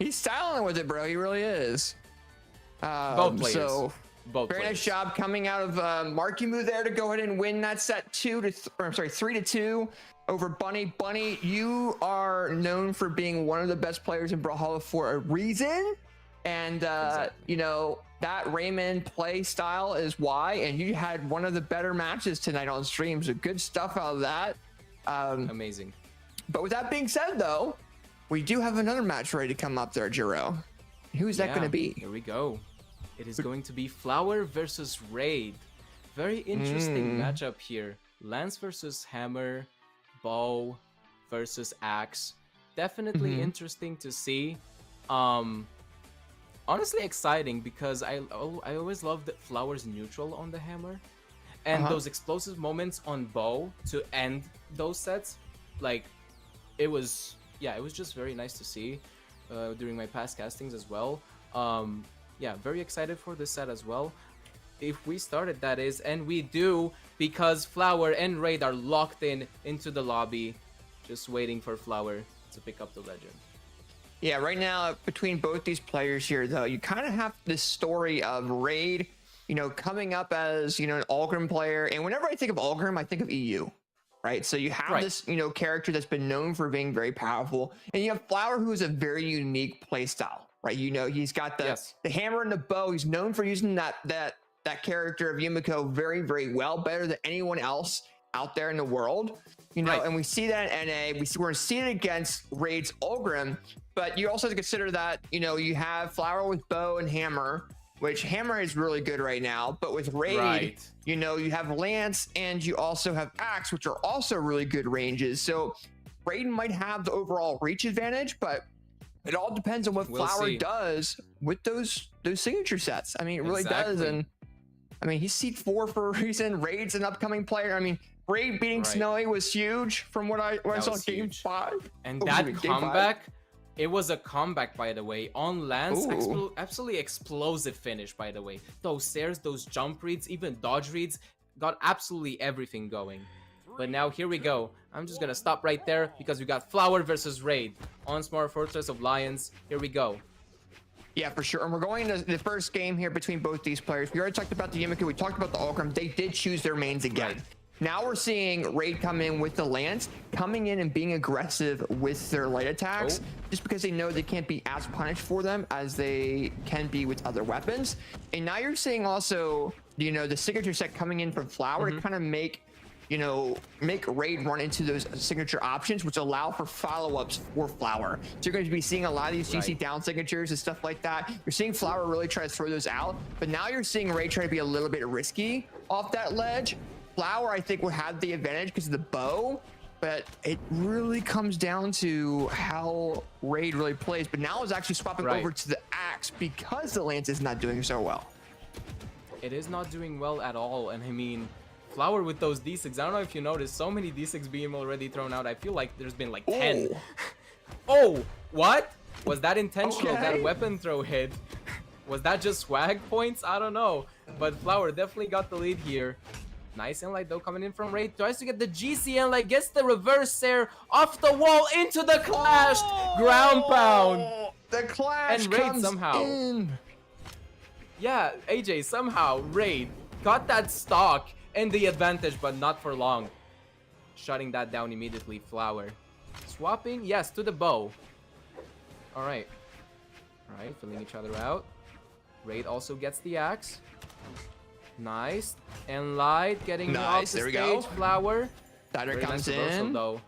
He's styling with it, bro. He really is. Both players. So Both very players. nice job coming out of Marckiemoo there to go ahead and win that set 3-2 over Bunny. Bunny, you are known for being one of the best players in Brawlhalla for a reason, and you know that Raymond play style is why. And you had one of the better matches tonight on stream. So good stuff out of that. Amazing. But with that being said, though, we do have another match ready to come up there, Jiro. Who's that going to be? Here we go. It is going to be Flower versus Raid. Very interesting matchup here. Lance versus Hammer, Bow versus Axe. Definitely interesting to see. Honestly exciting, because I always loved Flower's neutral on the Hammer. And those explosive moments on Bow to end those sets. Like, it was just very nice to see during my past castings as well. Yeah, very excited for this set as well. If we started, that is, and we do, because Flower and Raid are locked into the lobby, just waiting for Flower to pick up the legend. Yeah, right now, between both these players here, though, you kind of have this story of Raid, you know, coming up as, you know, an Ulgrim player. And whenever I think of Ulgrim, I think of EU, right? So you have this, you know, character that's been known for being very powerful. And you have Flower, who is a very unique play style, right? You know, he's got the hammer and the bow. He's known for using that character of Yumiko very, very well, better than anyone else out there in the world. You know, and we see that in NA. We're going to see it against Raid's Ulgrim, but you also have to consider that, you know, you have Flower with bow and hammer, which hammer is really good right now, but with Raid, you know, you have Lance and you also have Axe, which are also really good ranges. So Raid might have the overall reach advantage, but it all depends on what Flower does with those signature sets. I mean, it really does. And I mean, he's seed 4 for a reason. Raid's an upcoming player. I mean, Raid beating Snowy was huge from what I saw in Game 5. And that comeback, it was a comeback, by the way, on Lance. Absolutely explosive finish, by the way. Those stairs, those jump reads, even dodge reads, got absolutely everything going. But now here we go. I'm just gonna stop right there because we got Flower versus Raid on Smart Fortress of Lions. Here we go. Yeah, for sure. And we're going to the first game here between both these players. We already talked about the Yumiko. We talked about the Ulgrim. They did choose their mains again. Now we're seeing Raid come in with the Lance, coming in and being aggressive with their light attacks, just because they know they can't be as punished for them as they can be with other weapons. And now you're seeing also, you know, the signature set coming in from Flower to kind of make Raid run into those signature options, which allow for follow-ups for Flower. So you're going to be seeing a lot of these GC down signatures and stuff like that. You're seeing Flower really try to throw those out, but now you're seeing Raid try to be a little bit risky off that ledge. Flower, I think, would have the advantage because of the bow, but it really comes down to how Raid really plays. But now is actually swapping over to the Axe because the Lance is not doing so well. It is not doing well at all, and I mean, Flower with those D6. I don't know if you noticed, so many D6 being already thrown out. I feel like there's been like 10. Oh, what? Was that intentional? Okay. That weapon throw hit? Was that just swag points? I don't know. But Flower definitely got the lead here. Nice and light though coming in from Raid. Tries to get the GC and like gets the reverse air off the wall into the clash. Ground pound. The clash And Raid comes somehow. in. Yeah, AJ somehow Raid got that stock and the advantage, but not for long. Shutting that down immediately. Flower swapping, yes, to the bow. All right, filling each other out. Raid also gets the axe. Nice. And Light getting off the There we stage. go. Flower. Cider Very comes nice reversal, in. though.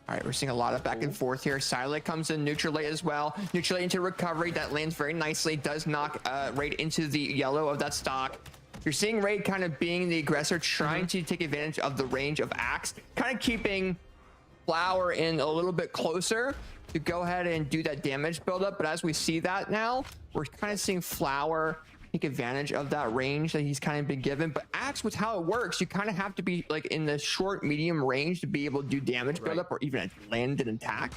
All right, we're seeing a lot of back and forth here. Silent comes in, neutral as well. Neutral into recovery. That lands very nicely. Does knock Raid into the yellow of that stock. You're seeing Raid kind of being the aggressor, trying to take advantage of the range of Axe, kind of keeping Flower in a little bit closer to go ahead and do that damage buildup. But as we see that now, we're kind of seeing Flower take advantage of that range that he's kind of been given. But Axe, with how it works, you kind of have to be like in the short, medium range to be able to do damage buildup or even land an attack.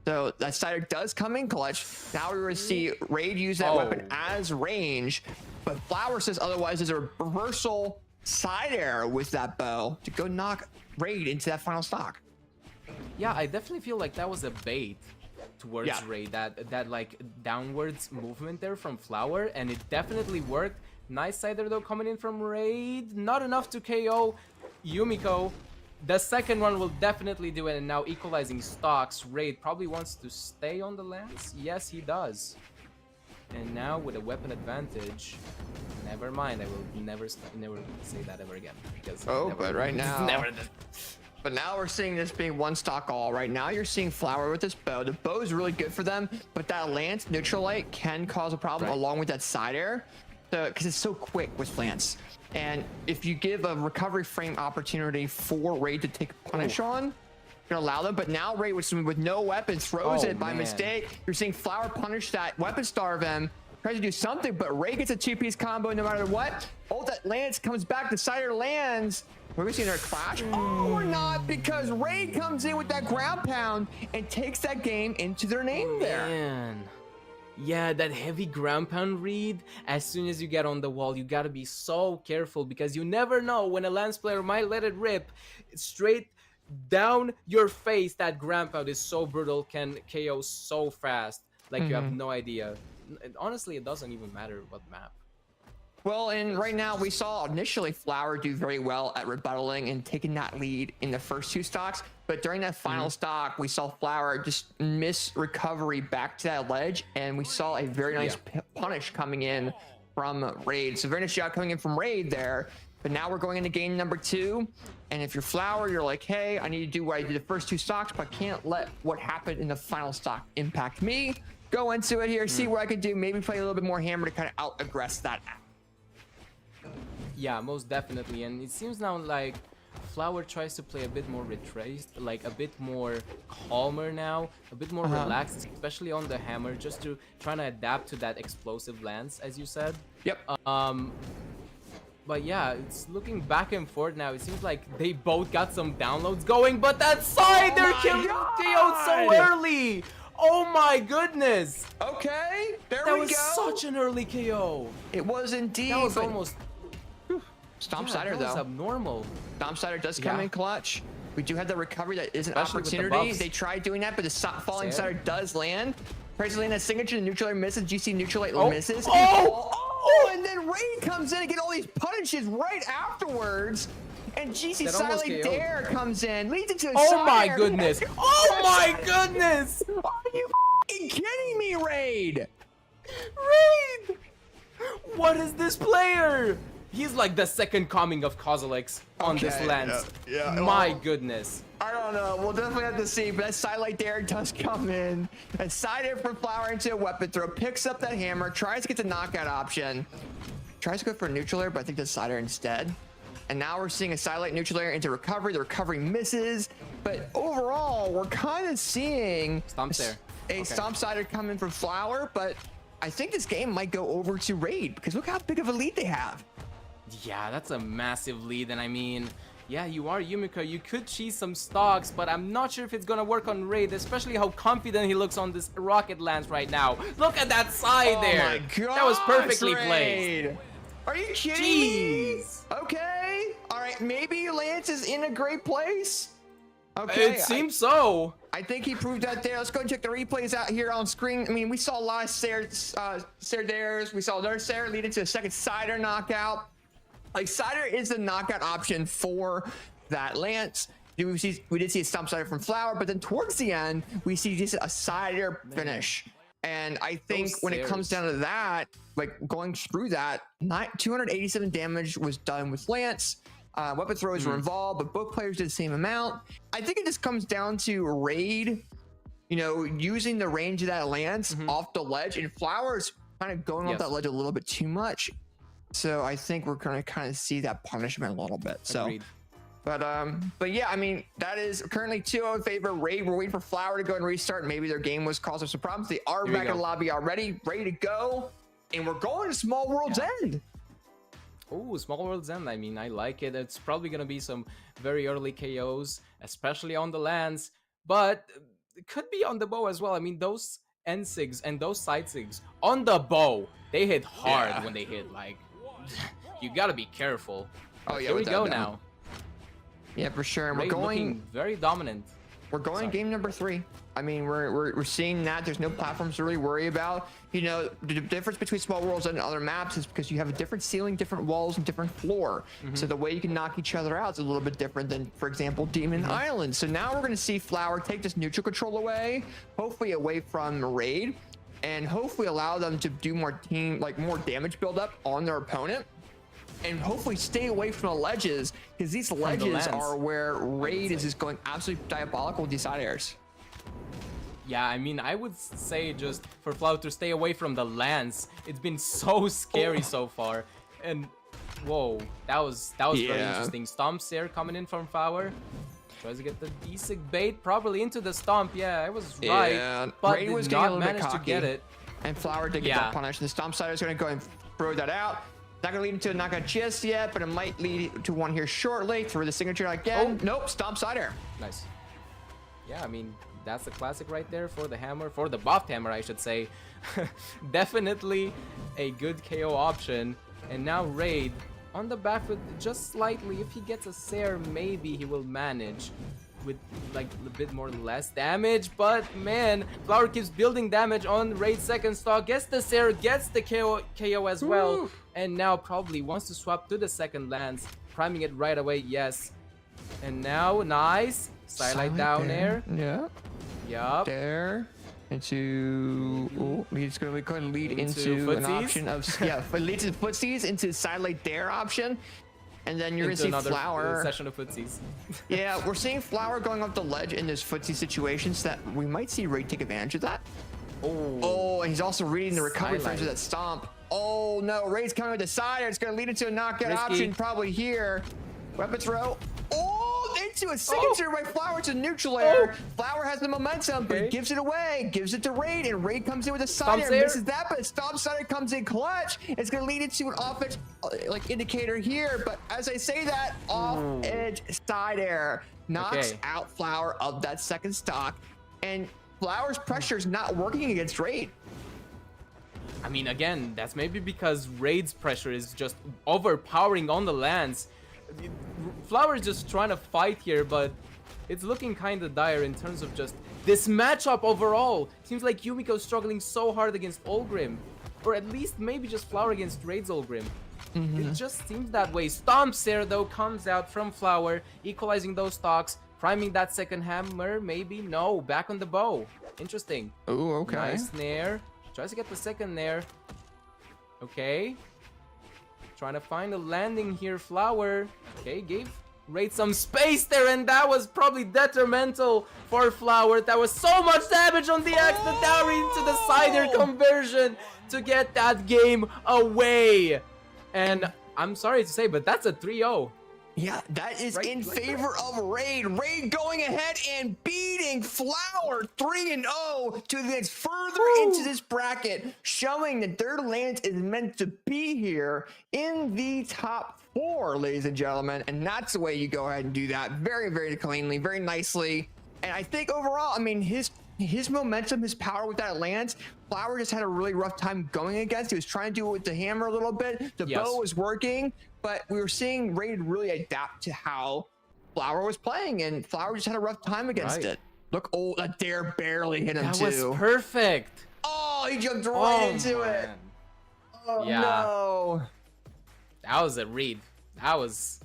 So that Cider does come in clutch. Now we're going to see Raid use that weapon as range, but Flower says otherwise. There's a reversal side air with that bow to go knock Raid into that final stock. Yeah, I definitely feel like that was a bait towards Raid, that like downwards movement there from Flower, and it definitely worked. Nice Cider though coming in from Raid, not enough to KO Yumiko. The second one will definitely do it, and now equalizing stocks. Raid probably wants to stay on the lance. Yes, he does. And now with a weapon advantage, never mind. I will never say that ever again. Because but right now, never. But now we're seeing this being one stock all. Right now you're seeing Flower with this bow. The bow is really good for them, but that lance neutral light can cause a problem along with that side air, because it's so quick with lance. And if you give a recovery frame opportunity for Raid to take punish on, you're gonna allow them. But now Raid with no weapon throws it by mistake. You're seeing Flower punish that weapon starve him, tries to do something, but Raid gets a two-piece combo no matter what. Oh, that lance comes back, the Cider lands. Are we seeing their clash? Oh, we're not, because Raid comes in with that ground pound and takes that game into their name there. Man. Yeah, that heavy ground pound read. As soon as you get on the wall, you gotta be so careful, because you never know when a lance player might let it rip straight down your face. That ground pound is so brutal, can KO so fast, like you have no idea. Honestly, it doesn't even matter what map. Well, and right now we saw initially Flower do very well at rebuttaling and taking that lead in the first two stocks, but during that final stock, we saw Flower just miss recovery back to that ledge, and we saw a very nice punish coming in from Raid. So very nice job coming in from Raid there. But now we're going into game number 2, and if you're Flower, you're like, hey, I need to do what I did the first two stocks, but I can't let what happened in the final stock impact me. Go into it here, see what I can do, maybe play a little bit more hammer to kind of out-aggress that act. Yeah, most definitely. And it seems now like Flower tries to play a bit more retraced, like a bit more calmer now, a bit more relaxed, especially on the hammer, just to try to adapt to that explosive lance, as you said. Yep. But yeah, it's looking back and forth now. It seems like they both got some downloads going, but that side, they're killing KO'd so early. Oh my goodness. Okay, there That we was go. such an early KO. It was indeed. That was but almost... Stomp Yeah, Cider that was though. abnormal. Stomp Cider does come in clutch. We do have the recovery that is an Especially with the opportunity. buffs. They tried doing that, but the falling Cider does land. Tries to land that signature, the neutral misses. GC neutral misses. And then Raid comes in and get all these punishes right afterwards. And GC That almost Silent KO'd. Dare comes in, leads it to a Oh my Cider. goodness. Oh my goodness. Are you f***ing kidding me, Raid? Raid! What is this player? He's like the second coming of Kozilek's on this Okay, lance. yeah, My well, goodness. I don't know. We'll definitely have to see. But that Silent Dare does come in. And side air from Flower into a weapon throw. Picks up that hammer. Tries to get the knockout option. Tries to go for a neutral air, but I think that's side air instead. And now we're seeing a Silent neutral air into recovery. The recovery misses. But overall, we're kind of seeing Stomp there. a Stomp Cider come in from Flower. But I think this game might go over to Raid because look how big of a lead they have. Yeah, that's a massive lead, and I mean, yeah, you are Yumiko. You could cheese some stocks, but I'm not sure if it's gonna work on Raid, especially how confident he looks on this rocket lance right now. Look at that side there. My God, that was perfectly placed. Raid. Are you kidding me? Jeez. Okay. All right. Maybe Lance is in a great place. Okay. It seems so. I think he proved that there. Let's go and check the replays out here on screen. I mean, we saw a lot of Sair dares. We saw another Sair lead into a second Cider knockout. Like, Cider is the knockout option for that Lance. We did see a stomp Cider from Flower, but then towards the end, we see just a Cider finish. And I think when it comes down to that, like going through that, 287 damage was done with Lance. Weapon throws were involved, but both players did the same amount. I think it just comes down to Raid, you know, using the range of that Lance off the ledge, and Flower's kind of going off that ledge a little bit too much. So I think we're going to kind of see that punishment a little bit. So, Agreed. but yeah, I mean, that is currently 2-0 in favor of Raid. We're waiting for Flower to go and restart. Maybe their game was causing some problems. They are back in the lobby already, ready to go, and we're going to Small World's End. Oh, Small World's End. I mean, I like it. It's probably going to be some very early KOs, especially on the lands, but it could be on the bow as well. I mean, those end sigs and those side sigs on the bow, they hit hard when they hit. Like, you got to be careful. Oh, yeah. Here we go now. Yeah, for sure. And we're Raid going looking very dominant. We're going game number 3. I mean, we're seeing that there's no platforms to really worry about. You know, the difference between Small Worlds and other maps is because you have a different ceiling, different walls, and different floor. So the way you can knock each other out is a little bit different than, for example, Demon Island. So now we're going to see Flower take this neutral control away, hopefully away from Raid, and hopefully allow them to do more more damage buildup on their opponent. And hopefully stay away from the ledges, because these ledges are where Raid is just going absolutely diabolical with these side airs. Yeah, I mean, I would say just for Flower to stay away from the lands. It's been so scary so far. And whoa, that was very interesting. Stomp Sair coming in from Flower. Tries to get the decent bait properly into the stomp. Yeah, it was right. But Raid was not manage to get it. And Flower did get that punished. The Stomp Cider is going to go and throw that out. Not gonna lead into a knockout just yet, but it might lead to one here shortly. Through the signature again. Nope, Stomp Cider. Nice. Yeah, I mean, that's the classic right there for the hammer, for the buffed hammer, I should say. Definitely a good KO option. And now Raid on the back foot just slightly. If he gets a Sair, maybe he will manage with like a bit more less damage, but man, Flower keeps building damage on Raid's second stock, gets the Sair, gets the KO as well, and now probably wants to swap to the second lance, priming it right away. Yes, and now nice sidelight down air. Yeah. Yup. There. Into he's gonna go ahead and lead into an option of lead to footsies into sidelight dare option. And then you're into gonna see Flower session of footsies. Yeah, we're seeing Flower going off the ledge in those footsie situations that we might see Raid take advantage of that. Oh, and he's also reading the recovery frames of that stomp. Oh no, Raid's coming with the side. It's gonna lead into a knockout option probably here. Weapon throw. Oh, into a signature by Flower to neutral air. Flower has the momentum, but he gives it away, gives it to Raid, and Raid comes in with a side air, misses that, but Stomp Cider comes in clutch. It's gonna lead into an offense indicator here, but as I say that, off edge side air knocks out Flower of that second stock, and Flower's pressure is not working against Raid. I mean, again, that's maybe because Raid's pressure is just overpowering on the lands. Flower is just trying to fight here, but it's looking kind of dire in terms of just this matchup overall. Seems like Yumiko's struggling so hard against Olgrim, or at least maybe just Flower against Raid's Olgrim. It just seems that way. Stomp Sair though comes out from Flower, equalizing those stocks, priming that second hammer. Maybe no, back on the bow. Interesting. Oh, okay. Nice snare. Tries to get the second there. Okay. Trying to find a landing here, Flower. Okay, gave Raid some space there, and that was probably detrimental for Flower. That was so much damage on the Axe, the dowry into the Cider conversion to get that game away. And I'm sorry to say, but that's a 3-0. Yeah, that is Right, in like favor of Raid. Raid going ahead and beating Flower 3-0 to advance further into this bracket, showing that their land is meant to be here in the top 4, ladies and gentlemen. And that's the way you go ahead and do that. Very, very cleanly, very nicely. And I think overall, I mean, his momentum, his power with that lance, Flower just had a really rough time going against. He was trying to do it with the hammer a little bit. The bow was working, but we were seeing Raid really adapt to how Flower was playing, and Flower just had a rough time against it. Look, oh, that dare barely hit him That too. was perfect. Oh, he jumped right into it. Man. Oh, Yeah. no. That was a read. That was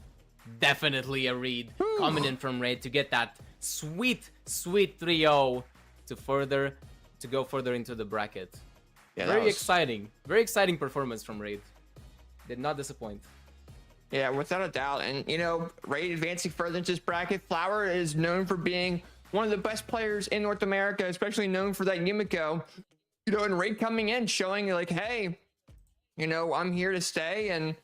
definitely a read coming in from Raid to get that sweet 3-0 to go further into the bracket. Yeah, Very exciting performance from Raid. Did not disappoint. Yeah, without a doubt. And, you know, Raid advancing further into this bracket, Flower is known for being one of the best players in North America, especially known for that Yumiko. You know, and Raid coming in, showing like, hey, you know, I'm here to stay, and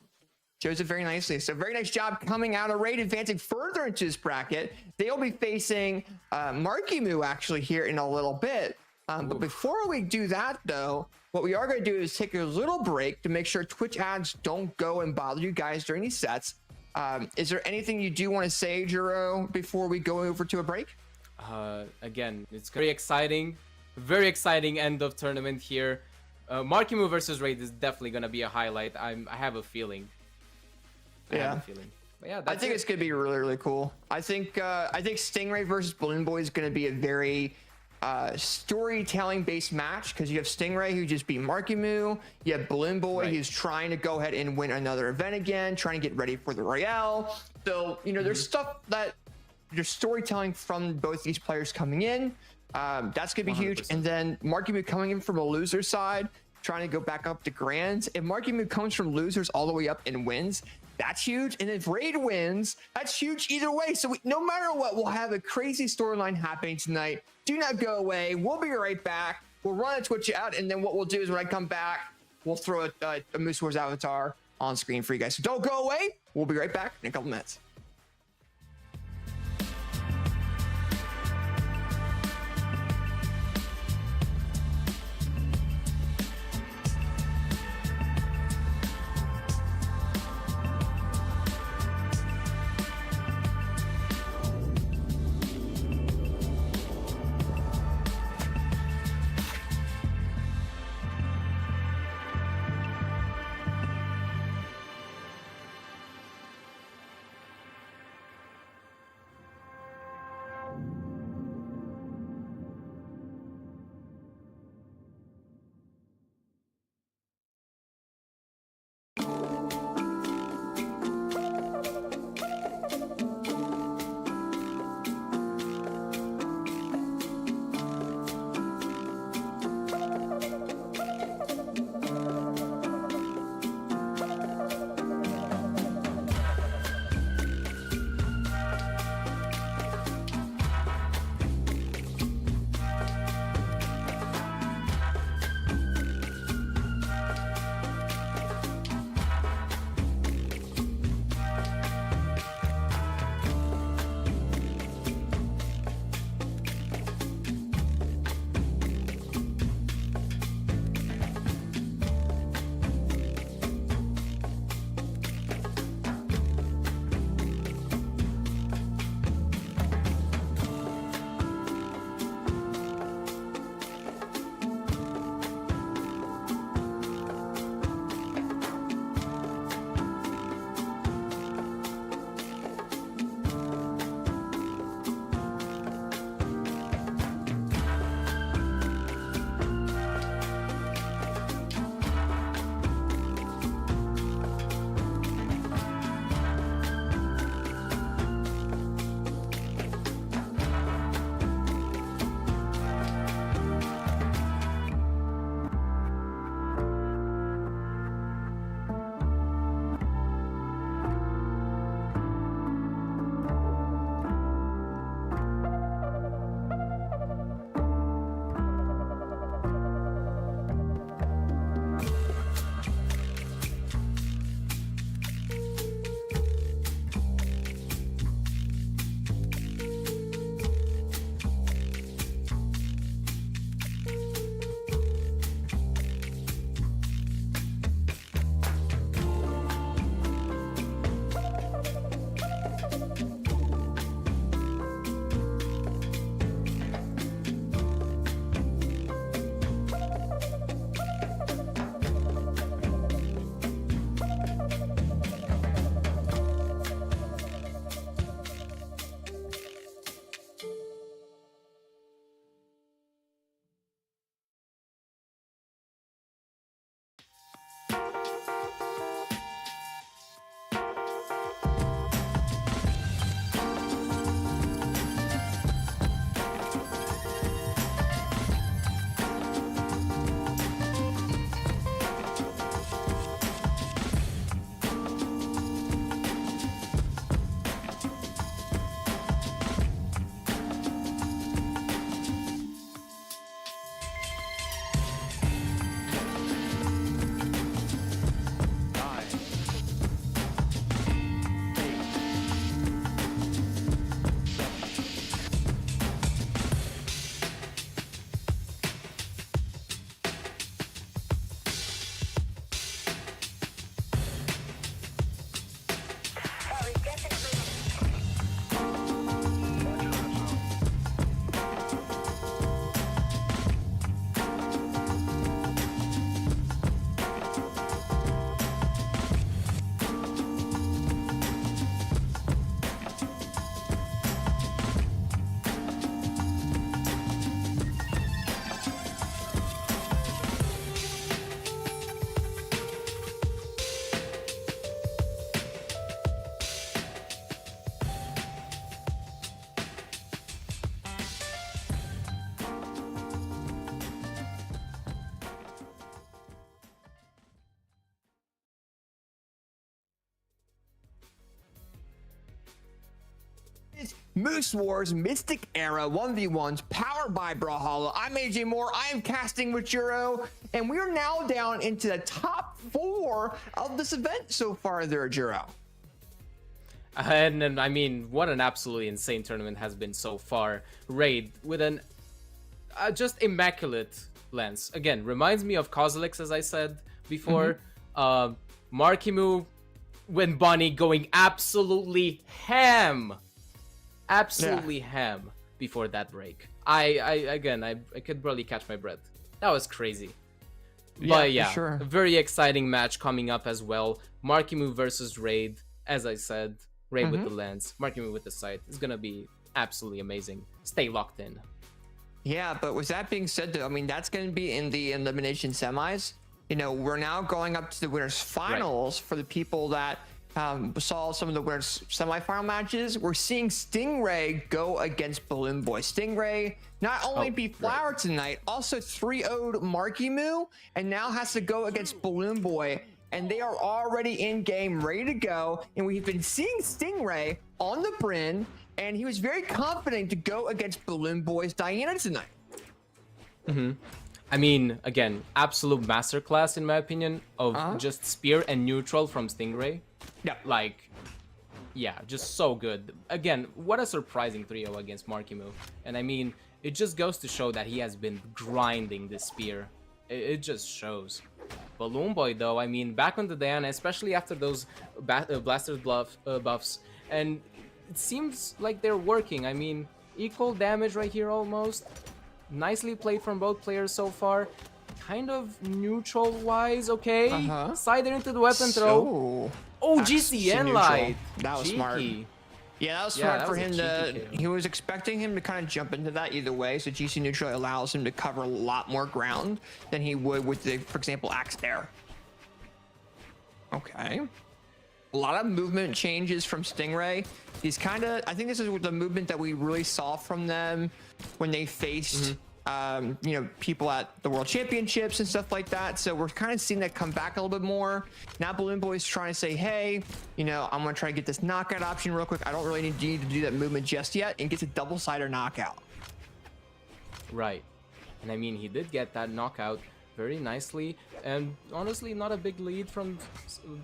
shows it very nicely. So very nice job coming out of Raid, advancing further into this bracket. They'll be facing Marckiemoo actually here in a little bit. But before we do that, though, what we are going to do is take a little break to make sure Twitch ads don't go and bother you guys during these sets. Is there anything you do want to say, Juro, before we go over to a break? Again, it's very exciting end of tournament here. Marckiemoo versus Raid is definitely going to be a highlight. I have a feeling. I have a feeling. But yeah, I think it's going to be really, really cool. I think Stingray versus BalloonBoy is going to be a very storytelling based match, because you have Stingray who just beat Marckiemoo, you have BalloonBoy who's trying to go ahead and win another event again, trying to get ready for the Royale. So, you know, there's stuff that there's storytelling from both these players coming in. That's gonna be 100%. Huge. And then Marckiemoo coming in from a loser side, trying to go back up to grands. If Marckiemoo comes from losers all the way up and wins, that's huge. And if Raid wins, that's huge either way. So no matter what, we'll have a crazy storyline happening tonight. Do not go away. We'll be right back. We'll run a Twitch out, and then what we'll do is when I come back, we'll throw a Moose Wars avatar on screen for you guys. So don't go away. We'll be right back in a couple minutes. is Moose Wars Mystic Era 1v1s powered by Brawlhalla. I'm AJ Moore. I am casting with Juro, and we are now down into the top 4 of this event so far there, Juro. And I mean, what an absolutely insane tournament has been so far. Raid with an just immaculate lens. Again, reminds me of Kozilek's, as I said before. Marckiemoo when Bunny going absolutely ham. Absolutely ham before that break. I could barely catch my breath. That was crazy. But yeah, sure. A very exciting match coming up as well. Marckiemoo versus Raid, as I said. Raid with the lens, Marckiemoo with the sight. It's gonna be absolutely amazing. Stay locked in. Yeah, but with that being said, though, I mean, that's going to be in the elimination semis. You know, we're now going up to the winners finals for the people that saw some of the winners semifinal matches. We're seeing Stingray go against BalloonBoy. Stingray not only beat Flower tonight, also 3-0'd Marckiemoo, and now has to go against BalloonBoy. And they are already in game, ready to go. And we've been seeing Stingray on the Bryn, and he was very confident to go against BalloonBoy's Diana tonight. I mean, again, absolute masterclass in my opinion of just spear and neutral from Stingray. Yeah. Like, yeah, just so good. Again, what a surprising 3-0 against Marckiemoo. And I mean, it just goes to show that he has been grinding this spear. It just shows. BalloonBoy, though, I mean, back on the Diana, especially after those Blaster's buffs, and it seems like they're working. I mean, equal damage right here almost. Nicely played from both players so far. Kind of neutral-wise, okay. Sider into the weapon throw. Oh, GCN light. That was smart. Yeah, that was smart for him to. He was expecting him to kind of jump into that either way. So GC neutral allows him to cover a lot more ground than he would with the, for example, Axe Air. Okay. A lot of movement changes from Stingray. He's kind of. I think this is the movement that we really saw from them when they faced. You know, people at the World Championships and stuff like that. So we're kind of seeing that come back a little bit more. Now BalloonBoy is trying to say, hey, you know, I'm going to try to get this knockout option real quick. I don't really need you to do that movement just yet, and gets a double-sider knockout. Right. And I mean, he did get that knockout very nicely. And honestly, not a big lead from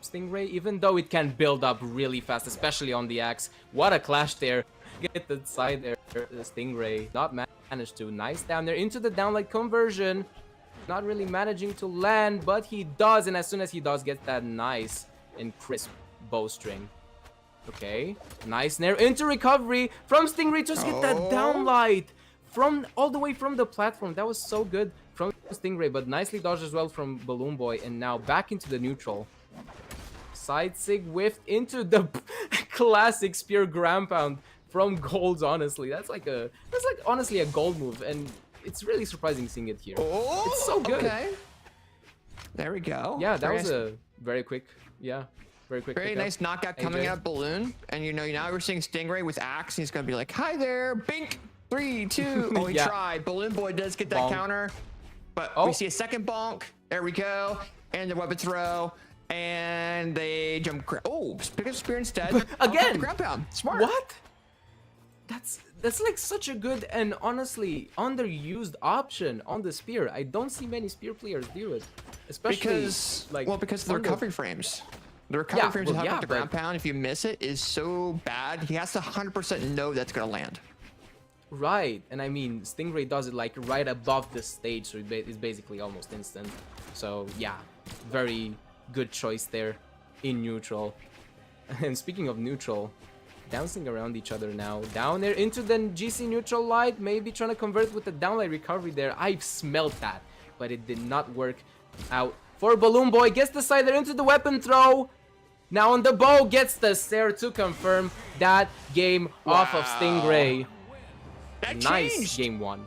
Stingray, even though it can build up really fast, especially on the axe. What a clash there. Get the side there, Stingray. Not managed to. Nice down there into the downlight conversion. Not really managing to land, but he does. And as soon as he does, get that nice and crisp bowstring. Okay. Nice nair into recovery from Stingray. Just get that downlight from all the way from the platform. That was so good from Stingray, but nicely dodged as well from BalloonBoy. And now back into the neutral. Side sig whiffed into the classic spear ground pound from Golds. Honestly, that's like honestly a gold move, and it's really surprising seeing it here. It's so good. Okay. There we go. Yeah, that was a very quick. Yeah, very quick. Very nice knockout coming out of Balloon, and you know now we're seeing Stingray with axe. He's gonna be like, "Hi there, Bink." 3, 2. Oh, he tried. BalloonBoy does get that counter, but we see a second bonk. There we go, and the weapon throw. And they jump. Pick up spear instead. Again. Ground pound. Smart. What? That's like such a good and honestly underused option on the spear. I don't see many spear players do it, especially because of the recovery frames. The recovery frames with the ground pound, if you miss it, is so bad. He has to 100% know that's gonna land. Right, and I mean Stingray does it like right above the stage, so it's basically almost instant. So yeah, very good choice there in neutral. And speaking of neutral, bouncing around each other now. Down there into the GC neutral light, maybe trying to convert with the downlight recovery there. I've smelled that, but it did not work out for BalloonBoy. Gets the side there into the weapon throw. Now on the bow, gets the stare to confirm that game off of Stingray. That nice changed. Game 1.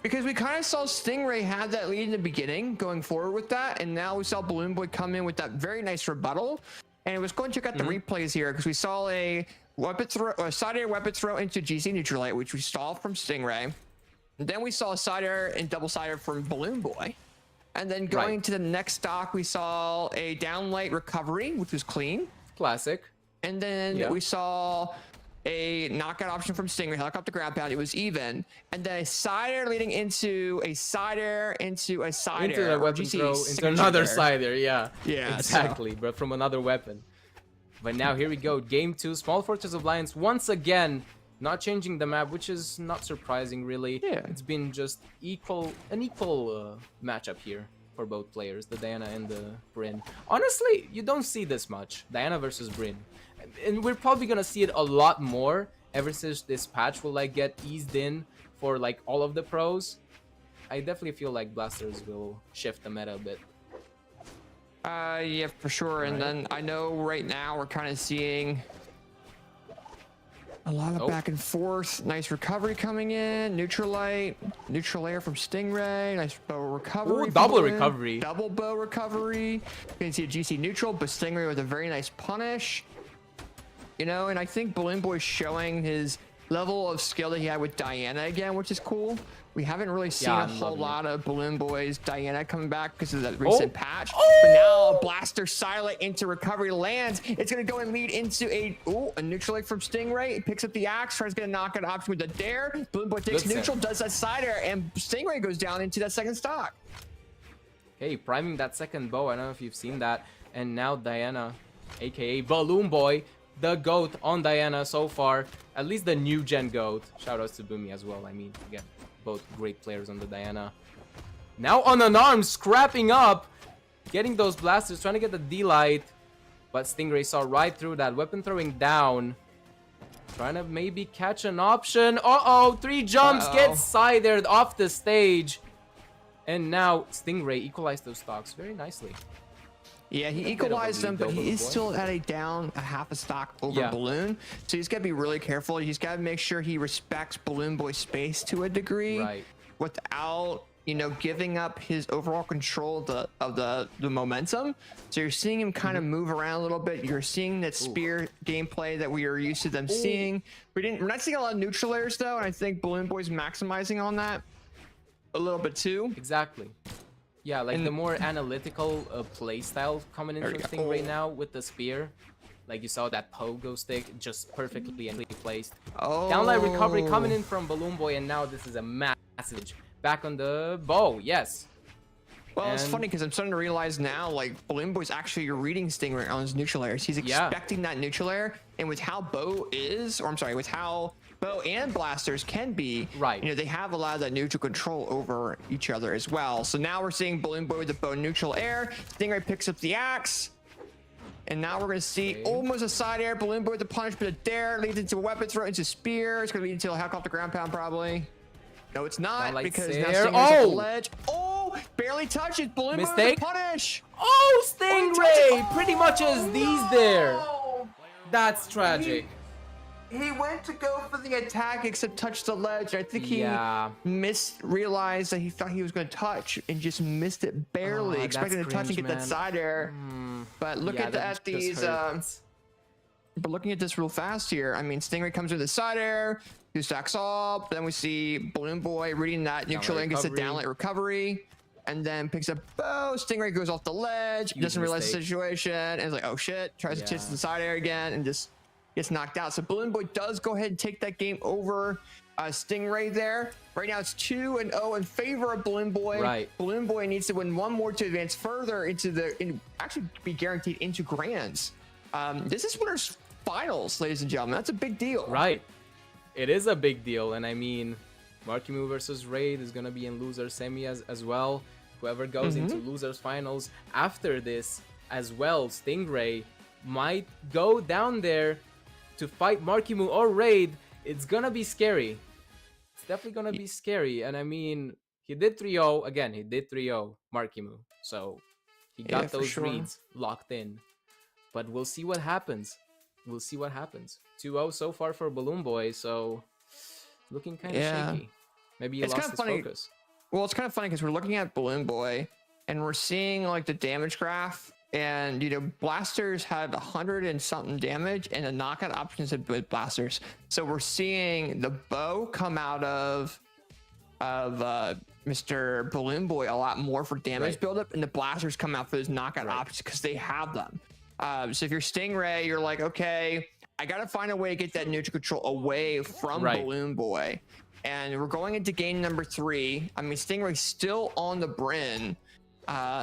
Because we kind of saw Stingray have that lead in the beginning, going forward with that, and now we saw BalloonBoy come in with that very nice rebuttal. And let's go and check out the replays here, because we saw a weapon throw, a side air weapon throw into GC neutral light, which we saw from Stingray. And then we saw a side air and double sider from BalloonBoy. And then going to the next stock, we saw a downlight recovery, which was clean. Classic. And then we saw a knockout option from Stingray, helicopter grab pound. It was even, and then a side air leading into a side air into a side Into air. a or weapon GC throw, into signature another there. side there, yeah. Yeah, exactly, but from another weapon. But now here we go, game 2, Small Fortress Alliance once again, not changing the map, which is not surprising really. Yeah. It's been just an equal matchup here for both players, the Diana and the Brynn. Honestly, you don't see this much, Diana versus Brynn. And we're probably gonna see it a lot more ever since this patch will like get eased in for like all of the pros. I definitely feel like Blasters will shift the meta a bit. Yeah, for sure. And then I know right now we're kind of seeing a lot of back and forth. Nice recovery coming in. Neutral air from Stingray. Nice bow recovery. Ooh, double from Balloon. recovery. Double bow recovery. You can see a GC neutral, but Stingray with a very nice punish. You know, and I think BalloonBoy showing his level of skill that he had with Diana again, which is cool. We haven't really seen a whole lot of BalloonBoy's Diana coming back because of that recent patch. But now a blaster silent into recovery lands. It's going to go and lead into a neutral leg from Stingray. It picks up the axe, tries to get a knockout option with the dare. BalloonBoy takes neutral, does that side air, and Stingray goes down into that second stock. Okay, priming that second bow. I don't know if you've seen that. And now Diana, aka BalloonBoy, the GOAT on Diana so far. At least the new gen GOAT. Shoutouts to Boomy as well. I mean, again, both great players on the Diana. Now on an arm, scrapping up, getting those blasters, trying to get the D-Light. But Stingray saw right through that, weapon throwing down. Trying to maybe catch an option. Uh-oh, 3 jumps, gets side-aired off the stage. And now Stingray equalized those stocks very nicely. Yeah, he equalized them, but he is still at a half a stock over Balloon. So he's got to be really careful. He's got to make sure he respects BalloonBoy's space to a degree, without, you know, giving up his overall control of the momentum. So you're seeing him kind of move around a little bit. You're seeing that spear gameplay that we are used to them seeing. We're not seeing a lot of neutral airs though, and I think BalloonBoy's maximizing on that a little bit too. Exactly. Yeah, like the more analytical play style coming in from Stingray now with the spear. Like you saw that pogo stick just perfectly and placed. Downlight recovery coming in from BalloonBoy, and now this is a massive back on the bow. Yes. Well, it's funny because I'm starting to realize now, like, BalloonBoy's actually reading Stingray on his neutral airs. He's expecting that neutral air, and with how bow is, or I'm sorry, with how bow and blasters can be, you know, they have a lot of that neutral control over each other as well. So now we're seeing BalloonBoy with the bow neutral air. Stingray picks up the axe, and now we're going to see almost a side air. BalloonBoy with the punish, but a dare leads into a weapon throw, into spear. It's going to lead into a helicopter ground pound probably. No, it's not, because now Stingray's off the ledge. Barely touches. BalloonBoy with the punish. Stingray pretty much as these there. That's tragic. He went to go for the attack, except touched the ledge. I think he realized that he thought he was going to touch and just missed it barely, expecting to touch and get that side air. But look at these. But looking at this real fast here, I mean, Stingray comes with the side air, 2 stacks up. Then we see BalloonBoy reading that neutral and gets a downlight recovery, and then picks up bow. Stingray goes off the ledge, doesn't realize the situation, and is like, oh shit, tries to chase the side air again, and just gets knocked out. So BalloonBoy does go ahead and take that game over Stingray there. Right now it's 2-0 in favor of BalloonBoy. BalloonBoy needs to win one more to advance further into actually be guaranteed into Grands. This is winners finals, ladies and gentlemen. That's a big deal. It is a big deal, and I mean, Marckiemoo versus Raid is gonna be in loser semi as well. Whoever goes into losers finals after this as well, Stingray might go down there to fight Marckiemoo or Raid. It's gonna be scary. It's definitely gonna be scary. And I mean, he did 3-0 again. He did 3-0 Marckiemoo, so he got those reads locked in. But we'll see what happens. We'll see what happens. 2-0 so far for BalloonBoy, so looking kind of shaky. Maybe he lost his focus. Well, it's kind of funny because we're looking at BalloonBoy and we're seeing like the damage graph, and you know, blasters had 100 and something damage, and the knockout options had with blasters. So we're seeing the bow come out of Mr. BalloonBoy a lot more for damage buildup, and the blasters come out for those knockout options because they have them. So if you're Stingray, you're like, okay, I gotta find a way to get that neutral control away from BalloonBoy. And we're going into game number 3. I mean, Stingray's still on the Bryn.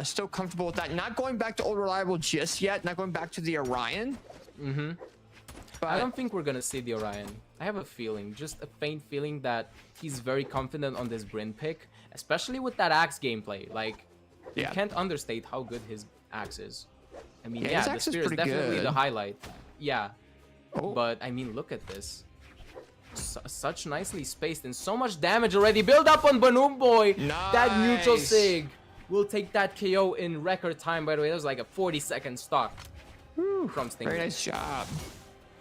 Still comfortable with that. Not going back to Old Reliable just yet. Not going back to the Orion. But I don't think we're gonna see the Orion. I have a feeling, just a faint feeling, that he's very confident on this Bryn pick, especially with that Axe gameplay. Like, you can't understate how good his Axe is. I mean, his the Axe spear is is pretty definitely good. the highlight. Yeah. Oh. But, I mean, look at this. Such nicely spaced and so much damage already built up on BalloonBoy. Nice. That neutral sig will take that KO in record time, by the way. That was like a 40-second stock from Stingray. Very nice job.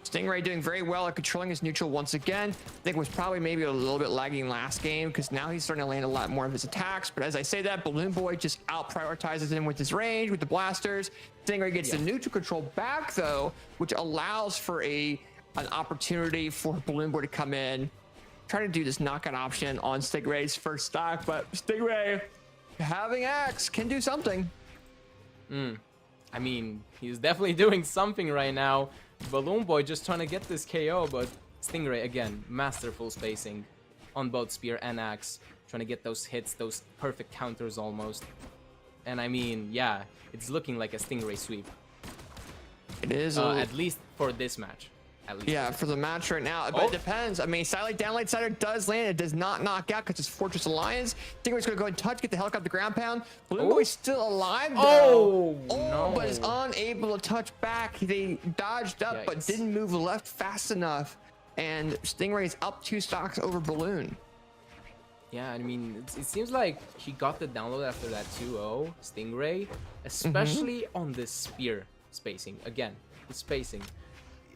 Stingray doing very well at controlling his neutral once again. I think it was probably maybe a little bit lagging last game because now he's starting to land a lot more of his attacks. But as I say that, BalloonBoy just out-prioritizes him with his range, with the blasters. Stingray gets the neutral control back, though, which allows for an opportunity for BalloonBoy to come in, try to do this knockout option on Stingray's first stock. But Stingray, having Axe, can do something. I mean, he's definitely doing something right now. BalloonBoy just trying to get this KO, but Stingray, again, masterful spacing on both Spear and Axe. Trying to get those hits, those perfect counters almost. And I mean, yeah, it's looking like a Stingray sweep. It is. At least for this match. At least. Yeah, for the match right now. But it depends. I mean, Silent Downlight Sider does land. It does not knock out because it's Fortress Alliance. Stingray's going to go and touch, get the helicopter ground pound. BalloonBoy's still alive, though. No. But is unable to touch back. They dodged up, but didn't move left fast enough. And Stingray's up 2 stocks over Balloon. Yeah, I mean, it seems like he got the download after that 2-0, Stingray, especially on the spear spacing. Again, the spacing.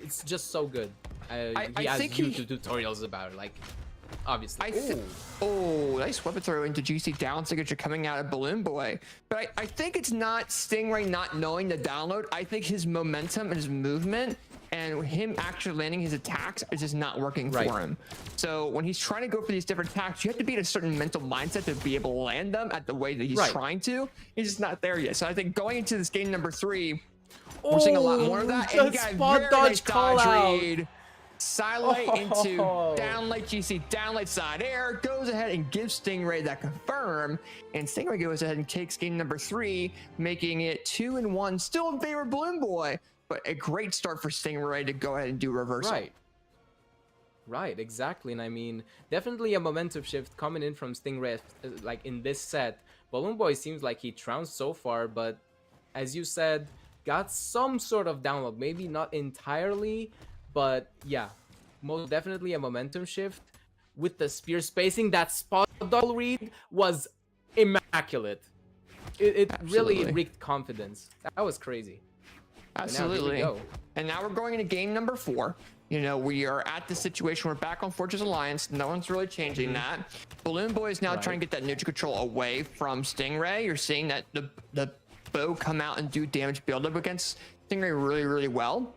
It's just so good. He has YouTube tutorials about it, like, obviously. Nice weapon throw into GC down signature coming out of BalloonBoy. But I think it's not Stingray not knowing the download. I think his momentum and his movement and him actually landing his attacks is just not working for him. So when he's trying to go for these different attacks, you have to be in a certain mental mindset to be able to land them at the way that he's trying to. He's just not there yet. So I think going into this game number 3, we're seeing a lot more of that. And you got spot very dodge nice call dodge out. read. Silent into downlight GC, downlight side air, goes ahead and gives Stingray that confirm. And Stingray goes ahead and takes game number 3, making it 2-1, still in favor of BalloonBoy, but a great start for Stingray to go ahead and do reversal. Right, exactly. And I mean, definitely a momentum shift coming in from Stingray, like in this set. BalloonBoy seems like he trounced so far, but as you said, got some sort of download, maybe not entirely, but yeah, most definitely a momentum shift with the spear spacing. That spot double read was immaculate. It really wreaked confidence. That was crazy. Absolutely. And now we're going into game number 4. You know, we are at the situation. We're back on Fortress Alliance. No one's really changing that. BalloonBoy is now trying to get that neutral control away from Stingray. You're seeing that the bow come out and do damage buildup against Stingray really, really well.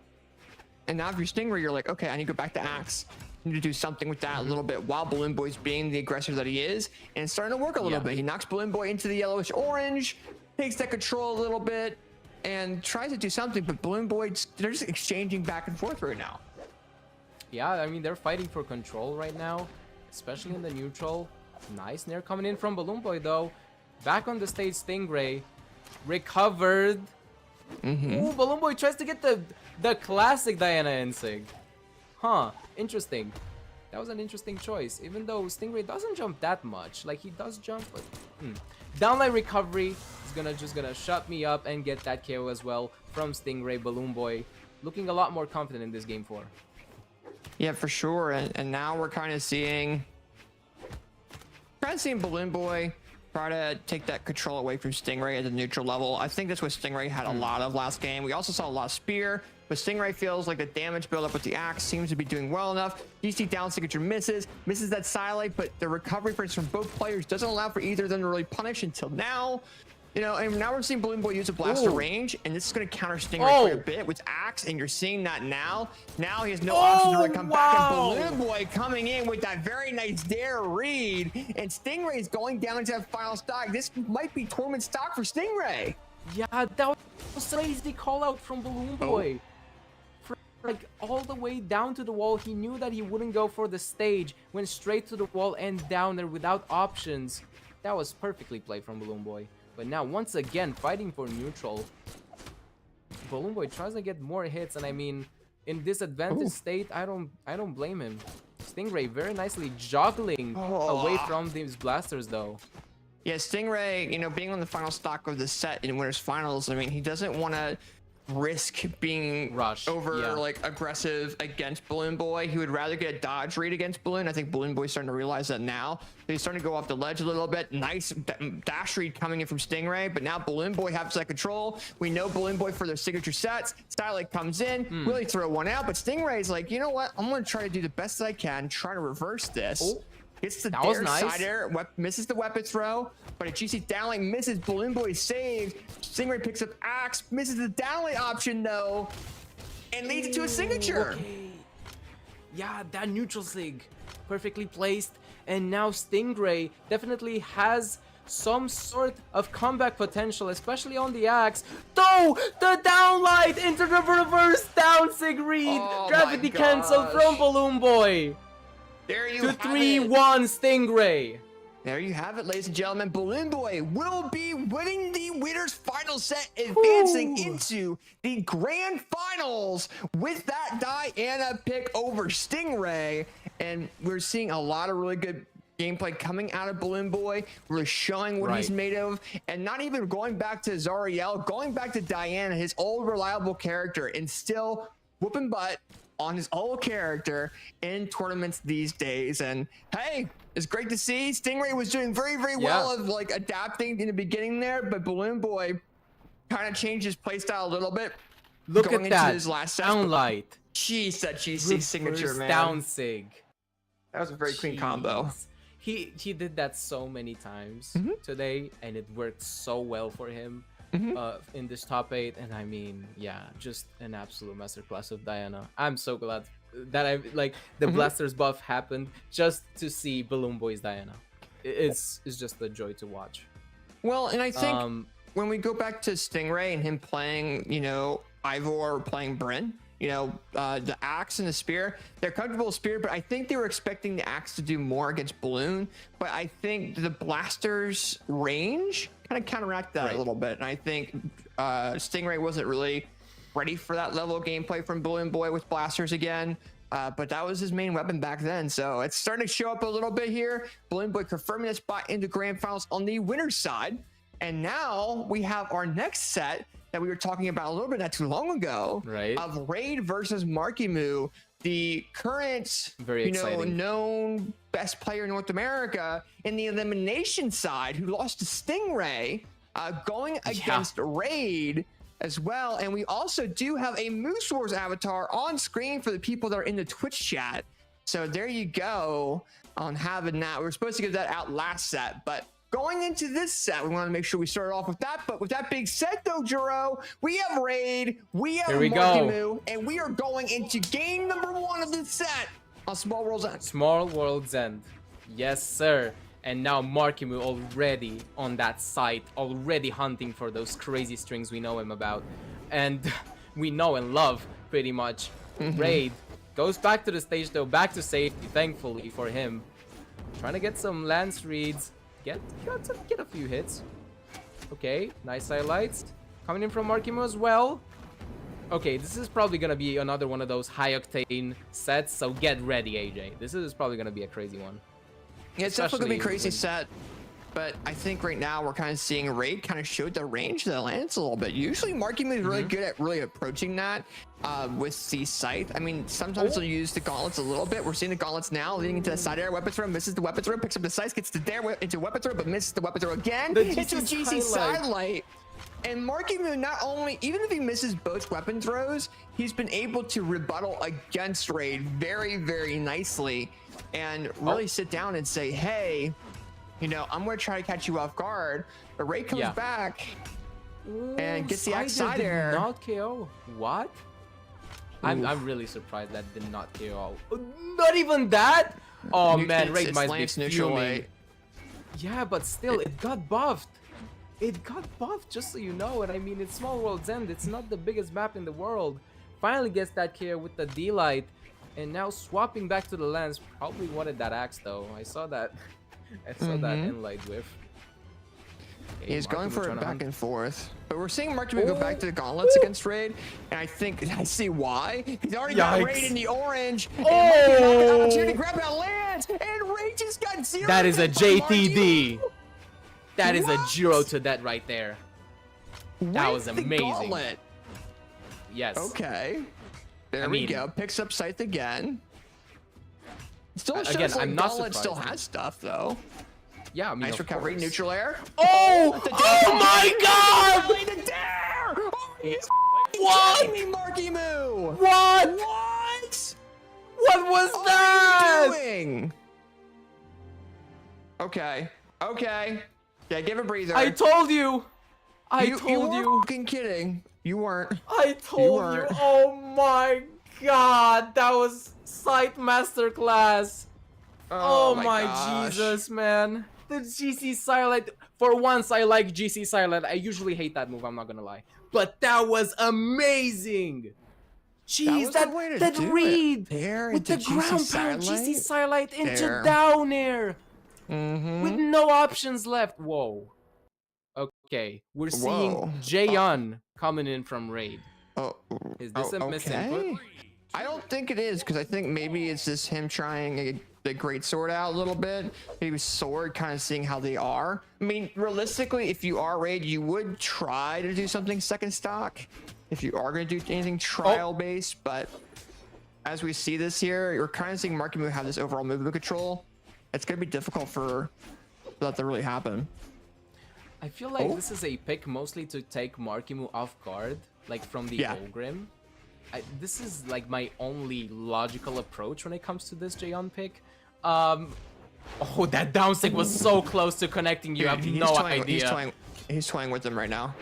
And now if you're Stingray, you're like, okay, I need to go back to Axe. I need to do something with that a little bit while BalloonBoy's being the aggressor that he is. And it's starting to work a little bit. He knocks BalloonBoy into the yellowish orange, takes that control a little bit, and tries to do something. But BalloonBoy, they're just exchanging back and forth right now. Yeah, I mean, they're fighting for control right now, especially in the neutral. Nice nair coming in from BalloonBoy, though. Back on the stage, Stingray recovered. Ooh, BalloonBoy tries to get the classic Diana Insig. Huh, interesting. That was an interesting choice, even though Stingray doesn't jump that much. Like, he does jump, but downlight recovery is just gonna shut me up and get that KO as well from Stingray. BalloonBoy looking a lot more confident in this game 4. Yeah, for sure. And now we're kind of seeing BalloonBoy try to take that control away from Stingray at the neutral level. I think that's what Stingray had a lot of last game. We also saw a lot of spear, but Stingray feels like the damage buildup with the axe seems to be doing well enough. DC down signature misses that silent, but the recovery from both players doesn't allow for either of them to really punish until now. You know, and now we're seeing BalloonBoy use a blaster range, and this is going to counter Stingray quite a bit with Axe, and you're seeing that now. Now he has no option to really come back, and BalloonBoy coming in with that very nice dare read, and Stingray is going down into that final stock. This might be tournament stock for Stingray. Yeah, that was a crazy call out from BalloonBoy. like all the way down to the wall. He knew that he wouldn't go for the stage, went straight to the wall and down there without options. That was perfectly played from BalloonBoy. But now once again fighting for neutral. BalloonBoy tries to get more hits, and I mean, in this advantage state, I don't blame him. Stingray very nicely juggling away from these blasters though. Yeah, Stingray, you know, being on the final stock of the set in winners finals, I mean, he doesn't want to risk being like aggressive against BalloonBoy. He would rather get a dodge read against Balloon. I think BalloonBoy's starting to realize that now. He's starting to go off the ledge a little bit. Nice dash read coming in from Stingray, but now BalloonBoy has that control. We know BalloonBoy for their signature sets. Stylight comes in, really throw one out, but Stingray's like, you know what? I'm going to try to do the best I can, try to reverse this. Gets the dare side air, misses the weapon throw, but a juicy downlight misses. BalloonBoy saved. Stingray picks up axe, misses the downlight option though, and leads to a signature. Okay. Yeah, that neutral sig, perfectly placed, and now Stingray definitely has some sort of comeback potential, especially on the axe. Though the downlight into the reverse down sig read, gravity cancel from BalloonBoy. There you to have 3-1 Stingray. There you have it, ladies and gentlemen. BalloonBoy will be winning the winners final set, advancing into the grand finals with that Diana pick over Stingray. And we're seeing a lot of really good gameplay coming out of BalloonBoy, really showing what he's made of, and not even going back to Zariel, going back to Diana, his old reliable character, and still whooping butt on his old character in tournaments these days. And hey, it's great to see. Stingray was doing very, very well of like adapting in the beginning there, but BalloonBoy kind of changed his playstyle a little bit. Look going at that into his last downlight. Jeez, that GC signature, man. Down sig. That was a very clean combo. He did that so many times today, and it worked so well for him. In this top 8, and I mean, yeah, just an absolute masterclass of Diana. I'm so glad that I like the blasters buff happened just to see BalloonBoy's Diana. It's just a joy to watch. Well, and I think when we go back to Stingray and him playing, you know, Ivor or playing Bryn, you know, the axe and the spear, they're comfortable with spear, but I think they were expecting the axe to do more against Balloon. But I think the blasters range kind of counteract that a little bit. And I think Stingray wasn't really ready for that level of gameplay from BalloonBoy with blasters again. But that was his main weapon back then. So it's starting to show up a little bit here. BalloonBoy confirming a spot into grand finals on the winner's side. And now we have our next set that we were talking about a little bit not too long ago, of Raid versus Marckiemoo, the current, known best player in North America in the elimination side, who lost to Stingray, going against Raid as well. And we also do have a Moose Wars avatar on screen for the people that are in the Twitch chat. So there you go on having that. We were supposed to give that out last set, but going into this set, we want to make sure we start off with that. But with that being said, though, Juro, we have Raid, we have Marckiemoo, and we are going into game number 1 of this set on Small World's End. Small World's End. Yes, sir. And now Marckiemoo already on that site, already hunting for those crazy strings we know him about. And we know and love, pretty much. Raid goes back to the stage, though, back to safety, thankfully for him. Trying to get some lance reads. Get a few hits. Okay, nice highlights. Coming in from Marckiemoo as well. Okay, this is probably gonna be another one of those high octane sets, so get ready, AJ. This is probably gonna be a crazy one. Yeah, it's definitely gonna be a crazy set. But I think right now we're kind of seeing Raid kind of showed the range of the lance a little bit. Usually Marckiemoo is really good at really approaching that with the scythe. I mean, sometimes they'll use the gauntlets a little bit. We're seeing the gauntlets now leading into the side air weapon throw, misses the weapon throw, picks up the scythe, gets the dare into weapon throw, but misses the weapon throw again. Into a GC sidelight. And Marckiemoo, not only, even if he misses both weapon throws, he's been able to rebuttal against Raid very, very nicely and really sit down and say, hey, you know, I'm going to try to catch you off guard. But Raid comes back and gets the side air. Not KO. What? I'm really surprised that did not KO. Not even that? Oh man, Raid might be fuming. Yeah, but still, it got buffed. It got buffed, just so you know. And I mean, it's Small World's End. It's not the biggest map in the world. Finally gets that KO with the D-Light. And now swapping back to the lens. Probably wanted that axe though. I saw that. I saw that inlight whiff. Okay, He's going Marckiemoo for trying it to back hunt. and forth. But we're seeing Marckiemoo go back to the gauntlets against Raid. And I think I see why. He's already got Yikes. Raid in the orange. And Oh! Marckiemoo got an opportunity to grab that lands. And Raid just got 0. That is a hit by JTD. Marckiemoo That is a What? 0 to that right there. That was with the amazing. gauntlet. Yes. Okay. There I we mean- go. Picks up Scythe again. Still shows Again, like I'm not Gauntlet still surprised. has stuff though. Yeah, I mean, Nice of recovery, course. neutral air. Oh! The Oh my god! Rally the dare! Oh, you What? kidding me, Marckiemoo? What? What? What was What that? are you doing? Okay. Okay. Yeah, give a breather. I told you. I told you. you. Weren't fucking kidding. You weren't. I told you. weren't. Oh my god, that was Sight Masterclass. Oh my gosh. Jesus, man. The GC Silent. For once, I like GC Silent. I usually hate that move, I'm not gonna lie. But that was amazing. Jeez, was the way to that do it. read There with the into GC ground pound Silent. GC Silent into There. down air Mm-hmm. with no options left. Whoa. Okay, we're seeing Whoa. Jaeon coming in from raid. Oh, Is this a misinput? I don't think it is, because I think maybe it's just him trying the great sword out a little bit. Maybe sword, kind of seeing how they are. I mean, realistically, if you are raid, you would try to do something second stock. If you are going to do anything trial based, but as we see this here, you're kind of seeing Marckiemoo have this overall movement control. It's going to be difficult for that to really happen. I feel like this is a pick mostly to take Marckiemoo off guard, like from the Ogrim. This is like my only logical approach when it comes to this Jaeon pick. Oh, that down stick was so close to connecting. You have no idea. He's toying with them right now.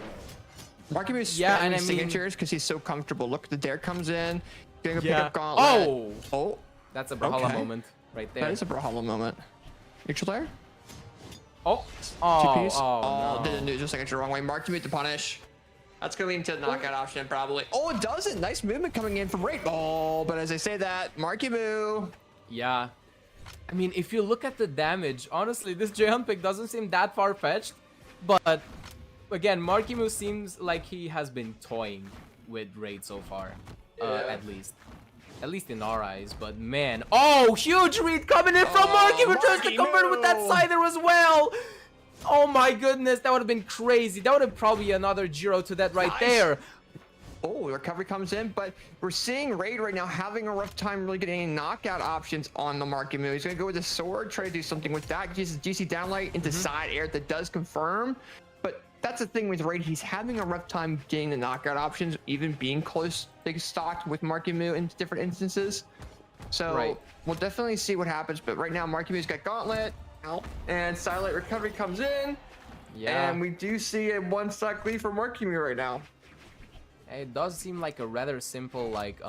Marckiemoo is Yeah, spamming and I mean- signatures because he's so comfortable. Look, the dare comes in. Gonna pick Yeah. up gauntlet. Oh, that's a Brawlhalla Okay. moment right there. That is a Brawlhalla moment. Neutral there? Oh, TPs? oh, no. Did the neutral signature wrong way. Marckiemoo to punish. That's gonna lead into the knockout option probably. Oh, it doesn't. Nice movement coming in from Raid. Oh, but as I say that, Marckiemoo. Yeah. I mean, if you look at the damage, honestly, this Jaeon pick doesn't seem that far-fetched. But, again, Marckiemoo seems like he has been toying with Raid so far. At least. At least in our eyes, but man. Oh, huge read coming in from Marckiemoo. Tries to convert with that Scyther as well. Oh my goodness, that would have been crazy. That would have probably another 0 to that right there. Oh, the recovery comes in, but we're seeing Raid right now having a rough time really getting any knockout options on the Marckiemoo. He's gonna go with the sword, try to do something with that. Uses GC downlight into side air that does confirm. But that's the thing with Raid, he's having a rough time getting the knockout options, even being close, big stocked with Marckiemoo in different instances. So we'll definitely see what happens. But right now, Marckiemoo's got Gauntlet, and Silent Recovery comes in. Yeah. And we do see a one stock lead for Marckiemoo right now. It does seem like a rather simple, like,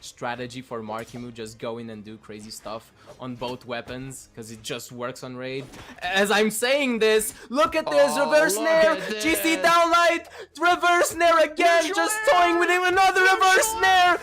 strategy for Marckiemoo. Just go in and do crazy stuff on both weapons, because it just works on Raid. As I'm saying this, look at this, reverse look nair, at this. GC downlight, reverse nair again, just toying with him, another reverse nair.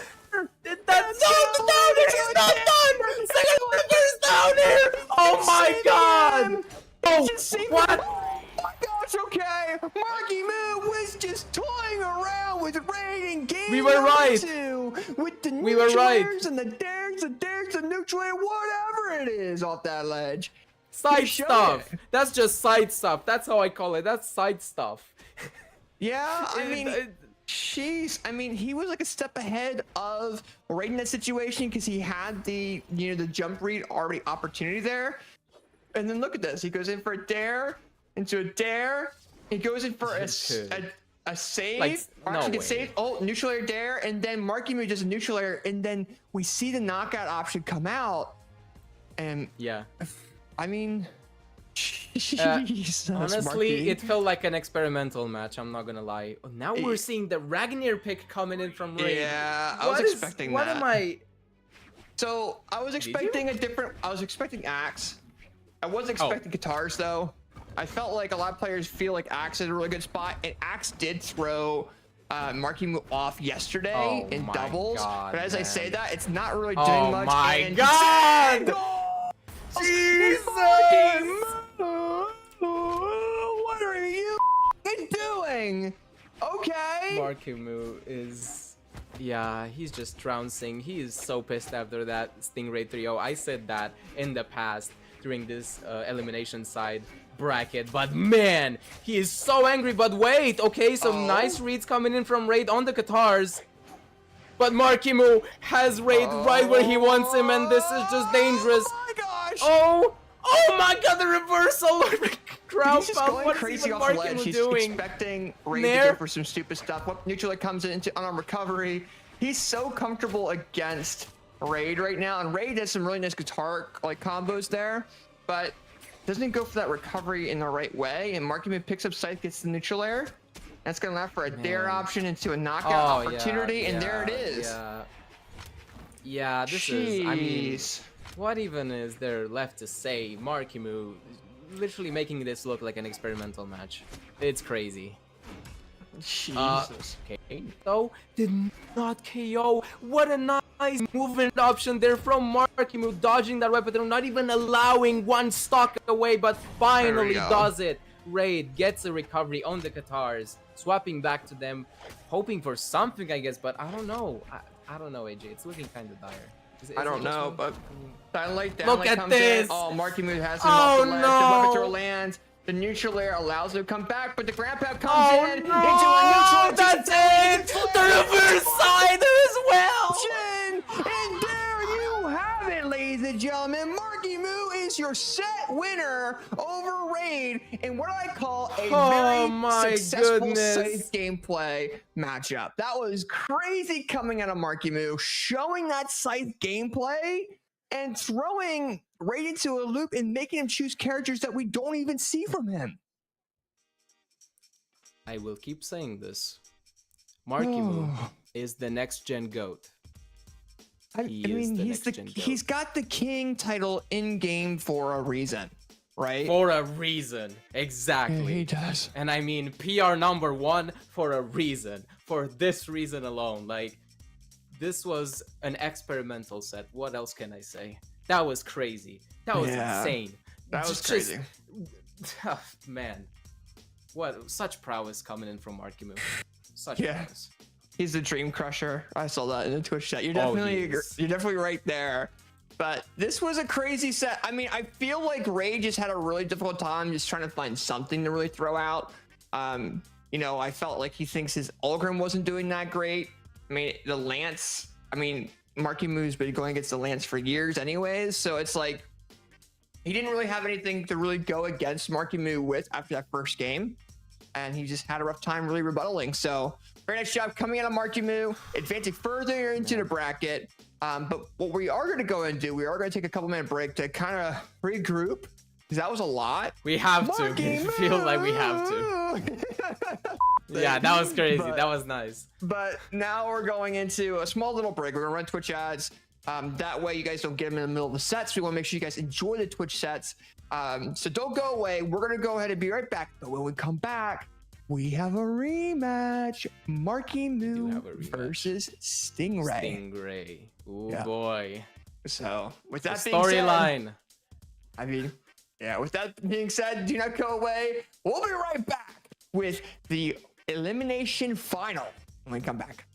That's no, down air, he's not done! Second reverse down air! Oh my god! Oh, what? Oh my gosh, okay. Marckiemoo was just toying around with Raid and game We were right. 2 with the We were right. neutralers and the dares, the neutral air, whatever it is off that ledge. Side showed stuff. it. That's just side stuff. That's how I call it. That's side stuff. Yeah, I mean, jeez. I mean, he was like a step ahead of Raid in that situation because he had the, the jump read already opportunity there. And then look at this. He goes in for a dare, into a dare. He goes in for a save. Like, Or no actually way. gets saved. Oh, neutral air dare. And then Marckiemoo does a neutral air. And then we see the knockout option come out. And Yeah. I mean, Jesus, Honestly, Marky. it felt like an experimental match. I'm not gonna lie. Now we're seeing the Ragnar pick coming in from Raid. Yeah, I was What is- expecting what that. am I? So I was expecting a different. I was expecting Axe. I wasn't expecting guitars though. I felt like a lot of players feel like Axe is a really good spot, and Axe did throw Marckiemoo off yesterday Oh in my doubles. God, But as I say man. that, it's not really doing Oh much. my and God! Jesus! Marckiemoo! What are you doing? Okay. Marckiemoo is, yeah, he's just trouncing. He is so pissed after that Stingray 3-0. I said that in the past during this elimination side bracket, but man, he is so angry. But wait, okay, some nice reads coming in from Raid on the Qatars. But Marckiemoo has Raid right where he wants him, and this is just dangerous. Oh my gosh! Oh my God, the reversal! Crowd He's just pump. going What is crazy even off the ledge. Marckiemoo He's doing? expecting Raid to Nair? go for some stupid stuff. What neutral comes into on a recovery. He's so comfortable against Raid right now, and Raid has some really nice guitar combos there, but doesn't go for that recovery in the right way. And Marckiemoo picks up Scythe, gets the neutral air. That's gonna allow for a dare option into a knockout opportunity, and there it is. Yeah, this is. I mean, what even is there left to say? Marckiemoo literally making this look like an experimental match. It's crazy. Jesus. Okay, though did not KO. What a nice movement option there from Marckiemoo, dodging that weapon, not even allowing one stock away, but finally does it. Raid gets a recovery on the Qatars, swapping back to them, hoping for something, I guess, but I don't know. I don't know, AJ. It's looking kind of dire. I don't know, but Satellite down Look at comes this! in. Oh, Marckiemoo has him off the ledge. no! The weapon throw lands. The neutral air allows him to come back, but the grandpa comes Oh in no! into a neutral. That's it! The reverse side as well! And there you have it, ladies and gentlemen. Marckiemoo is your set winner over Raid in what I call a very successful safe gameplay matchup. That was crazy coming out of Marckiemoo, showing that Scythe gameplay and throwing Raid into a loop and making him choose characters that we don't even see from him. I will keep saying this. Marckiemoo is the next gen GOAT. I mean, he's got the king title in game for a reason, right? For a reason, exactly. He does. And I mean, PR #1 for a reason. For this reason alone, like, this was an experimental set. What else can I say? That was crazy. That was insane. That was crazy. Man, what such prowess coming in from Marckiemoo. Such prowess. He's the dream crusher. I saw that in the Twitch chat. You're definitely right there. But this was a crazy set. I mean, I feel like Ray just had a really difficult time just trying to find something to really throw out. You know, I felt like he thinks his Ulgrim wasn't doing that great. I mean, the Lance, I mean, Marckiemoo's been going against the Lance for years anyways, so it's like he didn't really have anything to really go against Marckiemoo with after that first game, and he just had a rough time really rebuttaling. So very nice job coming out of Marckiemoo, advancing further into the bracket. But what we are going to go and do, we are going to take a couple-minute break to kind of regroup, because that was a lot. We have to. We feel like we have to. Yeah, that was crazy. That was nice. But now we're going into a small little break. We're gonna run Twitch ads. That way you guys don't get them in the middle of the sets. We want to make sure you guys enjoy the Twitch sets. So don't go away. We're gonna go ahead and be right back. But when we come back, we have a rematch. Marckiemoo versus Stingray. Ooh, boy. So with that being storyline. said, I mean, yeah. With that being said, do not go away. We'll be right back with the elimination final when we come back.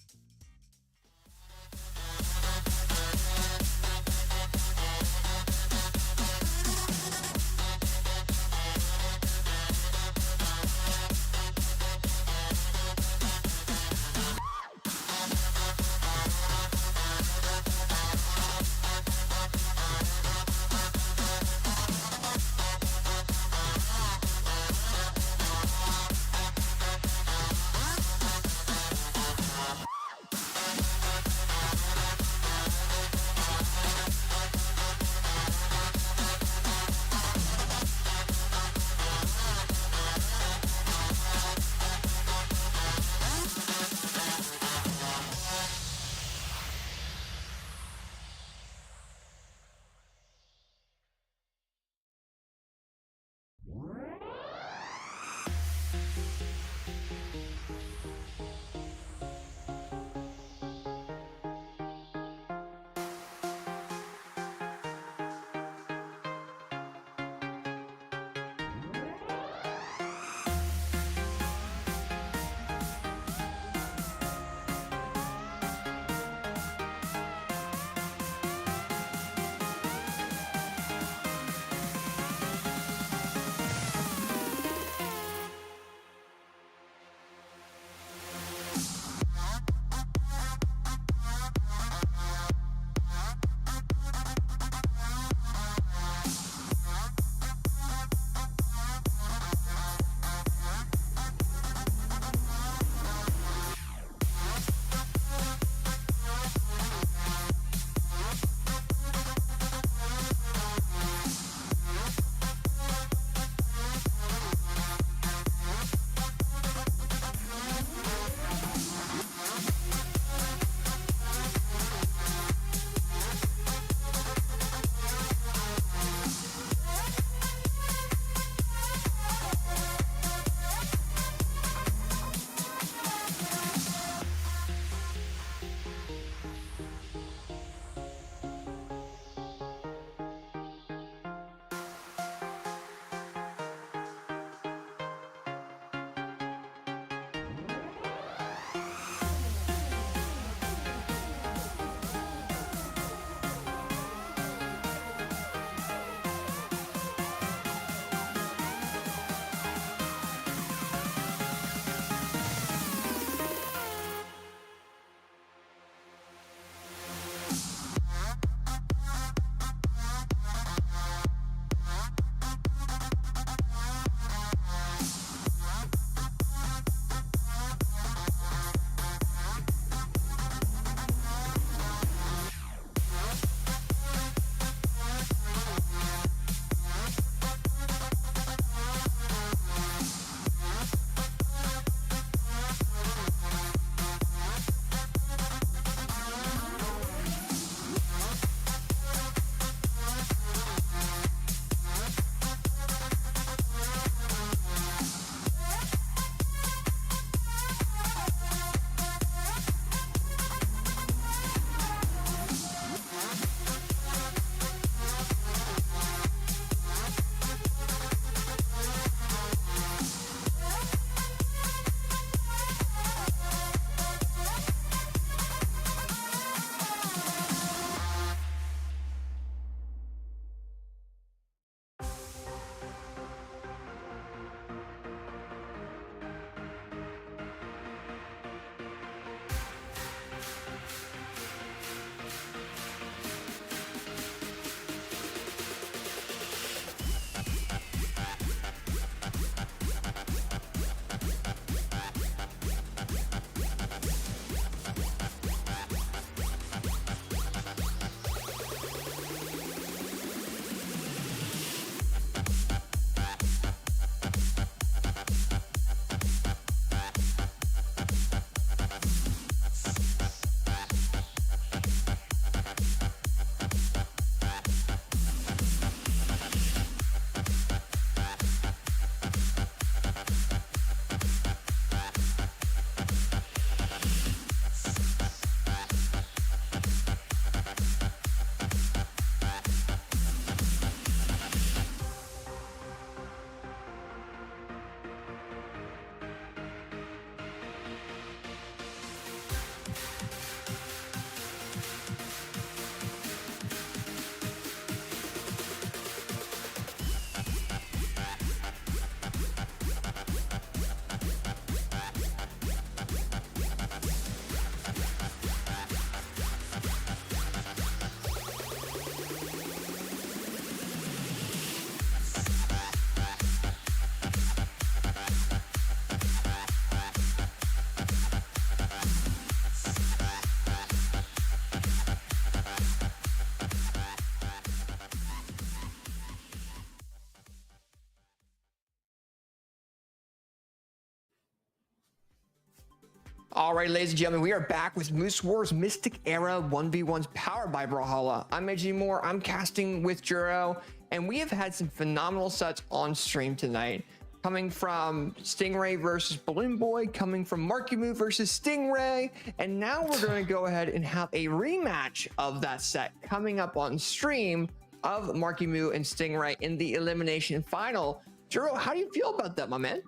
All right, ladies and gentlemen, we are back with Moose Wars Mystic Era 1v1s powered by Brawlhalla. I'm Marckiemoo, I'm casting with Juro, and we have had some phenomenal sets on stream tonight. Coming from Stingray versus BalloonBoy, coming from Marckiemoo versus Stingray, and now we're going to go ahead and have a rematch of that set coming up on stream of Marckiemoo and Stingray in the elimination final. Juro, how do you feel about that, my man?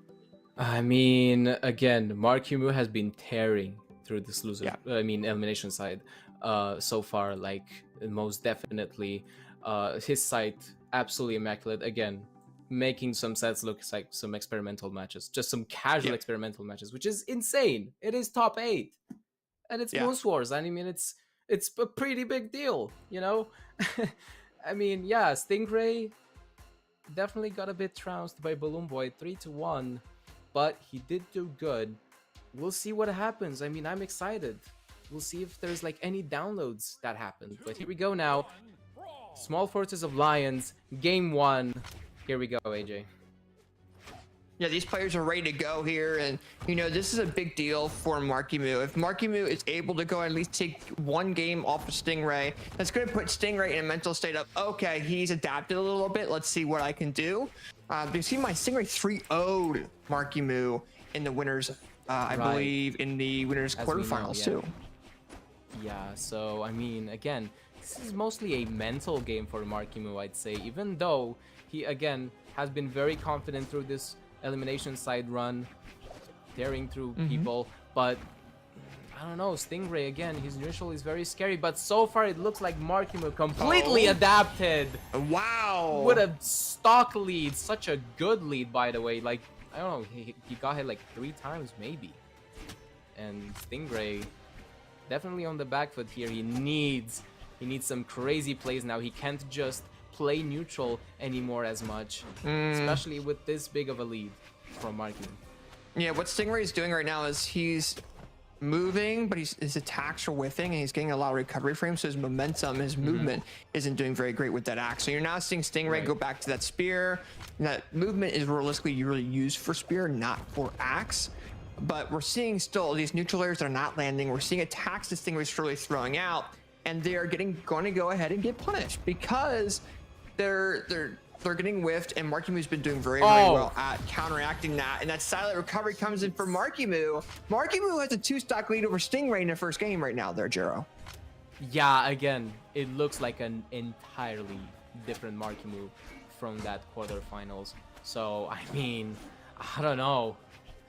I mean, again, Marckiemoo has been tearing through this loser, elimination side so far. Like, most definitely, his side absolutely immaculate. Again, making some sets look like some experimental matches, just some casual experimental matches, which is insane. It is top 8, and it's Moose Wars. I mean, it's a pretty big deal, you know. I mean, yeah, Stingray definitely got a bit trounced by BalloonBoy 3-1. But he did do good. We'll see what happens. I mean, I'm excited. We'll see if there's like any downloads that happen. But here we go now. Small Fortress of Lions, game 1. Here we go, AJ. Yeah, these players are ready to go here, and you know, this is a big deal for Marckiemoo. If Marckiemoo is able to go and at least take one game off of Stingray, that's going to put Stingray in a mental state of, okay, he's adapted a little bit, let's see what I can do. You see my Stingray 3-0'd Marckiemoo in the winners, I believe in the winners quarterfinals too. Yeah, so I mean, again, this is mostly a mental game for Marckiemoo, I'd say, even though he, again, has been very confident through this elimination side run, tearing through people, but I don't know, Stingray, again, his neutral is very scary, but so far it looks like Marckiemoo completely adapted. Wow. What a stock lead, such a good lead, by the way. Like, I don't know, he got hit like 3 times maybe. And Stingray definitely on the back foot here. He needs some crazy plays now. He can't just play neutral anymore as much, especially with this big of a lead from Marckiemoo. Yeah, what Stingray is doing right now is he's moving, but his attacks are whiffing, and he's getting a lot of recovery frames, so his momentum, his movement isn't doing very great with that axe. So you're now seeing Stingray go back to that spear. And that movement is realistically really used for spear, not for axe. But we're seeing still these neutral layers that are not landing. We're seeing attacks that Stingray's really throwing out, and they are going to go ahead and get punished because they're getting whiffed, and Marckiemoo's been doing very well at counteracting that. And that silent recovery comes in for Marckiemoo. Marckiemoo has a 2-stock lead over Stingray in the first game right now there, Juro. Yeah, again, it looks like an entirely different Marckiemoo from that quarterfinals. So, I mean, I don't know.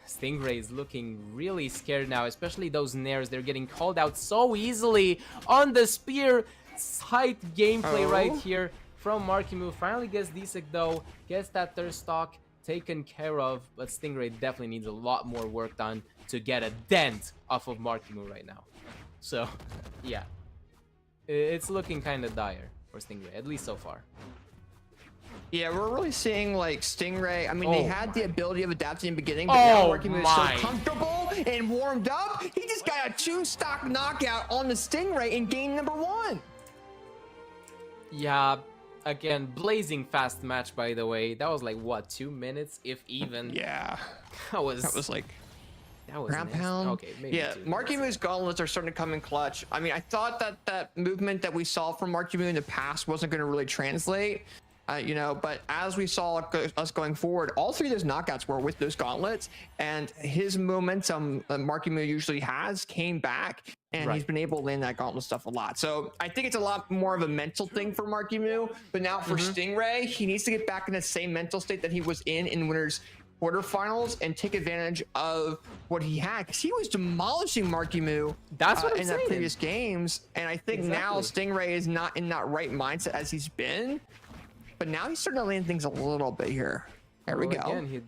Stingray is looking really scared now, especially those nairs. They're getting called out so easily on the spear side gameplay right here from Marckiemoo. Finally gets Disek though, gets that third stock taken care of, but Stingray definitely needs a lot more work done to get a dent off of Marckiemoo right now. So, yeah. It's looking kind of dire for Stingray, at least so far. Yeah, we're really seeing like Stingray. I mean, they had the ability of adapting in the beginning, but now Marckiemoo is so comfortable and warmed up. He just got a 2-stock knockout on the Stingray in game number 1. Yeah, again, blazing fast match, by the way. That was like, what, 2 minutes, if even? Yeah. That was like ground pound. Okay, maybe yeah, 2 Marckiemoo's gauntlets are starting to come in clutch. I mean, I thought that movement that we saw from Marckiemoo in the past wasn't going to really translate. You know, but as we saw us going forward, all 3 of those knockouts were with those gauntlets, and his momentum Marckiemoo usually has came back, and he's been able to land that gauntlet stuff a lot. So I think it's a lot more of a mental thing for Marckiemoo, but now for Stingray, he needs to get back in the same mental state that he was in winners quarterfinals and take advantage of what he had, because he was demolishing Marckiemoo in the previous games, and I think now Stingray is not in that right mindset as he's been. But now he's starting to land things a little bit here. There we go. Again, he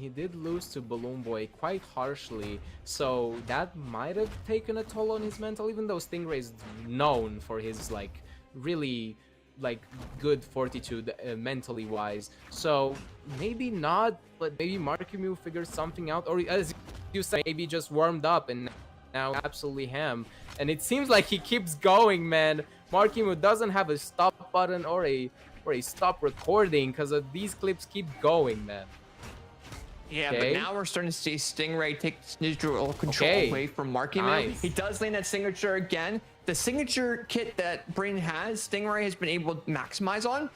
did lose to BalloonBoy quite harshly, so that might have taken a toll on his mental, even though Stingray is known for his, like, really, like, good fortitude mentally wise. So maybe not, but maybe Marckiemoo figured something out, or as you say, maybe just warmed up and now absolutely ham. And it seems like he keeps going, man. Marckiemoo doesn't have a stop button or a stop recording, because these clips keep going, man. Yeah, Okay. but now we're starting to see Stingray take neutral control Okay. away from Marckiemoo. Nice. He does land that signature again. The signature kit that Brain has, Stingray has been able to maximize on.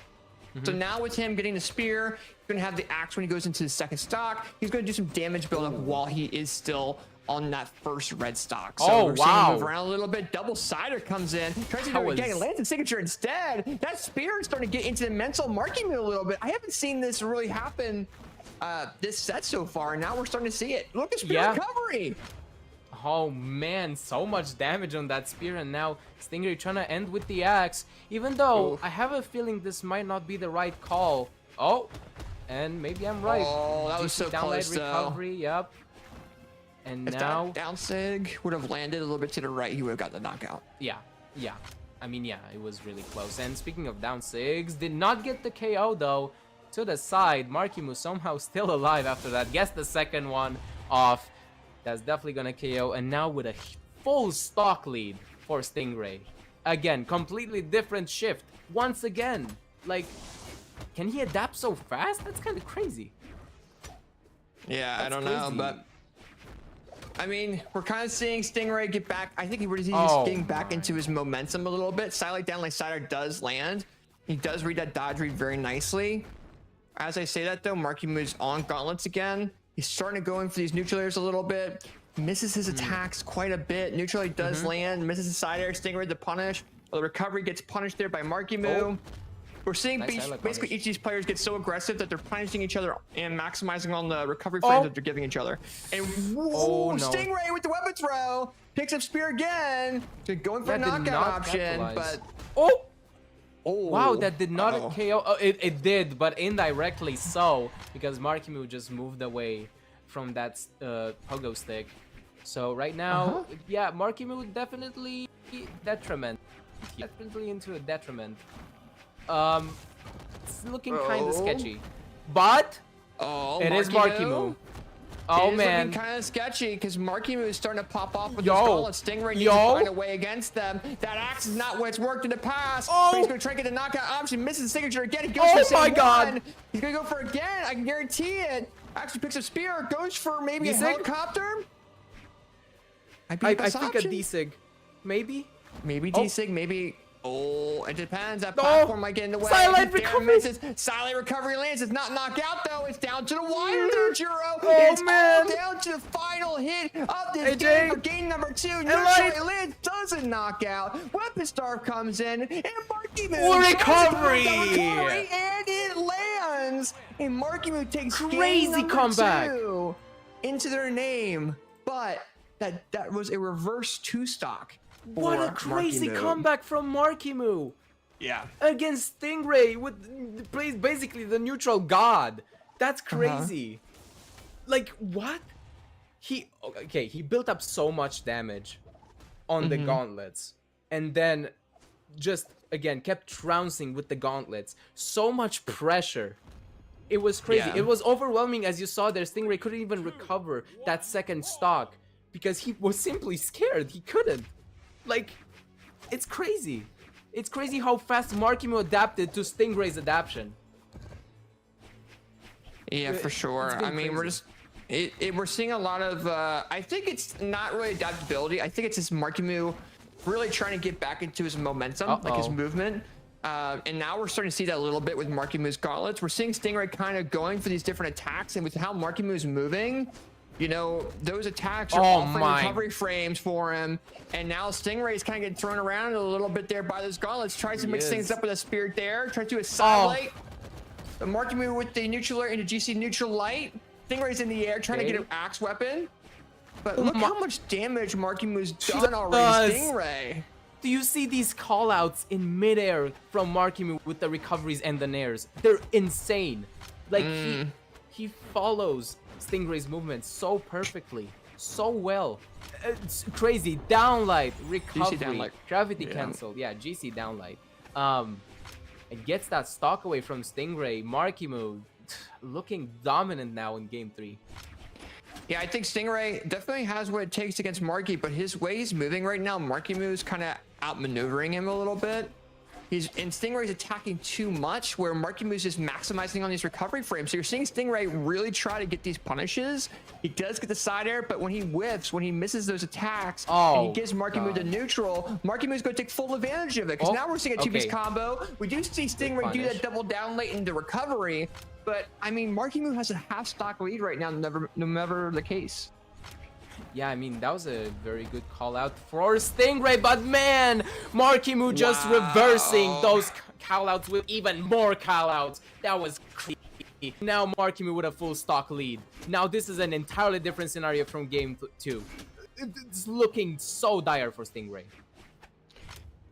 So now with him getting the spear, he's going to have the axe when he goes into the second stock. He's going to do some damage buildup while he is still on that first red stock. So Oh, we're seeing wow. him move around a little bit. Double sider comes in, tries to do That it again. He was- lands the signature instead. That spear is starting to get into the mental Marckiemoo a little bit. I haven't seen this really happen this set so far, and now we're starting to see it. Look at spear Yeah. recovery. Oh man, so much damage on that spear, and now Stingray trying to end with the axe. Even though I have a feeling this might not be the right call. Oh, and maybe I'm right. Oh, that was GC so downlight close, though. recovery, yep. And If now, that down sig would have landed a little bit to the right, he would have got the knockout. yeah. I mean, yeah, it was really close. And speaking of down sigs, did not get the KO though. To the side, Marckiemoo somehow still alive after that. Gets the second one off. That's definitely gonna KO. And now with a full stock lead for Stingray. Again, completely different shift. Once again, like, can he adapt so fast? That's kind of crazy. Yeah, I That's don't know, crazy. but I mean, we're kind of seeing Stingray get back. I think he's Oh getting back my. into his momentum a little bit. Sidelight down like Sider does land. He does read that dodge read very nicely. As I say that though, Marckiemoo is on gauntlets again. He's starting to go in for these neutral airs a little bit. Misses his attacks quite a bit. Neutral air does land. Misses the side air. Stingray to punish. Well, the recovery gets punished there by Marckiemoo. Oh. We're seeing Nice highlight basically punish. each of these players get so aggressive that they're punishing each other and maximizing on the recovery frames that they're giving each other. And whoa, no. Stingray with the weapon throw. Picks up spear again. Going for a That did knockout not option, capitalize. but Oh, wow, that did not Uh-oh. KO. Oh, it did, but indirectly so, because Marckiemoo just moved away from that pogo stick. So right now, yeah, Marckiemoo definitely detriment. Definitely into a detriment. It's looking kind of sketchy, but it is Marckiemoo. Oh it is man, looking kind of sketchy because Marckiemoo is starting to pop off with Yo. his gauntlet. Stingray needs to Yo. find a way against them. That axe is not what's worked in the past. Oh. But he's going to try to get the knockout option. Misses the signature again. He goes Oh for the same my God. one. He's going to go for it again. I can guarantee it. Actually picks up spear. Goes for maybe a D-sig? helicopter. I the best think option. a D-sig, maybe. Maybe Oh. D-sig. Maybe. Oh, it depends. That No. platform might get in the way. Silent There recovery. misses. Silent recovery lands. It's not knockout though. It's down to the wire there, Juro. Oh, It's man. all down to the final hit of this AJ. game for game number 2. Light. Neutral lands doesn't knock out. Weapon Star comes in and Marckiemoo Oh, tries to recovery. go for the recovery, and it lands. And Marckiemoo takes Crazy game number comeback. 2 into their name, but that was a reverse 2 stock. What a for crazy Marckiemoo. comeback from Marckiemoo. Yeah. Against Stingray with plays basically the neutral god. That's crazy. Like what? He built up so much damage on the gauntlets and then just again kept trouncing with the gauntlets. So much pressure. It was crazy. Yeah. It was overwhelming as you saw there. Stingray couldn't even recover that second stock because he was simply scared. He couldn't. Like, it's crazy. It's crazy how fast Marckiemoo adapted to Stingray's adaptation. Yeah, for sure. it's been I mean, we're crazy. just we're seeing a lot of. I think it's not really adaptability. I think it's just Marckiemoo really trying to get back into his momentum, like his Uh-oh. movement. And now we're starting to see that a little bit with Marckiemoo's gauntlets. We're seeing Stingray kind of going for these different attacks, and with how Marckiemoo moving, you know, those attacks are Oh offering my. recovery frames for him. And now Stingray is kind of getting thrown around a little bit there by those gauntlets. Tries to He mix is. things up with a spirit there. Tries to do a Oh. sidelight. The Marckiemoo with the neutral air into GC neutral light. Stingray's in the air trying to get an axe weapon. But look how much damage Marckiemoo's done already, does. Stingray. Do you see these callouts in midair from Marckiemoo with the recoveries and the nairs? They're insane. Like he follows Stingray's movements so perfectly, so well. It's crazy. Downlight, recovery, downlight. gravity Yeah. cancel. Yeah, GC downlight. It gets that stock away from Stingray. Marckiemoo looking dominant now in game 3. Yeah, I think Stingray definitely has what it takes against Marky, but his way he's moving right now, Marckiemoo is kind of outmaneuvering him a little bit. and Stingray's attacking too much, where Marckiemoo just maximizing on these recovery frames. So you're seeing Stingray really try to get these punishes. He does get the side air, but when he whiffs, when he misses those attacks, and he gives Marckiemoo the neutral, Marckiemoo is going to take full advantage of it. Because now we're seeing a two-piece combo. We do see Stingray do that double down late into recovery, but I mean, Marckiemoo has a half stock lead right now, no matter the case. Yeah, I mean, that was a very good call out for Stingray, but man, Marckiemoo just reversing those call outs with even more call outs. That was creepy. Now Marckiemoo with a full stock lead. Now this is an entirely different scenario from game 2. It's looking so dire for Stingray.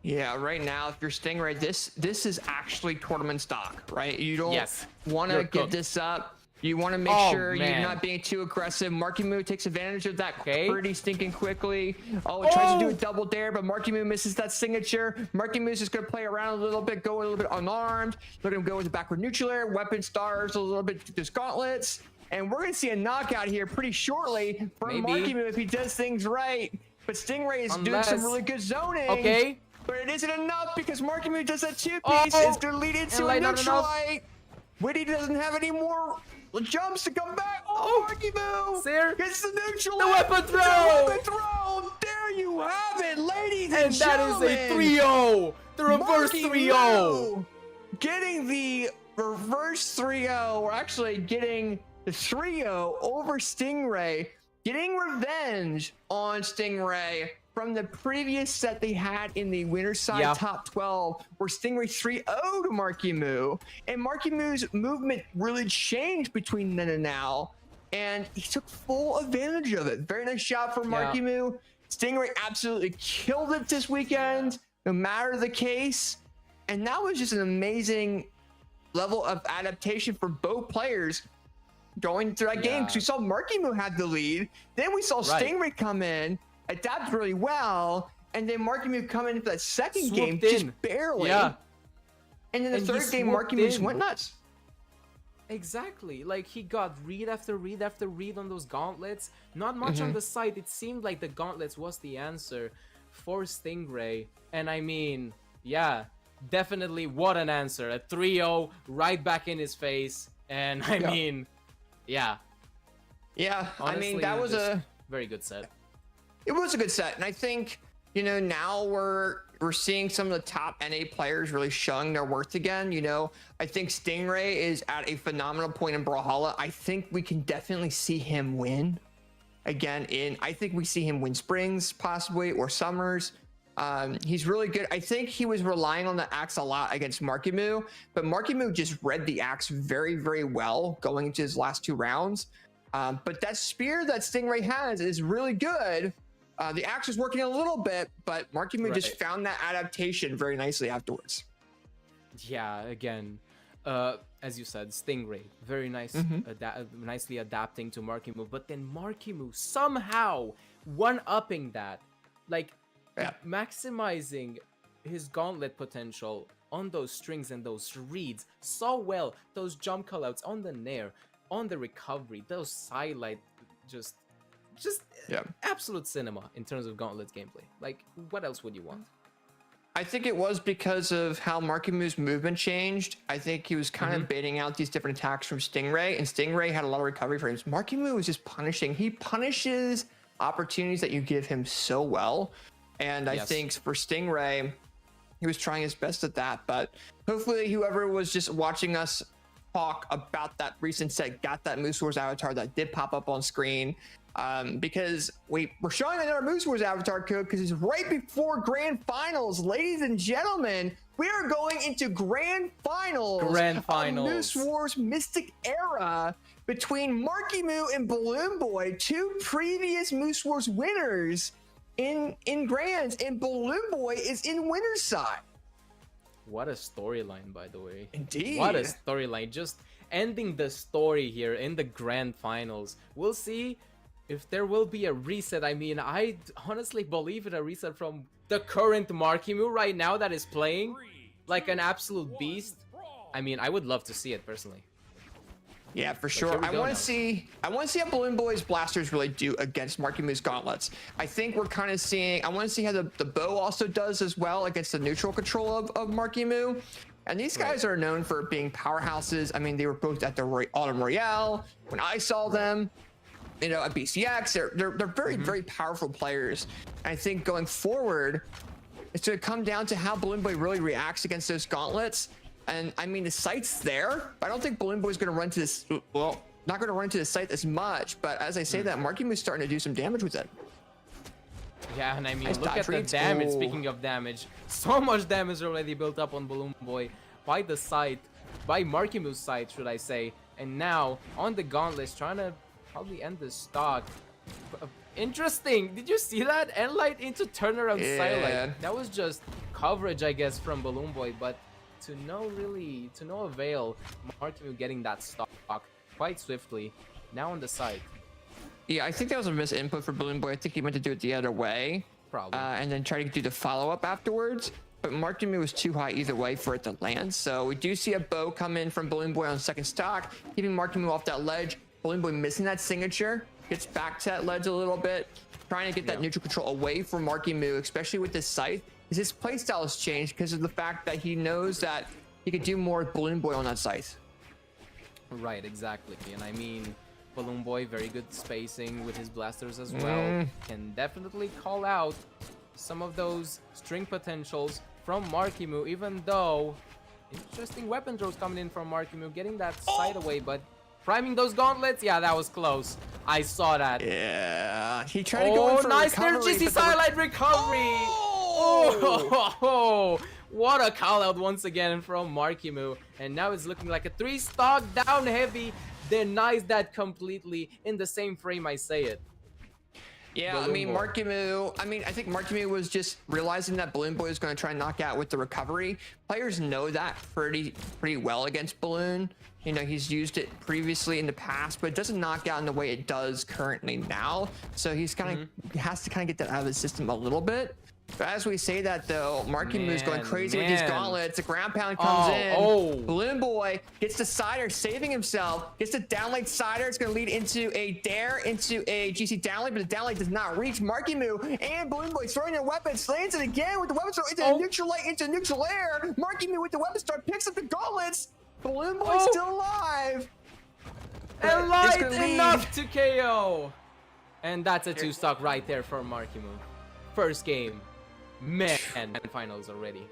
Yeah, right now, if you're Stingray, this is actually tournament stock, right? You don't want to give this up. You want to make sure you're not being too aggressive. Marckiemoo takes advantage of that pretty stinking quickly. Oh, it tries to do a double dare, but Marckiemoo misses that signature. Marckiemoo is just going to play around a little bit, go a little bit unarmed. Let him go with the backward neutral air, weapon stars, a little bit just gauntlets. And we're going to see a knockout here pretty shortly from Marckiemoo if he does things right. But Stingray is doing some really good zoning. But it isn't enough because Marckiemoo does that two-piece. It's going to lead into a neutral light. Witty doesn't have any more jumps to come back. Marckiemoo gets the neutral. The weapon throw. The weapon throw. There you have it, ladies and gentlemen. That is a 3-0. The reverse 3-0. Getting the reverse 3-0. We're actually getting the 3-0 over Stingray. Getting revenge on Stingray from the previous set they had in the winner's side top 12, where Stingray 3-0 to Marckiemoo, and Marckiemoo's movement really changed between then and now, and he took full advantage of it. Very nice shot for Marckiemoo. Stingray absolutely killed it this weekend, no matter the case, and that was just an amazing level of adaptation for both players going through that game, because we saw Marckiemoo had the lead, then we saw Stingray come in, adapt really well, and then Marckiemoo come into that second game just barely. And then the third game, Marckiemoo just went nuts. Exactly. Like, he got read after read after read on those gauntlets. Not much on the side. It seemed like the gauntlets was the answer for Stingray. And I mean, definitely what an answer. A 3-0 right back in his face. And I mean, honestly, I mean, that was a very good set. It was a good set, and I think, you know, now we're seeing some of the top NA players really showing their worth again. You know, I think Stingray is at a phenomenal point in Brawlhalla. I think we can definitely see him win again I think we see him win Springs possibly, or Summers. He's really good. I think he was relying on the axe a lot against Marckiemoo, but Marckiemoo just read the axe very, very well going into his last 2 rounds. But that spear that Stingray has is really good. The axe was working a little bit, but Marckiemoo just found that adaptation very nicely afterwards. Yeah, again, as you said, Stingray, very nice, nicely adapting to Marckiemoo, but then Marckiemoo somehow one-upping that, like maximizing his gauntlet potential on those strings and those reads so well, those jump callouts on the nair, on the recovery, those sidelight, just absolute cinema in terms of gauntlets gameplay. Like, what else would you want? I think it was because of how Marckiemoo's movement changed. I think he was kind of baiting out these different attacks from Stingray, and Stingray had a lot of recovery frames. Marckiemoo was just punishing. He punishes opportunities that you give him so well, and I think for Stingray, he was trying his best at that. But hopefully whoever was just watching us talk about that recent set got that Moose Wars avatar that did pop up on screen, because we're showing another Moose Wars avatar code because it's right before grand finals. Ladies and gentlemen, we are going into grand finals of Moose Wars Mystic Era between Marckiemoo and BalloonBoy, 2 previous Moose Wars winners in grands, and BalloonBoy is in winner's side. What a storyline, by the way. Indeed. What a storyline. Just ending the story here in the grand finals. We'll see if there will be a reset. I mean, I honestly believe in a reset from the current Marckiemoo right now that is playing like an absolute beast. I mean, I would love to see it personally. Yeah, for But sure. here we I go want now. to see how BalloonBoy's blasters really do against Marckiemoo's gauntlets. I think we're kind of seeing. I want to see how the bow also does as well against the neutral control of Marckiemoo. And these guys are known for being powerhouses. I mean, they were both at the Autumn Royale when I saw them. You know, at BCX, they're very very powerful players. I think going forward, it's going to come down to how BalloonBoy really reacts against those gauntlets. And I mean, the sight's there, but I don't think BalloonBoy's going to run to this. Well, not going to run to the site as much. But as I say that, Marckiemoo's starting to do some damage with it. Yeah, and I mean, Nice look dodge at the reads. damage. Ooh. Speaking of damage, so much damage already built up on BalloonBoy by the site, by Marckiemoo's site, should I say. And now, on the gauntlets, trying to probably end the stock. Interesting. Did you see that? Endlight into turnaround Silent. That was just coverage, I guess, from BalloonBoy, but to no avail, Marckiemoo getting that stock quite swiftly. Now on the site. Yeah, I think that was a misinput for BalloonBoy. I think he meant to do it the other way. Probably. And then try to do the follow-up afterwards. But Marckiemoo was too high either way for it to land. So we do see a bow come in from BalloonBoy on second stock, keeping Marckiemoo off that ledge. BalloonBoy missing that signature. Gets back to that ledge a little bit. Trying to get that neutral control away from Marckiemoo, especially with this scythe. His playstyle has changed because of the fact that he knows that he could do more with BalloonBoy on that scythe. Right, exactly. And I mean, BalloonBoy, very good spacing with his blasters as well. Can definitely call out some of those string potentials from Marckiemoo, even though interesting weapon throws coming in from Marckiemoo, getting that side away, but priming those gauntlets, yeah, that was close. I saw that. Yeah, he tried to go in for nice there, recovery, GC but the Silent recovery. Oh, what a call out once again from Marckiemoo. And now it's looking like a 3-stock down heavy. Denies that completely in the same frame, I say it. Yeah, I mean, BalloonBoy. I think Marckiemoo was just realizing that BalloonBoy was going to try and knock out with the recovery. Players know that pretty well against Balloon. You know, he's used it previously in the past, but it doesn't knock out in the way it does currently now. So he's kind of has to kind of get that out of his system a little bit. But as we say that though, Marckiemoo going crazy with these gauntlets. The ground pound comes in. BalloonBoy gets the cider, saving himself. Gets the downlight cider. It's going to lead into a dare, into a GC downlight, but the downlight does not reach Marckiemoo. And BalloonBoy throwing their weapons, lands it again with the weapons throw into neutral light, into neutral air. Marckiemoo with the weapon start picks up the gauntlets. BalloonBoy still alive. And light enough to KO. And that's a 2-stock right there for Marckiemoo. First game. Man, and finals already.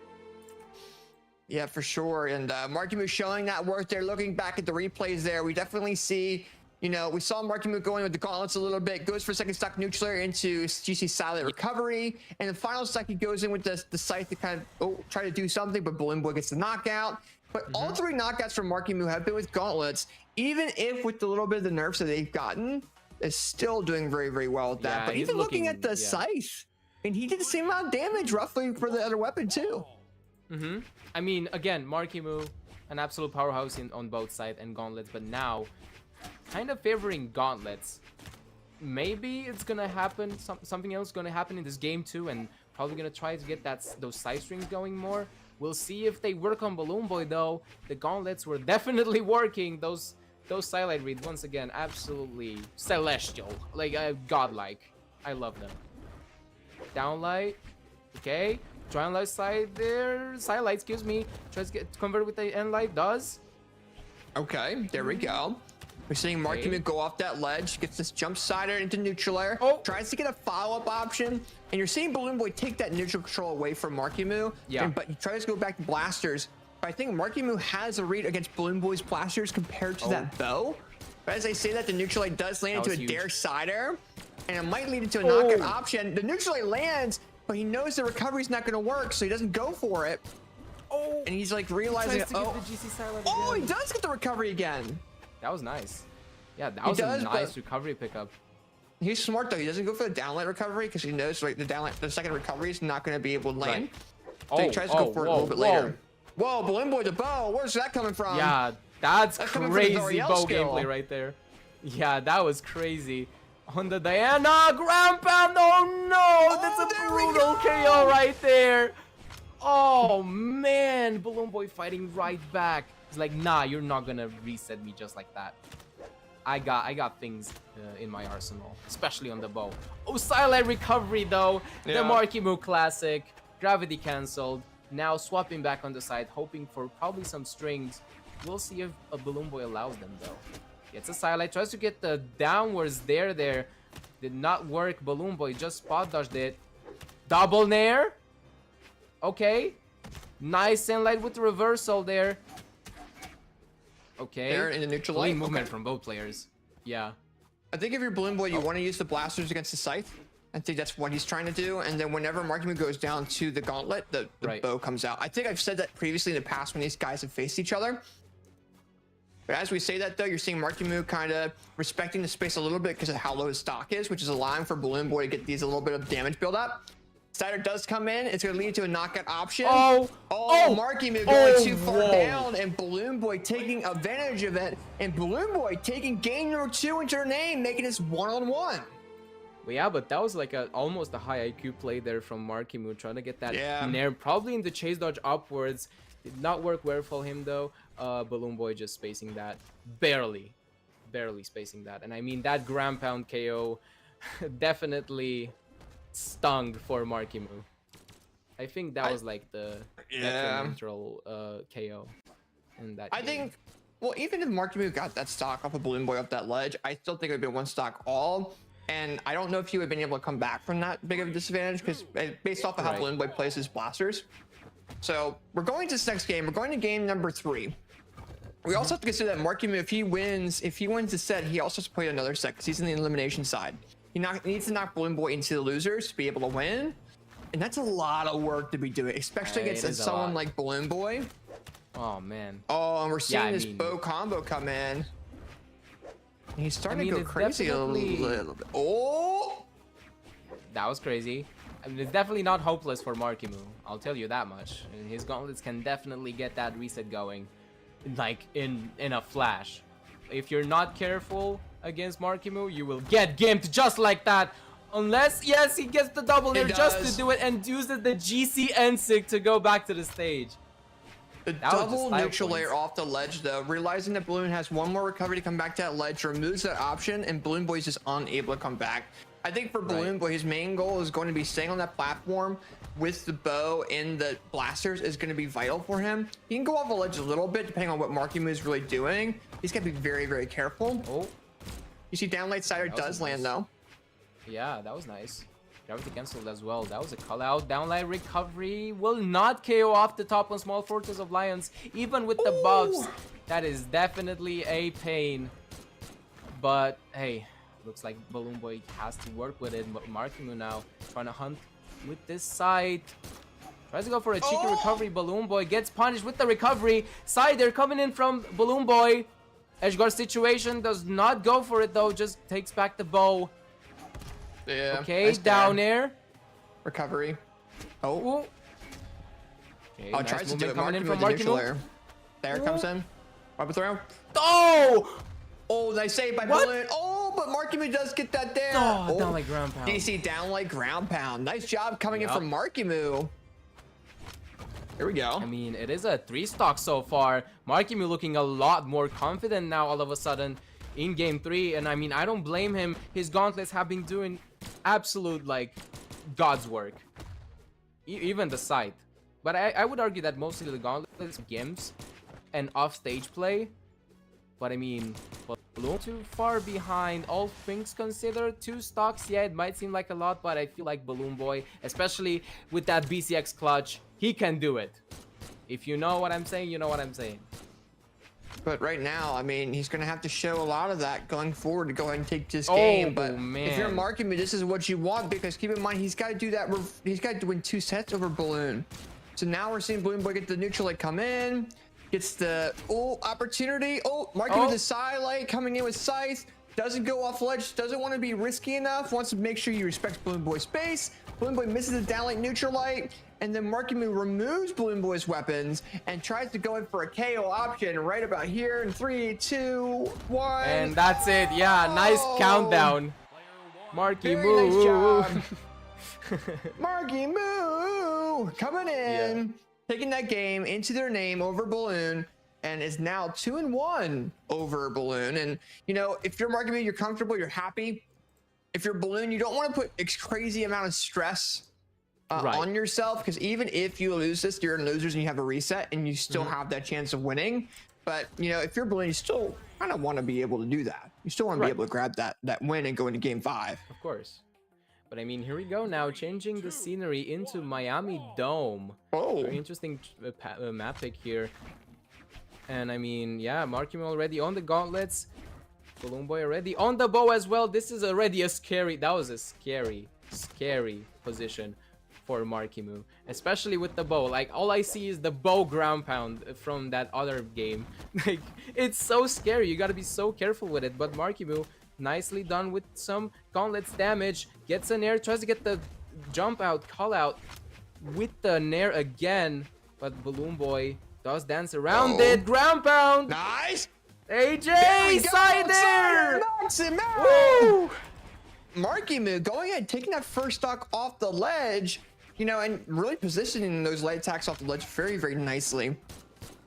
Yeah, for sure. And Marckiemoo showing that work there. Looking back at the replays there, we definitely see, you know, we saw Marckiemoo going with the gauntlets a little bit. Goes for second stock neutral air into GC Silent recovery. And the final stock, he goes in with the scythe to kind of try to do something, but BalloonBoy gets the knockout. But all 3 knockouts from Marckiemoo have been with gauntlets, even if with the little bit of the nerfs that they've gotten, is still doing very well with that. Yeah, But even looking at the scythe, and he did the same amount of damage roughly for the other weapon too. I mean, again, Marckiemoo, an absolute powerhouse on both sides and gauntlets, but now kind of favoring gauntlets. Maybe it's gonna happen, something else gonna happen in this game too, and probably gonna try to get those side strings going more. We'll see if they work on BalloonBoy though. The gauntlets were definitely working. Those silent reads, once again, absolutely celestial, like godlike. I love them. Downlight, okay. Downlight side there, sidelight, excuse me. Tries to get convert with the end light, does. Okay, there we go. We're seeing Marckiemoo go off that ledge, gets this jump cider into neutral air, tries to get a follow-up option, and you're seeing BalloonBoy take that neutral control away from Marckiemoo. Yeah. But he tries to go back to blasters. But I think Marckiemoo has a read against BalloonBoy's blasters compared to that bow. But as I say that, the neutral light does land into a dare cider, and it might lead into a knockout option. The neutral light lands, but he knows the recovery's not going to work, so he doesn't go for it. And he's like realizing, he does get the recovery again. That was nice. Yeah, that was a nice recovery pickup. He's smart though. He doesn't go for the downlight recovery because he knows like the second recovery is not going to be able to land. So he tries to go for it a little bit later. Whoa, BalloonBoy the bow. Where's that coming from? Yeah, that's crazy bow gameplay right there. Yeah, that was crazy. On the Diana ground pound. Oh no, that's a brutal KO right there. Oh man, BalloonBoy fighting right back. He's like, nah, you're not gonna reset me just like that. I got things in my arsenal, especially on the bow. Oh, silent recovery though. The Marckiemoo classic. Gravity cancelled. Now swapping back on the side, hoping for probably some strings. We'll see if a BalloonBoy allows them though. Gets a silent, tries to get the downwards there. Did not work. BalloonBoy just spot dodged it. Double nair. Okay. Nice sunlight with the reversal there. Okay. There in the neutral Clean light. movement from both players. Yeah. I think if you're BalloonBoy, you want to use the blasters against the scythe. I think that's what he's trying to do. And then whenever Marckiemoo goes down to the gauntlet, the bow comes out. I think I've said that previously in the past when these guys have faced each other. But as we say that though, you're seeing Marckiemoo kind of respecting the space a little bit because of how low his stock is, which is allowing for BalloonBoy to get these a little bit of damage build up. Cider does come in. It's going to lead to a knockout option. Marckiemoo going too far down, and BalloonBoy taking advantage of it, and BalloonBoy taking game number 2 into their name, making this 1-on-1. Well, yeah, but that was like almost a high IQ play there from Marckiemoo, trying to get that nair, probably in the chase dodge upwards. Did not work well for him though. BalloonBoy just spacing that, barely spacing that, and I mean that ground pound KO definitely stung for Marckiemoo. I think that was like the detrimental KO in that game. think, well, even if Marckiemoo got that stock off of BalloonBoy up that ledge, I still think it would have been one stock all. And I don't know if he would have been able to come back from that big of a disadvantage because based off of how BalloonBoy plays his blasters. So we're going to this next game. We're going to game number 3. We also have to consider that Marckiemoo, if he wins the set, he also has to play another set because he's in the elimination side. He needs to knock BalloonBoy into the losers to be able to win. And that's a lot of work to be doing, especially against someone like BalloonBoy. Oh, man. Oh, and we're seeing this bow combo come in. And he's starting to go crazy a little bit. Oh! That was crazy. I mean, it's definitely not hopeless for Marckiemoo. I'll tell you that much. His gauntlets can definitely get that reset going, like in a flash. If you're not careful against Marckiemoo, you will get gimped just like that. Unless, yes, he gets the double nair just to do it and uses the GC N-sig to go back to the stage. The double neutral layer off the ledge though, realizing that Balloon has one more recovery to come back to that ledge, removes that option, and BalloonBoy is just unable to come back. I think for BalloonBoy, his main goal is going to be staying on that platform with the bow and the blasters is going to be vital for him. He can go off the ledge a little bit depending on what Marckiemoo is really doing. He's got to be very, very careful. Oh, you see down light cider does land though. Yeah, that was nice. Gravity cancelled as well. That was a call out. Downlight recovery will not KO off the top on Small Fortress of Lions, even with the buffs. That is definitely a pain. But hey, looks like BalloonBoy has to work with it. Marckiemoo now trying to hunt with this side. Tries to go for a cheeky recovery. BalloonBoy gets punished with the recovery. Cider coming in from BalloonBoy. Edgeguard situation does not go for it though. Just takes back the bow. Yeah. Okay, nice down air. Recovery. Oh. Okay, nice tries to do it. coming in from Marckiemoo with the neutral Marckiemoo. layer. There it comes in. Up throw. Oh! Oh, nice save by Balloon. Oh, but Marckiemoo does get that there. Oh, down like ground pound. DC down like ground pound. Nice job coming in from Marckiemoo. Here we go. I mean, it is a 3-stock so far. Marckiemoo looking a lot more confident now all of a sudden in game 3. And I mean, I don't blame him. His gauntlets have been doing absolute, like, God's work. Even the scythe. But I would argue that mostly the gauntlets, gimps, and off-stage play. But I mean, Balloon too far behind, all things considered. 2 stocks, yeah, it might seem like a lot, but I feel like BalloonBoy, especially with that BCX clutch, he can do it. If you know what I'm saying, you know what I'm saying. But right now, I mean, he's going to have to show a lot of that going forward to go ahead and take this game. But if you're Marckiemoo, this is what you want, because keep in mind, he's got to do that. He's got to win 2 sets over Balloon. So now we're seeing BalloonBoy get the neutral light come in. Gets the opportunity. Marckiemoo with the side light coming in with Scythe. Doesn't go off ledge. Doesn't want to be risky enough. Wants to make sure he respects BalloonBoy's space. BalloonBoy misses the down light neutral light. And then Marckiemoo removes BalloonBoy's weapons and tries to go in for a KO option right about here in 3, 2, 1. And that's it. Yeah, nice countdown. Marckiemoo. Very nice job. Marckiemoo coming in. Taking that game into their name over Balloon. and is now 2-1 over Balloon. And you know, if you're Marckiemoo, you're comfortable, you're happy. If you're Balloon, you don't want to put a crazy amount of stress on yourself, because even if you lose this, you're in losers and you have a reset and you still have that chance of winning. But you know, if you're Balloon, you still kind of want to be able to do that. You still want to be able to grab that win and go into game 5. Of course. But I mean, here we go now, changing the scenery into Miami Dome. Oh, very interesting map pick here. And I mean, yeah, Marckiemoo already on the gauntlets. BalloonBoy already on the bow as well. This is already a scary, that was a scary position for Marckiemoo, especially with the bow. Like, all I see is the bow ground pound from that other game. Like, it's so scary. You gotta be so careful with it. But Marckiemoo, nicely done with some gauntlets damage. Gets a nair, tries to get the jump out, call out with the nair again. But BalloonBoy does dance around it. Ground pound! Nice! AJ! Side there! Knocks him out! Woo! Marckiemoo going ahead, taking that first stock off the ledge, you know, and really positioning those light attacks off the ledge very, very nicely.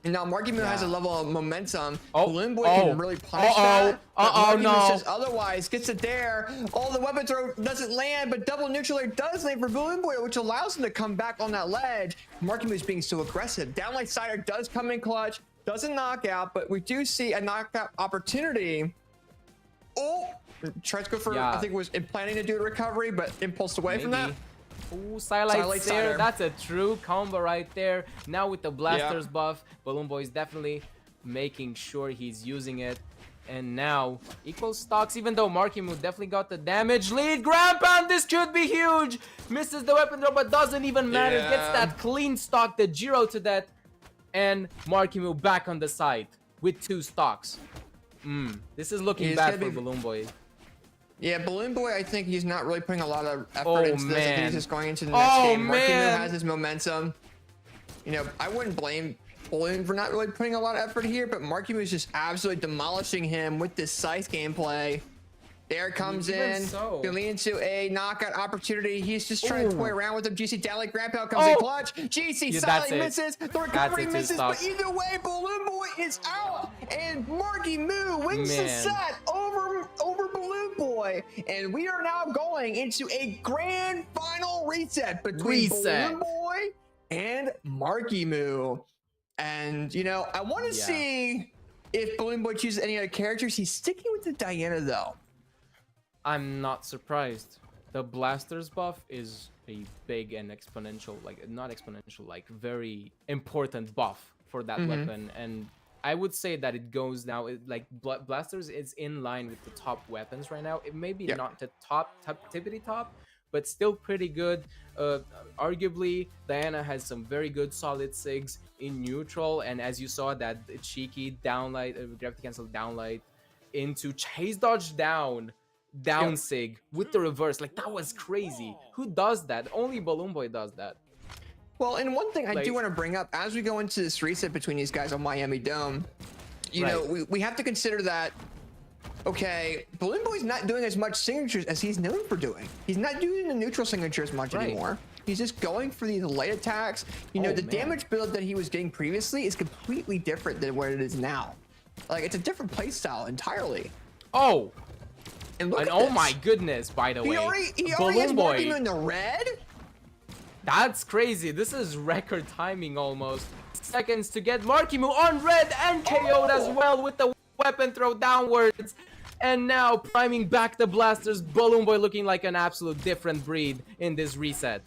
And now Marckiemoo has a level of momentum. BalloonBoy can really punish that. Marckiemoo says otherwise, gets it there. Oh, the weapon throw doesn't land, but double neutral air does land for BalloonBoy, which allows him to come back on that ledge. Marckiemoo is being so aggressive. Downlight sider does come in clutch, doesn't knock out, but we do see a knockout opportunity. Oh, tries to go for, I think was planning to do a recovery, but impulsed away from that. Ooh, Silence there. That's a true combo right there. Now with the Blasters buff, BalloonBoy is definitely making sure he's using it. And now, equal stocks, even though Marckiemoo definitely got the damage lead. Ground pound, this could be huge. Misses the weapon throw, but doesn't even matter. Gets that clean stock, the Jiro to that. And Marckiemoo back on the side with 2 stocks. This is looking bad for BalloonBoy. Yeah, BalloonBoy, I think he's not really putting a lot of effort into this. I think he's just going into the next game. Marckiemoo has his momentum. You know, I wouldn't blame Balloon for not really putting a lot of effort here, but Marckiemoo is just absolutely demolishing him with this Scythe gameplay. There comes in, leading into a knockout opportunity. He's just trying to toy around with him. GC downlight grandpa comes in clutch. GC silently misses. The recovery misses, but either way, BalloonBoy is out, and Marckiemoo wins the set over BalloonBoy. And we are now going into a grand final reset between BalloonBoy and Marckiemoo. And you know, I want to see if BalloonBoy chooses any other characters. He's sticking with the Diana though. I'm not surprised. The Blasters buff is a big and exponential, like not exponential, like very important buff for that weapon. And I would say that it goes now, like Blasters is in line with the top weapons right now. It may be not the top, tippity top, but still pretty good. Arguably, Diana has some very good solid SIGs in neutral. And as you saw, that Shiki downlight, gravity cancel downlight into chase dodge down SIG with the reverse. Like, that was crazy. Who does that? Only BalloonBoy does that. Well, and one thing I do want to bring up as we go into this reset between these guys on Miami Dome, you know, we have to consider that, okay, BalloonBoy's not doing as much signatures as he's known for doing. He's not doing the neutral signature as much anymore. He's just going for these light attacks. You know, the damage build that he was getting previously is completely different than what it is now. Like, it's a different playstyle entirely. And look at this. My goodness, by the way, he already has Marckiemoo in the red? That's crazy. This is record timing almost. Seconds to get Marckiemoo on red and KO'd as well with the weapon throw downwards. And now priming back the Blasters. BalloonBoy looking like an absolute different breed in this reset.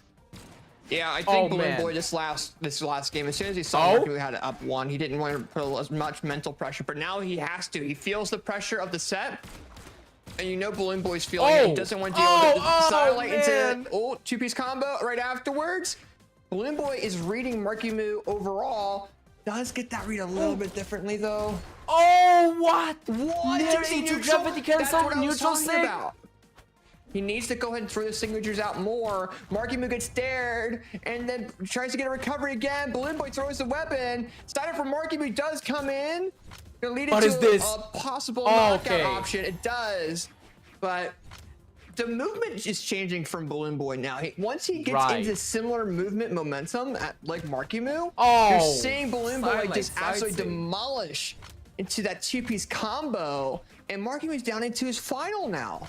Yeah, I think BalloonBoy this last game, as soon as he saw Marckiemoo had it up 1, he didn't want to put as much mental pressure, but now he has to. He feels the pressure of the set. And you know BalloonBoy's feeling it. He doesn't want to deal with the satellite into 2-piece combo right afterwards. BalloonBoy is reading Marckiemoo overall. Does get that read a little bit differently though. What? There's a gravity cancel neutral SIG. He needs to go ahead and throw the signatures out more. Marckiemoo gets dared and then tries to get a recovery again. BalloonBoy throws the weapon. Starter for Marckiemoo does come in. Gonna lead into a possible knockout option. It does, but the movement is changing from BalloonBoy now. Once he gets Right. into similar movement momentum like Marckiemoo, Oh, you're seeing BalloonBoy Silent just absolutely side demolish into that two-piece combo, and Marckiemoo's down into his final now.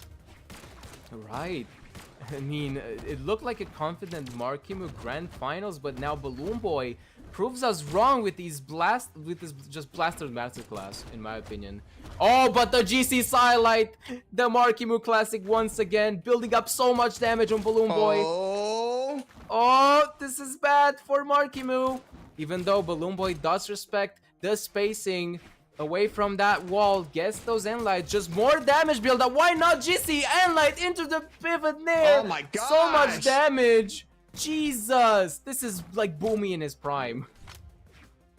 Right. I mean, it looked like a confident Marckiemoo grand finals, but now BalloonBoy proves us wrong with this just blaster masterclass, in my opinion. Oh, but the GC Silite, the Marckiemoo classic once again, building up so much damage on BalloonBoy. Oh, Oh, this is bad for Marckiemoo. Even though BalloonBoy does respect the spacing away from that wall, gets those Enlights, just more damage build up. Why not GC Enlight into the pivot nair? Oh my So much gosh. damage. Jesus, this is like Boomy in his prime.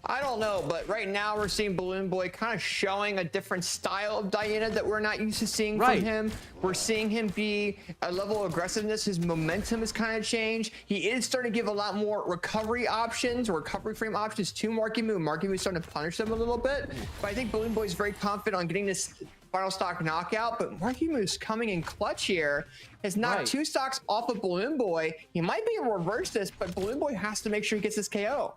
I don't know, but right now we're seeing BalloonBoy kind of showing a different style of Diana that we're not used to seeing Right. from him. We're seeing him be a level of aggressiveness. His momentum has kind of changed. He is starting to give a lot more recovery options, or recovery frame options to Marckiemoo. Marckiemoo starting to punish them a little bit. But I think BalloonBoy is very confident on getting this final stock knockout. But Marckiemoo is coming in clutch here. Has knocked Right. 2 stocks off of BalloonBoy. He might be able to reverse this, but BalloonBoy has to make sure he gets this KO.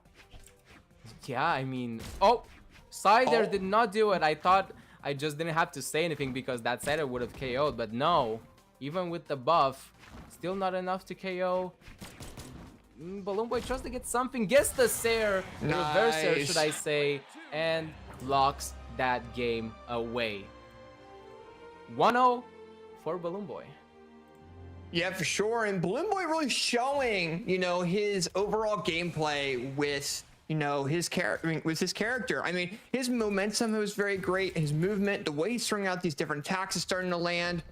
Yeah, I mean, oh, Sai there Oh. did not do it. I thought I just didn't have to say anything because that Cider would have KO'd, but no. Even with the buff, still not enough to KO. BalloonBoy tries to get something, gets the Sair, reverser Nice. should I say, and locks that game away. 1-0 for BalloonBoy. Yeah, for sure. And BalloonBoy really showing, his overall gameplay with, his character. I mean, his momentum was very great. His movement, the way he's throwing out these different attacks is starting to land.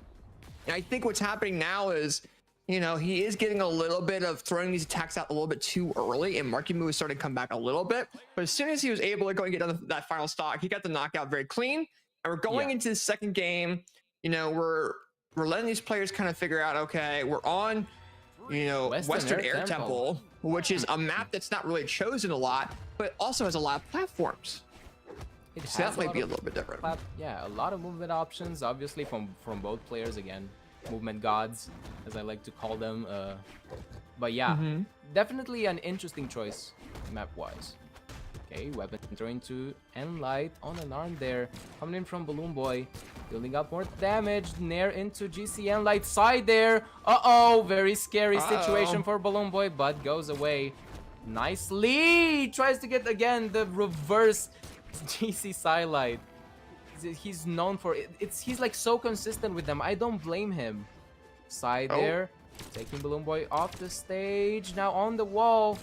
And I think what's happening now is, he is getting a little bit of throwing these attacks out a little bit too early, and Marckiemoo is starting to come back a little bit. But as soon as he was able to go and get that final stock, he got the knockout very clean. And we're going into the second game. We're letting these players kind of figure out, okay, we're on, Western Air Temple, which is a map that's not really chosen a lot, but also has a lot of platforms. It So that has might lot be a of little bit different. Yeah, a lot of movement options, obviously from both players again. Movement gods, as I like to call them. But yeah, definitely an interesting choice map-wise. Okay, weapon throwing to Enlight on an arm there. Coming in from BalloonBoy, building up more damage. Nair into GC Enlight side there. Uh-oh, very scary situation for BalloonBoy, but goes away. Nicely! Tries to get again the reverse GC Silite. He's known for it. He's like so consistent with them. I don't blame him. Side there, taking BalloonBoy off the stage. Now on the wall.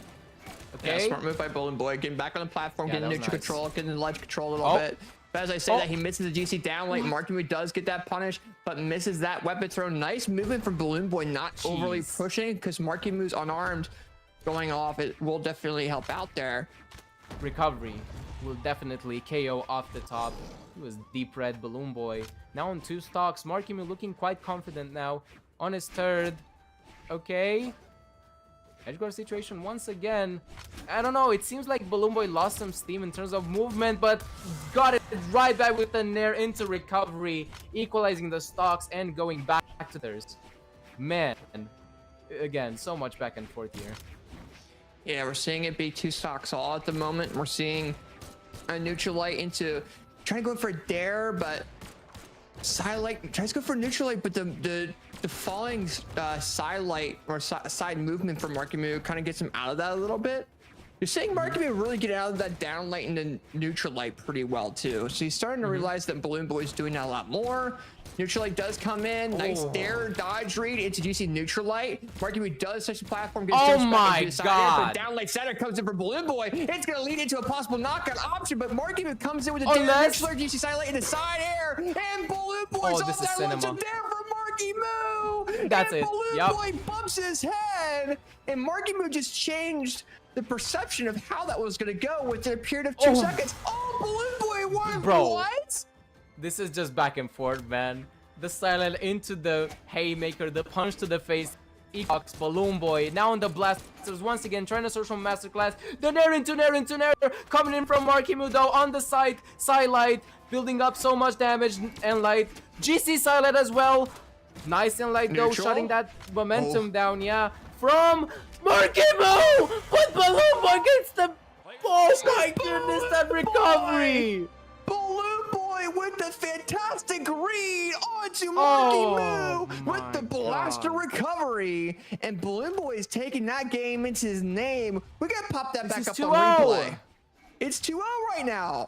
Okay. Yeah, smart move by BalloonBoy, getting back on the platform, Yeah, getting that was neutral nice. control, getting the ledge control a little bit. But as I say that, he misses the GC down late. Marckiemoo does get that punish, but misses that weapon throw. Nice movement from BalloonBoy, not overly Jeez. pushing, because Marckiemoo's unarmed. Going off, it will definitely help out there. Recovery will definitely KO off the top. It was deep red BalloonBoy. Now on 2 stocks. Marckiemoo looking quite confident now on his third. Okay. Edgeguard situation once again. I don't know, it seems like BalloonBoy lost some steam in terms of movement, but got it right back with the Nair into recovery, equalizing the stocks and going back to theirs. Man, again, so much back and forth here. Yeah, we're seeing it be 2 stocks all at the moment. We're seeing a Neutralite into trying to go for a dare, but Silite tries to go for Neutralite, but the falling Silite or side movement from Marckiemoo kind of gets him out of that a little bit. You're seeing Marckiemoo really get out of that down light into neutral light pretty well too. So he's starting to realize that BalloonBoy is doing that a lot more. Neutral light does come in, nice dare dodge read into GC neutral light. Marckiemoo does touch the platform, gets Oh jumps back my into the side God. air, but down light center comes in for BalloonBoy. It's gonna lead into a possible knockout option, but Marckiemoo comes in with a dare, Unless- neutral GC side light into side air, and BalloonBoy's this off is that launch cinema. of dare for Marckiemoo. That's and it. BalloonBoy bumps his head, and Marckiemoo just changed the perception of how that was going to go within a period of 2 seconds. Oh, BalloonBoy won. Bro. What? This is just back and forth, man. The silent into the haymaker, the punch to the face. Ecox, BalloonBoy, now on the blasters once again, trying to search from masterclass. The Nair into Nair, coming in from Marckiemoo though on the side, Silite, building up so much damage and light. GC Silite as well. Nice and light though, Neutral? shutting that momentum Oh. down, yeah. From Marckiemoo! But BalloonBoy gets the... Oh my goodness, that recovery! Balloon Boy with the fantastic read onto Oh, Marckiemoo with the my blaster God. recovery. And Balloon Boy is taking that game into his name. We gotta pop that back is up 2-0. on replay. It's 2-0 right now.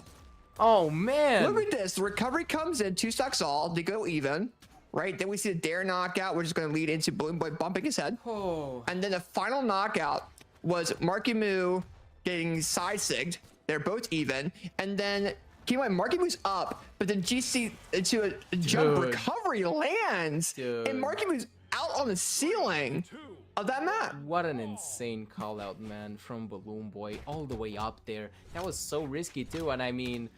Oh man! Look at this. The recovery comes in, 2 stocks all. They go even. Right? Then we see the dare knockout, which is going to lead into Balloon Boy bumping his head. Oh. And then the final knockout was Marckiemoo getting side-sigged. They're both even. And then keep in mind, Marckiemoo's up, but then GC into a jump Dude. recovery lands. Dude. And Marckiemoo's out on the ceiling of that map. What an insane call out, man, from BalloonBoy all the way up there. That was so risky too, and I mean,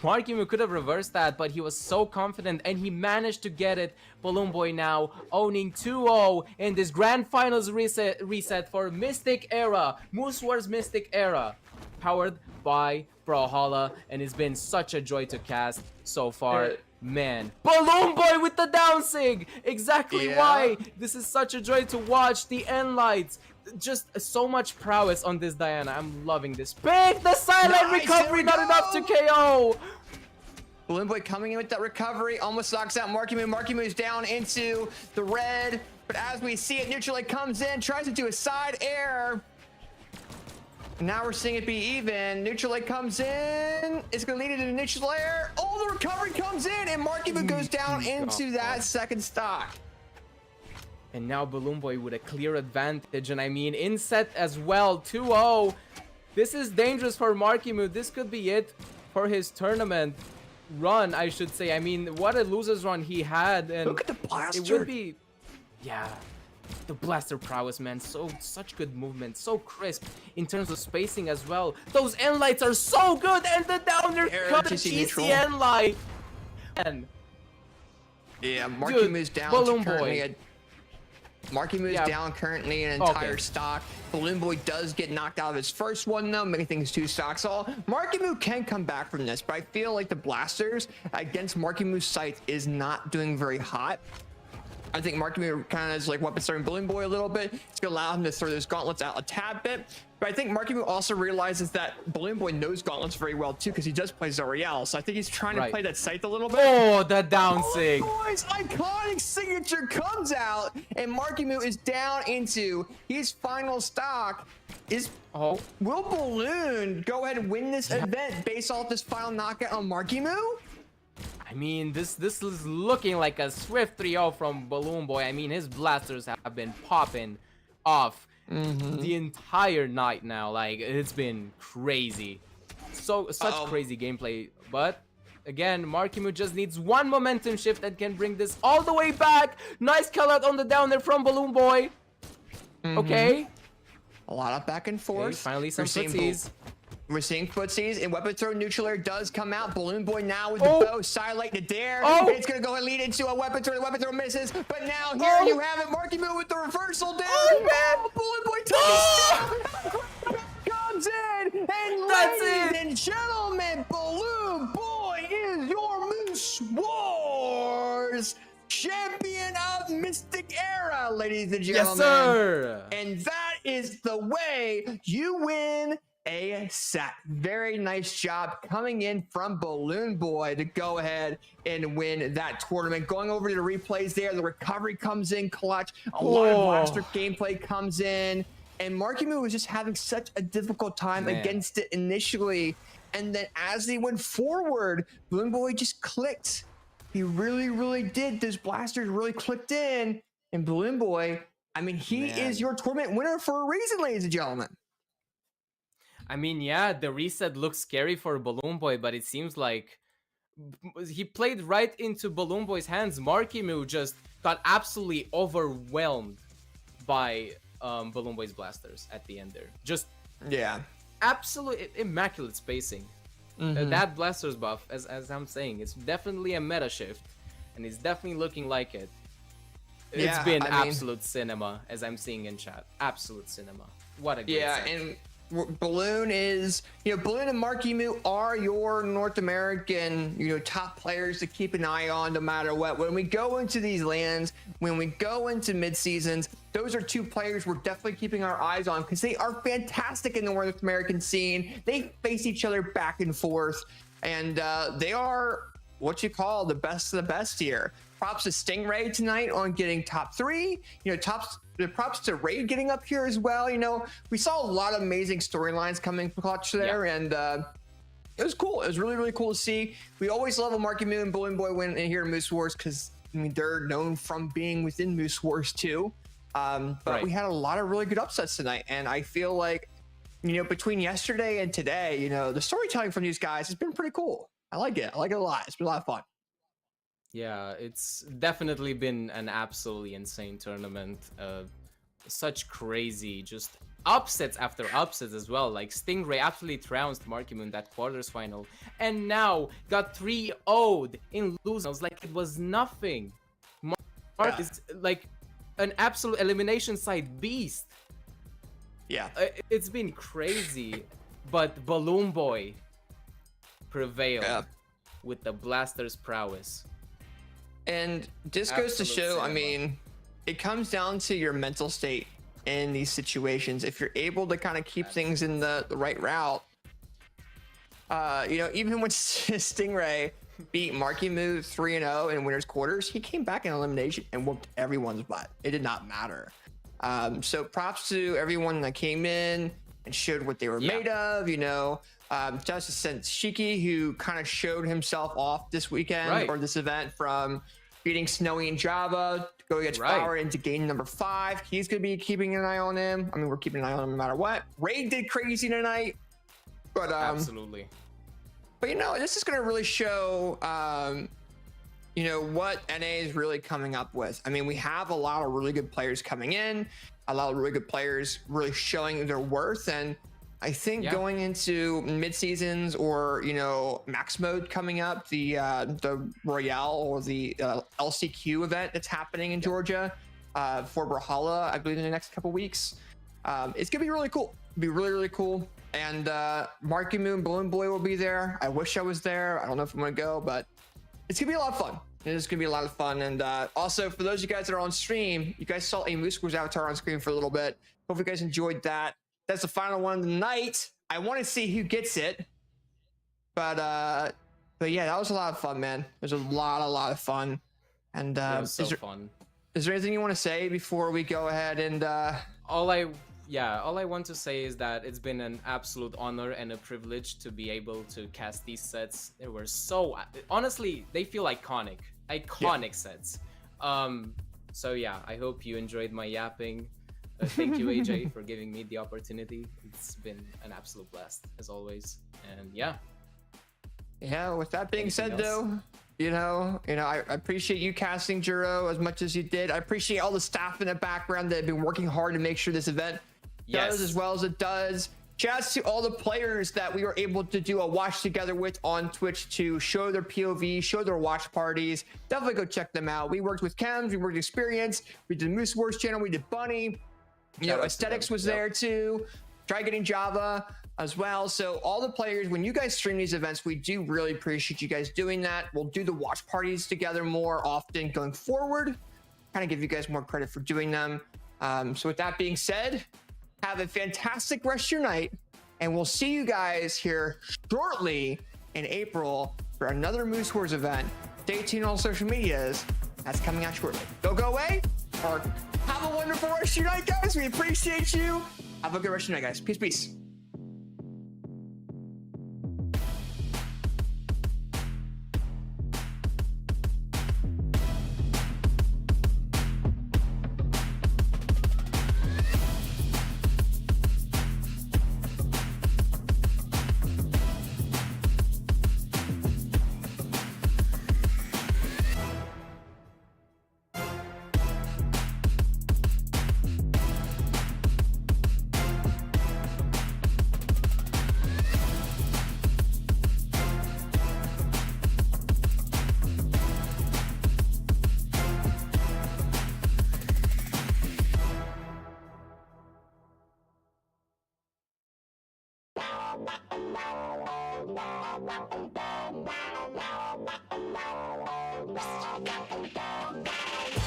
Marckiemoo could have reversed that, but he was so confident and he managed to get it. BalloonBoy now owning 2-0 in this grand finals reset for Mystic Era, Moose Wars Mystic Era, powered by Brawlhalla, and it's been such a joy to cast so far. Man, BalloonBoy with the down sig! Exactly Yeah. why this is such a joy to watch. The end lights, just so much prowess on this Diana. I'm loving this. Big, the silent Nice, recovery, there we not enough to go. KO. Balloon Boy coming in with that recovery, almost knocks out Marckiemoo. Marckiemoo is down into the red, but as we see it, Neutral Lake comes in, tries to do a side air. Now we're seeing it be even. Neutral Lake comes in. It's going to lead it into neutral air. Oh, the recovery comes in, and Marckiemoo goes down into that second stock. And now BalloonBoy with a clear advantage, and I mean in set as well, 2-0. This is dangerous for Marckiemoo. This could be it for his tournament run, I should say. I mean, what a loser's run he had, and Look at the blaster. it would be, yeah, the blaster prowess, man. Such good movement, so crisp in terms of spacing as well. Those end lights are so good, and the downer Air cut the TC neutral. GCN light. And Yeah, Marckiemoo's down to Balloon currently Boy. Marckiemoo is Yeah. down currently an entire Okay. stock. Balloon Boy does get knocked out of his first one though, making things 2 stocks all. Marckiemoo can come back from this, but I feel like the blasters against Marckiemoo's sight is not doing very hot. I think Marckiemoo kind of is like weapon starting Balloon Boy a little bit. It's gonna allow him to throw those gauntlets out a tad bit. But I think Marckiemoo also realizes that Balloon Boy knows gauntlets very well too, because he does play Zoriel. So I think he's trying to Right. play that scythe a little bit. oh, the down sig. Boy's iconic signature comes out, and Marckiemoo is down into his final stock. Oh, Will Balloon go ahead and win this event based off this final knockout on Marckiemoo? I mean, this is looking like a swift 3-0 from BalloonBoy. I mean, his blasters have been popping off the entire night now. Like, it's been crazy. Such crazy gameplay. But again, Marckiemoo just needs one momentum shift that can bring this all the way back. Nice call out on the down there from BalloonBoy. Okay. A lot of back and forth. Okay, finally some We're seeing footsies. We're seeing footsies, and weapon throw neutral air does come out. Balloon Boy now with Oh. the bow, sidelight to dare. Oh. It's gonna go and lead into a weapon throw. The weapon throw misses, but now here Oh. you have it. Marckiemoo with the reversal dare. Oh, Balloon Boy takes comes in, and That's ladies it. and gentlemen, Balloon Boy is your Moose Wars champion of Mystic Era, ladies and gentlemen. Yes, sir. And that is the way you win a set. Very nice job coming in from Balloon Boy to go ahead and win that tournament. Going over to the replays there, the recovery comes in clutch. A lot of blaster gameplay comes in. And Marckiemoo was just having such a difficult time Man. against it initially. And then as they went forward, Balloon Boy just clicked. He really, really did. Those blasters really clicked in. And Balloon Boy, I mean, he Man. is your tournament winner for a reason, ladies and gentlemen. I mean, yeah, the reset looks scary for BalloonBoy, but it seems like he played right into BalloonBoy's hands. Marckiemoo just got absolutely overwhelmed by BalloonBoy's blasters at the end there. Just Yeah. absolute immaculate spacing. That blasters buff, as I'm saying, it's definitely a meta shift, and it's definitely looking like it. It's Yeah, been I mean- absolute cinema, as I'm seeing in chat. Absolute cinema. What a great Yeah, set. and Balloon is, Balloon and Marckiemoo are your North American, top players to keep an eye on no matter what. When we go into these lands, when we go into mid seasons, those are two players we're definitely keeping our eyes on because they are fantastic in the North American scene. They face each other back and forth, and they are what you call the best of the best here. Props to Stingray tonight on getting top 3. Props to Raid getting up here as well. We saw a lot of amazing storylines coming clutch there, and it was cool. It was really, really cool to see. We always love a Marckiemoo and BalloonBoy win here in Moose Wars because they're known from being within Moose Wars too. But we had a lot of really good upsets tonight, and I feel like between yesterday and today, the storytelling from these guys has been pretty cool. I like it. I like it a lot. It's been a lot of fun. Yeah, it's definitely been an absolutely insane tournament. Such crazy, just upsets after upsets as well. Like Stingray absolutely trounced Marckiemoo in that quarters final, and now got 3-0'd in losing. Like it was nothing. Mark is like an absolute elimination side beast. Yeah, it's been crazy, but BalloonBoy prevailed with the Blaster's prowess. And this goes to show, it comes down to your mental state in these situations. If you're able to kind of keep things in the right route, even when Stingray beat Marckiemoo 3-0 in winners quarters, he came back in elimination and whooped everyone's butt. It did not matter. So props to everyone that came in and showed what they were made of, just since Shiki, who kind of showed himself off this weekend or this event from beating Snowy and Java to go against Flower into game number 5. He's going to be keeping an eye on him. We're keeping an eye on him no matter what. Raid did crazy tonight, but absolutely. But this is going to really show what NA is really coming up with. We have a lot of really good players coming in, a lot of really good players really showing their worth, and I think going into mid seasons or max mode coming up, the Royale or the LCQ event that's happening in Georgia for Brawlhalla, I believe in the next couple weeks, it's gonna be really cool. It'll be really, really cool. And Marckiemoo and BalloonBoy will be there. I wish I was there. I don't know if I'm gonna go, but it's gonna be a lot of fun. It's gonna be a lot of fun. And also for those of you guys that are on stream, you guys saw a Moose Wars avatar on screen for a little bit. Hope you guys enjoyed that. That's the final one of the night. I want to see who gets it, but yeah, that was a lot of fun, man. It was a lot of fun. And it was so fun. Is there anything you want to say before we go ahead and all I want to say is that it's been an absolute honor and a privilege to be able to cast these sets. They were so honestly, they feel iconic sets. So yeah, I hope you enjoyed my yapping. Thank you, AJ, for giving me the opportunity. It's been an absolute blast as always. And yeah, with that being said, though, I appreciate you casting Juro as much as you did. I appreciate all the staff in the background that have been working hard to make sure this event does as well as it does. Shouts to all the players that we were able to do a watch together with on Twitch to show their POV, show their watch parties. Definitely go check them out. We worked with Chems, we worked with Experience, we did Moose Wars channel, we did Bunny. Aesthetics was there too. Try getting Java as well. So all the players, when you guys stream these events, we do really appreciate you guys doing that. We'll do the watch parties together more often going forward. Kind of give you guys more credit for doing them. So with that being said, have a fantastic rest of your night, and we'll see you guys here shortly in April for another Moose Wars event. Stay tuned on social medias. That's coming out shortly. Don't go away, or have a wonderful rest of your night, guys. We appreciate you. Have a good rest of your night, guys. Peace. Bye.